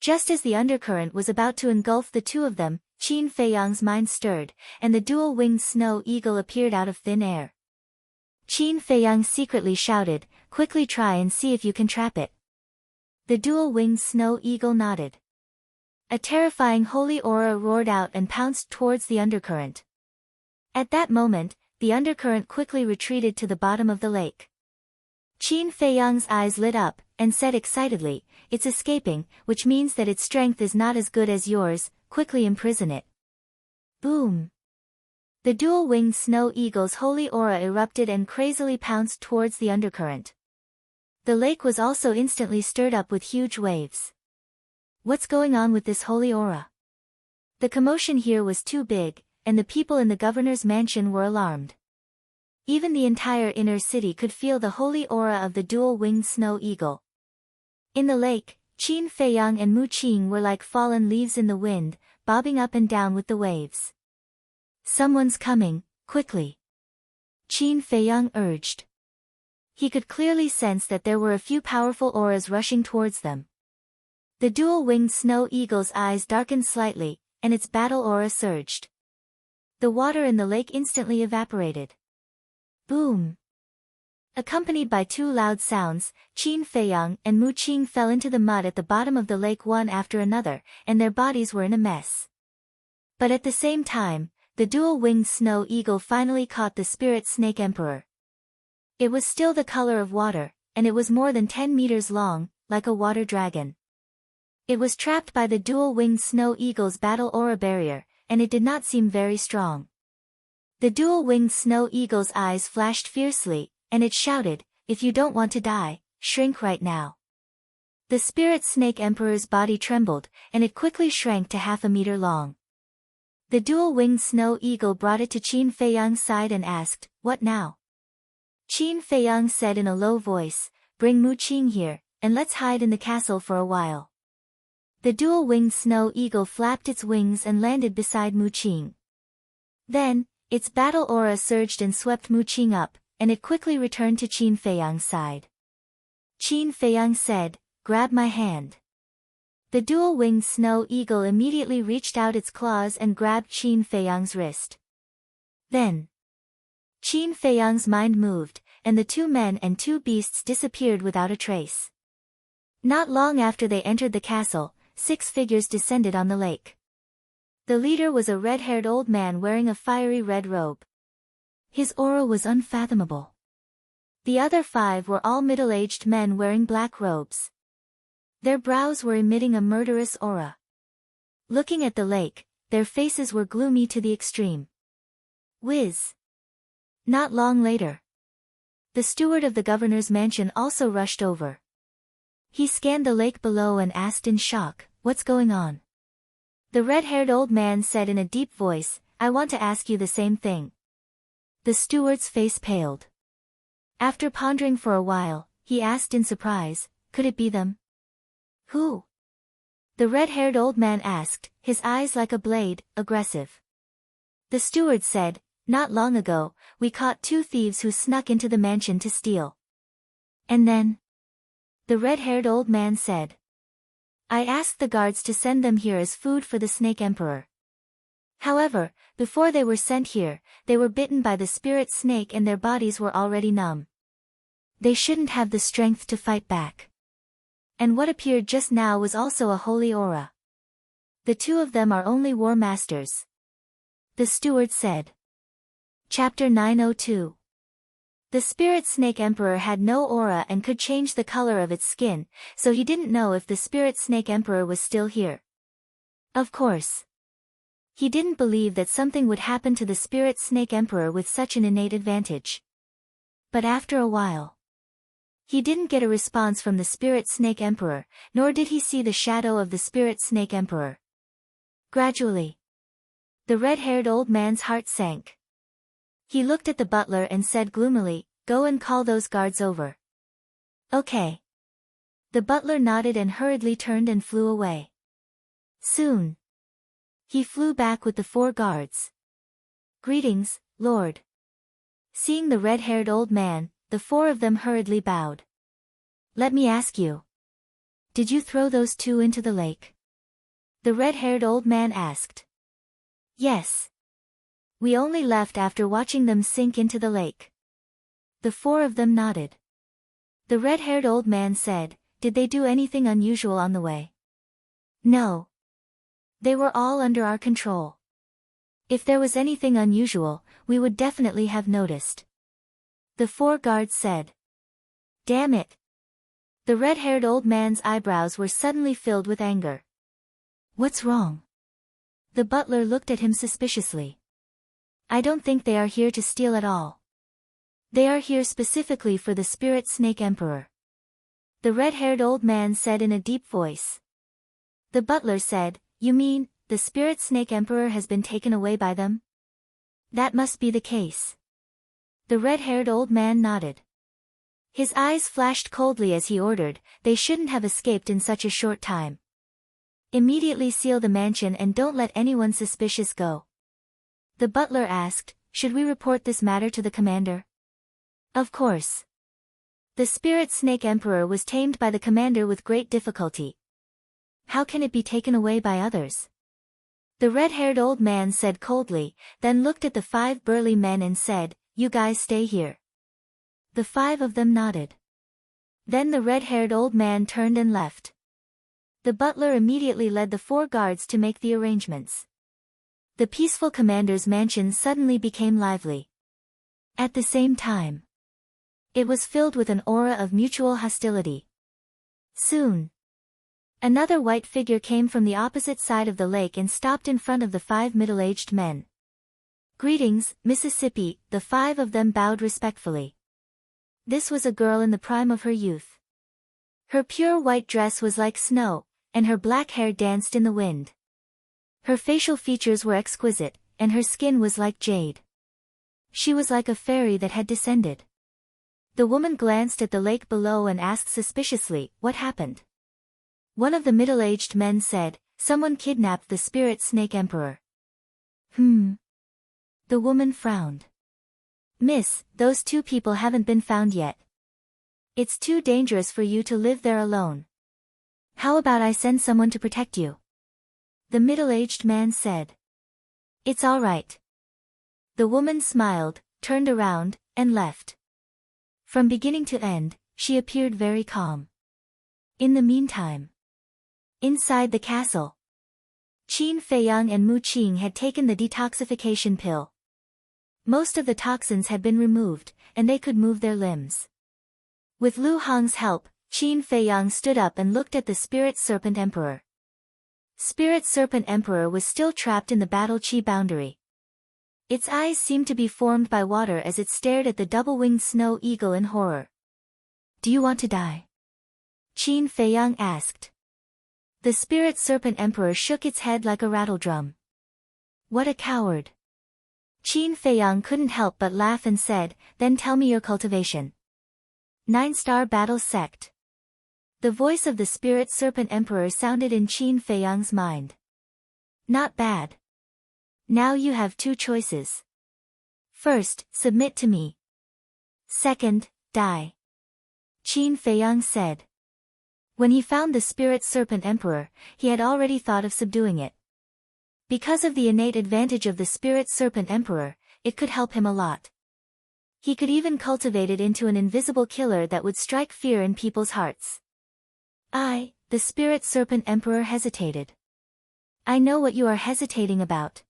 Just as the undercurrent was about to engulf the two of them, Qin Feiyang's mind stirred, and the dual-winged snow eagle appeared out of thin air. Qin Feiyang secretly shouted, "Quickly try and see if you can trap it." The dual-winged snow eagle nodded. A terrifying holy aura roared out and pounced towards the undercurrent. At that moment, the undercurrent quickly retreated to the bottom of the lake. Qin Feiyang's eyes lit up, and said excitedly, "It's escaping, which means that its strength is not as good as yours, quickly imprison it." Boom! The dual-winged snow eagle's holy aura erupted and crazily pounced towards the undercurrent. The lake was also instantly stirred up with huge waves. What's going on with this holy aura? The commotion here was too big, and the people in the governor's mansion were alarmed. Even the entire inner city could feel the holy aura of the dual-winged snow eagle. In the lake, Qin Feiyang and Mu Qing were like fallen leaves in the wind, bobbing up and down with the waves. "Someone's coming, quickly," Qin Feiyang urged. He could clearly sense that there were a few powerful auras rushing towards them. The dual-winged snow eagle's eyes darkened slightly, and its battle aura surged. The water in the lake instantly evaporated. Boom! Accompanied by two loud sounds, Qin Feiyang and Mu Qing fell into the mud at the bottom of the lake one after another, and their bodies were in a mess. But at the same time, the dual-winged snow eagle finally caught the spirit snake emperor. It was still the color of water, and it was more than 10 meters long, like a water dragon. It was trapped by the dual-winged snow eagle's battle aura barrier, and it did not seem very strong. The dual-winged snow eagle's eyes flashed fiercely, and it shouted, "If you don't want to die, shrink right now." The spirit snake emperor's body trembled, and it quickly shrank to half a meter long. The dual-winged snow eagle brought it to Qin Feiyang's side and asked, "What now?" Qin Feiyang said in a low voice, "Bring Mu Qing here, and let's hide in the castle for a while." The dual-winged snow eagle flapped its wings and landed beside Mu Qing. Then, its battle aura surged and swept Mu Qing up, and it quickly returned to Qin Feiyang's side. Qin Feiyang said, "Grab my hand." The dual-winged snow eagle immediately reached out its claws and grabbed Qin Feiyang's wrist. Then, Qin Feiyang's mind moved, and the two men and two beasts disappeared without a trace. Not long after they entered the castle, 6 figures descended on the lake. The leader was a red-haired old man wearing a fiery red robe. His aura was unfathomable. The other 5 were all middle-aged men wearing black robes. Their brows were emitting a murderous aura. Looking at the lake, their faces were gloomy to the extreme. Whiz! Not long later, the steward of the governor's mansion also rushed over. He scanned the lake below and asked in shock, "What's going on?" The red-haired old man said in a deep voice, "I want to ask you the same thing." The steward's face paled. After pondering for a while, he asked in surprise, "Could it be them?" "Who?" The red-haired old man asked, his eyes like a blade, aggressive. The steward said, "Not long ago, we caught 2 thieves who snuck into the mansion to steal." "And then?" The red-haired old man said, "I asked the guards to send them here as food for the snake emperor. However, before they were sent here, they were bitten by the spirit snake and their bodies were already numb. They shouldn't have the strength to fight back. And what appeared just now was also a holy aura. The 2 of them are only war masters." The steward said. Chapter 902. The Spirit Snake Emperor had no aura and could change the color of its skin, so he didn't know if the Spirit Snake Emperor was still here. Of course. He didn't believe that something would happen to the Spirit Snake Emperor with such an innate advantage. But after a while, he didn't get a response from the Spirit Snake Emperor, nor did he see the shadow of the Spirit Snake Emperor. Gradually, the red-haired old man's heart sank. He looked at the butler and said gloomily, "Go and call those guards over." "Okay." The butler nodded and hurriedly turned and flew away. Soon, he flew back with the 4 guards. "Greetings, Lord." Seeing the red-haired old man, the 4 of them hurriedly bowed. "Let me ask you. Did you throw those 2 into the lake?" The red-haired old man asked. "Yes. We only left after watching them sink into the lake." The 4 of them nodded. The red-haired old man said, "Did they do anything unusual on the way?" "No. They were all under our control. If there was anything unusual, we would definitely have noticed." The 4 guards said. "Damn it." The red-haired old man's eyebrows were suddenly filled with anger. "What's wrong?" The butler looked at him suspiciously. "I don't think they are here to steal at all. They are here specifically for the Spirit Snake Emperor," the red-haired old man said in a deep voice. The butler said, "You mean, the Spirit Snake Emperor has been taken away by them?" "That must be the case." The red-haired old man nodded. His eyes flashed coldly as he ordered, "They shouldn't have escaped in such a short time. Immediately seal the mansion and don't let anyone suspicious go." The butler asked, "Should we report this matter to the commander?" Of course. The Spirit Snake Emperor was tamed by the commander with great difficulty. How can it be taken away by others? The red-haired old man said coldly, then looked at the 5 burly men and said, "You guys stay here." The 5 of them nodded. Then the red-haired old man turned and left. The butler immediately led the 4 guards to make the arrangements. The peaceful commander's mansion suddenly became lively. At the same time, it was filled with an aura of mutual hostility. Soon, another white figure came from the opposite side of the lake and stopped in front of the 5 middle-aged men. "Greetings, Mississippi," the 5 of them bowed respectfully. This was a girl in the prime of her youth. Her pure white dress was like snow, and her black hair danced in the wind. Her facial features were exquisite, and her skin was like jade. She was like a fairy that had descended. The woman glanced at the lake below and asked suspiciously, "What happened?" One of the middle-aged men said, "Someone kidnapped the Spirit Snake Emperor." The woman frowned. "Miss, those 2 people haven't been found yet. It's too dangerous for you to live there alone. How about I send someone to protect you?" The middle-aged man said. "It's all right." The woman smiled, turned around, and left. From beginning to end, she appeared very calm. In the meantime, inside the castle, Qin Feiyang and Mu Qing had taken the detoxification pill. Most of the toxins had been removed, and they could move their limbs. With Lu Hong's help, Qin Feiyang stood up and looked at the Spirit Serpent Emperor. Spirit Serpent Emperor was still trapped in the battle chi boundary. Its eyes seemed to be formed by water as it stared at the double-winged snow eagle in horror. "Do you want to die?" Qin Feiyang asked. The Spirit Serpent Emperor shook its head like a rattledrum. "What a coward." Qin Feiyang couldn't help but laugh and said, "Then tell me your cultivation." 9-star battle sect. The voice of the Spirit Serpent Emperor sounded in Qin Feiyang's mind. "Not bad. Now you have 2 choices. First, submit to me. Second, die." Qin Feiyang said. When he found the Spirit Serpent Emperor, he had already thought of subduing it. Because of the innate advantage of the Spirit Serpent Emperor, it could help him a lot. He could even cultivate it into an invisible killer that would strike fear in people's hearts. The Spirit Serpent Emperor hesitated. "I know what you are hesitating about.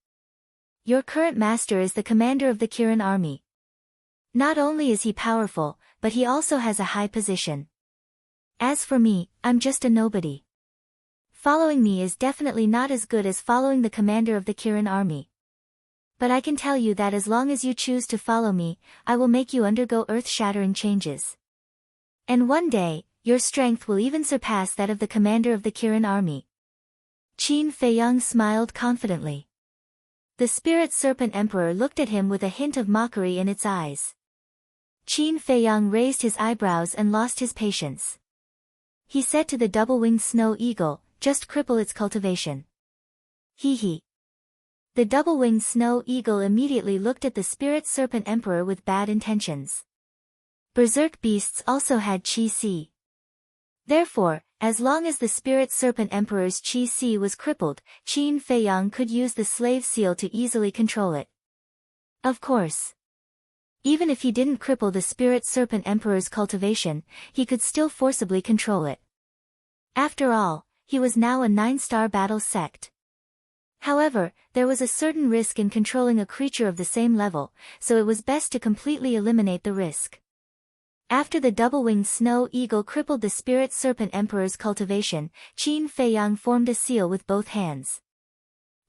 Your current master is the commander of the Kirin army. Not only is he powerful, but he also has a high position. As for me, I'm just a nobody. Following me is definitely not as good as following the commander of the Kirin army. But I can tell you that as long as you choose to follow me, I will make you undergo earth-shattering changes. And one day, your strength will even surpass that of the commander of the Kirin army. Qin Feiyang smiled confidently. The Spirit Serpent Emperor looked at him with a hint of mockery in its eyes. Qin Feiyang raised his eyebrows and lost his patience. He said to the double-winged snow eagle, "Just cripple its cultivation." Hee hee. The double-winged snow eagle immediately looked at the Spirit Serpent Emperor with bad intentions. Berserk beasts also had Qi. Therefore, as long as the Spirit Serpent Emperor's Qi was crippled, Qin Feiyang could use the slave seal to easily control it. Of course. Even if he didn't cripple the Spirit Serpent Emperor's cultivation, he could still forcibly control it. After all, he was now a 9-star battle sect. However, there was a certain risk in controlling a creature of the same level, so it was best to completely eliminate the risk. After the double-winged snow eagle crippled the Spirit Serpent Emperor's cultivation, Qin Feiyang formed a seal with both hands.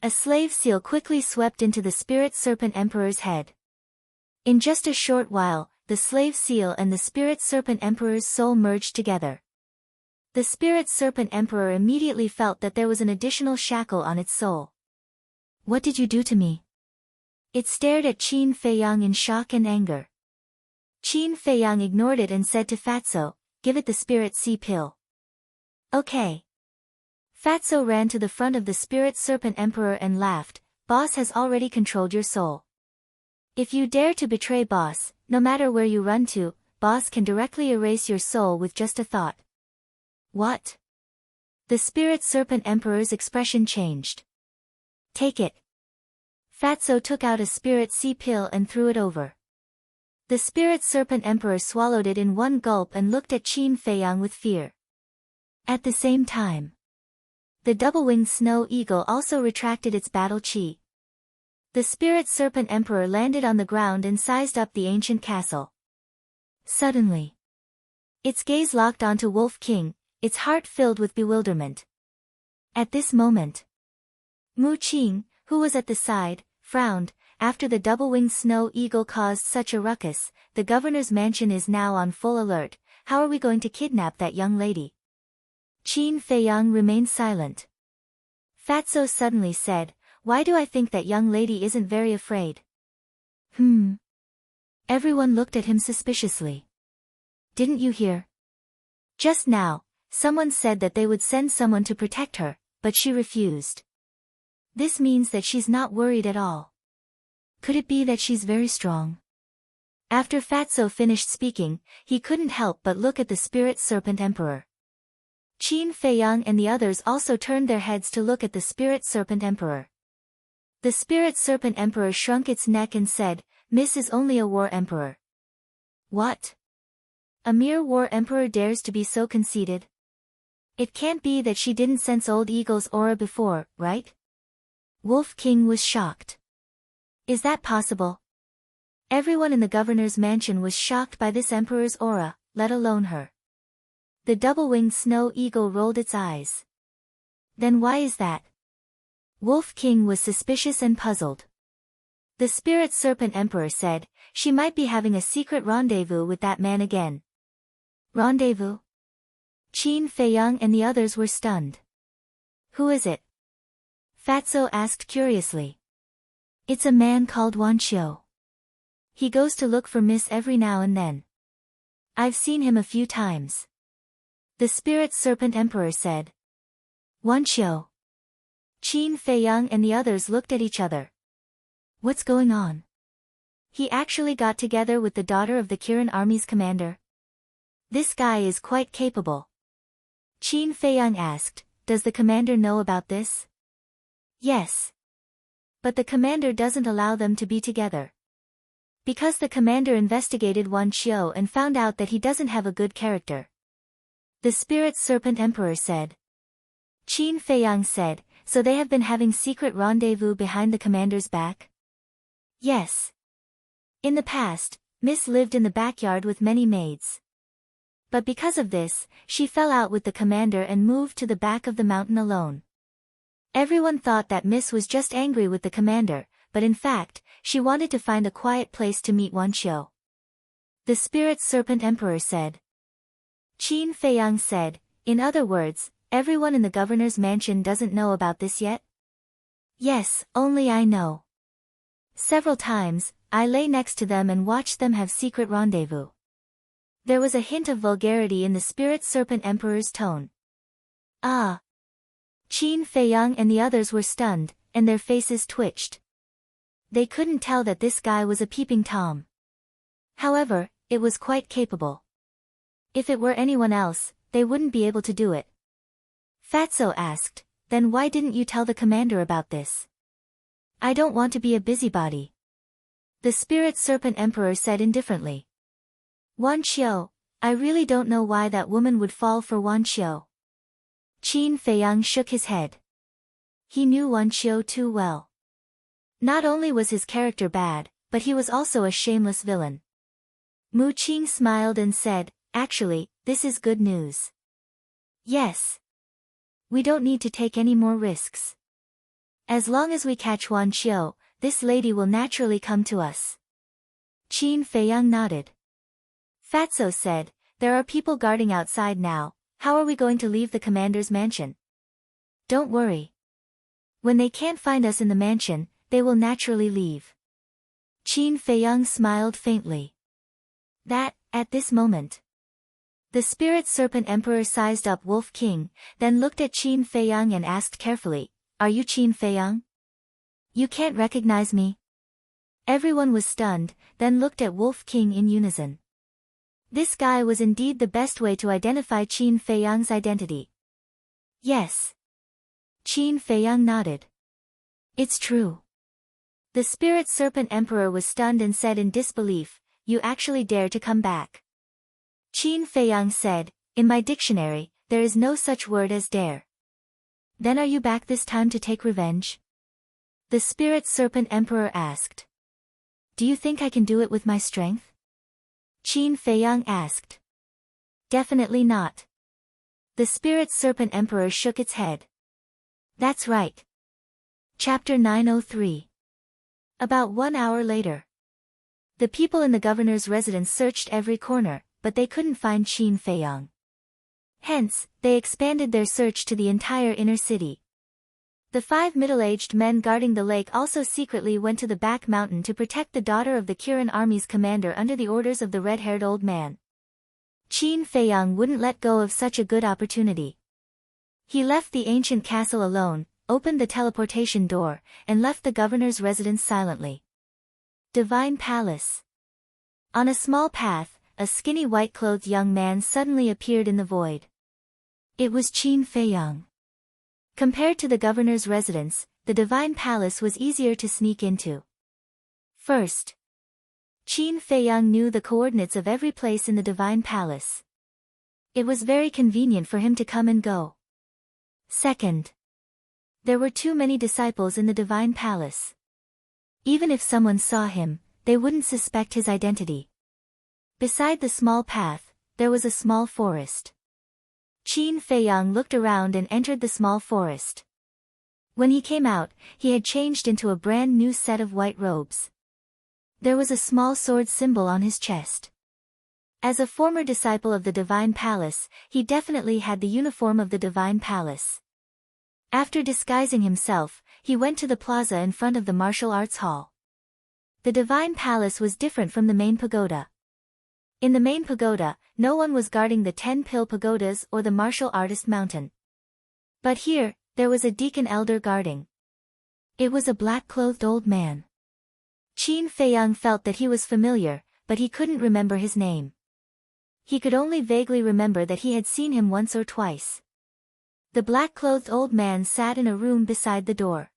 A slave seal quickly swept into the Spirit Serpent Emperor's head. In just a short while, the slave seal and the Spirit Serpent Emperor's soul merged together. The Spirit Serpent Emperor immediately felt that there was an additional shackle on its soul. "What did you do to me?" It stared at Qin Feiyang in shock and anger. Qin Feiyang ignored it and said to Fatso, "Give it the Spirit Sea pill." "Okay." Fatso ran to the front of the Spirit Serpent Emperor and laughed, "Boss has already controlled your soul. If you dare to betray Boss, no matter where you run to, Boss can directly erase your soul with just a thought." "What?" The Spirit Serpent Emperor's expression changed. "Take it." Fatso took out a Spirit Sea pill and threw it over. The Spirit Serpent Emperor swallowed it in one gulp and looked at Qin Feiyang with fear. At the same time, the double-winged snow eagle also retracted its battle chi. The Spirit Serpent Emperor landed on the ground and sized up the ancient castle. Suddenly, its gaze locked onto Wolf King, its heart filled with bewilderment. At this moment, Mu Qing, who was at the side, frowned. "After the double-winged snow eagle caused such a ruckus, the governor's mansion is now on full alert. How are we going to kidnap that young lady?" Qin Feiyang remained silent. Fatso suddenly said, "Why do I think that young lady isn't very afraid?" Everyone looked at him suspiciously. "Didn't you hear? Just now, someone said that they would send someone to protect her, but she refused. This means that she's not worried at all. Could it be that she's very strong?" After Fatso finished speaking, he couldn't help but look at the Spirit Serpent Emperor. Qin Feiyang and the others also turned their heads to look at the Spirit Serpent Emperor. The Spirit Serpent Emperor shrunk its neck and said, "Miss is only a war emperor." "What? A mere war emperor dares to be so conceited? It can't be that she didn't sense Old Eagle's aura before, right?" Wolf King was shocked. "Is that possible?" Everyone in the governor's mansion was shocked by this emperor's aura, let alone her. The double-winged snow eagle rolled its eyes. "Then why is that?" Wolf King was suspicious and puzzled. The Spirit Serpent Emperor said, "She might be having a secret rendezvous with that man again." "Rendezvous?" Qin Feiyang and the others were stunned. "Who is it?" Fatso asked curiously. "It's a man called Wanqiu. He goes to look for Miss every now and then. I've seen him a few times." The Spirit Serpent Emperor said. "Wanqiu?" Qin Feiyang and the others looked at each other. "What's going on? He actually got together with the daughter of the Kirin army's commander? This guy is quite capable." Qin Feiyang asked, "Does the commander know about this?" "Yes. But the commander doesn't allow them to be together. Because the commander investigated Wanqiu and found out that he doesn't have a good character." The Spirit Serpent Emperor said. Qin Feiyang said, "So they have been having secret rendezvous behind the commander's back?" "Yes. In the past, Miss lived in the backyard with many maids. But because of this, she fell out with the commander and moved to the back of the mountain alone. Everyone thought that Miss was just angry with the commander, but in fact, she wanted to find a quiet place to meet Wan Qiu. The Spirit Serpent Emperor said. Qin Feiyang said, in other words, everyone in the governor's mansion doesn't know about this yet? Yes, only I know. Several times, I lay next to them and watched them have secret rendezvous. There was a hint of vulgarity in the Spirit Serpent Emperor's tone. Ah! Qin Feiyang and the others were stunned, and their faces twitched. They couldn't tell that this guy was a peeping Tom. However, it was quite capable. If it were anyone else, they wouldn't be able to do it. Fatso asked, then why didn't you tell the commander about this? I don't want to be a busybody. The Spirit Serpent Emperor said indifferently. Wan Qiu, I really don't know why that woman would fall for Wan Qiu. Qin Feiyang shook his head. He knew Wan Qiu too well. Not only was his character bad, but he was also a shameless villain. Mu Qing smiled and said, actually, this is good news. Yes. We don't need to take any more risks. As long as we catch Wan Qiu, this lady will naturally come to us. Qin Feiyang nodded. Fatso said, there are people guarding outside now, how are we going to leave the commander's mansion? Don't worry. When they can't find us in the mansion, they will naturally leave. Qin Feiyang smiled faintly. At this moment. The Spirit Serpent Emperor sized up Wolf King, then looked at Qin Feiyang and asked carefully, are you Qin Feiyang? You can't recognize me? Everyone was stunned, then looked at Wolf King in unison. This guy was indeed the best way to identify Qin Feiyang's identity. Yes. Qin Feiyang nodded. It's true. The Spirit Serpent Emperor was stunned and said in disbelief, you actually dare to come back. Qin Feiyang said, in my dictionary, there is no such word as dare. Then are you back this time to take revenge? The Spirit Serpent Emperor asked. Do you think I can do it with my strength? Qin Feiyang asked. Definitely not. The Spirit Serpent Emperor shook its head. That's right. Chapter 903. About 1 hour later. The people in the governor's residence searched every corner, but they couldn't find Qin Feiyang. Hence, they expanded their search to the entire inner city. The 5 middle-aged men guarding the lake also secretly went to the back mountain to protect the daughter of the Kirin army's commander under the orders of the red-haired old man. Qin Feiyang wouldn't let go of such a good opportunity. He left the ancient castle alone, opened the teleportation door, and left the governor's residence silently. Divine Palace. On a small path, a skinny white-clothed young man suddenly appeared in the void. It was Qin Feiyang. Compared to the governor's residence, the Divine Palace was easier to sneak into. First, Qin Feiyang knew the coordinates of every place in the Divine Palace. It was very convenient for him to come and go. Second, there were too many disciples in the Divine Palace. Even if someone saw him, they wouldn't suspect his identity. Beside the small path, there was a small forest. Qin Feiyang looked around and entered the small forest. When he came out, he had changed into a brand new set of white robes. There was a small sword symbol on his chest. As a former disciple of the Divine Palace, he definitely had the uniform of the Divine Palace. After disguising himself, he went to the plaza in front of the martial arts hall. The Divine Palace was different from the main pagoda. In the main pagoda, no one was guarding the 10-pill pagodas or the martial artist mountain. But here, there was a deacon elder guarding. It was a black-clothed old man. Qin Feiyang felt that he was familiar, but he couldn't remember his name. He could only vaguely remember that he had seen him once or twice. The black-clothed old man sat in a room beside the door.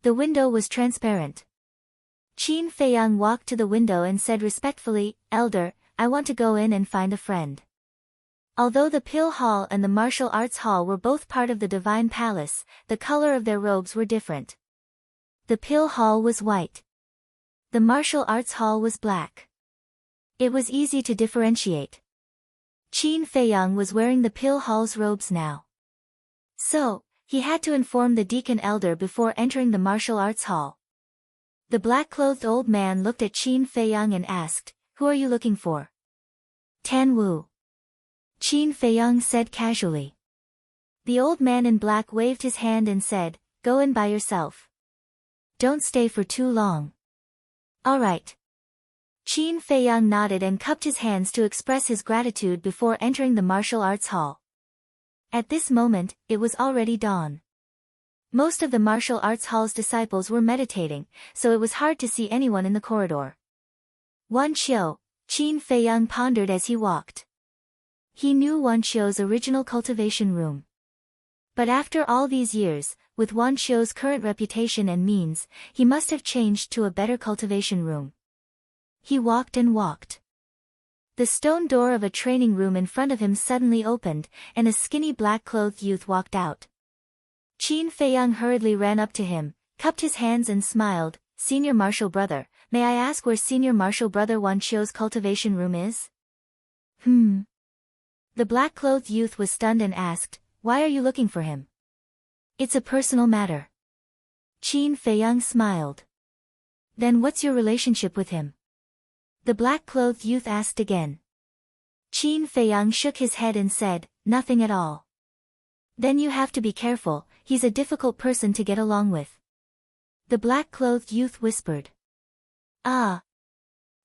The window was transparent. Qin Feiyang walked to the window and said respectfully, "Elder, I want to go in and find a friend." Although the Pill Hall and the Martial Arts Hall were both part of the Divine Palace, the color of their robes were different. The Pill Hall was white. The Martial Arts Hall was black. It was easy to differentiate. Qin Feiyang was wearing the Pill Hall's robes now. So, he had to inform the deacon elder before entering the martial arts hall. The black-clothed old man looked at Qin Feiyang and asked, "Who are you looking for?" "Tan Wu." Qin Feiyang said casually. The old man in black waved his hand and said, "Go in by yourself. Don't stay for too long." "All right." Qin Feiyang nodded and cupped his hands to express his gratitude before entering the martial arts hall. At this moment, it was already dawn. Most of the martial arts hall's disciples were meditating, so it was hard to see anyone in the corridor. Wan Qiu, Qin Feiyang pondered as he walked. He knew Wan Qiu's original cultivation room. But after all these years, with Wan Qiu's current reputation and means, he must have changed to a better cultivation room. He walked and walked. The stone door of a training room in front of him suddenly opened, and a skinny black-clothed youth walked out. Qin Feiyang hurriedly ran up to him, cupped his hands and smiled, "Senior Martial Brother, may I ask where Senior Martial Brother Wan Qiu's cultivation room is?" The black-clothed youth was stunned and asked, "Why are you looking for him?" "It's a personal matter." Qin Feiyang smiled. "Then what's your relationship with him?" The black-clothed youth asked again. Qin Feiyang shook his head and said, "Nothing at all." "Then you have to be careful, he's a difficult person to get along with." The black-clothed youth whispered. "Ah."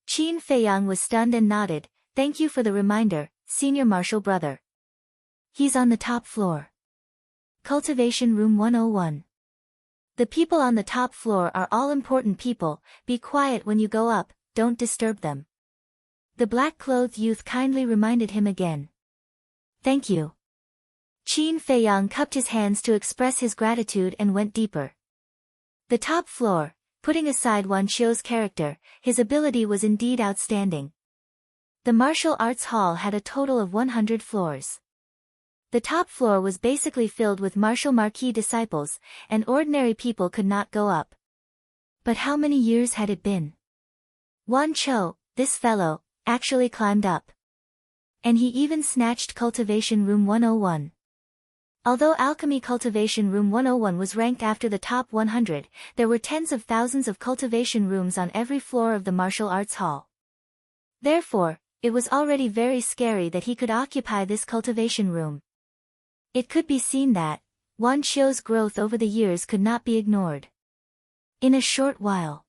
Qin Feiyang was stunned and nodded, "Thank you for the reminder, Senior Martial Brother. He's on the top floor. Cultivation Room 101. The people on the top floor are all important people, be quiet when you go up, don't disturb them." The black-clothed youth kindly reminded him again. "Thank you." Qin Feiyang cupped his hands to express his gratitude and went deeper. The top floor, putting aside Wan Qiu's character, his ability was indeed outstanding. The martial arts hall had a total of 100 floors. The top floor was basically filled with martial marquee disciples, and ordinary people could not go up. But how many years had it been? Wan Qiu, this fellow, actually climbed up. And he even snatched Cultivation Room 101. Although Alchemy Cultivation Room 101 was ranked after the top 100, there were tens of thousands of cultivation rooms on every floor of the martial arts hall. Therefore, it was already very scary that he could occupy this cultivation room. It could be seen that Wan Qiu's growth over the years could not be ignored. In a short while,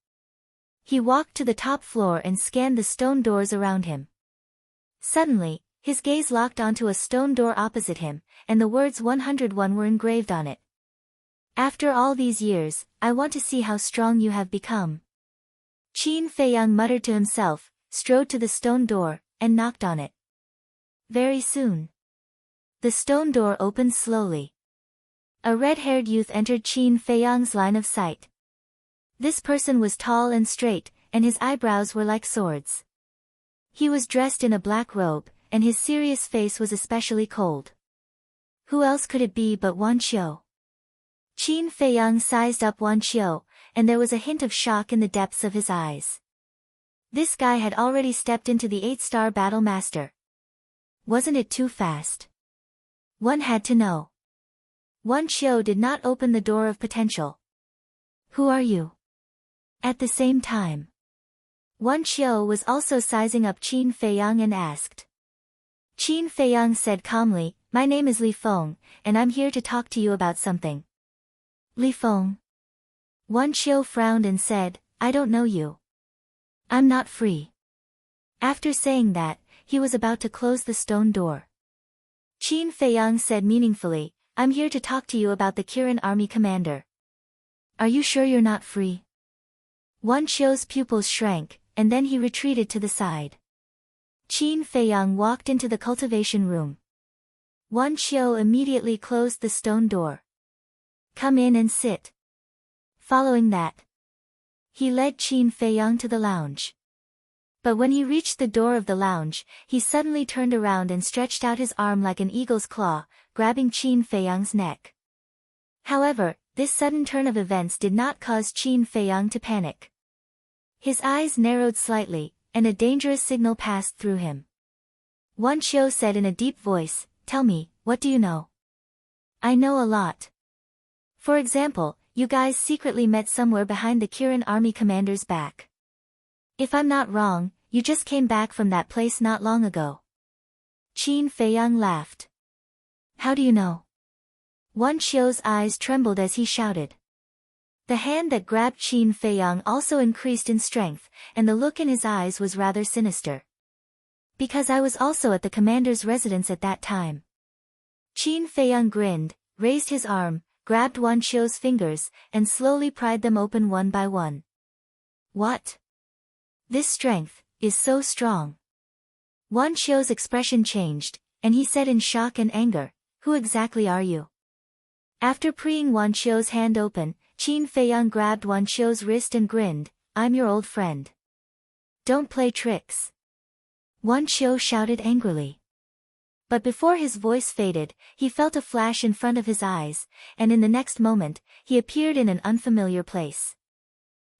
he walked to the top floor and scanned the stone doors around him. Suddenly, his gaze locked onto a stone door opposite him, and the words 101 were engraved on it. "After all these years, I want to see how strong you have become." Qin Feiyang muttered to himself, strode to the stone door, and knocked on it. Very soon, the stone door opened slowly. A red-haired youth entered Qin Feiyang's line of sight. This person was tall and straight, and his eyebrows were like swords. He was dressed in a black robe, and his serious face was especially cold. Who else could it be but Wan Qiu? Qin Feiyang sized up Wan Qiu, and there was a hint of shock in the depths of his eyes. This guy had already stepped into the 8-star Battle Master. Wasn't it too fast? One had to know. Wan Qiu did not open the door of potential. "Who are you?" At the same time, Wan Qiu was also sizing up Qin Feiyang and asked. Qin Feiyang said calmly, "My name is Li Feng, and I'm here to talk to you about something." "Li Feng?" Wan Qiu frowned and said, "I don't know you. I'm not free." After saying that, he was about to close the stone door. Qin Feiyang said meaningfully, "I'm here to talk to you about the Kirin army commander." "Are you sure you're not free?" Wan Qiu's pupils shrank, and then he retreated to the side. Qin Feiyang walked into the cultivation room. Wan Qiu immediately closed the stone door. "Come in and sit." Following that, he led Qin Feiyang to the lounge. But when he reached the door of the lounge, he suddenly turned around and stretched out his arm like an eagle's claw, grabbing Qin Feiyang's neck. However, this sudden turn of events did not cause Qin Feiyang to panic. His eyes narrowed slightly, and a dangerous signal passed through him. Wan Qiu said in a deep voice, "Tell me, what do you know?" "I know a lot. For example, you guys secretly met somewhere behind the Kirin army commander's back. If I'm not wrong, you just came back from that place not long ago." Qin Feiyang laughed. "How do you know?" Wan Qiu's eyes trembled as he shouted. The hand that grabbed Qin Feiyang also increased in strength, and the look in his eyes was rather sinister. "Because I was also at the commander's residence at that time." Qin Feiyang grinned, raised his arm, grabbed Wan Qiu's fingers, and slowly pried them open one by one. "What? This strength is so strong." Wan Qiu's expression changed, and he said in shock and anger, "Who exactly are you?" After preeing Wan Qiu's hand open, Qin Feiyang grabbed Wan Qiu's wrist and grinned, "I'm your old friend. Don't play tricks." Wan Qiu shouted angrily. But before his voice faded, he felt a flash in front of his eyes, and in the next moment, he appeared in an unfamiliar place.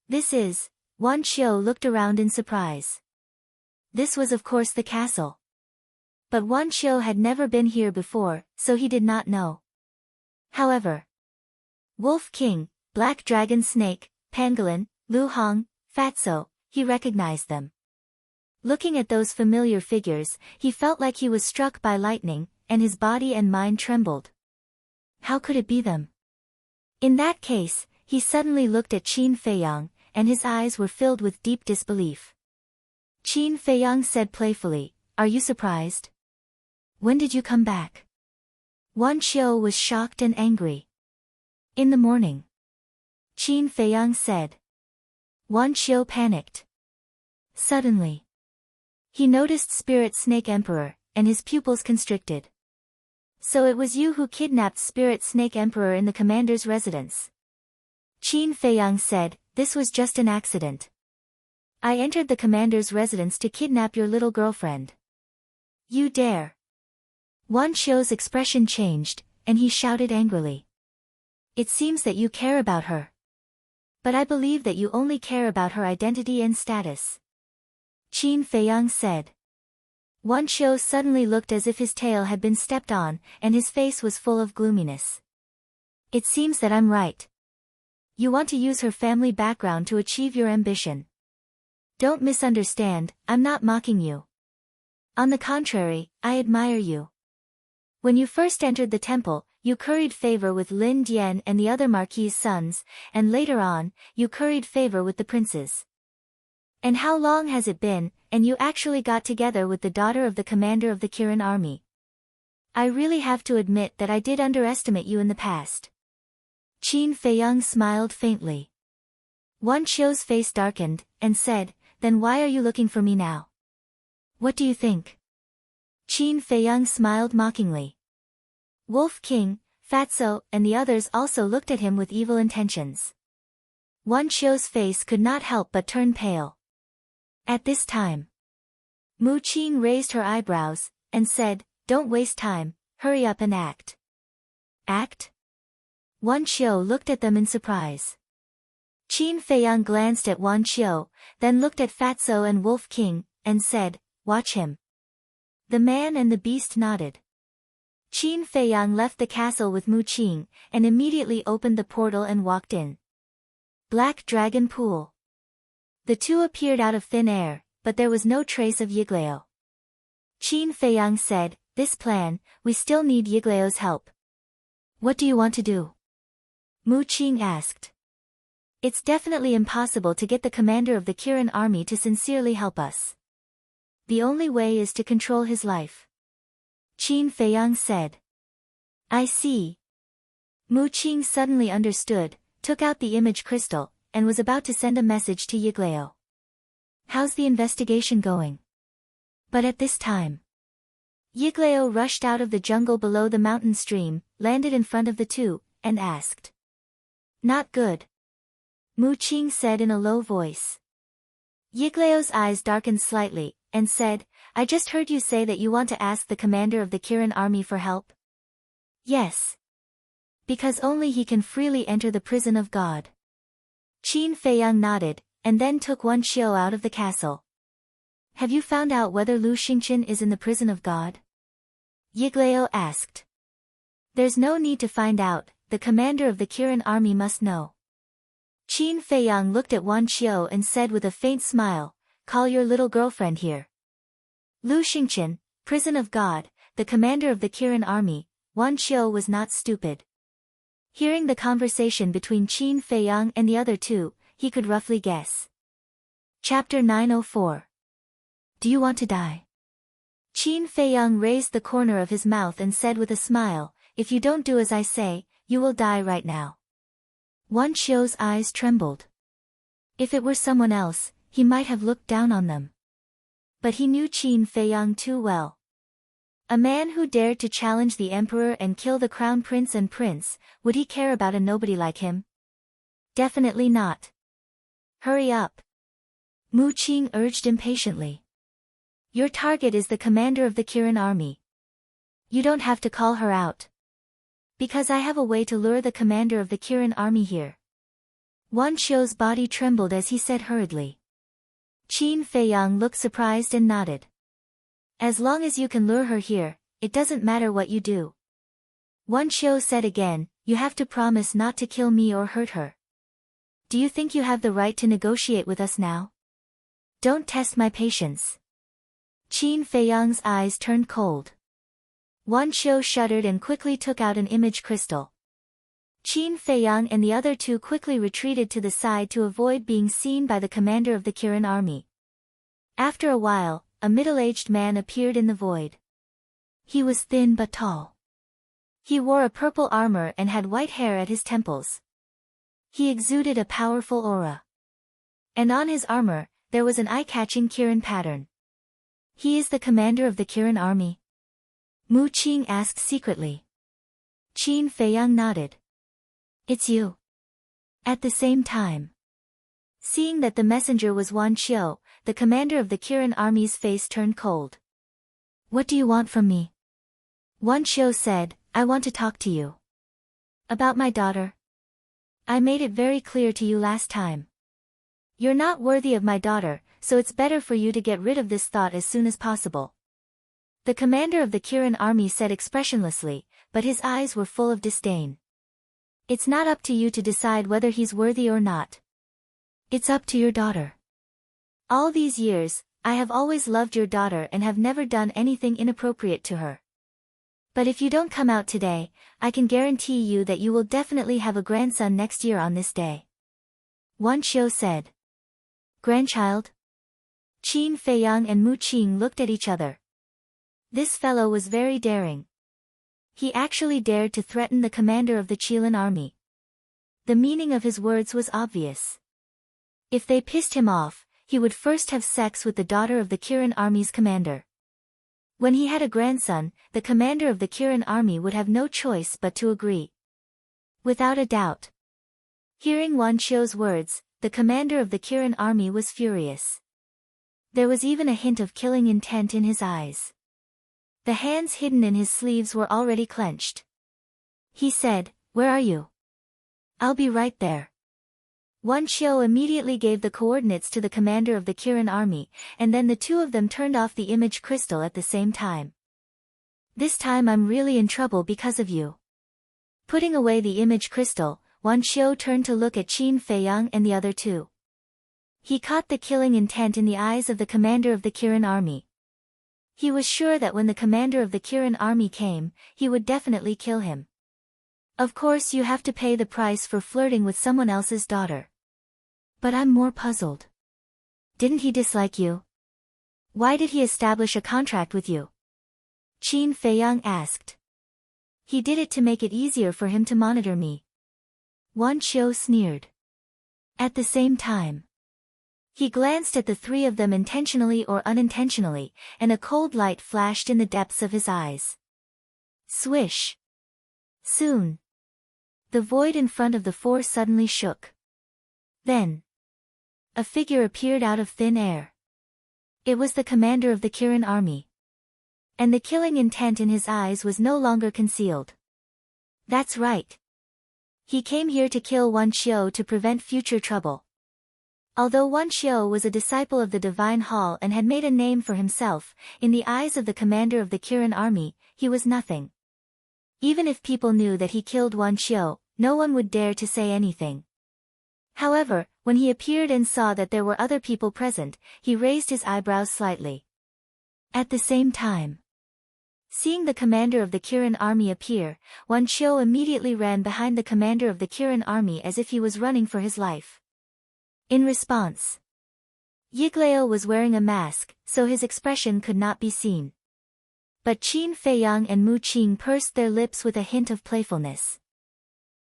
"This is..." Wan Qiu looked around in surprise. This was of course the castle. But Wan Qiu had never been here before, so he did not know. However, Wolf King, Black Dragon Snake, Pangolin, Lu Hong, Fatso, he recognized them. Looking at those familiar figures, he felt like he was struck by lightning, and his body and mind trembled. How could it be them? In that case, he suddenly looked at Qin Feiyang, and his eyes were filled with deep disbelief. Qin Feiyang said playfully, "Are you surprised? When did you come back?" Wan Qiu was shocked and angry. "In the morning," Qin Feiyang said. Wan Qiu panicked. Suddenly, he noticed Spirit Snake Emperor, and his pupils constricted. "So it was you who kidnapped Spirit Snake Emperor in the commander's residence?" Qin Feiyang said, "This was just an accident. I entered the commander's residence to kidnap your little girlfriend." "You dare!" Wan Qiu's expression changed, and he shouted angrily. "It seems that you care about her. But I believe that you only care about her identity and status." Qin Feiyang said. Wan Qiu suddenly looked as if his tail had been stepped on, and his face was full of gloominess. "It seems that I'm right. You want to use her family background to achieve your ambition. Don't misunderstand, I'm not mocking you. On the contrary, I admire you. When you first entered the temple, you curried favor with Lin Dian and the other marquis' sons, and later on, you curried favor with the princes. And how long has it been, and you actually got together with the daughter of the commander of the Kirin army? I really have to admit that I did underestimate you in the past." Qin Feiyang smiled faintly. Wan Qiu's face darkened, and said, "Then why are you looking for me now? What do you think?" Qin Feiyang smiled mockingly. Wolf King, Fatso, and the others also looked at him with evil intentions. Wan Qiu's face could not help but turn pale. At this time, Mu Qing raised her eyebrows, and said, "Don't waste time, hurry up and act." "Act?" Wan Qiu looked at them in surprise. Qin Feiyang glanced at Wan Qiu, then looked at Fatso and Wolf King, and said, "Watch him." The man and the beast nodded. Qin Feiyang left the castle with Mu Qing, and immediately opened the portal and walked in. Black Dragon Pool. The two appeared out of thin air, but there was no trace of Yiglao. Qin Feiyang said, "This plan, we still need Yiglao's help." "What do you want to do?" Mu Qing asked. "It's definitely impossible to get the commander of the Kirin army to sincerely help us. The only way is to control his life." Qin Feiyang said. "I see." Mu Qing suddenly understood, took out the image crystal, and was about to send a message to Yiglao. "How's the investigation going?" But at this time, Yiglao rushed out of the jungle below the mountain stream, landed in front of the two, and asked. "Not good," Mu Qing said in a low voice. Yiglao's eyes darkened slightly, and said, "I just heard you say that you want to ask the commander of the Kirin army for help?" "Yes. Because only he can freely enter the prison of God." Qin Feiyang nodded, and then took Wan Qiu out of the castle. Have you found out whether Lu Xingqian is in the prison of God? Yiglao asked. There's no need to find out, the commander of the Kirin army must know. Qin Feiyang looked at Wan Qiu and said with a faint smile, call your little girlfriend here. Lu Xingqian, prison of God, the commander of the Kirin army. Wan Qiu was not stupid. Hearing the conversation between Qin Feiyang and the other two, he could roughly guess. Chapter 904. Do you want to die? Qin Feiyang raised the corner of his mouth and said with a smile, if you don't do as I say, you will die right now. Wan Qiu's eyes trembled. If it were someone else, he might have looked down on them. But he knew Qin Feiyang too well. A man who dared to challenge the emperor and kill the crown prince and prince, would he care about a nobody like him? Definitely not. Hurry up. Mu Qing urged impatiently. Your target is the commander of the Kirin army. You don't have to call her out. Because I have a way to lure the commander of the Kirin army here. Wan Qiu's body trembled as he said hurriedly. Qin Feiyang looked surprised and nodded. As long as you can lure her here, it doesn't matter what you do. Wan Qiu said again, you have to promise not to kill me or hurt her. Do you think you have the right to negotiate with us now? Don't test my patience. Qin Feiyang's eyes turned cold. Wan Qiu shuddered and quickly took out an image crystal. Qin Feiyang and the other two quickly retreated to the side to avoid being seen by the commander of the Kirin army. After a while, a middle-aged man appeared in the void. He was thin but tall. He wore a purple armor and had white hair at his temples. He exuded a powerful aura. And on his armor, there was an eye-catching Kirin pattern. He is the commander of the Kirin army? Mu Qing asked secretly. Qin Feiyang nodded. It's you. At the same time. Seeing that the messenger was Wan Qiu, the commander of the Kirin army's face turned cold. What do you want from me? Wan Qiu said, I want to talk to you. About my daughter? I made it very clear to you last time. You're not worthy of my daughter, so it's better for you to get rid of this thought as soon as possible. The commander of the Kirin army said expressionlessly, but his eyes were full of disdain. It's not up to you to decide whether he's worthy or not. It's up to your daughter. All these years, I have always loved your daughter and have never done anything inappropriate to her. But if you don't come out today, I can guarantee you that you will definitely have a grandson next year on this day. Wan Qiu said. Grandchild? Qin Feiyang and Mu Qing looked at each other. This fellow was very daring. He actually dared to threaten the commander of the Qilin army. The meaning of his words was obvious. If they pissed him off, he would first have sex with the daughter of the Kirin army's commander. When he had a grandson, the commander of the Kirin army would have no choice but to agree. Without a doubt. Hearing Wan Qiu's words, the commander of the Kirin army was furious. There was even a hint of killing intent in his eyes. The hands hidden in his sleeves were already clenched. He said, Where are you? I'll be right there. Wan Qiu immediately gave the coordinates to the commander of the Kirin army, and then the two of them turned off the image crystal at the same time. This time I'm really in trouble because of you. Putting away the image crystal, Wan Qiu turned to look at Qin Feiyang and the other two. He caught the killing intent in the eyes of the commander of the Kirin army. He was sure that when the commander of the Kirin army came, he would definitely kill him. Of course you have to pay the price for flirting with someone else's daughter. But I'm more puzzled. Didn't he dislike you? Why did he establish a contract with you? Qin Feiyang asked. He did it to make it easier for him to monitor me. Wan Qiu sneered. At the same time, he glanced at the three of them intentionally or unintentionally, and a cold light flashed in the depths of his eyes. Swish. Soon. The void in front of the four suddenly shook. Then, a figure appeared out of thin air. It was the commander of the Kirin army. And the killing intent in his eyes was no longer concealed. That's right. He came here to kill Wan Qiu to prevent future trouble. Although Wan Xiu was a disciple of the Divine Hall and had made a name for himself, in the eyes of the commander of the Kirin army, he was nothing. Even if people knew that he killed Wan Xiu, no one would dare to say anything. However, when he appeared and saw that there were other people present, he raised his eyebrows slightly. At the same time, seeing the commander of the Kirin army appear, Wan Xiu immediately ran behind the commander of the Kirin army as if he was running for his life. In response, Yiglao was wearing a mask, so his expression could not be seen. But Qin Feiyang and Mu Qing pursed their lips with a hint of playfulness.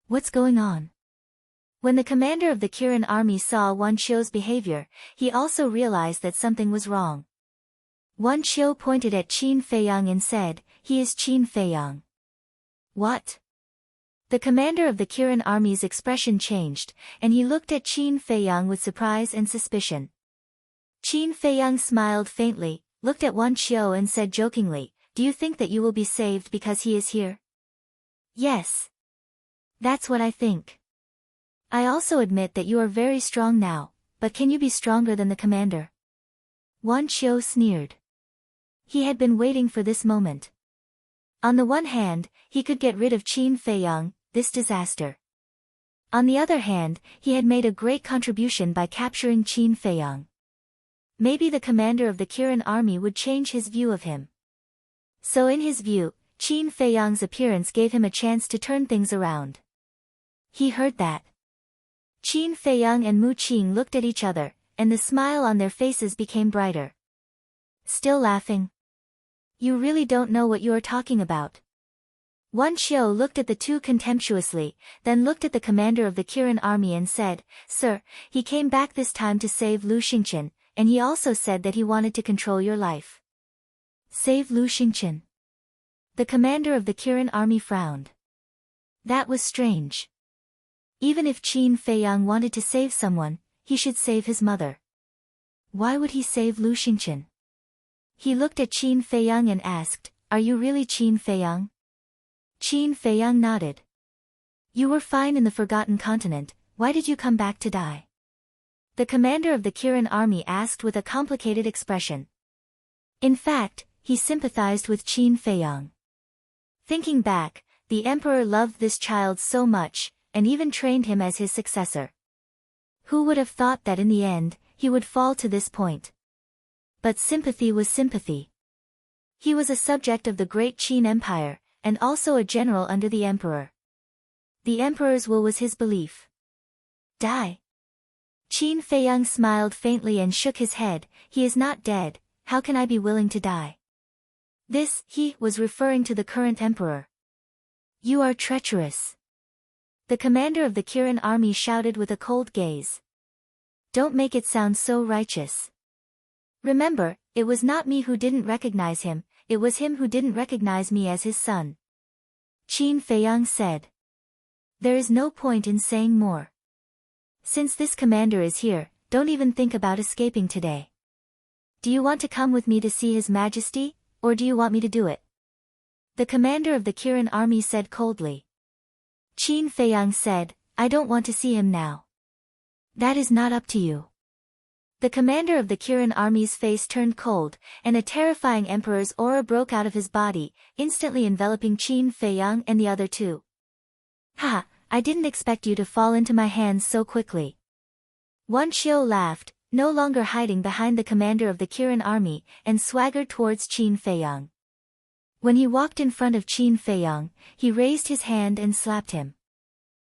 What's going on? When the commander of the Kirin army saw Wan Xiu's behavior, he also realized that something was wrong. Wan Xiu pointed at Qin Feiyang and said, "He is Qin Feiyang." What? The commander of the Kirin army's expression changed, and he looked at Qin Feiyang with surprise and suspicion. Qin Feiyang smiled faintly, looked at Wan Xiu and said jokingly, "Do you think that you will be saved because he is here?" "Yes. That's what I think. I also admit that you are very strong now, but can you be stronger than the commander?" Wan Xiu sneered. He had been waiting for this moment. On the one hand, he could get rid of Qin Feiyang, this disaster. On the other hand, he had made a great contribution by capturing Qin Feiyang. Maybe the commander of the Kirin army would change his view of him. So in his view, Qin Feiyang's appearance gave him a chance to turn things around. He heard that. Qin Feiyang and Mu Qing looked at each other, and the smile on their faces became brighter. Still laughing? You really don't know what you are talking about. Wan Xiu looked at the two contemptuously, then looked at the commander of the Kirin army and said, "Sir, he came back this time to save Lu Xingqian, and he also said that he wanted to control your life." Save Lu Xingqian? The commander of the Kirin army frowned. That was strange. Even if Qin Feiyang wanted to save someone, he should save his mother. Why would he save Lu Xingqian? He looked at Qin Feiyang and asked, "Are you really Qin Feiyang?" Qin Feiyang nodded. "You were fine in the Forgotten Continent, why did you come back to die?" The commander of the Kirin army asked with a complicated expression. In fact, he sympathized with Qin Feiyang. Thinking back, the emperor loved this child so much, and even trained him as his successor. Who would have thought that in the end, he would fall to this point? But sympathy was sympathy. He was a subject of the great Qin Empire, and also a general under the emperor. The emperor's will was his belief. Die? Qin Feiyang smiled faintly and shook his head. "He is not dead, how can I be willing to die?" This, he, was referring to the current emperor. "You are treacherous." The commander of the Kirin army shouted with a cold gaze. "Don't make it sound so righteous. Remember, it was not me who didn't recognize him, it was him who didn't recognize me as his son." Qin Feiyang said. "There is no point in saying more. Since this commander is here, don't even think about escaping today. Do you want to come with me to see His Majesty, or do you want me to do it?" The commander of the Kirin army said coldly. Qin Feiyang said, "I don't want to see him now." "That is not up to you." The commander of the Kirin army's face turned cold, and a terrifying emperor's aura broke out of his body, instantly enveloping Qin Feiyang and the other two. "Ha, I didn't expect you to fall into my hands so quickly." Wan Xiu laughed, no longer hiding behind the commander of the Kirin army, and swaggered towards Qin Feiyang. When he walked in front of Qin Feiyang, he raised his hand and slapped him.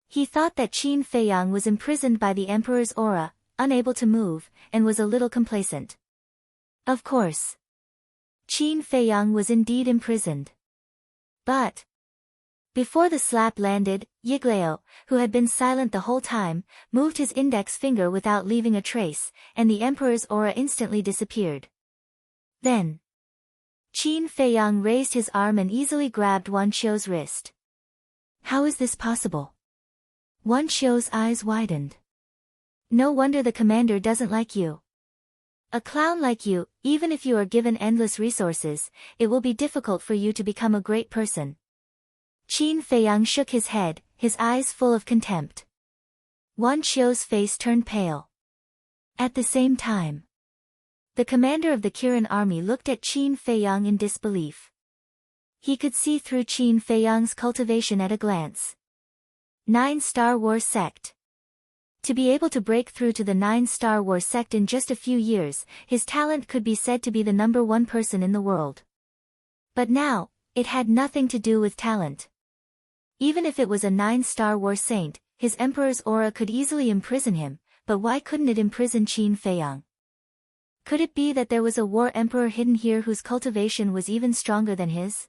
He thought that Qin Feiyang was imprisoned by the emperor's aura, unable to move, and was a little complacent. Of course. Qin Feiyang was indeed imprisoned. But before the slap landed, Yiglao, who had been silent the whole time, moved his index finger without leaving a trace, and the emperor's aura instantly disappeared. Then Qin Feiyang raised his arm and easily grabbed Wan Xiu's wrist. "How is this possible?" Wan Xiu's eyes widened. "No wonder the commander doesn't like you. A clown like you, even if you are given endless resources, it will be difficult for you to become a great person." Qin Feiyang shook his head, his eyes full of contempt. Wan Xiu's face turned pale. At the same time, the commander of the Kirin army looked at Qin Feiyang in disbelief. He could see through Qin Feiyang's cultivation at a glance. 9-Star War Sect. To be able to break through to the 9-Star War Sect in just a few years, his talent could be said to be the #1 person in the world. But now, it had nothing to do with talent. Even if it was a 9-Star War Saint, his emperor's aura could easily imprison him, but why couldn't it imprison Qin Feiyang? Could it be that there was a war emperor hidden here whose cultivation was even stronger than his?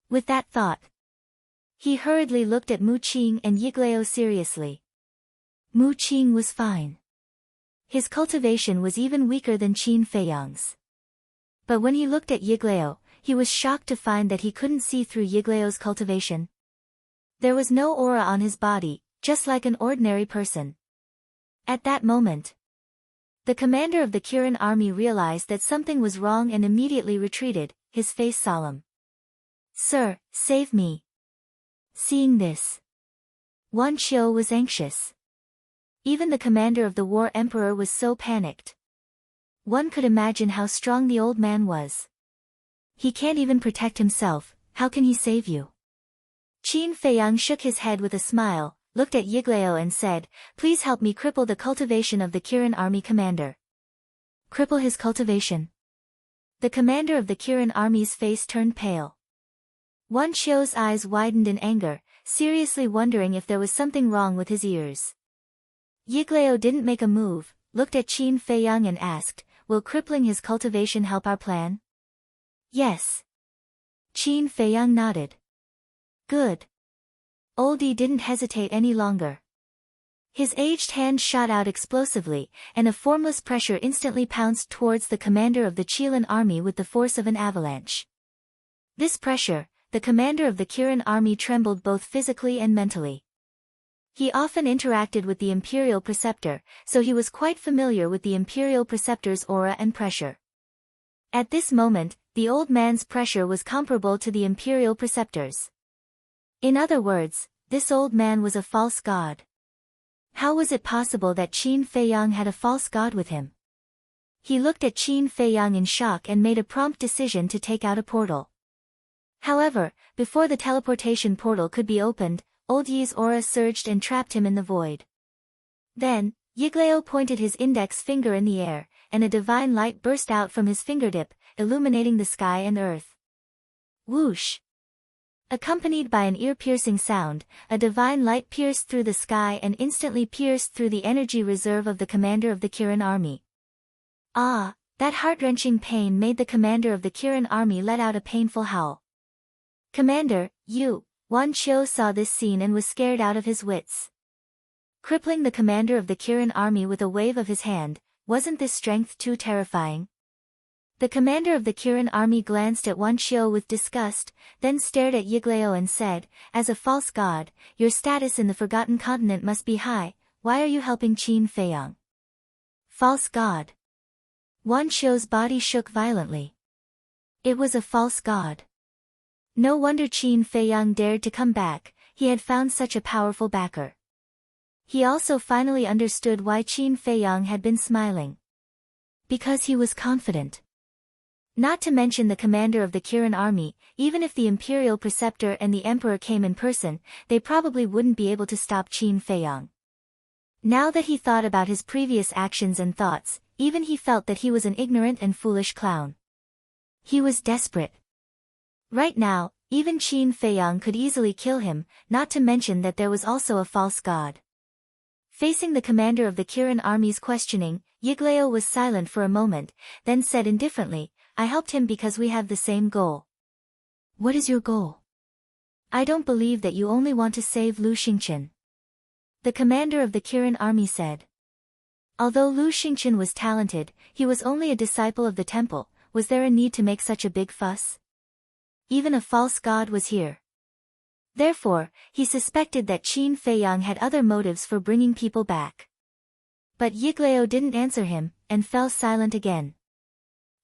With that thought, he hurriedly looked at Mu Qing and Yiglao seriously. Mu Qing was fine. His cultivation was even weaker than Qin Feiyang's. But when he looked at Yiglao, he was shocked to find that he couldn't see through Yiglao's cultivation. There was no aura on his body, just like an ordinary person. At that moment, the commander of the Kirin army realized that something was wrong and immediately retreated, his face solemn. "Sir, save me." Seeing this, Wan Qiu was anxious. Even the commander of the war emperor was so panicked. One could imagine how strong the old man was. He can't even protect himself, how can he save you? Qin Feiyang shook his head with a smile, looked at Yiglao and said, "Please help me cripple the cultivation of the Kirin army commander." Cripple his cultivation? The commander of the Kirin army's face turned pale. Wan Qiu's eyes widened in anger, seriously wondering if there was something wrong with his ears. Yiglao didn't make a move, looked at Qin Feiyang and asked, "Will crippling his cultivation help our plan?" "Yes." Qin Feiyang nodded. "Good." Oldie didn't hesitate any longer. His aged hand shot out explosively, and a formless pressure instantly pounced towards the commander of the Qilin army with the force of an avalanche. This pressure, the commander of the Kirin army trembled both physically and mentally. He often interacted with the Imperial Preceptor, so he was quite familiar with the Imperial Preceptor's aura and pressure. At this moment, the old man's pressure was comparable to the Imperial Preceptor's. In other words, this old man was a false god. How was it possible that Qin Feiyang had a false god with him? He looked at Qin Feiyang in shock and made a prompt decision to take out a portal. However, before the teleportation portal could be opened, Old Yi's aura surged and trapped him in the void. Then, Yiglao pointed his index finger in the air, and a divine light burst out from his fingertip, illuminating the sky and earth. Whoosh! Accompanied by an ear-piercing sound, a divine light pierced through the sky and instantly pierced through the energy reserve of the commander of the Kirin army. Ah! That heart-wrenching pain made the commander of the Kirin army let out a painful howl. "Commander, you..." Wan Qiu saw this scene and was scared out of his wits. Crippling the commander of the Kirin army with a wave of his hand, wasn't this strength too terrifying? The commander of the Kirin army glanced at Wan Qiu with disgust, then stared at Yiglao and said, "As a false god, your status in the Forgotten Continent must be high, why are you helping Qin Feiyang?" False god. Wan Qiu's body shook violently. It was a false god. No wonder Qin Feiyang dared to come back, he had found such a powerful backer. He also finally understood why Qin Feiyang had been smiling. Because he was confident. Not to mention the commander of the Kirin army, even if the Imperial Preceptor and the Emperor came in person, they probably wouldn't be able to stop Qin Feiyang. Now that he thought about his previous actions and thoughts, even he felt that he was an ignorant and foolish clown. He was desperate. Right now, even Qin Feiyang could easily kill him, not to mention that there was also a false god. Facing the commander of the Kirin army's questioning, Yiglao was silent for a moment, then said indifferently, "I helped him because we have the same goal." "What is your goal?" "I don't believe that you only want to save Lu Xingqian," the commander of the Kirin army said. Although Lu Xingqian was talented, he was only a disciple of the temple. Was there a need to make such a big fuss? Even a false god was here. Therefore, he suspected that Qin Feiyang had other motives for bringing people back. But Yiglao didn't answer him, and fell silent again.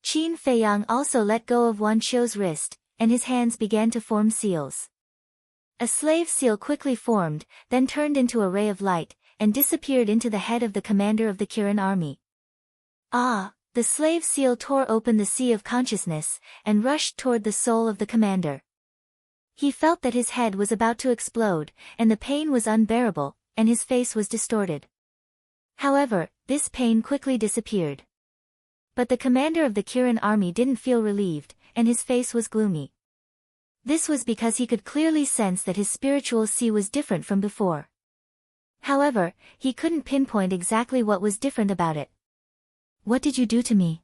Qin Feiyang also let go of Wan Qiu's wrist, and his hands began to form seals. A slave seal quickly formed, then turned into a ray of light, and disappeared into the head of the commander of the Kirin army. Ah! The slave seal tore open the sea of consciousness, and rushed toward the soul of the commander. He felt that his head was about to explode, and the pain was unbearable, and his face was distorted. However, this pain quickly disappeared. But the commander of the Kirin army didn't feel relieved, and his face was gloomy. This was because he could clearly sense that his spiritual sea was different from before. However, he couldn't pinpoint exactly what was different about it. "What did you do to me?"